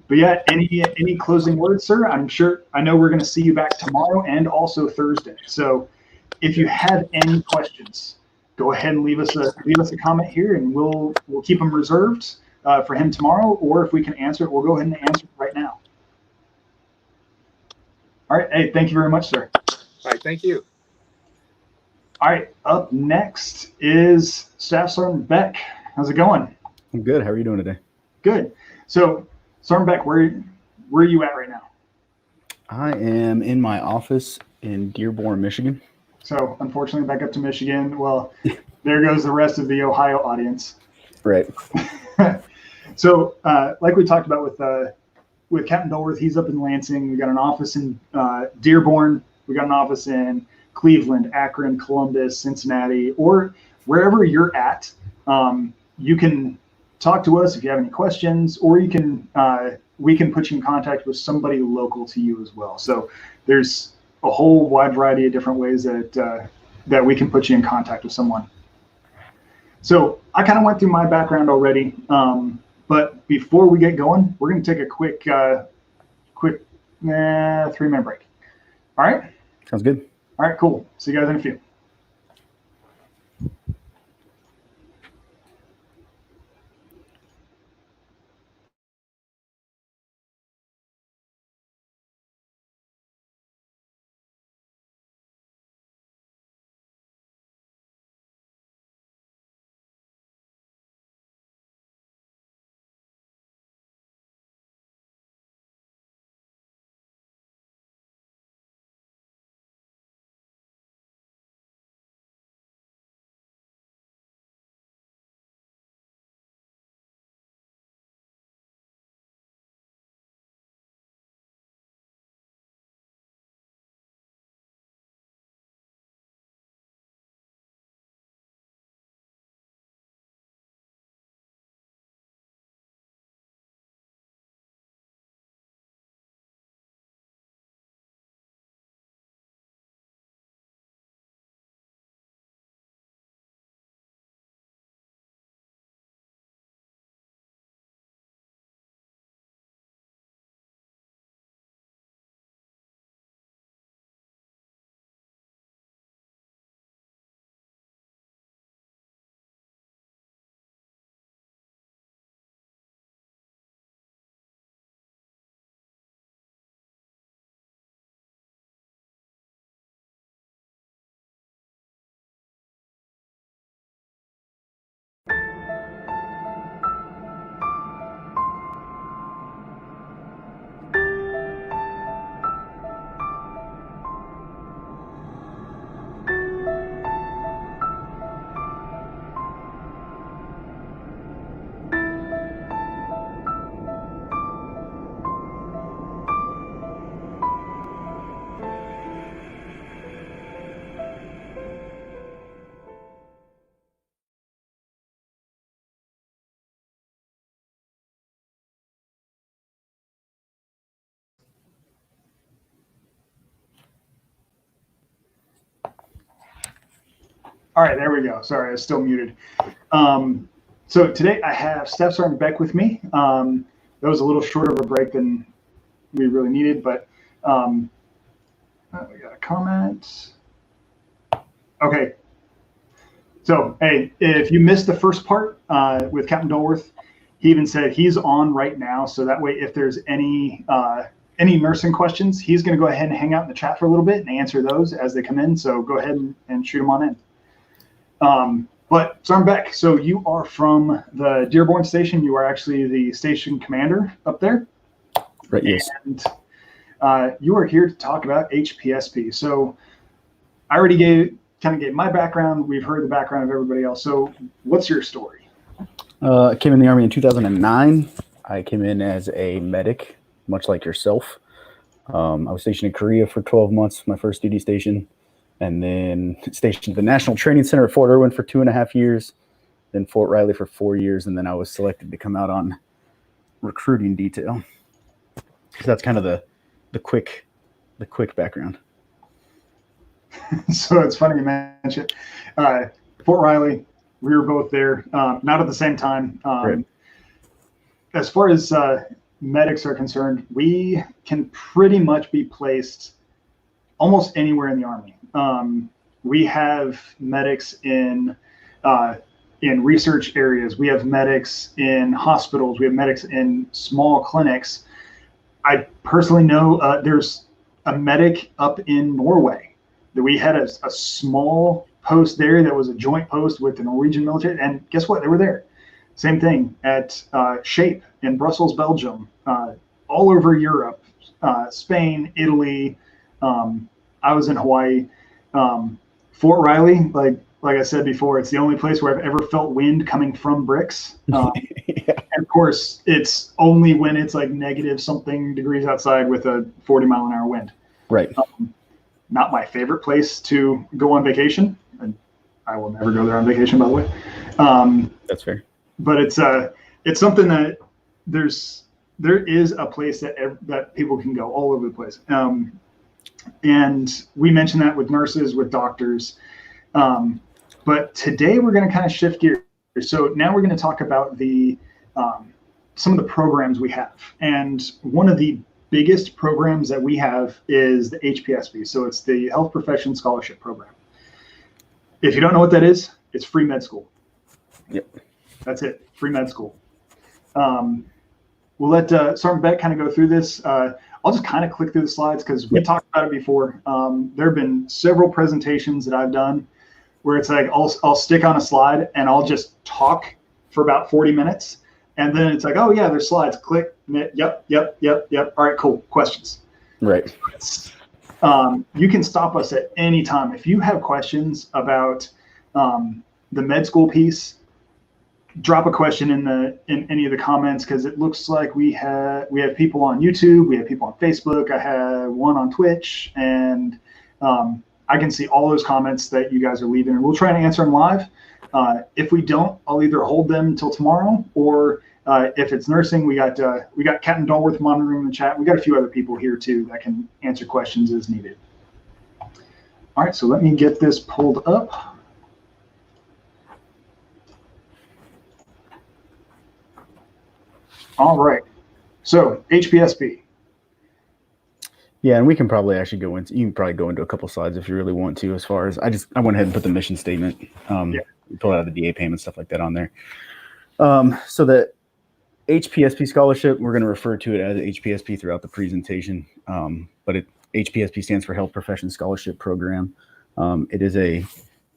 Speaker 2: But yeah, any closing words, sir? I know we're going to see you back tomorrow and also Thursday. So if you have any questions, go ahead and leave us a comment here, and we'll keep them reserved for him tomorrow. Or if we can answer it, we'll go ahead and answer it right now. All right. Hey, thank you very much, sir.
Speaker 5: All right. Thank you.
Speaker 2: All right. Up next is Staff Sergeant Beck. How's it going?
Speaker 7: I'm good. How are you doing today?
Speaker 2: Good. So, Sergeant Beck, where are you at right now?
Speaker 7: I am in my office in Dearborn, Michigan.
Speaker 2: So, unfortunately, back up to Michigan. Well, there goes the rest of the Ohio audience.
Speaker 7: Right.
Speaker 2: So, like we talked about with with Captain Dolworth, he's up in Lansing. We got an office in Dearborn. We got an office in Cleveland, Akron, Columbus, Cincinnati, or wherever you're at. You can talk to us if you have any questions, or you can we can put you in contact with somebody local to you as well. So there's a whole wide variety of different ways that that we can put you in contact with someone. So I kind of went through my background already, but before we get going, we're going to take a quick 3-minute break. All right?
Speaker 7: Sounds good.
Speaker 2: All right, cool. See you guys in a few. All right, there we go. Sorry, I was still muted. So today I have Staff Sergeant Beck with me. That was a little short of a break than we really needed, but we got a comment. Okay. So, hey, if you missed the first part with Captain Dolworth, he even said he's on right now. So that way, if there's any nursing questions, he's going to go ahead and hang out in the chat for a little bit and answer those as they come in. So go ahead and shoot them on in. But Sergeant Beck, so you are from the Dearborn station. You are actually the station commander up there.
Speaker 7: Right, yes.
Speaker 2: And you are here to talk about HPSP. So I already kind of gave my background. We've heard the background of everybody else. So what's your story?
Speaker 7: I came in the Army in 2009. I came in as a medic, much like yourself. I was stationed in Korea for 12 months, my first duty station. And then stationed at the National Training Center at Fort Irwin for 2.5 years, then Fort Riley for 4 years, and then I was selected to come out on recruiting detail. So that's kind of the quick background.
Speaker 2: So it's funny you mentioned Fort Riley. We were both there, not at the same time.
Speaker 7: Right.
Speaker 2: As far as medics are concerned, we can pretty much be placed almost anywhere in the Army. We have medics in research areas. We have medics in hospitals. We have medics in small clinics. I personally know there's a medic up in Norway that we had a small post there that was a joint post with the Norwegian military. And guess what? They were there. Same thing at SHAPE in Brussels, Belgium, all over Europe, Spain, Italy. I was in Hawaii. Fort Riley, like I said before, it's the only place where I've ever felt wind coming from bricks. And of course, it's only when it's like negative something degrees outside with a 40-mile-an-hour wind.
Speaker 7: Right.
Speaker 2: Not my favorite place to go on vacation, and I will never go there on vacation, by the way.
Speaker 7: That's fair.
Speaker 2: But it's something that there is a place that people can go all over the place. And we mentioned that with nurses, with doctors. But today we're going to kind of shift gears. So now we're going to talk about some of the programs we have. And one of the biggest programs that we have is the HPSP. So it's the Health Profession Scholarship Program. If you don't know what that is, it's free med school.
Speaker 7: Yep.
Speaker 2: That's it, free med school. We'll let Sergeant Beck kind of go through this. I'll just kind of click through the slides because we talked about it before. There have been several presentations that I've done where it's like I'll stick on a slide and I'll just talk for about 40 minutes. And then it's like, oh yeah, there's slides. Click. Yep. All right, cool. Questions.
Speaker 7: Right.
Speaker 2: You can stop us at any time. If you have questions about the med school piece, drop a question in any of the comments, because it looks like we have people on YouTube, we have people on Facebook, I have one on Twitch, and I can see all those comments that you guys are leaving, and we'll try to answer them live. If we don't, I'll either hold them till tomorrow, or if it's nursing, we got Captain Dolworth monitoring the chat. We got a few other people here too that can answer questions as needed. All right, so let me get this pulled up. All right, so HPSP.
Speaker 7: Yeah, and we can probably actually you can probably go into a couple slides if you really want to, as far as I went ahead and put the mission statement, pull out the DA payment, stuff like that on there. So the HPSP scholarship, we're going to refer to it as HPSP throughout the presentation, but HPSP stands for Health Profession Scholarship Program. It is a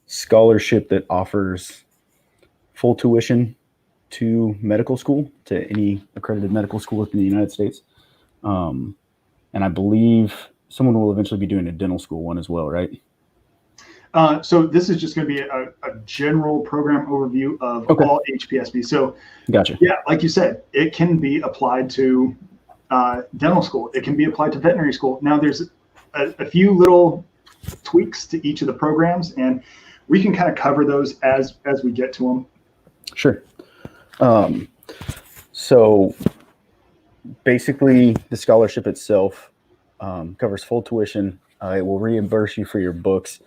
Speaker 7: scholarship that offers full tuition to medical school, to any accredited medical school within the United States. And I believe someone will eventually be doing a dental school one as well, right?
Speaker 2: So this is just going to be a general program overview of all HPSP. So
Speaker 7: gotcha.
Speaker 2: Yeah, like you said, it can be applied to dental school. It can be applied to veterinary school. Now there's a few little tweaks to each of the programs, and we can kind of cover those as we get to them.
Speaker 7: Sure. So basically the scholarship itself covers full tuition. It will reimburse you for your books.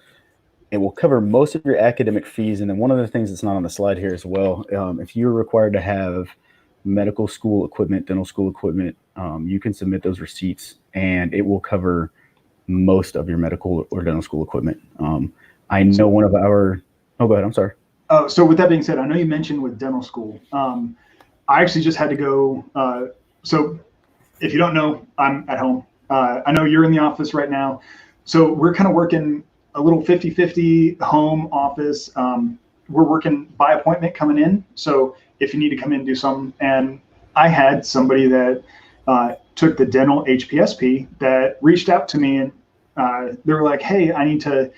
Speaker 7: It will cover most of your academic fees. And then one of the things that's not on the slide here as well, if you're required to have medical school equipment, dental school equipment, you can submit those receipts and it will cover most of your medical or dental school equipment. I know one of our, go ahead, I'm sorry.
Speaker 2: So with that being said, I know you mentioned with dental school, I actually just had to go. So if you don't know, I'm at home. I know you're in the office right now. So we're kind of working a little 50-50 home office. We're working by appointment coming in. So if you need to come in and do something, and I had somebody that took the dental HPSP that reached out to me, and they were like, hey, I need to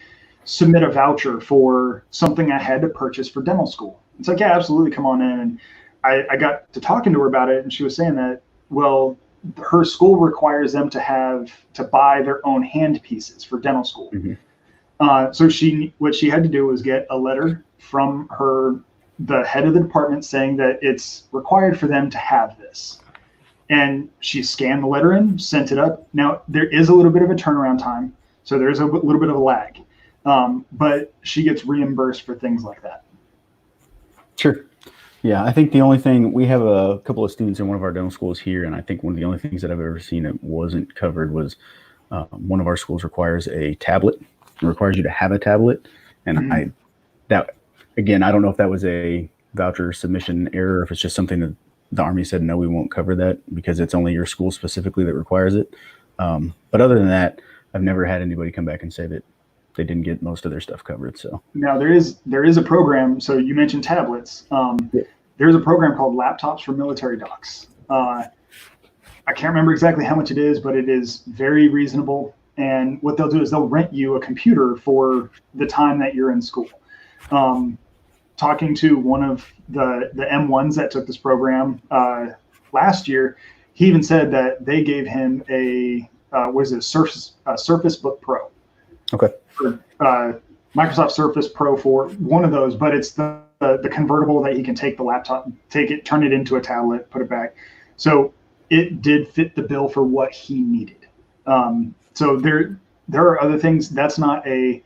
Speaker 2: submit a voucher for something I had to purchase for dental school. It's like, yeah, absolutely, come on in. And I got to talking to her about it, and she was saying that, well, her school requires them to buy their own hand pieces for dental school.
Speaker 7: Mm-hmm.
Speaker 2: So what she had to do was get a letter from the head of the department saying that it's required for them to have this. And she scanned the letter in, sent it up. Now, there is a little bit of a turnaround time, so there's a little bit of a lag. But she gets reimbursed for things like that.
Speaker 7: Sure. Yeah, I think the only thing, we have a couple of students in one of our dental schools here, and I think one of the only things that I've ever seen that wasn't covered was one of our schools requires a tablet. It requires you to have a tablet. And I don't know if that was a voucher submission error, if it's just something that the Army said, no, we won't cover that because it's only your school specifically that requires it. But other than that, I've never had anybody come back and say that they didn't get most of their stuff covered. So
Speaker 2: now there is a program. So you mentioned tablets. There's a program called Laptops for Military Docs. I can't remember exactly how much it is, but it is very reasonable. And what they'll do is they'll rent you a computer for the time that you're in school. talking to one of the M1s that took this program last year, he even said that they gave him a Surface Book Pro.
Speaker 7: Okay.
Speaker 2: Microsoft Surface Pro 4, one of those, but it's the convertible that he can take the laptop, turn it into a tablet, put it back. So it did fit the bill for what he needed. So there are other things. That's not a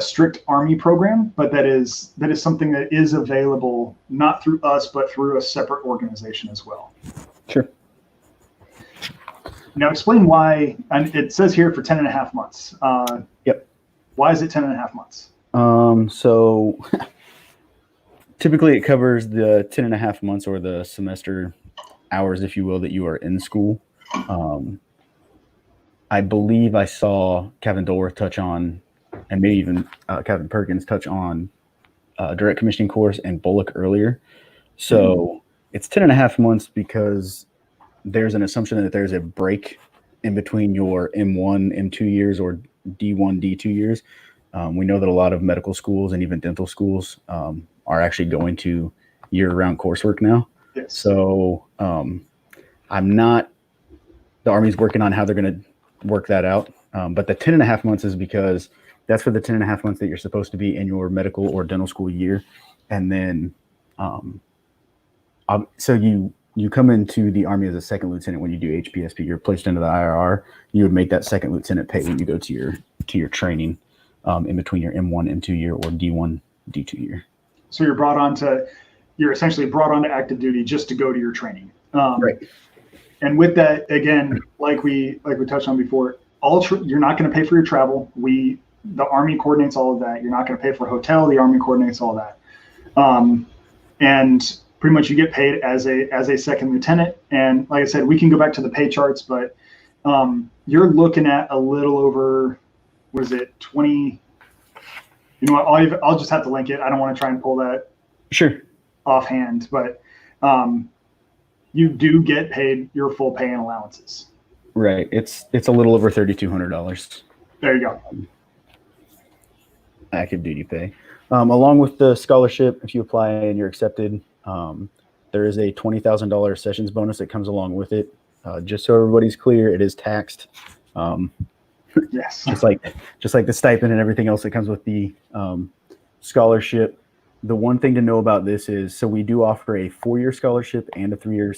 Speaker 2: strict Army program, but that is something that is available not through us, but through a separate organization as well.
Speaker 7: Sure.
Speaker 2: Now explain why. And it says here for 10 and a half months.
Speaker 7: Yep.
Speaker 2: Why is it 10 and a half months?
Speaker 7: So typically it covers the 10 and a half months or the semester hours, if you will, that you are in school. I believe I saw Captain Dolworth touch on, and maybe even Captain Perkins touch on direct commissioning course and Bullock earlier. So it's 10 and a half months because there's an assumption that there's a break in between your M1, M2 years or D1, D2 years. We know that a lot of medical schools and even dental schools are actually going to year-round coursework now.
Speaker 2: Yes.
Speaker 7: So the Army's working on how they're going to work that out. But the 10 and a half months is because that's for the 10 and a half months that you're supposed to be in your medical or dental school year. And then, so you come into the Army as a second lieutenant when you do HPSP. You're placed into the IRR. You would make that second lieutenant pay when you go to your training in between your M1, M2 year or D1, D2 year. So
Speaker 2: you're essentially brought onto active duty just to go to your training.
Speaker 7: Right.
Speaker 2: And with that, again, like we touched on before, you're not going to pay for your travel. The Army coordinates all of that. You're not going to pay for a hotel. The Army coordinates all that. And pretty much you get paid as a second lieutenant. And like I said, we can go back to the pay charts, but you're looking at a little over, what is it, 20? You know what? I'll just have to link it. I don't want to try and pull that offhand, but you do get paid your full pay and allowances.
Speaker 7: Right. It's a little over $3,200.
Speaker 2: There you go.
Speaker 7: Active duty pay. Along with the scholarship, if you apply and you're accepted, there is a $20,000 sessions bonus that comes along with it. Just so everybody's clear, it is taxed.
Speaker 2: Yes.
Speaker 7: Just like the stipend and everything else that comes with the scholarship. The one thing to know about this is, so we do offer a 4-year scholarship and a 3-year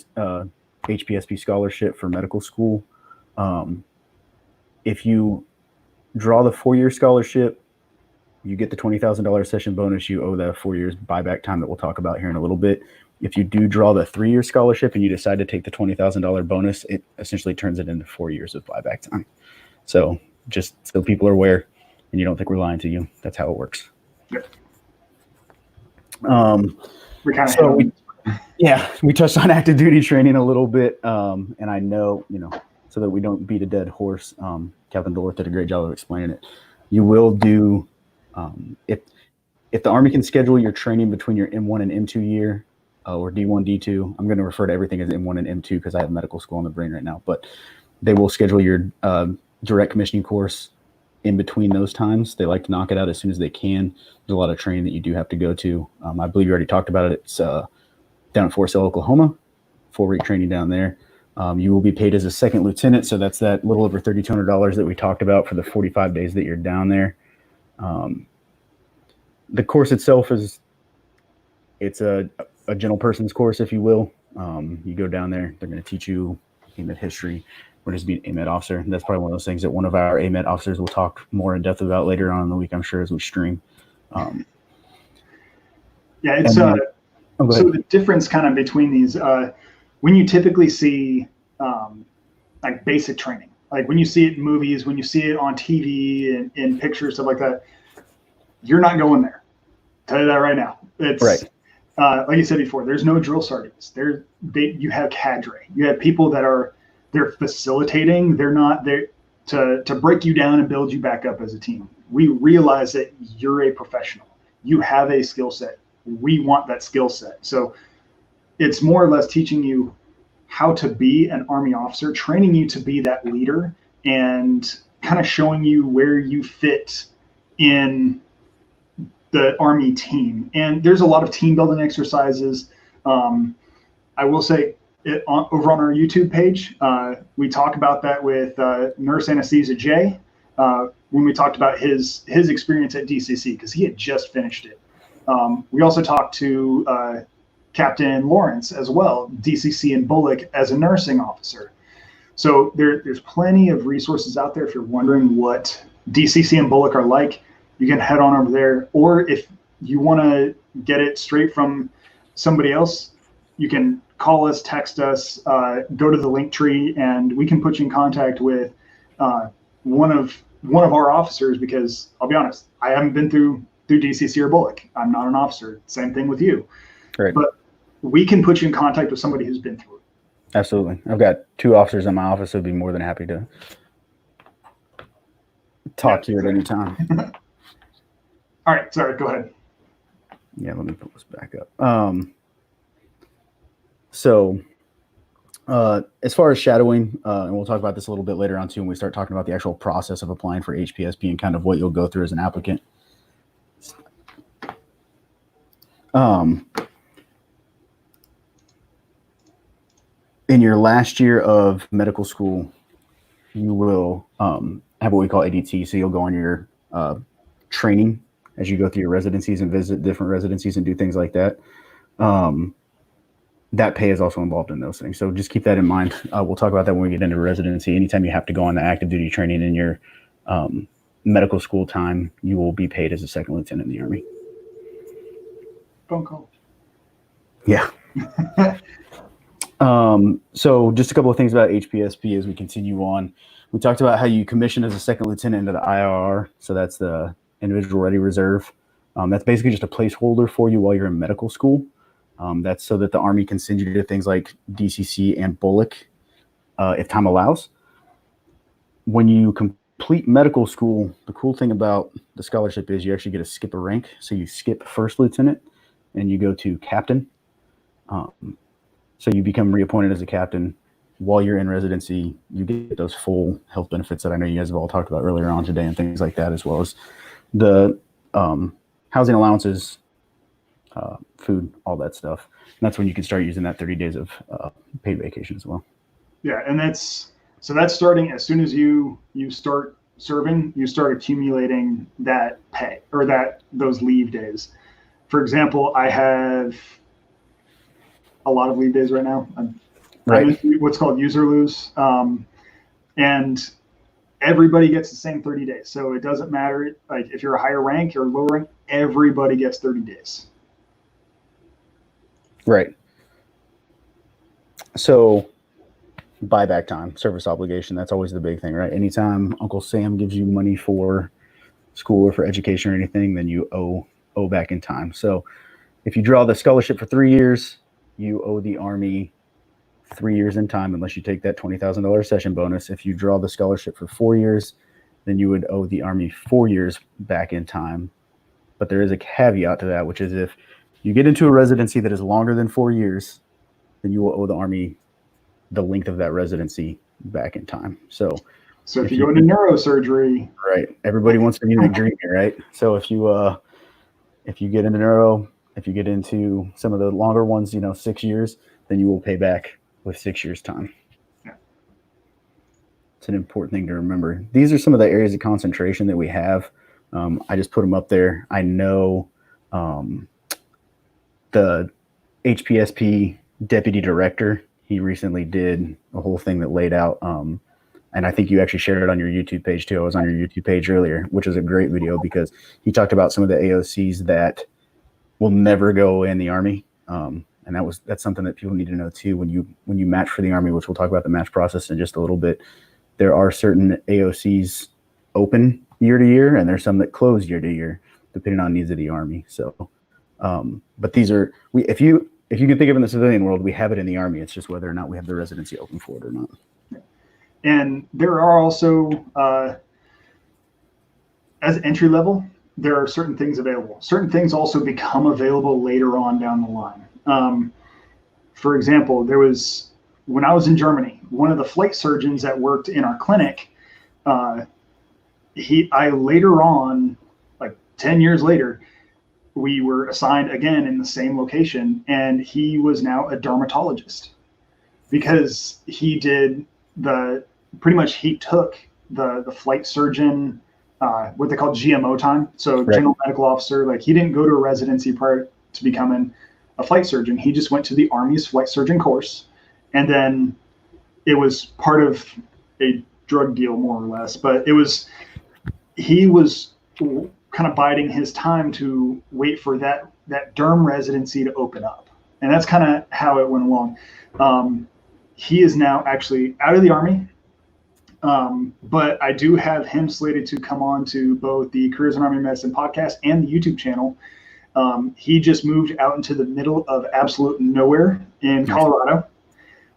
Speaker 7: HPSP scholarship for medical school. If you draw the 4-year scholarship, you get the $20,000 session bonus. You owe that 4 years buyback time that we'll talk about here in a little bit. If you do draw the 3-year scholarship and you decide to take the $20,000 bonus, it essentially turns it into 4 years of buyback time. So just so people are aware and you don't think we're lying to you, that's how it works.
Speaker 2: Yep.
Speaker 7: We touched on active duty training a little bit. And I know, so that we don't beat a dead horse, Captain Dolworth did a great job of explaining it. You will do, if the Army can schedule your training between your M1 and M2 year, or D1, D2, I'm going to refer to everything as M1 and M2 because I have medical school on the brain right now, but they will schedule your direct commissioning course in between those times. They like to knock it out as soon as they can. There's a lot of training that you do have to go to. I believe you already talked about it. It's down at Fort Sill, Oklahoma, 4-week training down there. You will be paid as a second lieutenant, so that's that little over $3,200 that we talked about for the 45 days that you're down there. The course itself it's a gentle person's course, if you will. You go down there, they're going to teach you AMED history. We're just being an AMED officer. And that's probably one of those things that one of our AMED officers will talk more in depth about later on in the week, I'm sure, as we stream.
Speaker 2: It's so the difference kind of between these, when you typically see like basic training, like when you see it in movies, when you see it on TV and in pictures, stuff like that, you're not going there. I'll tell you that right now. It's
Speaker 7: right.
Speaker 2: Like you said before, there's no drill sergeants. You have cadre. You have people that they're facilitating. They're not there to break you down and build you back up as a team. We realize that you're a professional. You have a skill set. We want that skill set. So it's more or less teaching you how to be an Army officer, training you to be that leader, and kind of showing you where you fit in the Army team. And there's a lot of team building exercises. I will say over on our YouTube page, we talk about that with Nurse Anesthesia Jay when we talked about his experience at DCC, because he had just finished it. We also talked to Captain Lawrence as well, DCC in Bullock as a nursing officer. So there's plenty of resources out there. If you're wondering what DCC and Bullock are like, you can head on over there. Or if you want to get it straight from somebody else, you can call us, text us, go to the link tree, and we can put you in contact with one of our officers, because I'll be honest, I haven't been through DCC or Bullock. I'm not an officer. Same thing with you.
Speaker 7: Right.
Speaker 2: But we can put you in contact with somebody who's been through it.
Speaker 7: Absolutely. I've got 2 officers in my office who'd be more than happy to talk to you at any time.
Speaker 2: All right. Sorry. Go ahead.
Speaker 7: Yeah, let me pull this back up. So as far as shadowing, and we'll talk about this a little bit later on too when we start talking about the actual process of applying for HPSP and kind of what you'll go through as an applicant. In your last year of medical school, you will have what we call ADT. So you'll go on your training as you go through your residencies and visit different residencies and do things like that. That pay is also involved in those things. So just keep that in mind. We'll talk about that when we get into residency. Anytime you have to go on the active duty training in your medical school time, you will be paid as a second lieutenant in the Army.
Speaker 2: Phone call.
Speaker 7: Yeah. So just a couple of things about HPSP as we continue on. We talked about how you commission as a second lieutenant into the IRR. So that's the Individual Ready Reserve. That's basically just a placeholder for you while you're in medical school. That's so that the Army can send you to things like DCC and Bullock if time allows. When you complete medical school, the cool thing about the scholarship is you actually get to skip a rank. So you skip first lieutenant and you go to captain. So you become reappointed as a captain while you're in residency. You get those full health benefits that I know you guys have all talked about earlier on today and things like that, as well as the housing allowances, food, all that stuff. And that's when you can start using that 30 days of paid vacation as well.
Speaker 2: Yeah, and that's starting as soon as you start serving, you start accumulating that pay or those leave days. For example, I have a lot of leave days right now. I'm in what's called use or lose. And everybody gets the same 30 days. So it doesn't matter, like if you're a higher rank or lower rank, everybody gets 30 days.
Speaker 7: Right. So buyback time, service obligation, that's always the big thing, right? Anytime Uncle Sam gives you money for school or for education or anything, then you owe back in time. So if you draw the scholarship for 3 years, you owe the Army 3 years in time, unless you take that $20,000 session bonus. If you draw the scholarship for 4 years, then you would owe the Army 4 years back in time. But there is a caveat to that, which is if you get into a residency that is longer than 4 years, then you will owe the Army the length of that residency back in time. So
Speaker 2: if you go into neurosurgery,
Speaker 7: right? Everybody wants to be the dream here, right? So if you get into neuro, if you get into some of the longer ones, 6 years, then you will pay back with 6 years time.
Speaker 2: Yeah.
Speaker 7: It's an important thing to remember. These are some of the areas of concentration that we have. I just put them up there. I know the HPSP deputy director, he recently did a whole thing that laid out, and I think you actually shared it on your YouTube page too. I was on your YouTube page earlier, which was a great video because he talked about some of the AOCs that will never go in the Army. And that's something that people need to know too. When you match for the Army, which we'll talk about the match process in just a little bit, there are certain AOCs open year to year, and there's some that close year to year, depending on needs of the Army. So, but these are if you can think of it in the civilian world, we have it in the Army. It's just whether or not we have the residency open for it or not.
Speaker 2: And there are also, as entry level, there are certain things available. Certain things also become available later on down the line. For example, when I was in Germany, one of the flight surgeons that worked in our clinic, I later on, like 10 years later, we were assigned again in the same location, and he was now a dermatologist because he did he took the flight surgeon, what they call GMO time. So
Speaker 7: Right.
Speaker 2: general medical officer, like he didn't go to a residency prior to becoming a flight surgeon. He just went to the Army's flight surgeon course. And then it was part of a drug deal, more or less, but he was kind of biding his time to wait for that derm residency to open up. And that's kind of how it went along. He is now actually out of the Army, but I do have him slated to come on to both the Careers in Army Medicine podcast and the YouTube channel. He just moved out into the middle of absolute nowhere in Colorado.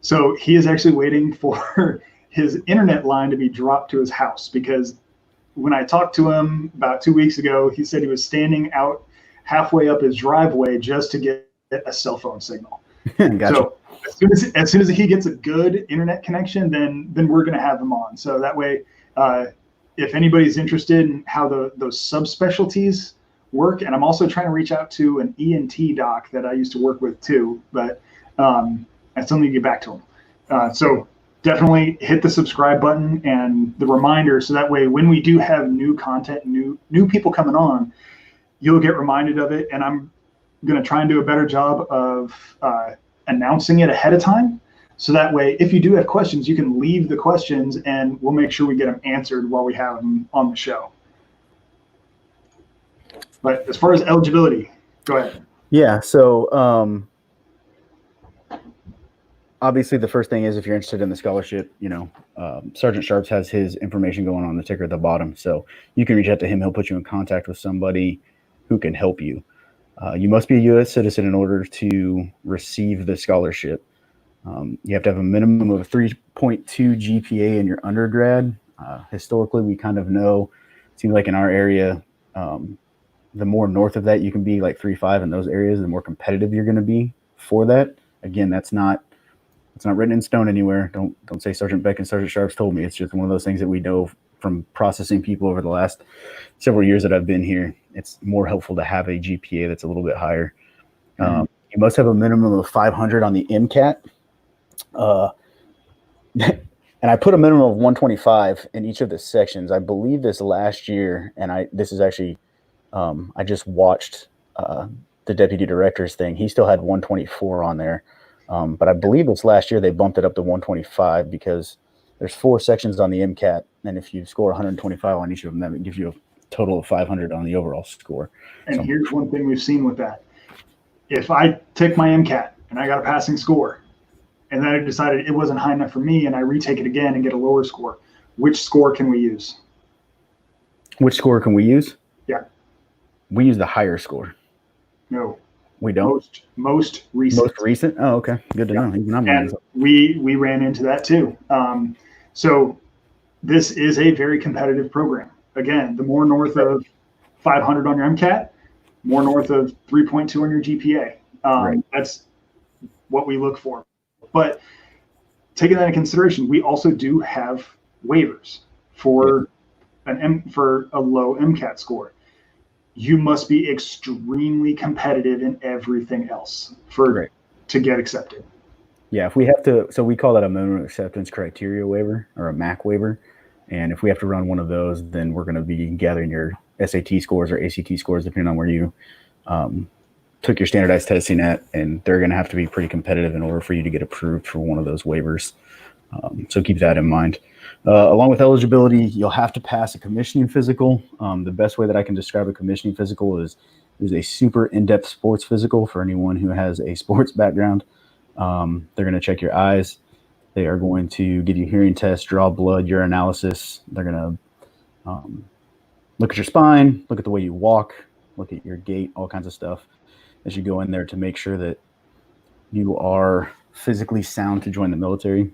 Speaker 2: So he is actually waiting for his internet line to be dropped to his house, because when I talked to him about 2 weeks ago, he said he was standing out halfway up his driveway just to get a cell phone signal.
Speaker 7: Gotcha.
Speaker 2: So as soon as he gets a good internet connection, then we're going to have him on. So that way, if anybody's interested in how those subspecialties work, and I'm also trying to reach out to an ENT doc that I used to work with too, but I still need to get back to him. So definitely hit the subscribe button and the reminder, so that way when we do have new content, new people coming on, you'll get reminded of it. And I'm going to try and do a better job of announcing it ahead of time. So that way, if you do have questions, you can leave the questions and we'll make sure we get them answered while we have them on the show. But as far as eligibility, go ahead.
Speaker 7: Yeah. So, obviously the first thing is, if you're interested in the scholarship, Sergeant Sharps has his information going on the ticker at the bottom. So you can reach out to him. He'll put you in contact with somebody who can help you. You must be a U.S. citizen in order to receive the scholarship. You have to have a minimum of a 3.2 GPA in your undergrad. Historically, we kind of know, it seems like in our area, the more north of that you can be, like 3.5 in those areas, the more competitive you're going to be for that. Again, it's not written in stone anywhere. Don't say Sergeant Beck and Sergeant Sharps told me. It's just one of those things that we know from processing people over the last several years that I've been here. It's more helpful to have a GPA that's a little bit higher. You must have a minimum of 500 on the MCAT. And I put a minimum of 125 in each of the sections. I believe this last year, and this is actually, I just watched the deputy director's thing. He still had 124 on there. But I believe this last year they bumped it up to 125 because there's 4 sections on the MCAT, and if you score 125 on each of them, that gives you a total of 500 on the overall score.
Speaker 2: And here's one thing we've seen with that. If I take my MCAT and I got a passing score, and then I decided it wasn't high enough for me, and I retake it again and get a lower score, which score can we use?
Speaker 7: Which score can we use?
Speaker 2: Yeah.
Speaker 7: We use the higher score.
Speaker 2: No.
Speaker 7: We don't?
Speaker 2: Most recent.
Speaker 7: Most recent? Oh, okay. Good to know. Even I'm
Speaker 2: and we ran into that too. So this is a very competitive program. Again, the more north of 500 on your MCAT, more north of 3.2 on your GPA.
Speaker 7: Right.
Speaker 2: That's what we look for. But taking that into consideration, we also do have waivers for for a low MCAT score. You must be extremely competitive in everything else to get accepted.
Speaker 7: Yeah, if we have to, so we call that a minimum acceptance criteria waiver or a MAC waiver. And if we have to run one of those, then we're going to be gathering your SAT scores or ACT scores, depending on where you took your standardized testing at. And they're going to have to be pretty competitive in order for you to get approved for one of those waivers. So keep that in mind. Along with eligibility, you'll have to pass a commissioning physical. The best way that I can describe a commissioning physical is a super in-depth sports physical for anyone who has a sports background. They're going to check your eyes. They are going to give you hearing tests, draw blood, urinalysis. They're going to look at your spine, look at the way you walk, look at your gait, all kinds of stuff as you go in there to make sure that you are physically sound to join the military.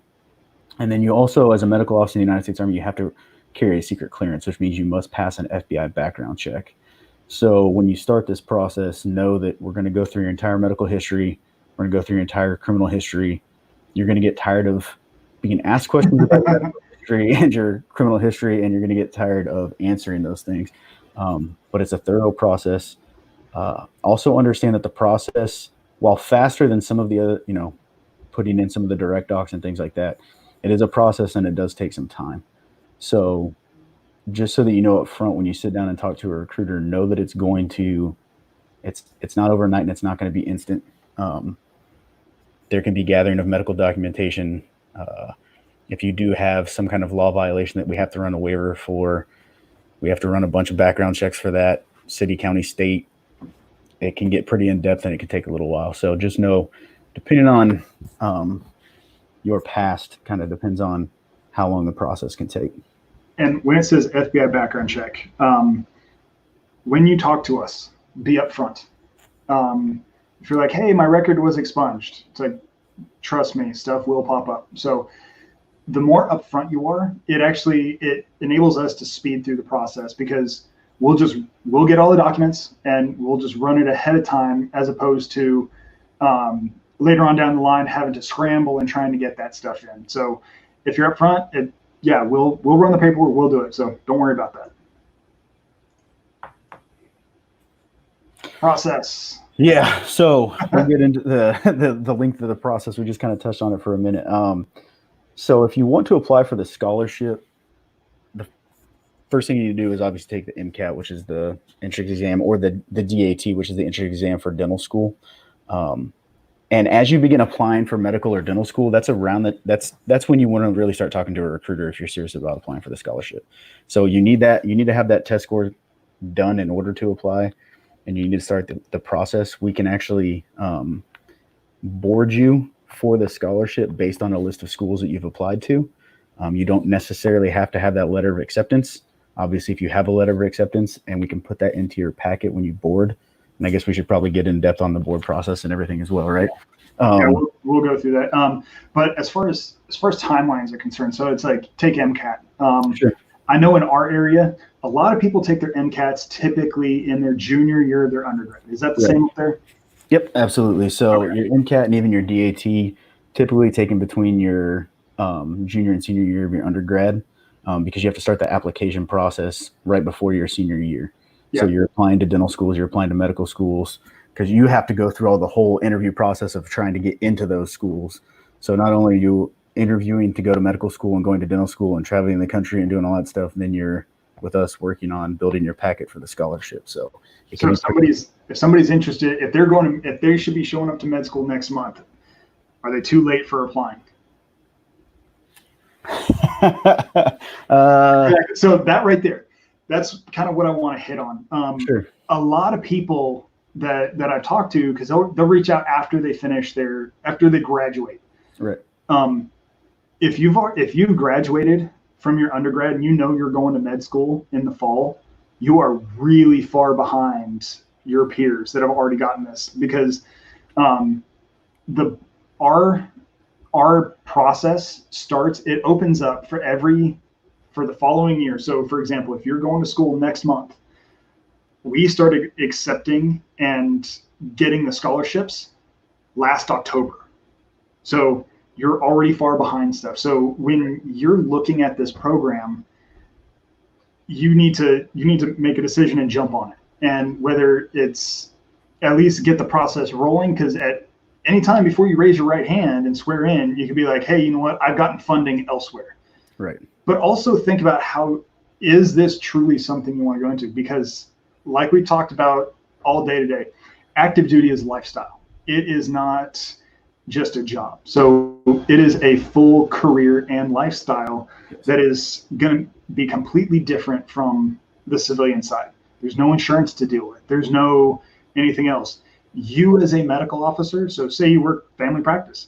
Speaker 7: And then you also, as a medical officer in the United States Army, you have to carry a secret clearance, which means you must pass an FBI background check. So when you start this process, know that we're going to go through your entire medical history. We're going to go through your entire criminal history. You're going to get tired of being asked questions about your medical history and your criminal history, and you're going to get tired of answering those things. But it's a thorough process. Also understand that the process, while faster than some of the other, putting in some of the direct docs and things like that, it is a process and it does take some time. So just so that you know up front, when you sit down and talk to a recruiter, know that it's not overnight and it's not going to be instant. There can be gathering of medical documentation. If you do have some kind of law violation that we have to run a waiver for, we have to run a bunch of background checks for that, city, county, state. It can get pretty in-depth and it can take a little while. So just know, depending on your past, kind of depends on how long the process can take.
Speaker 2: And when it says FBI background check, when you talk to us, be upfront. If you're like, hey, my record was expunged, it's like, trust me, stuff will pop up. So the more upfront you are, it enables us to speed through the process, because we'll get all the documents and we'll just run it ahead of time, as opposed to later on down the line having to scramble and trying to get that stuff in. So if you're upfront, we'll run the paperwork, we'll do it. So don't worry about that. Process.
Speaker 7: Yeah, so we'll get into the length of the process. We just kind of touched on it for a minute. So if you want to apply for the scholarship, the first thing you need to do is obviously take the MCAT, which is the entrance exam, or the DAT, which is the entrance exam for dental school. And as you begin applying for medical or dental school, that's when you want to really start talking to a recruiter if you're serious about applying for the scholarship. So you need to have that test score done in order to apply, and you need to start the process. We can actually board you for the scholarship based on a list of schools that you've applied to. You don't necessarily have to have that letter of acceptance. Obviously, if you have a letter of acceptance, and we can put that into your packet when you board. And I guess we should probably get in depth on the board process and everything as well, right?
Speaker 2: Yeah, we'll go through that. But as far as timelines are concerned, so it's like, take MCAT.
Speaker 7: Sure.
Speaker 2: I know in our area, a lot of people take their MCATs typically in their junior year of their undergrad. Is that the same up there?
Speaker 7: Yep, absolutely. So your MCAT and even your DAT typically taken between your junior and senior year of your undergrad, because you have to start the application process right before your senior year. Yep. So you're applying to dental schools, you're applying to medical schools, because you have to go through all the whole interview process of trying to get into those schools. So not only are you interviewing to go to medical school and going to dental school and traveling the country and doing all that stuff, and then you're with us working on building your packet for the scholarship. So if somebody's interested, if they should be showing up to med school next month, are they too late for applying? So that right there, that's kind of what I want to hit on. Sure.
Speaker 2: A lot of people that I've talked to, because they'll reach out after they graduate.
Speaker 7: Right.
Speaker 2: If you've graduated from your undergrad and you know you're going to med school in the fall, you are really far behind your peers that have already gotten this, because our process starts, it opens up for the following year. So for example, if you're going to school next month, we started accepting and getting the scholarships last October. So you're already far behind stuff. So when you're looking at this program, you need to make a decision and jump on it. And whether it's at least get the process rolling, because at any time before you raise your right hand and swear in, you could be like, hey, you know what? I've gotten funding elsewhere.
Speaker 7: Right.
Speaker 2: But also think about, how is this truly something you want to go into? Because like we talked about all day today, active duty is lifestyle. It is not just a job. So it is a full career and lifestyle that is going to be completely different from the civilian side. There's no insurance to deal with. There's no anything else. You as a medical officer, so say you work family practice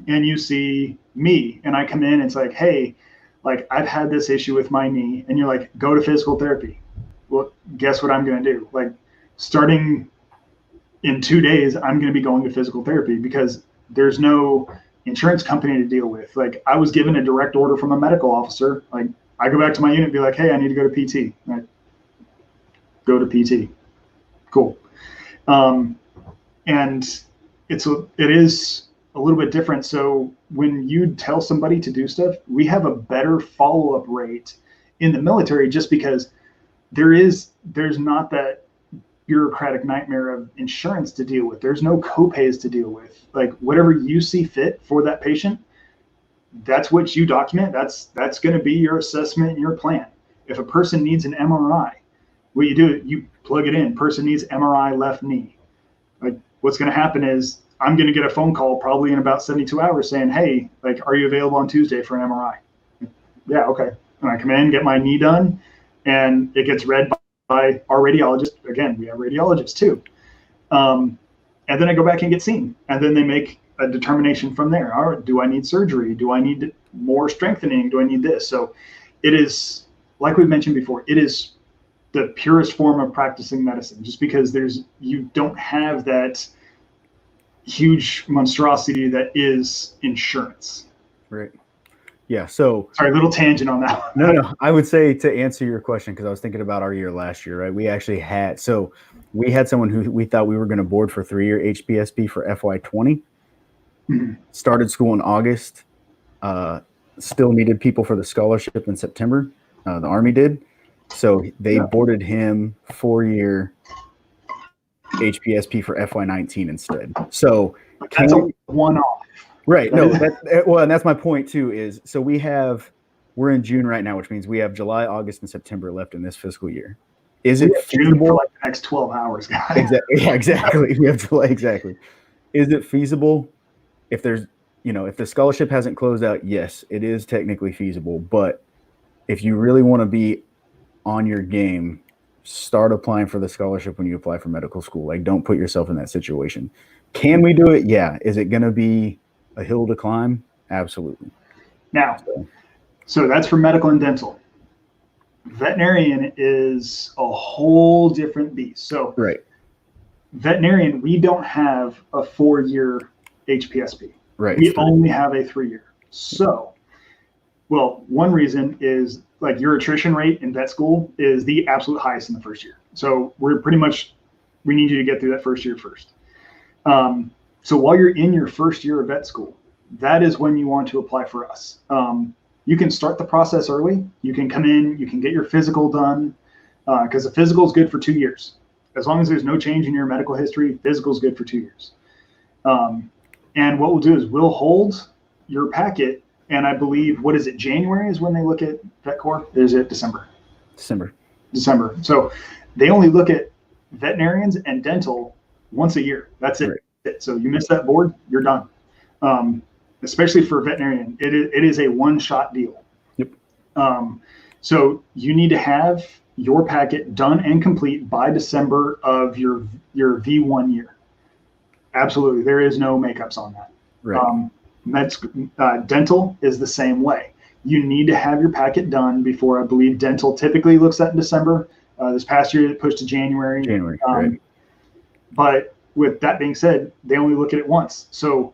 Speaker 2: and you see me and I come in and it's like, hey, like I've had this issue with my knee, and you're like, go to physical therapy. Well, guess what I'm going to do? Like, starting in 2 days, I'm going to be going to physical therapy, because there's no insurance company to deal with. Like, I was given a direct order from a medical officer. Like, I go back to my unit and be like, hey, I need to go to PT. Right? Go to PT. Cool. And it is a little bit different. So when you tell somebody to do stuff, we have a better follow-up rate in the military, just because there's not that bureaucratic nightmare of insurance to deal with. There's no copays to deal with. Like whatever you see fit for that patient, that's what you document. That's going to be your assessment and your plan. If a person needs an MRI, what you do, you plug it in. Person needs MRI left knee. Like what's going to happen is I'm going to get a phone call probably in about 72 hours saying, hey, like, are you available on Tuesday for an MRI? Yeah, okay. And I come in, get my knee done, and it gets read by our radiologist. Again, we have radiologists too. And then I go back and get seen. And then they make a determination from there. All right, do I need surgery? Do I need more strengthening? Do I need this? So it is, like we mentioned before, it is the purest form of practicing medicine, just because you don't have that huge monstrosity that is insurance.
Speaker 7: Right. Yeah. So
Speaker 2: sorry, little tangent on that one.
Speaker 7: No. I would say, to answer your question, because I was thinking about our year last year, right? We actually had someone who we thought we were going to board for 3-year HPSP for FY20. Mm-hmm. Started school in August. Still needed people for the scholarship in September. The Army did. So they boarded him 4-year HPSP for FY19 instead. So
Speaker 2: that's a one-off.
Speaker 7: Right. No, and that's my point too, is so we're in June right now, which means we have July, August, and September left in this fiscal year. Is it feasible
Speaker 2: for like the next 12 hours, guys?
Speaker 7: Exactly. Yeah, exactly. We have July. Exactly. Is it feasible if there's, if the scholarship hasn't closed out? Yes, it is technically feasible. But if you really want to be on your game, start applying for the scholarship when you apply for medical school. Like, don't put yourself in that situation. Can we do it? Yeah. Is it going to be a hill to climb? Absolutely.
Speaker 2: Now, so that's for medical and dental. Veterinarian is a whole different beast. So
Speaker 7: right.
Speaker 2: Veterinarian, we don't have a 4-year HPSP.
Speaker 7: Right.
Speaker 2: We only have a 3-year. So, well, one reason is like your attrition rate in vet school is the absolute highest in the first year. So we need you to get through that first year first. So while you're in your first year of vet school, that is when you want to apply for us. You can start the process early. You can come in, you can get your physical done, because the physical is good for 2 years. As long as there's no change in your medical history, physical is good for 2 years. And what we'll do is we'll hold your packet, and I believe, what is it, January is when they look at VetCorps? Or is it December? December. So they only look at veterinarians and dental once a year. That's it. Right. So you miss that board, you're done. Especially for veterinarian, it is a one-shot deal.
Speaker 7: Yep.
Speaker 2: So you need to have your packet done and complete by December of your V1 year. Absolutely, there is no makeups on that.
Speaker 7: Right.
Speaker 2: Dental is the same way. You need to have your packet done before, I believe, dental typically looks at in December. This past year it pushed to January.
Speaker 7: Right.
Speaker 2: But with that being said, they only look at it once. So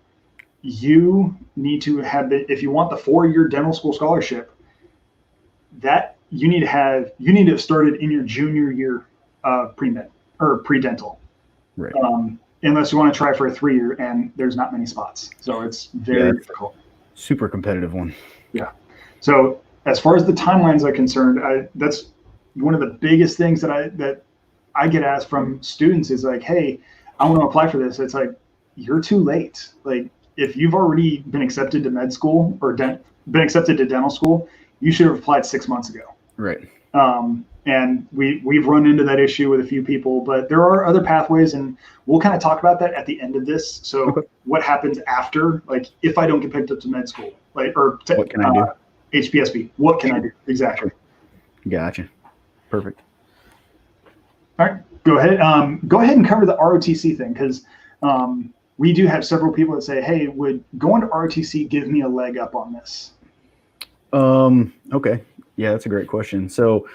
Speaker 2: you need to have if you want the 4-year dental school scholarship, that you need to have started in your junior year of pre-med or pre-dental.
Speaker 7: Right.
Speaker 2: Unless you want to try for a 3-year, and there's not many spots. So it's very difficult.
Speaker 7: Super competitive one.
Speaker 2: Yeah. So as far as the timelines are concerned, that's one of the biggest things that I get asked from students is like, hey, I want to apply for this. It's like, you're too late. Like, if you've already been accepted to med school or been accepted to dental school, you should have applied 6 months ago.
Speaker 7: Right.
Speaker 2: And we've run into that issue with a few people, but there are other pathways, and we'll kind of talk about that at the end of this. So what happens after, like, if I don't get picked up to med school, like,
Speaker 7: what can I do?
Speaker 2: HPSP, what can I do? Exactly.
Speaker 7: Gotcha. Perfect.
Speaker 2: All right, go ahead. Go ahead and cover the ROTC thing, because we do have several people that say, hey, would going to ROTC give me a leg up on this?
Speaker 7: Okay. Yeah, that's a great question. So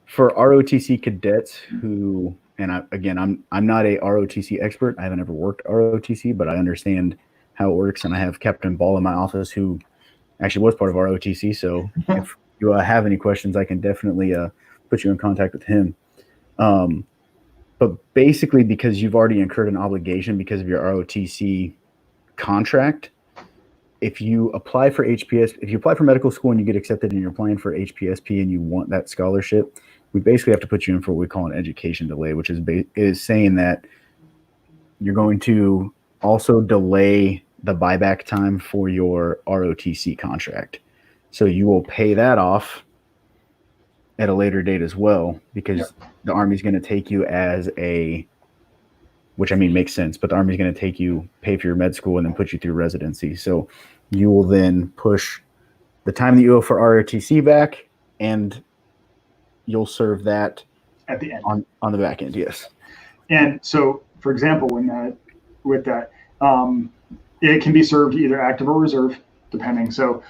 Speaker 7: for ROTC cadets who, and I'm not a ROTC expert. I haven't ever worked ROTC, but I understand how it works. And I have Captain Ball in my office who actually was part of ROTC. So if you have any questions, I can definitely put you in contact with him. But basically, because you've already incurred an obligation because of your ROTC contract, if you apply for medical school and you get accepted and you're applying for HPSP and you want that scholarship, we basically have to put you in for what we call an education delay, which is saying that you're going to also delay the buyback time for your ROTC contract. So you will pay that off at a later date as well, because the Army's going to take you as which I mean makes sense, but the Army's going to pay for your med school and then put you through residency. So you will then push the time that you owe for ROTC back, and you'll serve that
Speaker 2: at the end
Speaker 7: on the back end. Yes.
Speaker 2: And so, for example, with that, it can be served either active or reserve, depending. So,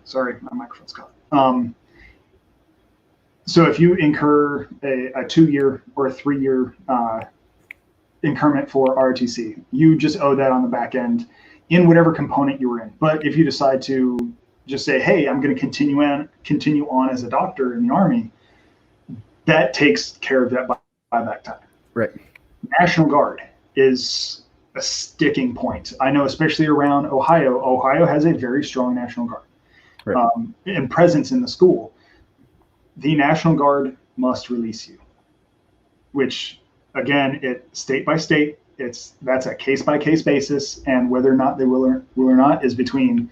Speaker 2: sorry, my microphone's caught. So if you incur a 2-year or a 3-year increment for ROTC, you just owe that on the back end in whatever component you were in. But if you decide to just say, hey, I'm going to continue on as a doctor in the Army, that takes care of that buyback time.
Speaker 7: Right.
Speaker 2: National Guard is a sticking point. I know, especially around Ohio. Ohio has a very strong National Guard,
Speaker 7: right,
Speaker 2: and presence in the school. The National Guard must release you, which, again, state by state, that's a case by case basis, and whether or not they will or not is between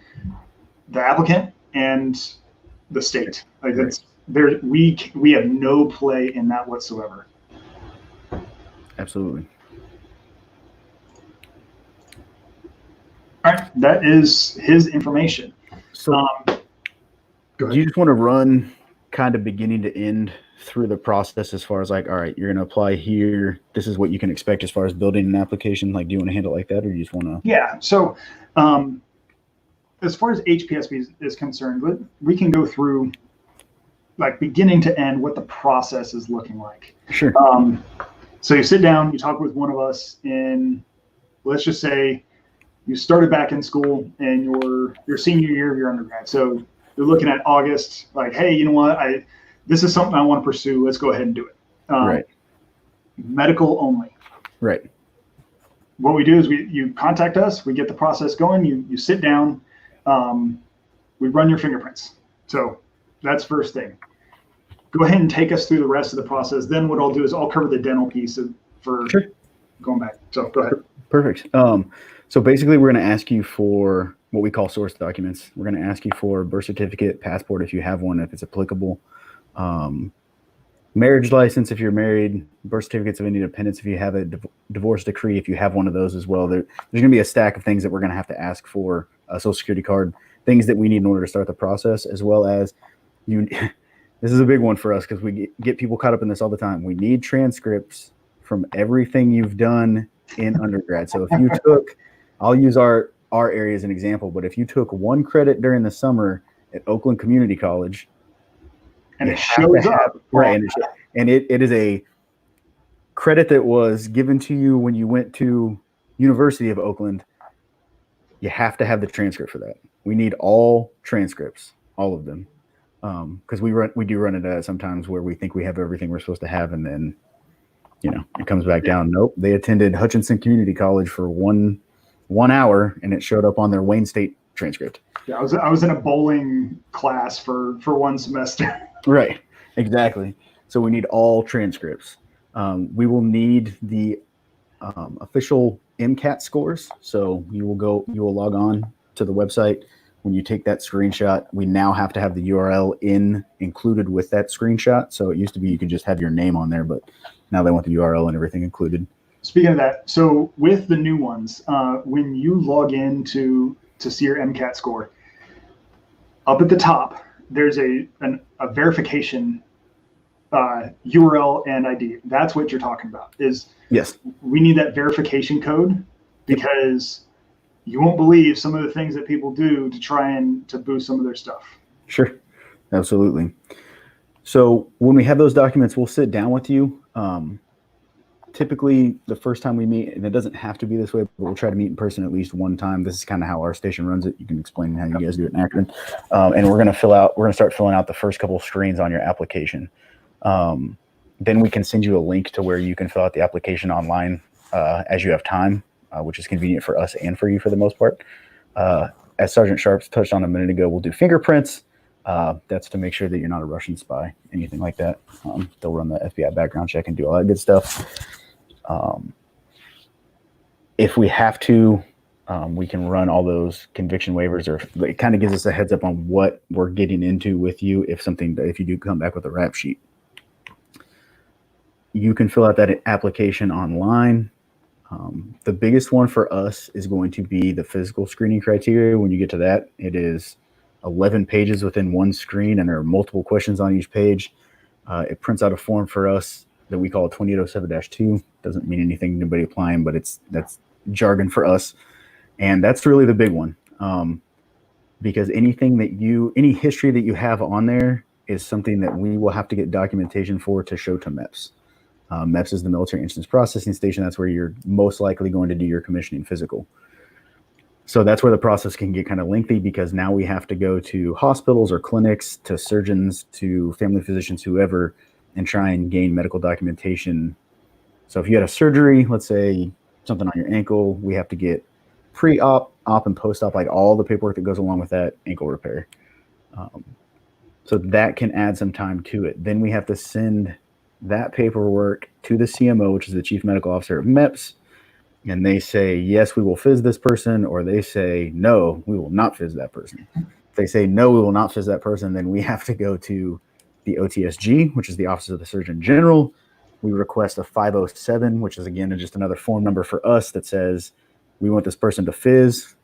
Speaker 2: the applicant and the state. Like we have no play in that whatsoever.
Speaker 7: Absolutely.
Speaker 2: All right, that is his information.
Speaker 7: So, do you just want to run kind of beginning to end through the process as far as like, all right, you're going to apply here, this is what you can expect as far as building an application? Like, do you want to handle it like that, or do you just want to?
Speaker 2: Yeah. So, as far as HPSP is concerned, we can go through like beginning to end what the process is looking like.
Speaker 7: Sure.
Speaker 2: So you sit down, you talk with one of us in, let's just say you started back in school and your senior year of your undergrad. So you're looking at August, like, hey, you know what? This is something I want to pursue. Let's go ahead and do it.
Speaker 7: Right.
Speaker 2: Medical only.
Speaker 7: Right.
Speaker 2: What we do is you contact us, we get the process going, you sit down, we run your fingerprints. So that's first thing. Go ahead and take us through the rest of the process. Then what I'll do is I'll cover the dental piece for
Speaker 7: sure.
Speaker 2: Going back. So go ahead.
Speaker 7: Perfect. So basically we're going to ask you for what we call source documents. We're going to ask you for birth certificate, passport if you have one, if it's applicable, marriage license if you're married, birth certificates of any dependents if you have a divorce decree if you have one of those as well. There's going to be a stack of things that we're going to have to ask for, a social security card, things that we need in order to start the process, as well as this is a big one for us because we get people caught up in this all the time. We need transcripts from everything you've done in undergrad. So if you took, I'll use our area as an example, but if you took 1 credit during the summer at Oakland Community College,
Speaker 2: and it shows up,
Speaker 7: right? And it is a credit that was given to you when you went to University of Oakland. You have to have the transcript for that. We need all transcripts, all of them, because we do run into that sometimes where we think we have everything we're supposed to have, and then it comes back down. Nope, they attended Hutchinson Community College for one hour, and it showed up on their Wayne State transcript.
Speaker 2: Yeah, I was in a bowling class for 1 semester.
Speaker 7: Right, exactly. So we need all transcripts. We will need the official MCAT scores. So you will log on to the website. When you take that screenshot, we now have to have the URL included with that screenshot. So it used to be you could just have your name on there, but now they want the URL and everything included.
Speaker 2: Speaking of that, so with the new ones, when you log in to see your MCAT score, up at the top, there's a verification URL and ID. That's what you're talking about.
Speaker 7: Yes.
Speaker 2: We need that verification code because you won't believe some of the things that people do to try and to boost some of their stuff.
Speaker 7: Sure. Absolutely. So when we have those documents, we'll sit down with you. Typically, the first time we meet, and it doesn't have to be this way, but we'll try to meet in person at least one time. This is kind of how our station runs it. You can explain how you guys do it in Akron. And we're going to start filling out the first couple of screens on your application. Then we can send you a link to where you can fill out the application online as you have time, which is convenient for us and for you for the most part. As Sergeant Sharps touched on a minute ago, we'll do fingerprints. That's to make sure that you're not a Russian spy, anything like that. They'll run the FBI background check and do all that good stuff. If we have to, we can run all those conviction waivers, or it kind of gives us a heads up on what we're getting into with you if you do come back with a rap sheet. You can fill out that application online. The biggest one for us is going to be the physical screening criteria. When you get to that, it is 11 pages within one screen, and there are multiple questions on each page. It prints out a form for us that we call 2807-2. Doesn't mean anything to anybody applying, but that's jargon for us. And that's really the big one, because any history that you have on there is something that we will have to get documentation for to show to MEPS. MEPS is the Military Instance Processing Station. That's where you're most likely going to do your commissioning physical. So that's where the process can get kind of lengthy, because now we have to go to hospitals or clinics, to surgeons, to family physicians, whoever, and try and gain medical documentation. So if you had a surgery, let's say something on your ankle, we have to get pre-op, op, and post-op, like all the paperwork that goes along with that ankle repair. So that can add some time to it. Then we have to send that paperwork to the CMO, which is the Chief Medical Officer of MEPS, and they say, yes, we will phys this person, or they say, no, we will not phys that person. If they say, no, we will not phys that person, then we have to go to the OTSG, which is the Office of the Surgeon General. We request a 507, which is, again, just another form number for us that says, we want this person to phys.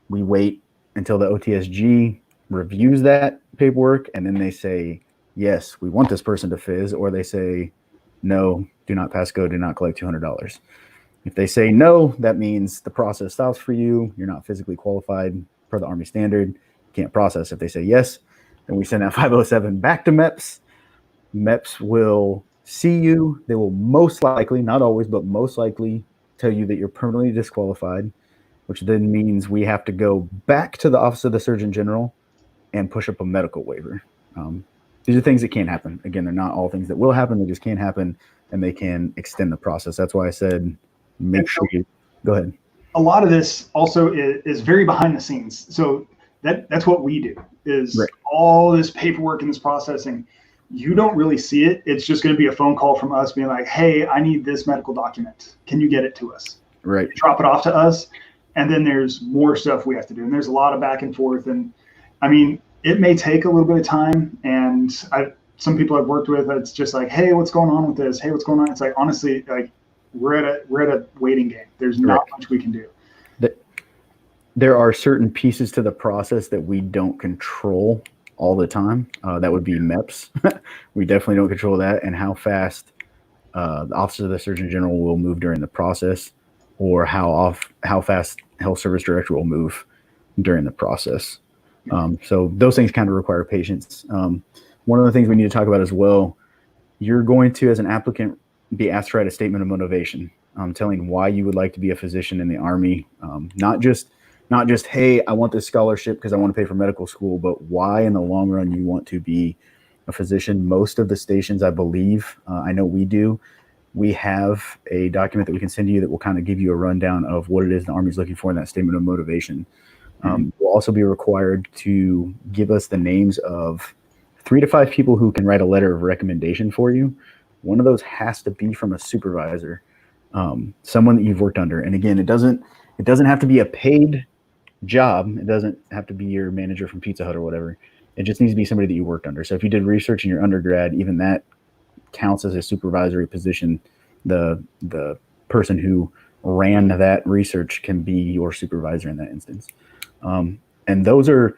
Speaker 7: We wait until the OTSG reviews that paperwork, and then they say, yes, we want this person to phys, or they say, no, do not pass go, do not collect $200. If they say no, that means the process stops for you. You're not physically qualified per the Army standard. Can't process. If they say yes, then we send that 507 back to MEPS. MEPS will see you. They will most likely, not always, but most likely tell you that you're permanently disqualified, which then means we have to go back to the Office of the Surgeon General and push up a medical waiver. These are things that can happen. Again, they're not all things that will happen. They just can happen, and they can extend the process. That's why I said make sure you go ahead.
Speaker 2: A lot of this also is very behind the scenes. So that's what we do, is right. All this paperwork and this processing. You don't really see it. It's just going to be a phone call from us being like, hey, I need this medical document. Can you get it to us?
Speaker 7: Right.
Speaker 2: Drop it off to us. And then there's more stuff we have to do. And there's a lot of back and forth. And I mean, it may take a little bit of time. And some people I've worked with, it's just like, hey, what's going on with this? Hey, what's going on? It's like, honestly, like we're at a waiting game. There's not much we can do.
Speaker 7: There are certain pieces to the process that we don't control all the time. That would be MEPS. We definitely don't control that, and how fast the Office of the Surgeon General will move during the process, or how fast Health Service Director will move during the process. So those things kind of require patience. One of the things we need to talk about as well, you're going to, as an applicant, be asked to write a statement of motivation, telling why you would like to be a physician in the Army. Not just, hey, I want this scholarship because I want to pay for medical school, but why in the long run you want to be a physician. Most of the stations, I believe, I know we do, we have a document that we can send you that will kind of give you a rundown of what it is the Army is looking for in that statement of motivation. We'll also be required to give us the names of 3 to 5 people who can write a letter of recommendation for you. One of those has to be from a supervisor, someone that you've worked under. And again, it doesn't have to be a paid job. It doesn't have to be your manager from Pizza Hut or whatever. It just needs to be somebody that you worked under. So if you did research in your undergrad, even that counts as a supervisory position. The person who ran that research can be your supervisor in that instance. And those are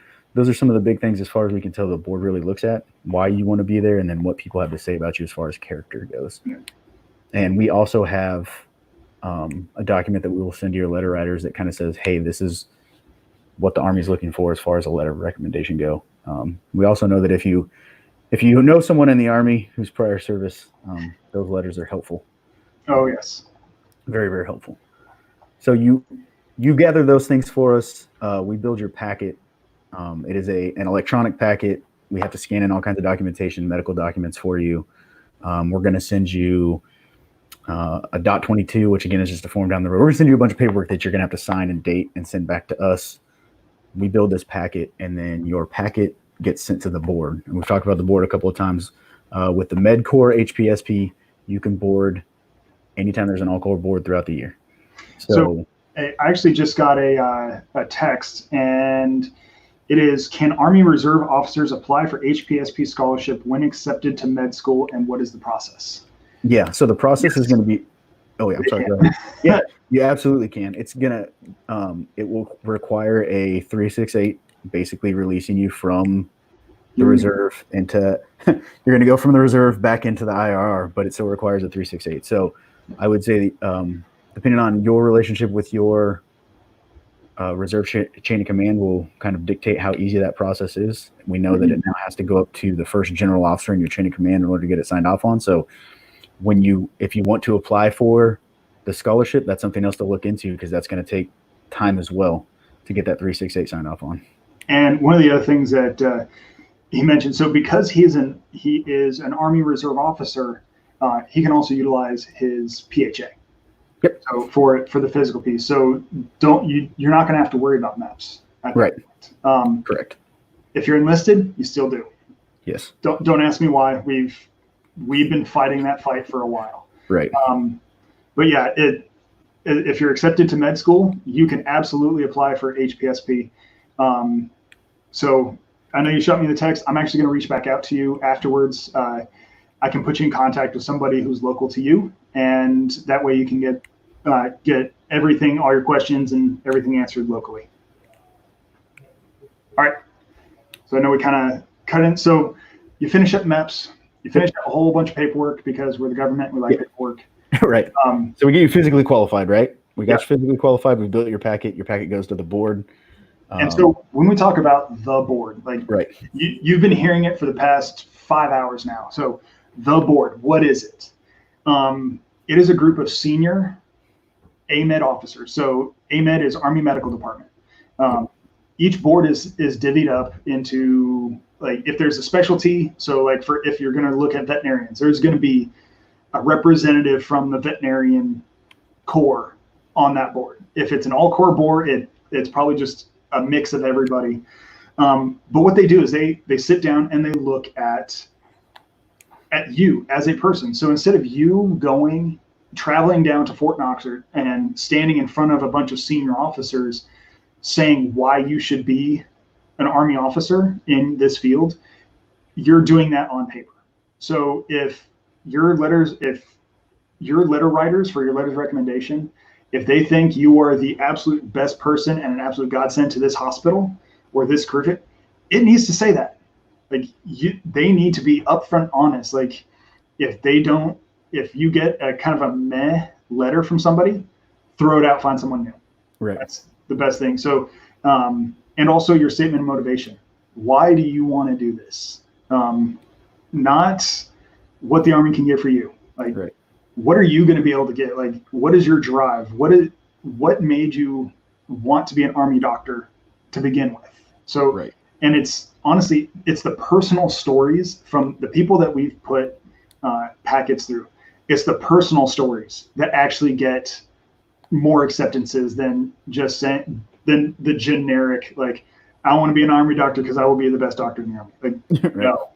Speaker 7: some of the big things, as far as we can tell, the board really looks at why you want to be there, and then what people have to say about you as far as character goes. And we also have a document that we will send to your letter writers that kind of says, hey, this is what the Army is looking for as far as a letter of recommendation go. We also know that if you know someone in the Army who's prior service, those letters are helpful.
Speaker 2: Oh, yes.
Speaker 7: Very, very helpful. So you gather those things for us. We build your packet. It is an electronic packet. We have to scan in all kinds of documentation, medical documents for you. We're going to send you a .22, which again is just a form down the road. We're going to send you a bunch of paperwork that you're going to have to sign and date and send back to us. We build this packet, and then your packet gets sent to the board. And we've talked about the board a couple of times. With the MedCorps HPSP, you can board anytime there's an all-core board throughout the year.
Speaker 2: So I actually just got a text, and it is, can Army Reserve officers apply for HPSP scholarship when accepted to med school, and what is the process?
Speaker 7: Yeah, so the process is going to be, oh yeah, I'm sorry. Go ahead. Yeah, you absolutely can. It's going to, it will require a 368, basically releasing you from the reserve into, you're going to go from the reserve back into the IRR, but it still requires a 368. So I would say, depending on your relationship with your reserve chain of command will kind of dictate how easy that process is. We know that it now has to go up to the first general officer in your chain of command in order to get it signed off on. So if you want to apply for the scholarship, that's something else to look into, because that's going to take time as well to get that 368 signed off on. And
Speaker 2: one of the other things that he mentioned, so because he is an Army Reserve officer, he can also utilize his PHA.
Speaker 7: Yep.
Speaker 2: So for the physical piece, so you're not going to have to worry about MEPS.
Speaker 7: Right. Correct.
Speaker 2: If you're enlisted, you still do.
Speaker 7: Yes.
Speaker 2: Don't ask me why. We've been fighting that fight for a while.
Speaker 7: Right.
Speaker 2: But yeah, if you're accepted to med school, you can absolutely apply for HPSP. So I know you shot me the text. I'm actually going to reach back out to you afterwards. I can put you in contact with somebody who's local to you, and that way you can get everything, all your questions and everything answered locally. All right. So I know we kind of cut in. So you finish up MEPS, you finish up a whole bunch of paperwork, because we're the government, we like paperwork.
Speaker 7: Right. So we get you physically qualified, right? We got you physically qualified. We built your packet goes to the board.
Speaker 2: And so when we talk about the board, like you've been hearing it for the past 5 hours now. So the board, what is it? It is a group of senior AMED officers. So AMED is Army Medical Department. Each board is divvied up into, like, if there's a specialty, so like if you're going to look at veterinarians, there's going to be a representative from the veterinarian corps on that board. If it's an all-corps board, it's probably just a mix of everybody. But what they do is they sit down and they look at you as a person. So instead of you traveling down to Fort Knox and standing in front of a bunch of senior officers saying why you should be an Army officer in this field, you're doing that on paper. So if your letter writers for your letters of recommendation, if they think you are the absolute best person and an absolute godsend to this hospital or this crew, it needs to say that. Like, they need to be upfront honest. Like, if you get a kind of a meh letter from somebody, throw it out, find someone new.
Speaker 7: Right.
Speaker 2: That's the best thing. So, and also your statement of motivation. Why do you want to do this? Not what the Army can get for you. Like, what are you going to be able to get? Like, what is your drive? What made you want to be an Army doctor to begin with? So, and it's honestly, it's the personal stories from the people that we've put packets through. It's the personal stories that actually get more acceptances than just than the generic, like, I want to be an Army doctor because I will be the best doctor in the Army. Like, no.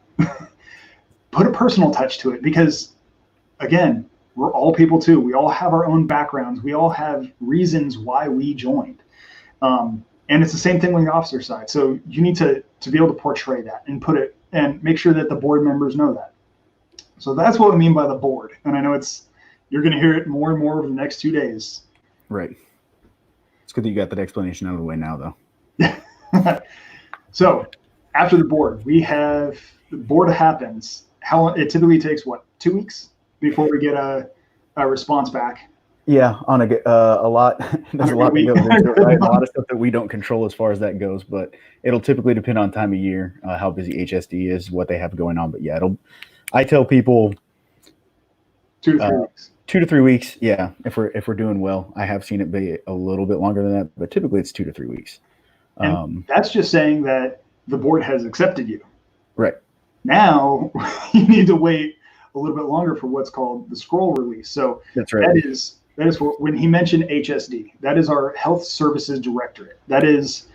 Speaker 2: Put a personal touch to it, because, again, we're all people too. We all have our own backgrounds. We all have reasons why we joined. And it's the same thing with the officer side. So you need to be able to portray that and put it and make sure that the board members know that. So that's what we mean by the board. And I know you're going to hear it more and more over the next 2 days. Right. It's good that you got that explanation out of the way now, though. So after the board, the board happens. How it typically takes, 2 weeks before we get a response back? Yeah, on a lot. There's a lot that goes into it, right? A lot of stuff that we don't control as far as that goes, but it'll typically depend on time of year, how busy HSD is, what they have going on. But yeah, I tell people 2 to 3 weeks. 2 to 3 weeks, yeah. If we're doing well, I have seen it be a little bit longer than that, but typically it's 2 to 3 weeks. And that's just saying that the board has accepted you. Right. Now you need to wait a little bit longer for what's called the scroll release. So that's right. That is when he mentioned HSD. That is our Health Services Directorate. That is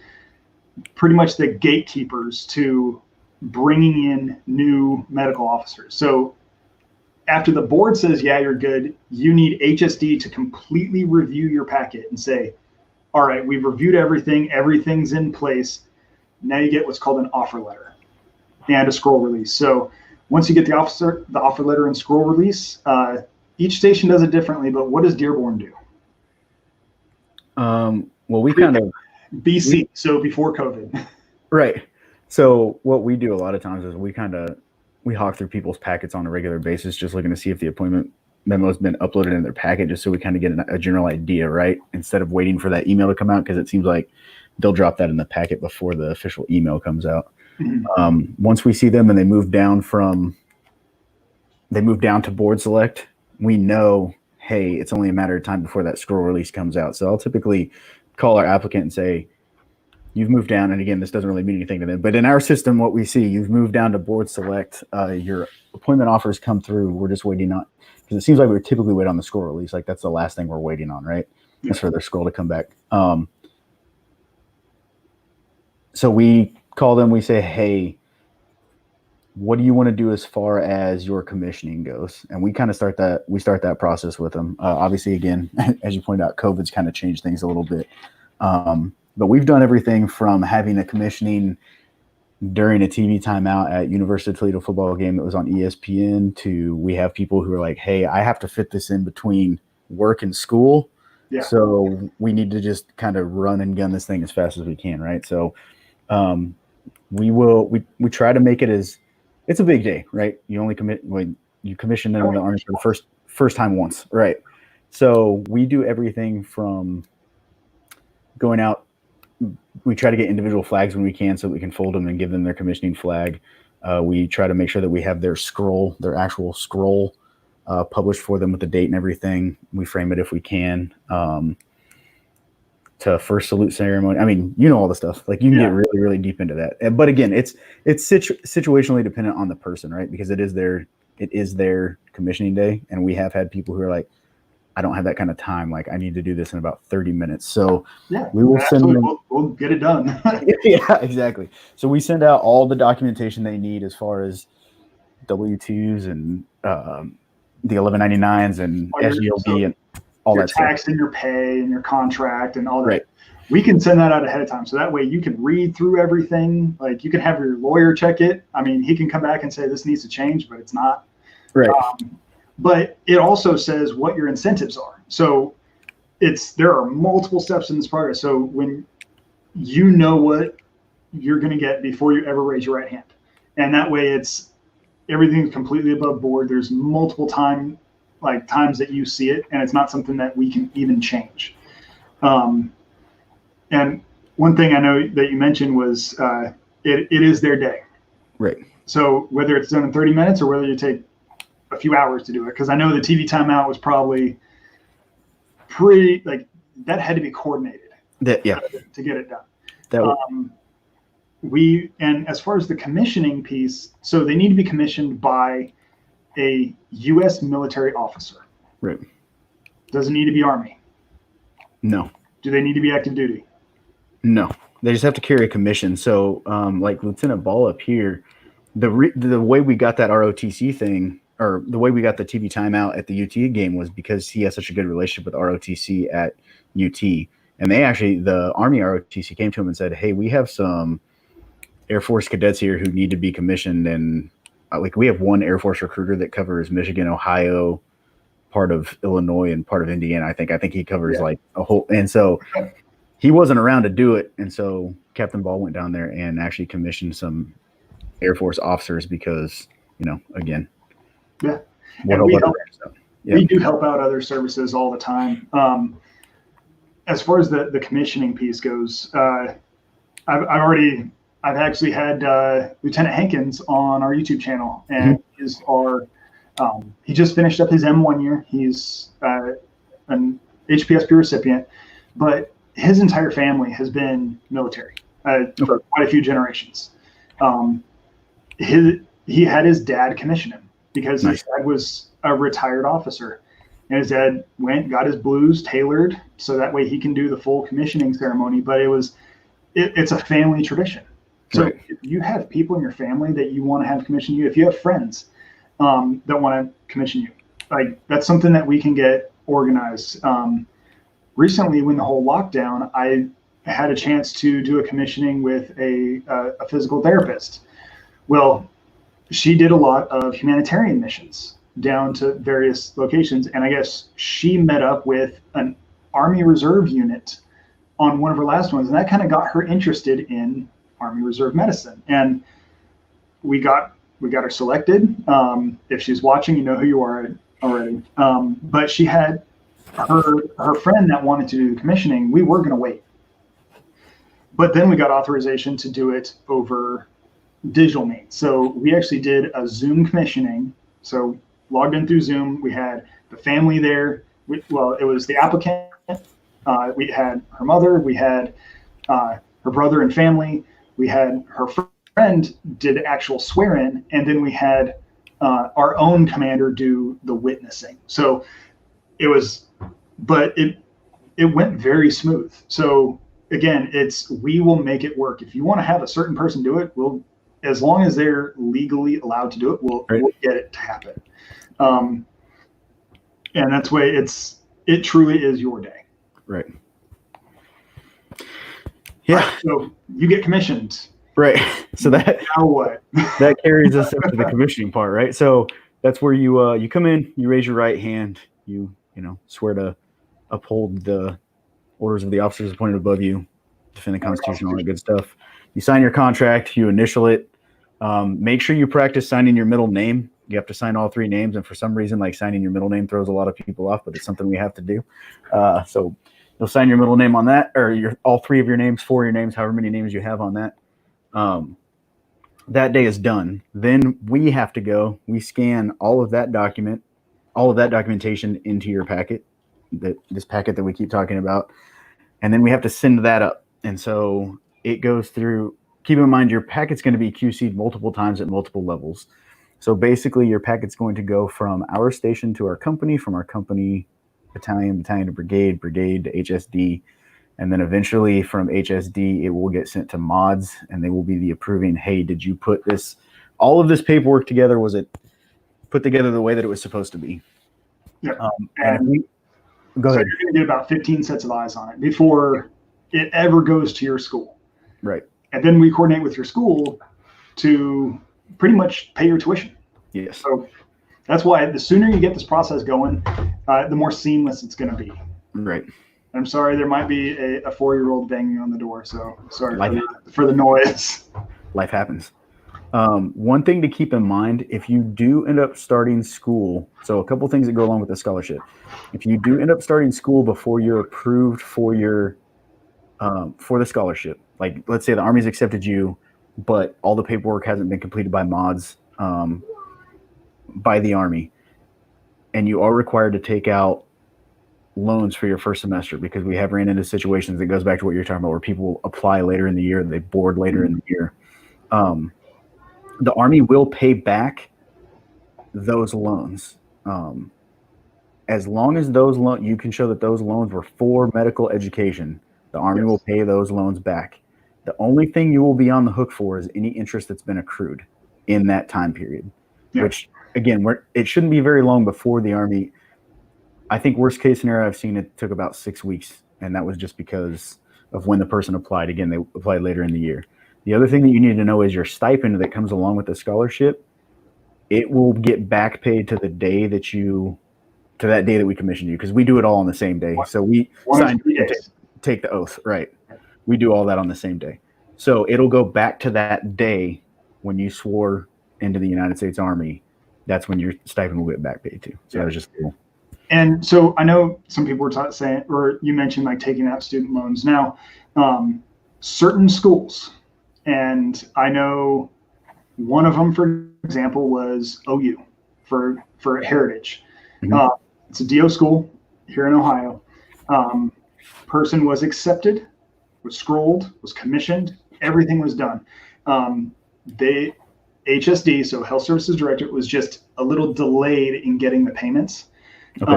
Speaker 2: pretty much the gatekeepers to bringing in new medical officers. So after the board says, yeah, you're good, you need HSD to completely review your packet and say, all right, we've reviewed everything, everything's in place. Now you get what's called an offer letter and a scroll release. So once you get the offer letter and scroll release, each station does it differently, but what does Dearborn do?
Speaker 7: Well, we kind of
Speaker 2: BC, so before COVID.
Speaker 7: Right. So what we do a lot of times is we hawk through people's packets on a regular basis, just looking to see if the appointment memo has been uploaded in their packet, just so we kind of get a general idea, right? Instead of waiting for that email to come out, because it seems like they'll drop that in the packet before the official email comes out. Mm-hmm. Once we see them and they move down to board select, we know, hey, it's only a matter of time before that scroll release comes out. So I'll typically call our applicant and say, you've moved down, and again, this doesn't really mean anything to them, but in our system, what we see, you've moved down to board select, your appointment offers come through. We're just waiting on, because it seems like we typically wait on the scroll release. Like that's the last thing we're waiting on, right? Yeah. That's for their scroll to come back. So we call them, we say, hey, what do you want to do as far as your commissioning goes? And we kind of start that process with them. Obviously, again, as you pointed out, COVID's kind of changed things a little bit. But we've done everything from having a commissioning during a TV timeout at University of Toledo football game that was on ESPN to we have people who are like, hey, I have to fit this in between work and school. Yeah. So we need to just kind of run and gun this thing as fast as we can, right? So we try to make it as it's a big day, right? You only you commission them in the Army for the first time once, right? So we do everything from going out. We try to get individual flags when we can so we can fold them and give them their commissioning flag. We try to make sure that we have their actual scroll published for them with the date and everything. We frame it if we can. To first salute ceremony. I mean, you know all the stuff. Like you can get really, really deep into that. But again, it's situationally dependent on the person, right? Because it is their commissioning day, and we have had people who are like, I don't have that kind of time. Like I need to do this in about 30 minutes. So we will send them.
Speaker 2: We'll get it done.
Speaker 7: Yeah, exactly. So we send out all the documentation they need as far as W-2s and the 1199s and SGLB and all that stuff.
Speaker 2: Your tax and your pay and your contract and all that.
Speaker 7: Right.
Speaker 2: We can send that out ahead of time. So that way you can read through everything. Like you can have your lawyer check it. I mean, he can come back and say this needs to change, but it's not.
Speaker 7: Right.
Speaker 2: But it also says what your incentives are. So there are multiple steps in this progress. So when you know what you're going to get before you ever raise your right hand, and that way everything's completely above board. There's multiple times that you see it, and it's not something that we can even change. And one thing I know that you mentioned was it is their day.
Speaker 7: Right.
Speaker 2: So whether it's done in 30 minutes or whether you take a few hours to do it, because I know the TV timeout was probably that had to be coordinated. To get it done. And as far as the commissioning piece, so they need to be commissioned by a U.S. military officer.
Speaker 7: Right.
Speaker 2: Does it need to be Army?
Speaker 7: No.
Speaker 2: Do they need to be active duty?
Speaker 7: No. They just have to carry a commission. So like Lieutenant Ball up here, the way we got that ROTC thing, or the way we got the TV timeout at the UT game was because he has such a good relationship with ROTC at UT. And the Army ROTC came to him and said, hey, we have some Air Force cadets here who need to be commissioned. And we have one Air Force recruiter that covers Michigan, Ohio, part of Illinois, and part of Indiana. I think he covers like a whole. And so he wasn't around to do it. And so Captain Ball went down there and actually commissioned some Air Force officers because, again.
Speaker 2: Yeah.
Speaker 7: We
Speaker 2: do help out other services all the time. As far as the commissioning piece goes, I've actually had Lieutenant Hankins on our YouTube channel, and he just finished up his M1 year. He's an HPSP recipient, but his entire family has been military for quite a few generations. He had his dad commission him because his dad was a retired officer, and his dad got his blues tailored so that way he can do the full commissioning ceremony. But it's a family tradition. So
Speaker 7: Right.
Speaker 2: if you have people in your family that you want to have commission you, if you have friends that want to commission you, like that's something that we can get organized. Recently, when the whole lockdown, I had a chance to do a commissioning with a physical therapist. Well, she did a lot of humanitarian missions down to various locations, and I guess she met up with an Army Reserve unit on one of her last ones, and that kind of got her interested in Army Reserve medicine. And we got her selected. If she's watching, you know who you are already. But she had her friend that wanted to do the commissioning. We were going to wait, but then we got authorization to do it over digital means. So we actually did a Zoom commissioning. So logged in through Zoom. We had the family there. Well, it was the applicant. We had her mother. We had her brother and family. We had her friend did actual swear-in, and then we had our own commander do the witnessing. So it was, but it went very smooth. So again, we will make it work. If you want to have a certain person do it, as long as they're legally allowed to do it, we'll get it to happen. And that's why it truly is your day.
Speaker 7: Right. Yeah.
Speaker 2: Right, so you get commissioned.
Speaker 7: Right. So that
Speaker 2: now what?
Speaker 7: that carries us up to the commissioning part, right? So that's where you come in, you raise your right hand, you swear to uphold the orders of the officers appointed above you, defend the Constitution, all that good stuff. You sign your contract, you initial it. Make sure you practice signing your middle name. You have to sign all three names, and for some reason, like signing your middle name throws a lot of people off, but it's something we have to do. So you'll sign your middle name on that, or all three of your names, four of your names, however many names you have on that. That day is done. Then we have to go. We scan all of that documentation into your packet, this packet that we keep talking about, and then we have to send that up. And so it goes through. Keep in mind, your packet's going to be QC'd multiple times at multiple levels. So basically, your packet's going to go from our station to our company, from our company, battalion to brigade to HSD, and then eventually from HSD, it will get sent to mods, and they will be the approving, hey, did you put all of this paperwork together? Was it put together the way that it was supposed to be?
Speaker 2: Yeah.
Speaker 7: Go ahead.
Speaker 2: You're going to get about 15 sets of eyes on it before it ever goes to your school.
Speaker 7: Right.
Speaker 2: And then we coordinate with your school to pretty much pay your tuition.
Speaker 7: Yes.
Speaker 2: So that's why the sooner you get this process going, the more seamless it's going to be.
Speaker 7: Right.
Speaker 2: I'm sorry, there might be a 4-year-old banging on the door. So sorry for the noise.
Speaker 7: Life happens. One thing to keep in mind, if you do end up starting school, so a couple things that go along with the scholarship. If you do end up starting school before you're approved for the scholarship, like let's say the Army's accepted you, but all the paperwork hasn't been completed by mods by the Army, and you are required to take out loans for your first semester, because we have ran into situations that goes back to what you're talking about, where people apply later in the year and they board later in the year. The Army will pay back those loans. As long as you can show that those loans were for medical education, the Army will pay those loans back. The only thing you will be on the hook for is any interest that's been accrued in that time period, which again, it shouldn't be very long before the Army. I think worst case scenario I've seen, it took about 6 weeks, and that was just because of when the person applied. Again, they applied later in the year. The other thing that you need to know is your stipend that comes along with the scholarship. It will get back paid to that day that we commissioned you, because we do it all on the same day. So we take the oath, right? We do all that on the same day. So it'll go back to that day when you swore into the United States Army. That's when your stipend will get back paid to. So that was just cool.
Speaker 2: And so I know some people were saying, or you mentioned like taking out student loans. Now, certain schools, and I know one of them, for example, was OU for Heritage.
Speaker 7: Mm-hmm.
Speaker 2: It's a DO school here in Ohio. Person was accepted, was scrolled, was commissioned, everything was done. HSD, so Health Services Director, was just a little delayed in getting the payments. Okay.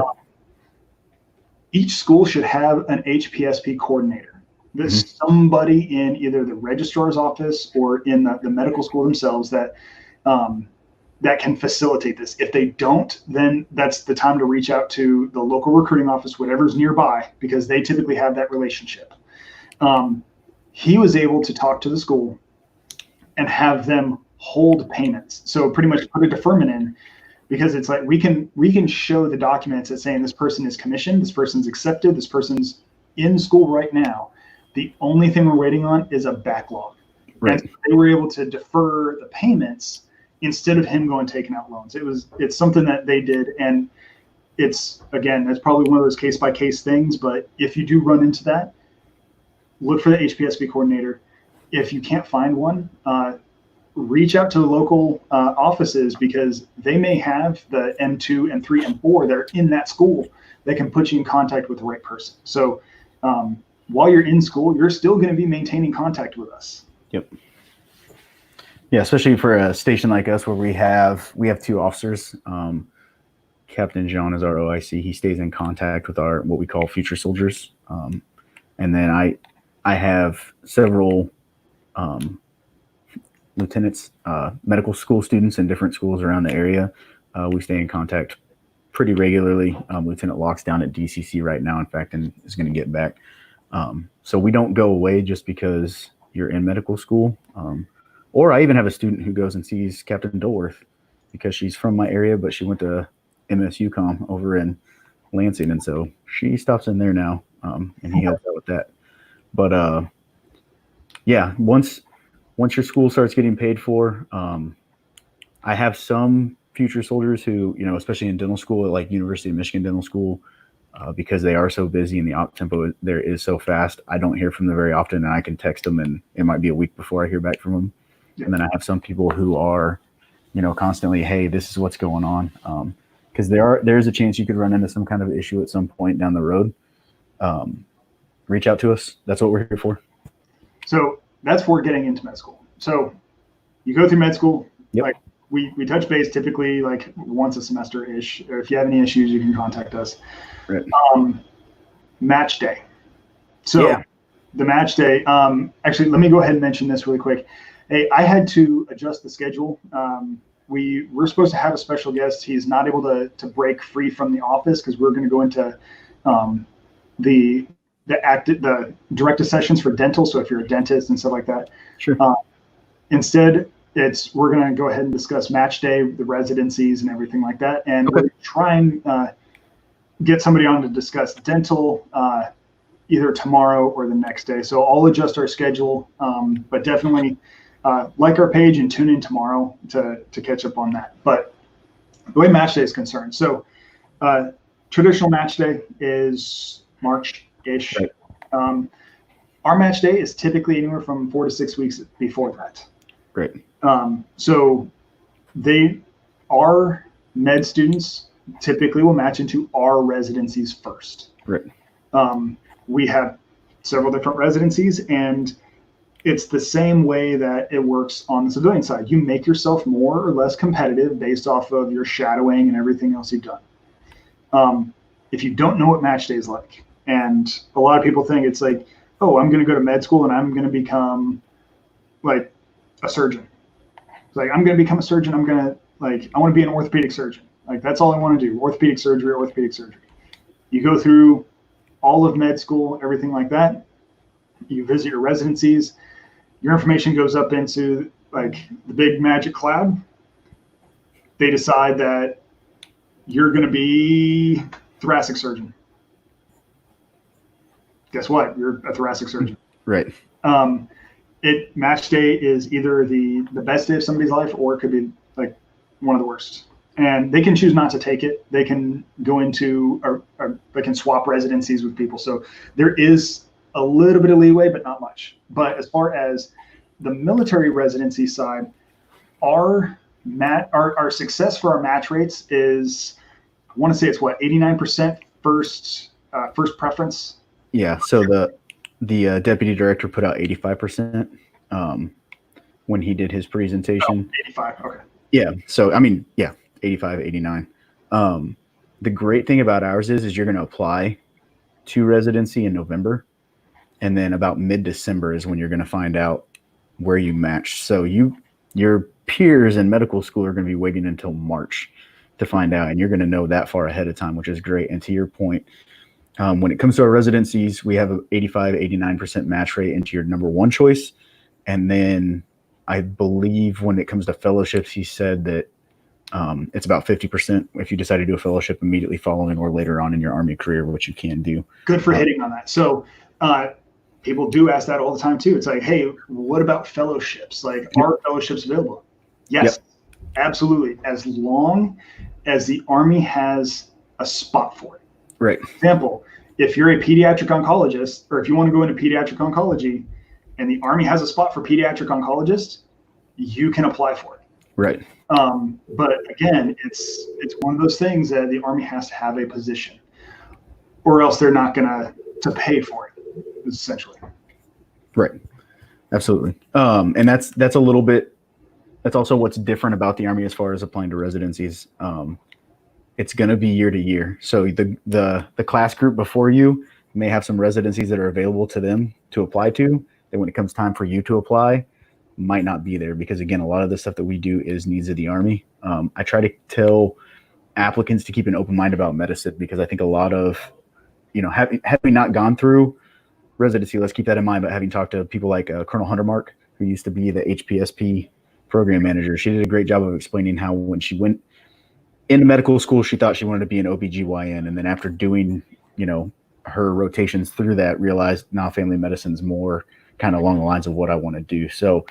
Speaker 2: Each school should have an HPSP coordinator. There's somebody in either the registrar's office or in the medical school themselves that that can facilitate this. If they don't, then that's the time to reach out to the local recruiting office, whatever's nearby, because they typically have that relationship. He was able to talk to the school and have them hold payments. So pretty much put a deferment in, because it's like we can show the documents that saying this person is commissioned, this person's accepted, this person's in school right now. The only thing we're waiting on is a backlog.
Speaker 7: Right.
Speaker 2: And they were able to defer the payments instead of him going taking out loans. It's something that they did, and it's, again, that's probably one of those case by case things. But if you do run into that, look for the HPSP coordinator. If you can't find one, reach out to the local offices, because they may have the M2, M3, M4 that are in that school that can put you in contact with the right person. So while you're in school, you're still going to be maintaining contact with us.
Speaker 7: Yep. Yeah, especially for a station like us where we have 2 officers. Captain John is our OIC. He stays in contact with our what we call future soldiers, and then I have several lieutenants, medical school students in different schools around the area. We stay in contact pretty regularly. Lieutenant Locke's down at DCC right now, in fact, and is going to get back. So we don't go away just because you're in medical school. Or I even have a student who goes and sees Captain Dolworth because she's from my area, but she went to MSUCOM over in Lansing, and so she stops in there now, and he helps out with that. But yeah, once your school starts getting paid for, I have some future soldiers who, especially in dental school at like University of Michigan Dental School, because they are so busy and the op tempo there is so fast, I don't hear from them very often, and I can text them, and it might be a week before I hear back from them. Yeah. And then I have some people who are, constantly, hey, this is what's going on, because there's a chance you could run into some kind of issue at some point down the road. Reach out to us. That's what we're here for. So
Speaker 2: that's for getting into med school. So you go through med school.
Speaker 7: Yep.
Speaker 2: Like we touch base typically like once a semester ish. If you have any issues, you can contact us.
Speaker 7: Right.
Speaker 2: Match day. So yeah. The match day. Actually, let me go ahead and mention this really quick. Hey, I had to adjust the schedule. We're supposed to have a special guest. He's not able to break free from the office because we're going to go into the directive sessions for dental. So if you're a dentist and stuff like that,
Speaker 7: sure.
Speaker 2: Instead, we're going to go ahead and discuss match day, the residencies and everything like that. And
Speaker 7: okay.
Speaker 2: We're going to try and get somebody on to discuss dental either tomorrow or the next day. So I'll adjust our schedule, but definitely like our page and tune in tomorrow to catch up on that. But the way match day is concerned, so traditional match day is March-ish. Right. Our match day is typically anywhere from 4 to 6 weeks before that.
Speaker 7: Great.
Speaker 2: So our med students typically will match into our residencies first.
Speaker 7: Right.
Speaker 2: We have several different residencies, and it's the same way that it works on the civilian side. You make yourself more or less competitive based off of your shadowing and everything else you've done. If you don't know what match day is like, and a lot of people think it's like, oh, I'm going to go to med school and I'm going to become like a surgeon. It's like, I'm going to become a surgeon. I want to be an orthopedic surgeon. Like, that's all I want to do. Orthopedic surgery. You go through all of med school, everything like that. You visit your residencies. Your information goes up into like the big magic cloud. They decide that you're going to be thoracic surgeon. Guess what? You're a thoracic surgeon.
Speaker 7: Right.
Speaker 2: Match day is either the best day of somebody's life, or it could be like one of the worst. And they can choose not to take it. They can go into or they can swap residencies with people. So there is a little bit of leeway, but not much. But as far as the military residency side, our success for our match rates is, I want to say it's 89% first preference.
Speaker 7: Yeah. So the deputy director put out 85% when he did his presentation.
Speaker 2: 85. Okay.
Speaker 7: Yeah. So 85, 89. The great thing about ours is you're going to apply to residency in November. and then about mid-December is when you're going to find out where you match. So your peers in medical school are going to be waiting until March to find out, and you're going to know that far ahead of time, which is great. And to your point, when it comes to our residencies, we have an 89% match rate into your number one choice. And then I believe when it comes to fellowships, he said that it's about 50% if you decide to do a fellowship immediately following or later on in your Army career, which you can do.
Speaker 2: Good for hitting on that. So people do ask that all the time too. It's like, hey, what about fellowships? Like, are fellowships available? Yes, absolutely. As long as the Army has a spot for it.
Speaker 7: Right.
Speaker 2: For example, if you're a pediatric oncologist, or if you want to go into pediatric oncology and the Army has a spot for pediatric oncologists, you can apply for it.
Speaker 7: Right.
Speaker 2: But again, it's one of those things that the Army has to have a position, or else they're not going to pay for it, essentially.
Speaker 7: Right. Absolutely. And that's a little bit, that's also what's different about the Army as far as applying to residencies. It's going to be year to year. So the class group before you may have some residencies that are available to them to apply to, that when it comes time for you to apply, might not be there, because again, a lot of the stuff that we do is needs of the Army. I try to tell applicants to keep an open mind about medicine, because I think a lot of, having not gone through residency, let's keep that in mind, but having talked to people like Colonel Huntermark, who used to be the HPSP program manager, she did a great job of explaining how when she went into medical school, she thought she wanted to be an OBGYN. And then after doing, her rotations through that, realized now family medicine is more kind of along the lines of what I want to do. So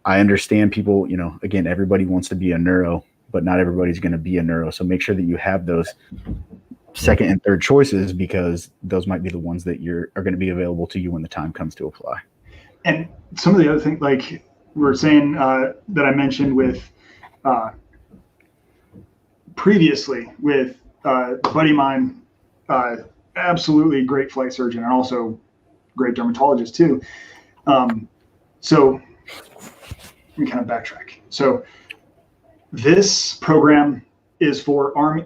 Speaker 7: I understand people, again, everybody wants to be a neuro, but not everybody's going to be a neuro. So make sure that you have those second and third choices, because those might be the ones that are going to be available to you when the time comes to apply. And
Speaker 2: some of the other things, like we were saying, that I mentioned with previously with a buddy of mine, absolutely great flight surgeon and also great dermatologist too. So let me kind of backtrack. So this program is for Army.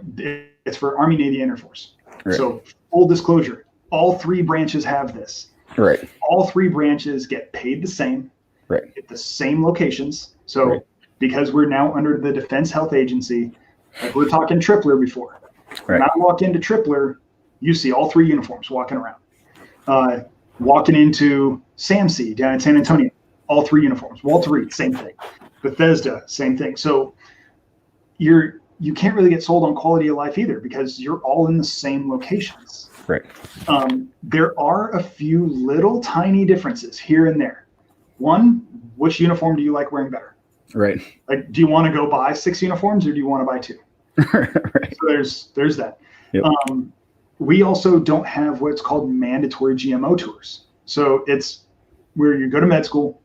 Speaker 2: It's for Army, Navy, and Air Force.
Speaker 7: Right.
Speaker 2: So full disclosure, all three branches have this.
Speaker 7: Right.
Speaker 2: All three branches get paid the same.
Speaker 7: Right.
Speaker 2: At the same locations. So because we're now under the Defense Health Agency, like we were talking Tripler before.
Speaker 7: Right.
Speaker 2: When I walked into Tripler, you see all three uniforms walking around. Walking into SAMC down in San Antonio, all three uniforms. Walter Reed, same thing. Bethesda, same thing. So you can't really get sold on quality of life either, because you're all in the same locations.
Speaker 7: Right.
Speaker 2: There are a few little tiny differences here and there. One, which uniform do you like wearing better?
Speaker 7: Right.
Speaker 2: Like, do you want to go buy 6 uniforms or do you want to buy 2?
Speaker 7: Right.
Speaker 2: So there's that.
Speaker 7: Yep.
Speaker 2: We also don't have what's called mandatory GMO tours. So it's where you go to med school,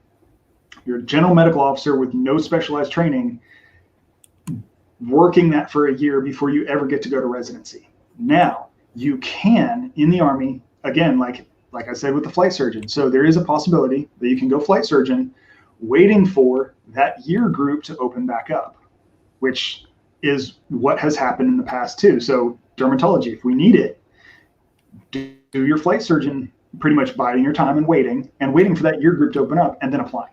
Speaker 2: you're a general medical officer with no specialized training, working that for a year before you ever get to go to residency. Now, you can, in the Army, again, like I said with the flight surgeon, so there is a possibility that you can go flight surgeon waiting for that year group to open back up, which is what has happened in the past too. So dermatology, if we need it, do your flight surgeon pretty much biding your time and waiting for that year group to open up and then applying.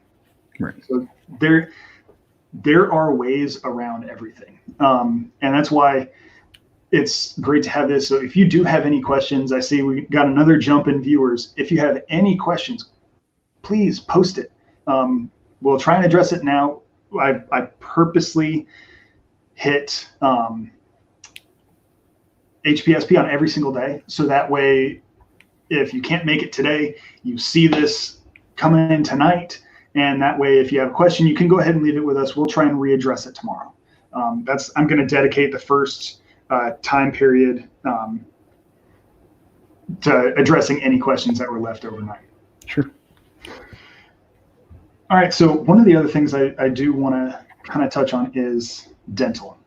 Speaker 7: Right.
Speaker 2: So there are ways around everything. And that's why it's great to have this. So if you do have any questions, I see we got another jump in viewers. If you have any questions, please post it. We'll try and address it now. I purposely hit HPSP on every single day. So that way, if you can't make it today, you see this coming in tonight. And that way, if you have a question, you can go ahead and leave it with us. We'll try and readdress it tomorrow. I'm going to dedicate the first time period to addressing any questions that were left overnight.
Speaker 7: Sure.
Speaker 2: All right. So one of the other things I do want to kind of touch on is dental.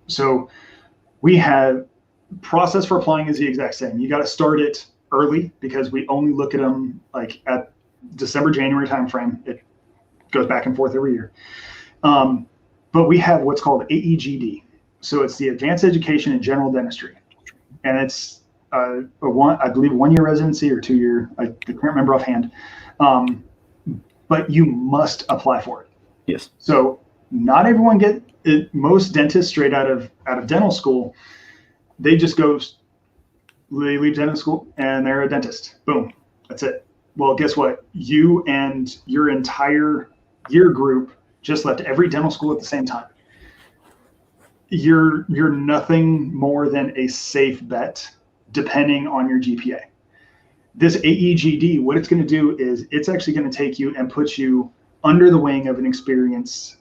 Speaker 2: So we have process for applying is the exact same. You got to start it early because we only look at them like at December, January timeframe. It goes back and forth every year. But we have what's called AEGD. So it's the Advanced Education in General Dentistry. And it's I believe 1 year residency or 2 year. I can't remember offhand. But you must apply for it.
Speaker 7: Yes.
Speaker 2: So not everyone get it. Most dentists straight out of dental school, they just go, they leave dental school and they're a dentist. Boom, that's it. Well, guess what? You and your entire year group just left every dental school at the same time. You're nothing more than a safe bet, depending on your GPA. This AEGD, what it's going to do is it's actually going to take you and put you under the wing of an experienced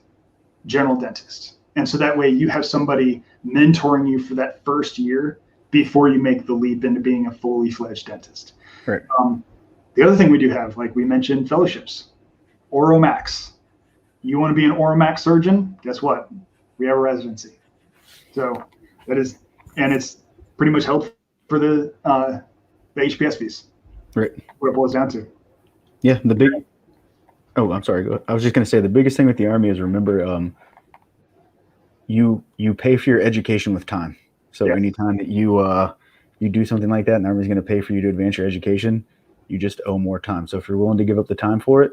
Speaker 2: general dentist. And so that way you have somebody mentoring you for that first year before you make the leap into being a fully fledged dentist.
Speaker 7: Right.
Speaker 2: The other thing we do have, like we mentioned, fellowships. Oromax. You want to be an Oromax surgeon? Guess what? We have a residency. So that is, and it's pretty much held for the HPSPs.
Speaker 7: Right.
Speaker 2: What it boils down to.
Speaker 7: Yeah. Oh, I'm sorry. I was just going to say the biggest thing with the Army is remember, you pay for your education with time. So anytime that you do something like that, and the Army's going to pay for you to advance your education, you just owe more time. So if you're willing to give up the time for it,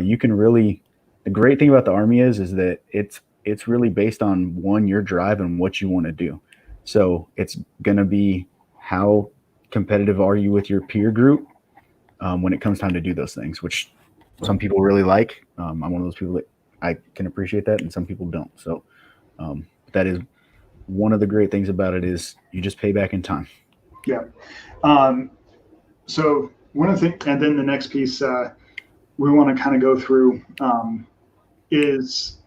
Speaker 7: you can really. The great thing about the Army is that it's really based on your drive and what you want to do. So it's going to be how competitive are you with your peer group when it comes time to do those things, which some people really like. I'm one of those people that I can appreciate that, and some people don't. So that is one of the great things about it is you just pay back in time.
Speaker 2: Yeah. So one of the things, and then the next piece we want to kind of go through is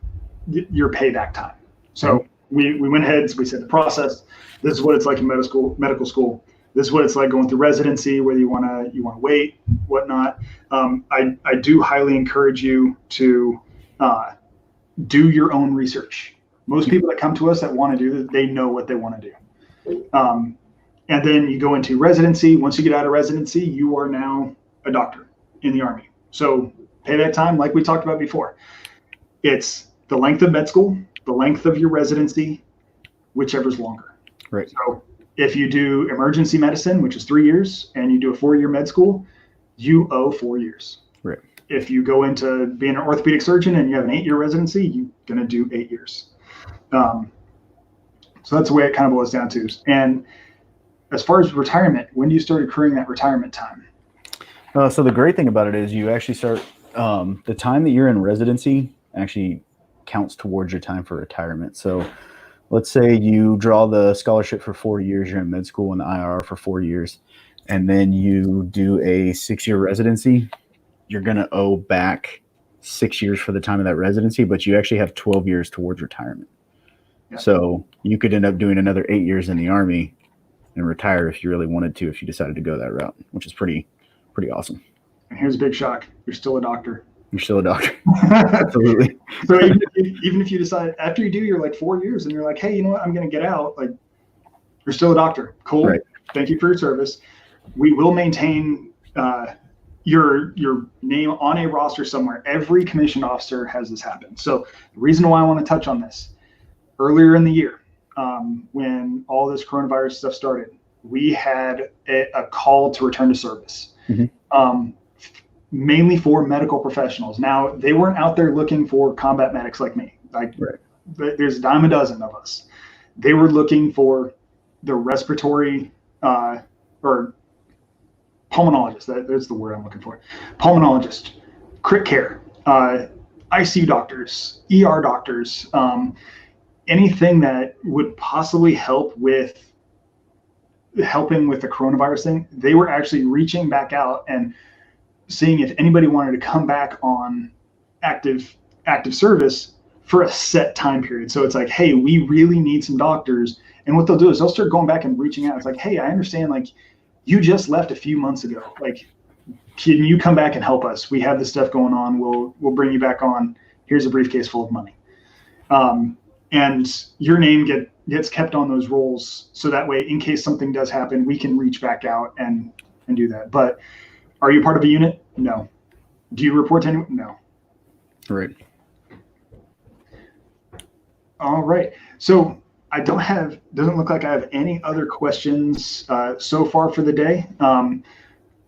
Speaker 2: your payback time. So we went ahead, we said the process. This is what it's like in medical school. This is what it's like going through residency, whether you want to wait, whatnot. I do highly encourage you to do your own research. Most people that come to us that want to do this, they know what they want to do. And then you go into residency. Once you get out of residency, you are now a doctor in the Army. So payback time, like we talked about before, it's the length of med school, the length of your residency, whichever's longer.
Speaker 7: Right.
Speaker 2: So if you do emergency medicine, which is 3 years, and you do a 4-year med school, you owe 4 years.
Speaker 7: Right.
Speaker 2: If you go into being an orthopedic surgeon and you have an 8-year residency, you're going to do 8 years. So that's the way it kind of boils down to. And as far as retirement, when do you start accruing that retirement time?
Speaker 7: So the great thing about it is you actually start the time that you're in residency actually counts towards your time for retirement. So let's say you draw the scholarship for 4 years, you're in med school and the IR for 4 years, and then you do a 6-year residency. You're going to owe back 6 years for the time of that residency, but you actually have 12 years towards retirement. Yeah. So you could end up doing another 8 years in the Army and retire if you really wanted to, if you decided to go that route, which is pretty awesome.
Speaker 2: And here's a big shock. You're still a doctor.
Speaker 7: You're still a doctor. Absolutely.
Speaker 2: So even if you decide after you do your like 4 years and you're like, hey, you know what, I'm going to get out, like you're still a doctor. Cool. Right. Thank you for your service. We will maintain your name on a roster somewhere. Every commissioned officer has this happen. So the reason why I want to touch on this, earlier in the year, when all this coronavirus stuff started, we had a call to return to service. Mm-hmm. Mainly for medical professionals. Now, they weren't out there looking for combat medics like me. Like, right. There's a dime a dozen of us. They were looking for the respiratory or pulmonologist. That's the word I'm looking for. Pulmonologist, crit care, ICU doctors, ER doctors, anything that would possibly helping with the coronavirus thing. They were actually reaching back out and seeing if anybody wanted to come back on active service for a set time period. So it's like, hey, we really need some doctors. And what they'll do is they'll start going back and reaching out. It's like, hey, I understand, like, you just left a few months ago. Like, can you come back and help us? We have this stuff going on. We'll bring you back on. Here's a briefcase full of money. And your name gets kept on those rolls. So that way, in case something does happen, we can reach back out and do that. But are you part of a unit? No. Do you report to anyone? No.
Speaker 7: Right.
Speaker 2: All right. So I doesn't look like I have any other questions so far for the day.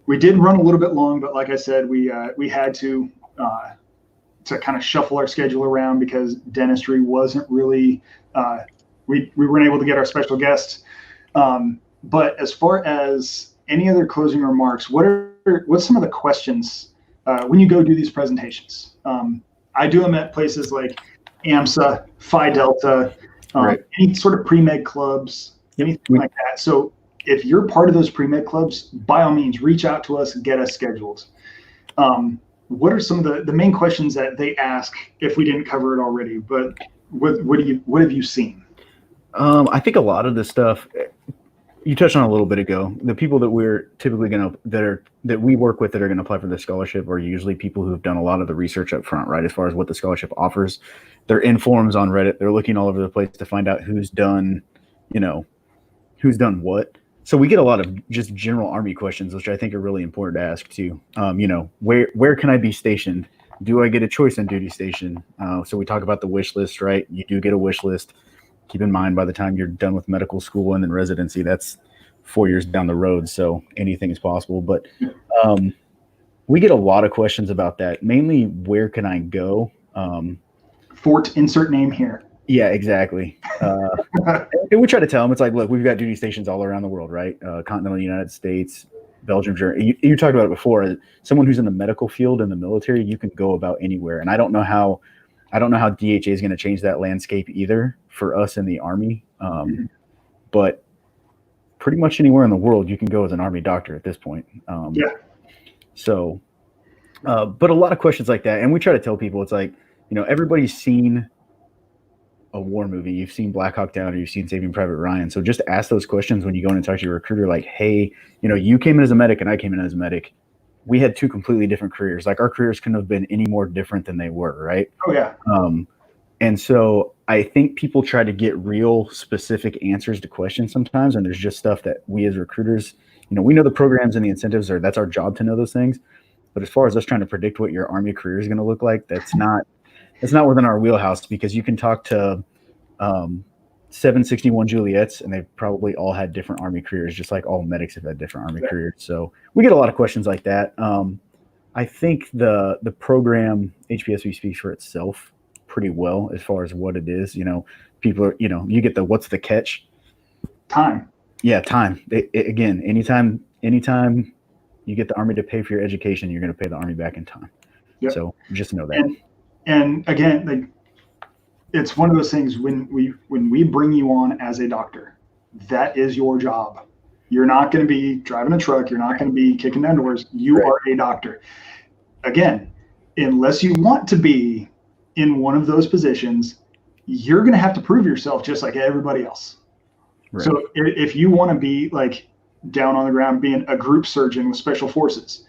Speaker 2: We did run a little bit long, but like I said, we had to kind of shuffle our schedule around because dentistry wasn't really, we weren't able to get our special guest. But as far as any other closing remarks, what's some of the questions when you go do these presentations? I do them at places like AMSA, Phi Delta,
Speaker 7: Right.
Speaker 2: any sort of pre-med clubs, anything like that. So if you're part of those pre-med clubs, by all means, reach out to us and get us scheduled. What are some of the main questions that they ask if we didn't cover it already? But what have you seen?
Speaker 7: I think a lot of this stuff you touched on a little bit ago. The people that we're typically that we work with that are going to apply for the scholarship are usually people who have done a lot of the research up front, right? As far as what the scholarship offers, they're in forums on Reddit. They're looking all over the place to find out who's done what. So we get a lot of just general Army questions, which I think are really important to ask too. Where can I be stationed? Do I get a choice on duty station? So we talk about the wish list, right? You do get a wish list. Keep in mind, by the time you're done with medical school and then residency, that's 4 years down the road. So anything is possible. But we get a lot of questions about that. Mainly, where can I go?
Speaker 2: Fort insert name here.
Speaker 7: Yeah, exactly. And we try to tell them, it's like, look, we've got duty stations all around the world, right? Continental United States, Belgium, Germany. You talked about it before. Someone who's in the medical field in the military, you can go about anywhere. And I don't know how DHA is going to change that landscape either for us in the Army. But pretty much anywhere in the world you can go as an Army doctor at this point. So, but a lot of questions like that. And we try to tell people, it's like, everybody's seen a war movie. You've seen Black Hawk Down or you've seen Saving Private Ryan. So just ask those questions when you go in and talk to your recruiter, like, hey, you came in as a medic and I came in as a medic. We had two completely different careers. Like our careers couldn't have been any more different than they were, right?
Speaker 2: Oh yeah.
Speaker 7: And so I think people try to get real specific answers to questions sometimes, and there's just stuff that we as recruiters, we know the programs and the incentives that's our job to know those things. But as far as us trying to predict what your Army career is going to look like, that's not within our wheelhouse, because you can talk to 761 Juliets and they've probably all had different Army careers, just like all medics have had different Army careers. So we get a lot of questions like that. I think the program HPSP speaks for itself pretty well as far as what it is. People are, you get the what's the catch?
Speaker 2: Time.
Speaker 7: Yeah, time. Again, anytime you get the Army to pay for your education, you're going to pay the Army back in time. Yep. So just know that.
Speaker 2: And again, like, it's one of those things when we bring you on as a doctor, that is your job. You're not going to be driving a truck. You're not going to be kicking down doors. You are a doctor. Again, unless you want to be in one of those positions, you're going to have to prove yourself just like everybody else. Right. So if you want to be like down on the ground being a group surgeon with special forces,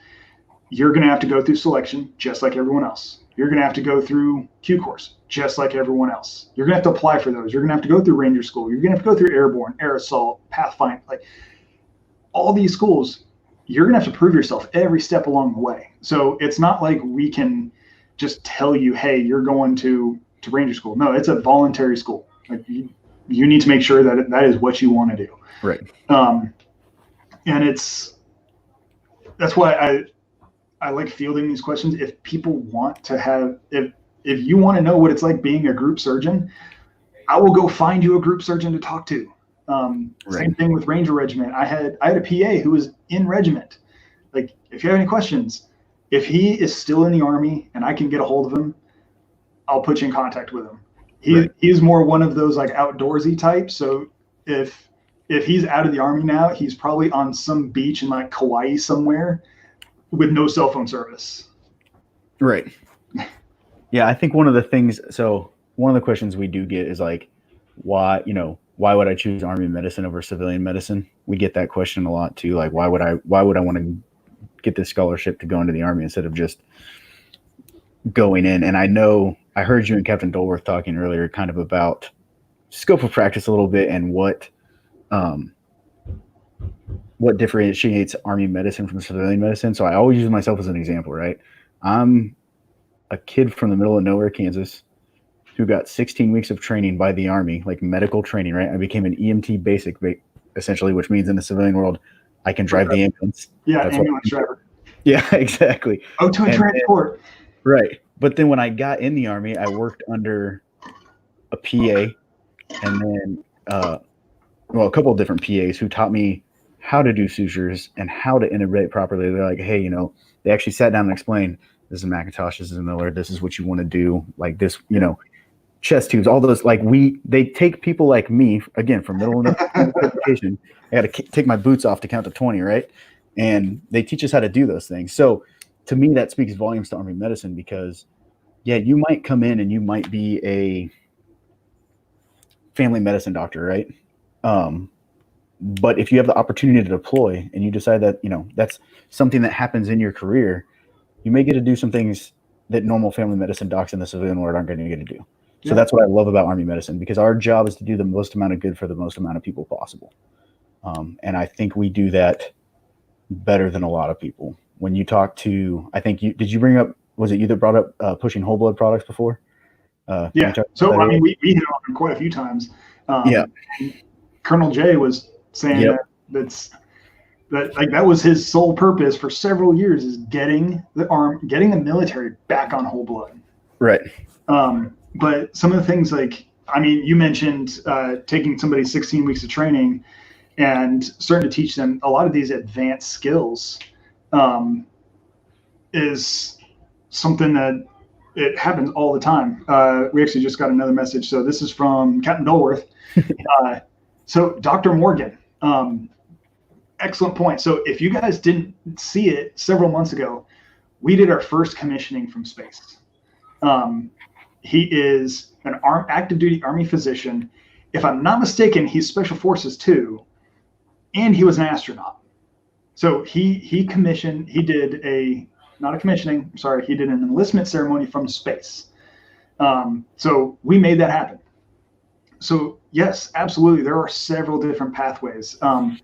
Speaker 2: you're going to have to go through selection just like everyone else. You're going to have to go through Q course just like everyone else. You're going to have to apply for those. You're going to have to go through Ranger School. You're going to have to go through Airborne, Air Assault, Pathfinder, like all these schools. You're going to have to prove yourself every step along the way. So it's not like we can just tell you, hey, you're going to Ranger School. No, it's a voluntary school. Like you need to make sure that that is what you want to do.
Speaker 7: Right.
Speaker 2: And that's why I like fielding these questions. If people want to have, if you want to know what it's like being a group surgeon, I will go find you a group surgeon to talk to. Same thing with Ranger Regiment. I had a PA who was in regiment. Like, if you have any questions, if he is still in the Army and I can get a hold of him, I'll put you in contact with him. He's more one of those like outdoorsy types. So if he's out of the Army now, he's probably on some beach in like Kauai somewhere with no cell phone service.
Speaker 7: Right. Yeah, I think one of the questions we do get is like, why would I choose Army medicine over civilian medicine? We get that question a lot too. Like, why would I want to get this scholarship to go into the Army instead of just going in? And I heard you and Captain Dolworth talking earlier kind of about scope of practice a little bit and what differentiates Army medicine from civilian medicine. So I always use myself as an example, right? I'm a kid from the middle of nowhere, Kansas, who got 16 weeks of training by the Army, like medical training, right? I became an EMT basic, essentially, which means in the civilian world, I can drive the ambulance.
Speaker 2: Yeah,
Speaker 7: That's
Speaker 2: ambulance driver.
Speaker 7: Yeah, exactly.
Speaker 2: To a transport.
Speaker 7: Right. But then when I got in the Army, I worked under a PA and then, a couple of different PAs who taught me how to do sutures and how to intubate properly. They're like, hey, they actually sat down and explained, this is a McIntosh, this is a Miller, this is what you want to do. Like this, chest tubes, all those, they take people like me, again, from middle education. I got to take my boots off to count to 20, right? And they teach us how to do those things. So to me, that speaks volumes to Army medicine because, yeah, you might come in and you might be a family medicine doctor, right? But if you have the opportunity to deploy and you decide that, that's something that happens in your career, you may get to do some things that normal family medicine docs in the civilian world aren't going to get to do. So that's what I love about Army medicine, because our job is to do the most amount of good for the most amount of people possible. And I think we do that better than a lot of people. When you talk to, did you bring up, was it you that brought up pushing whole blood products before?
Speaker 2: Yeah. So, we hit it on quite a few times. Colonel Jay was saying that was his sole purpose for several years, is getting the military back on whole blood.
Speaker 7: Right.
Speaker 2: But some of the things you mentioned taking somebody 16 weeks of training and starting to teach them a lot of these advanced skills is something that it happens all the time. We actually just got another message. So this is from Captain Dolworth. So Dr. Morgan, excellent point. So if you guys didn't see it several months ago, we did our first commissioning from space. He is an active duty Army physician. If I'm not mistaken, he's Special Forces too, and he was an astronaut. So he commissioned, he did not a commissioning, sorry, he did an enlistment ceremony from space. So we made that happen. So yes, absolutely, there are several different pathways. I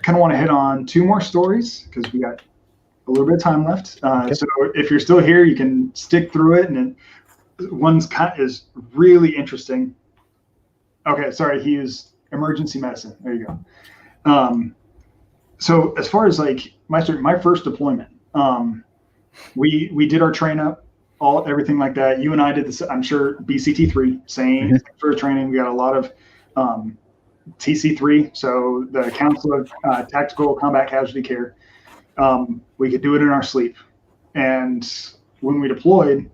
Speaker 2: kind of want to hit on two more stories because we got a little bit of time left.
Speaker 7: Okay.
Speaker 2: So if you're still here, you can stick through it, and one's is really interesting. Okay, sorry, he used emergency medicine. There you go. So as far as my first deployment, we did our train up, everything like that. You and I did this, I'm sure, BCT3, same for training. We got a lot of TC3, so the Council of Tactical Combat Casualty Care. We could do it in our sleep. And when we deployed,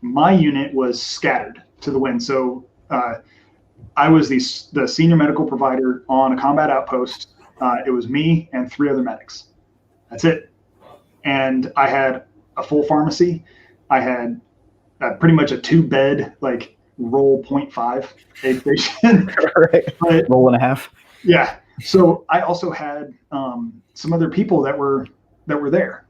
Speaker 2: my unit was scattered to the wind. So I was the senior medical provider on a combat outpost. It was me and 3 other medics. That's it. And I had a full pharmacy. I had pretty much a 2-bed, roll 0.5 aid station.
Speaker 7: Right. Roll and a half.
Speaker 2: Yeah. So I also had some other people that were there.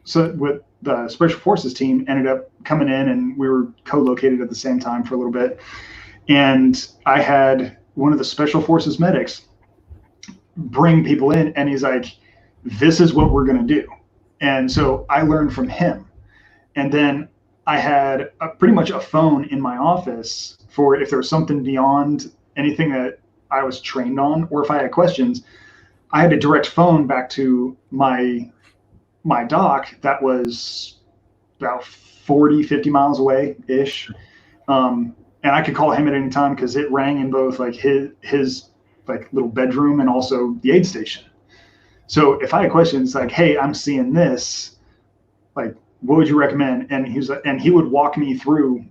Speaker 2: So with the Special Forces team ended up coming in, and we were co-located at the same time for a little bit. And I had one of the Special Forces medics bring people in, and he's like, this is what we're going to do. And so I learned from him. And then I had pretty much a phone in my office for if there was something beyond anything that I was trained on, or if I had questions, I had a direct phone back to my doc that was about 40, 50 miles away ish. And I could call him at any time because it rang in both his little bedroom and also the aid station. So if I had questions hey, I'm seeing this, what would you recommend? And he would walk me through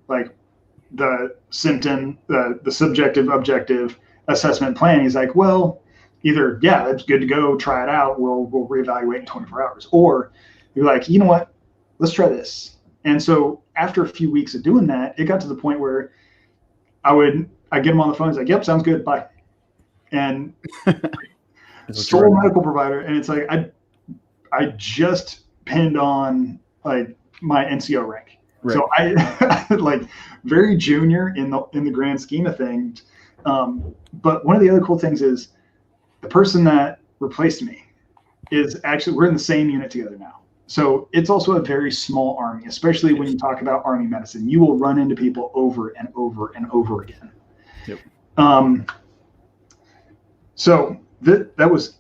Speaker 2: the symptom, the subjective, objective assessment plan. He's like, well, either, yeah, it's good to go, try it out. We'll reevaluate in 24 hours. Or you're like, you know what, let's try this. And so after a few weeks of doing that, it got to the point where I get him on the phone. He's like, yep, sounds good. Bye. And sole medical provider. And it's I just pinned on my NCO rank. Right. So I very junior in the grand scheme of things. But one of the other cool things is the person that replaced me is actually, we're in the same unit together now. So it's also a very small Army, especially when you talk about Army medicine. You will run into people over and over and over again.
Speaker 7: Yep.
Speaker 2: So that was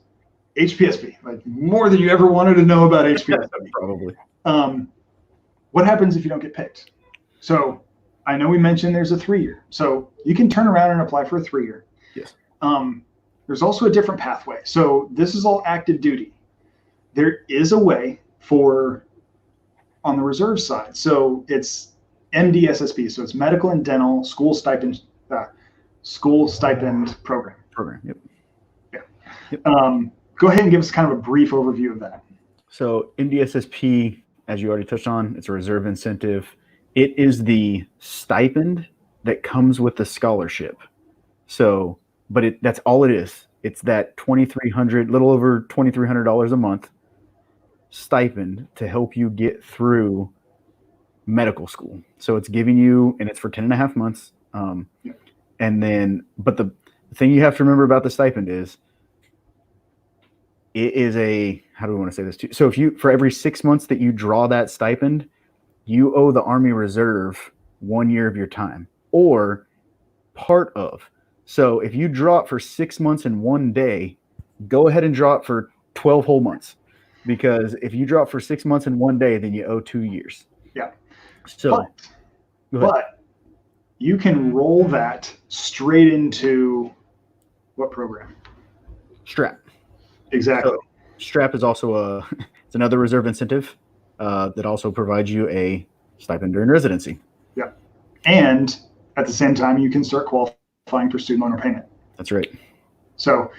Speaker 2: HPSP, like more than you ever wanted to know about HPSP.
Speaker 7: Probably.
Speaker 2: What happens if you don't get picked? So I know we mentioned there's a 3-year. So you can turn around and apply for a 3-year.
Speaker 7: Yes.
Speaker 2: There's also a different pathway. So this is all active duty. There is a way for on the reserve side. So it's MDSSP. So it's medical and dental school stipend program.
Speaker 7: Yep.
Speaker 2: Yeah.
Speaker 7: Yep.
Speaker 2: Go ahead and give us kind of a brief overview of that.
Speaker 7: So MDSSP, as you already touched on, it's a reserve incentive. It is the stipend that comes with the scholarship. So, but that's all it is. It's that little over $2,300 a month stipend to help you get through medical school. So it's giving you, and it's for 10.5 months. And then, but the thing you have to remember about the stipend is, it is how do we want to say this too? So for every 6 months that you draw that stipend, you owe the Army Reserve 1 year of your time, or part of. So if you draw it for 6 months and 1 day, go ahead and draw it for 12 whole months. Because if you draw it for 6 months and 1 day, then you owe 2 years.
Speaker 2: Yeah.
Speaker 7: So,
Speaker 2: but you can roll that straight into what program?
Speaker 3: Strap.
Speaker 2: Exactly.
Speaker 7: So Strap is also it's another reserve incentive that also provides you a stipend during residency.
Speaker 2: Yeah. And at the same time, you can start qualifying for student loan repayment.
Speaker 7: That's right.
Speaker 2: So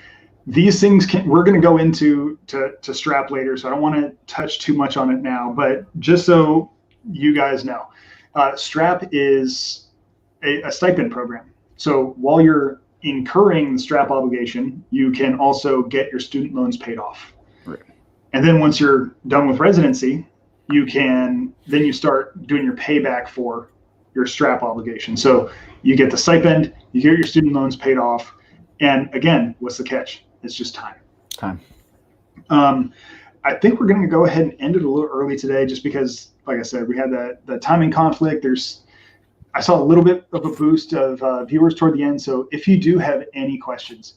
Speaker 2: these things we're going to go into to Strap later, so I don't want to touch too much on it now, but just so you guys know, Strap is a stipend program. So while you're incurring the Strap obligation, you can also get your student loans paid off.
Speaker 7: Right.
Speaker 2: And then once you're done with residency, you start doing your payback for your Strap obligation. So you get the stipend, you get your student loans paid off, and again, what's the catch? It's just time. I think we're going to go ahead and end it a little early today, just because, like I said, we had the timing conflict. I saw a little bit of a boost of viewers toward the end. So if you do have any questions,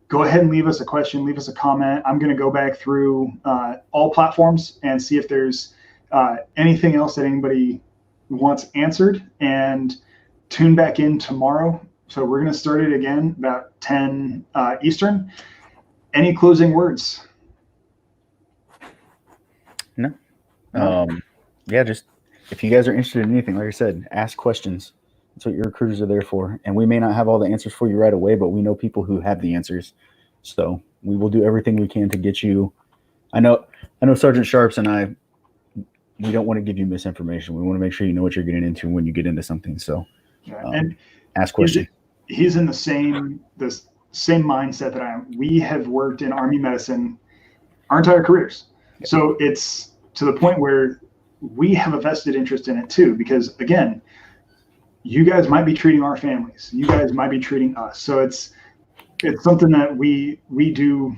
Speaker 2: go ahead and leave us a question, leave us a comment. I'm going to go back through all platforms and see if there's anything else that anybody wants answered, and tune back in tomorrow. So we're going to start it again about 10 Eastern. Any closing words?
Speaker 7: No. Yeah, just if you guys are interested in anything, like I said, ask questions. That's what your recruiters are there for. And we may not have all the answers for you right away, but we know people who have the answers. So we will do everything we can to get you. I know Sergeant Sharps and we don't want to give you misinformation. We want to make sure you know what you're getting into when you get into something. So
Speaker 2: and
Speaker 7: ask questions.
Speaker 2: He's in the same mindset that I am. We have worked in Army medicine our entire careers. Yeah. So it's to the point where we have a vested interest in it too, because again, you guys might be treating our families. You guys might be treating us. So it's something that we do.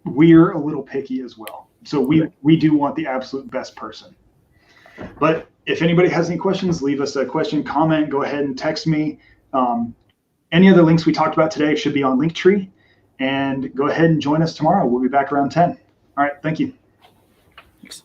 Speaker 2: We're a little picky as well. So we do want the absolute best person. But if anybody has any questions, leave us a question, comment, go ahead and text me. Any other links we talked about today should be on Linktree. And go ahead and join us tomorrow. We'll be back around 10. All right. Thank you.
Speaker 7: Thanks.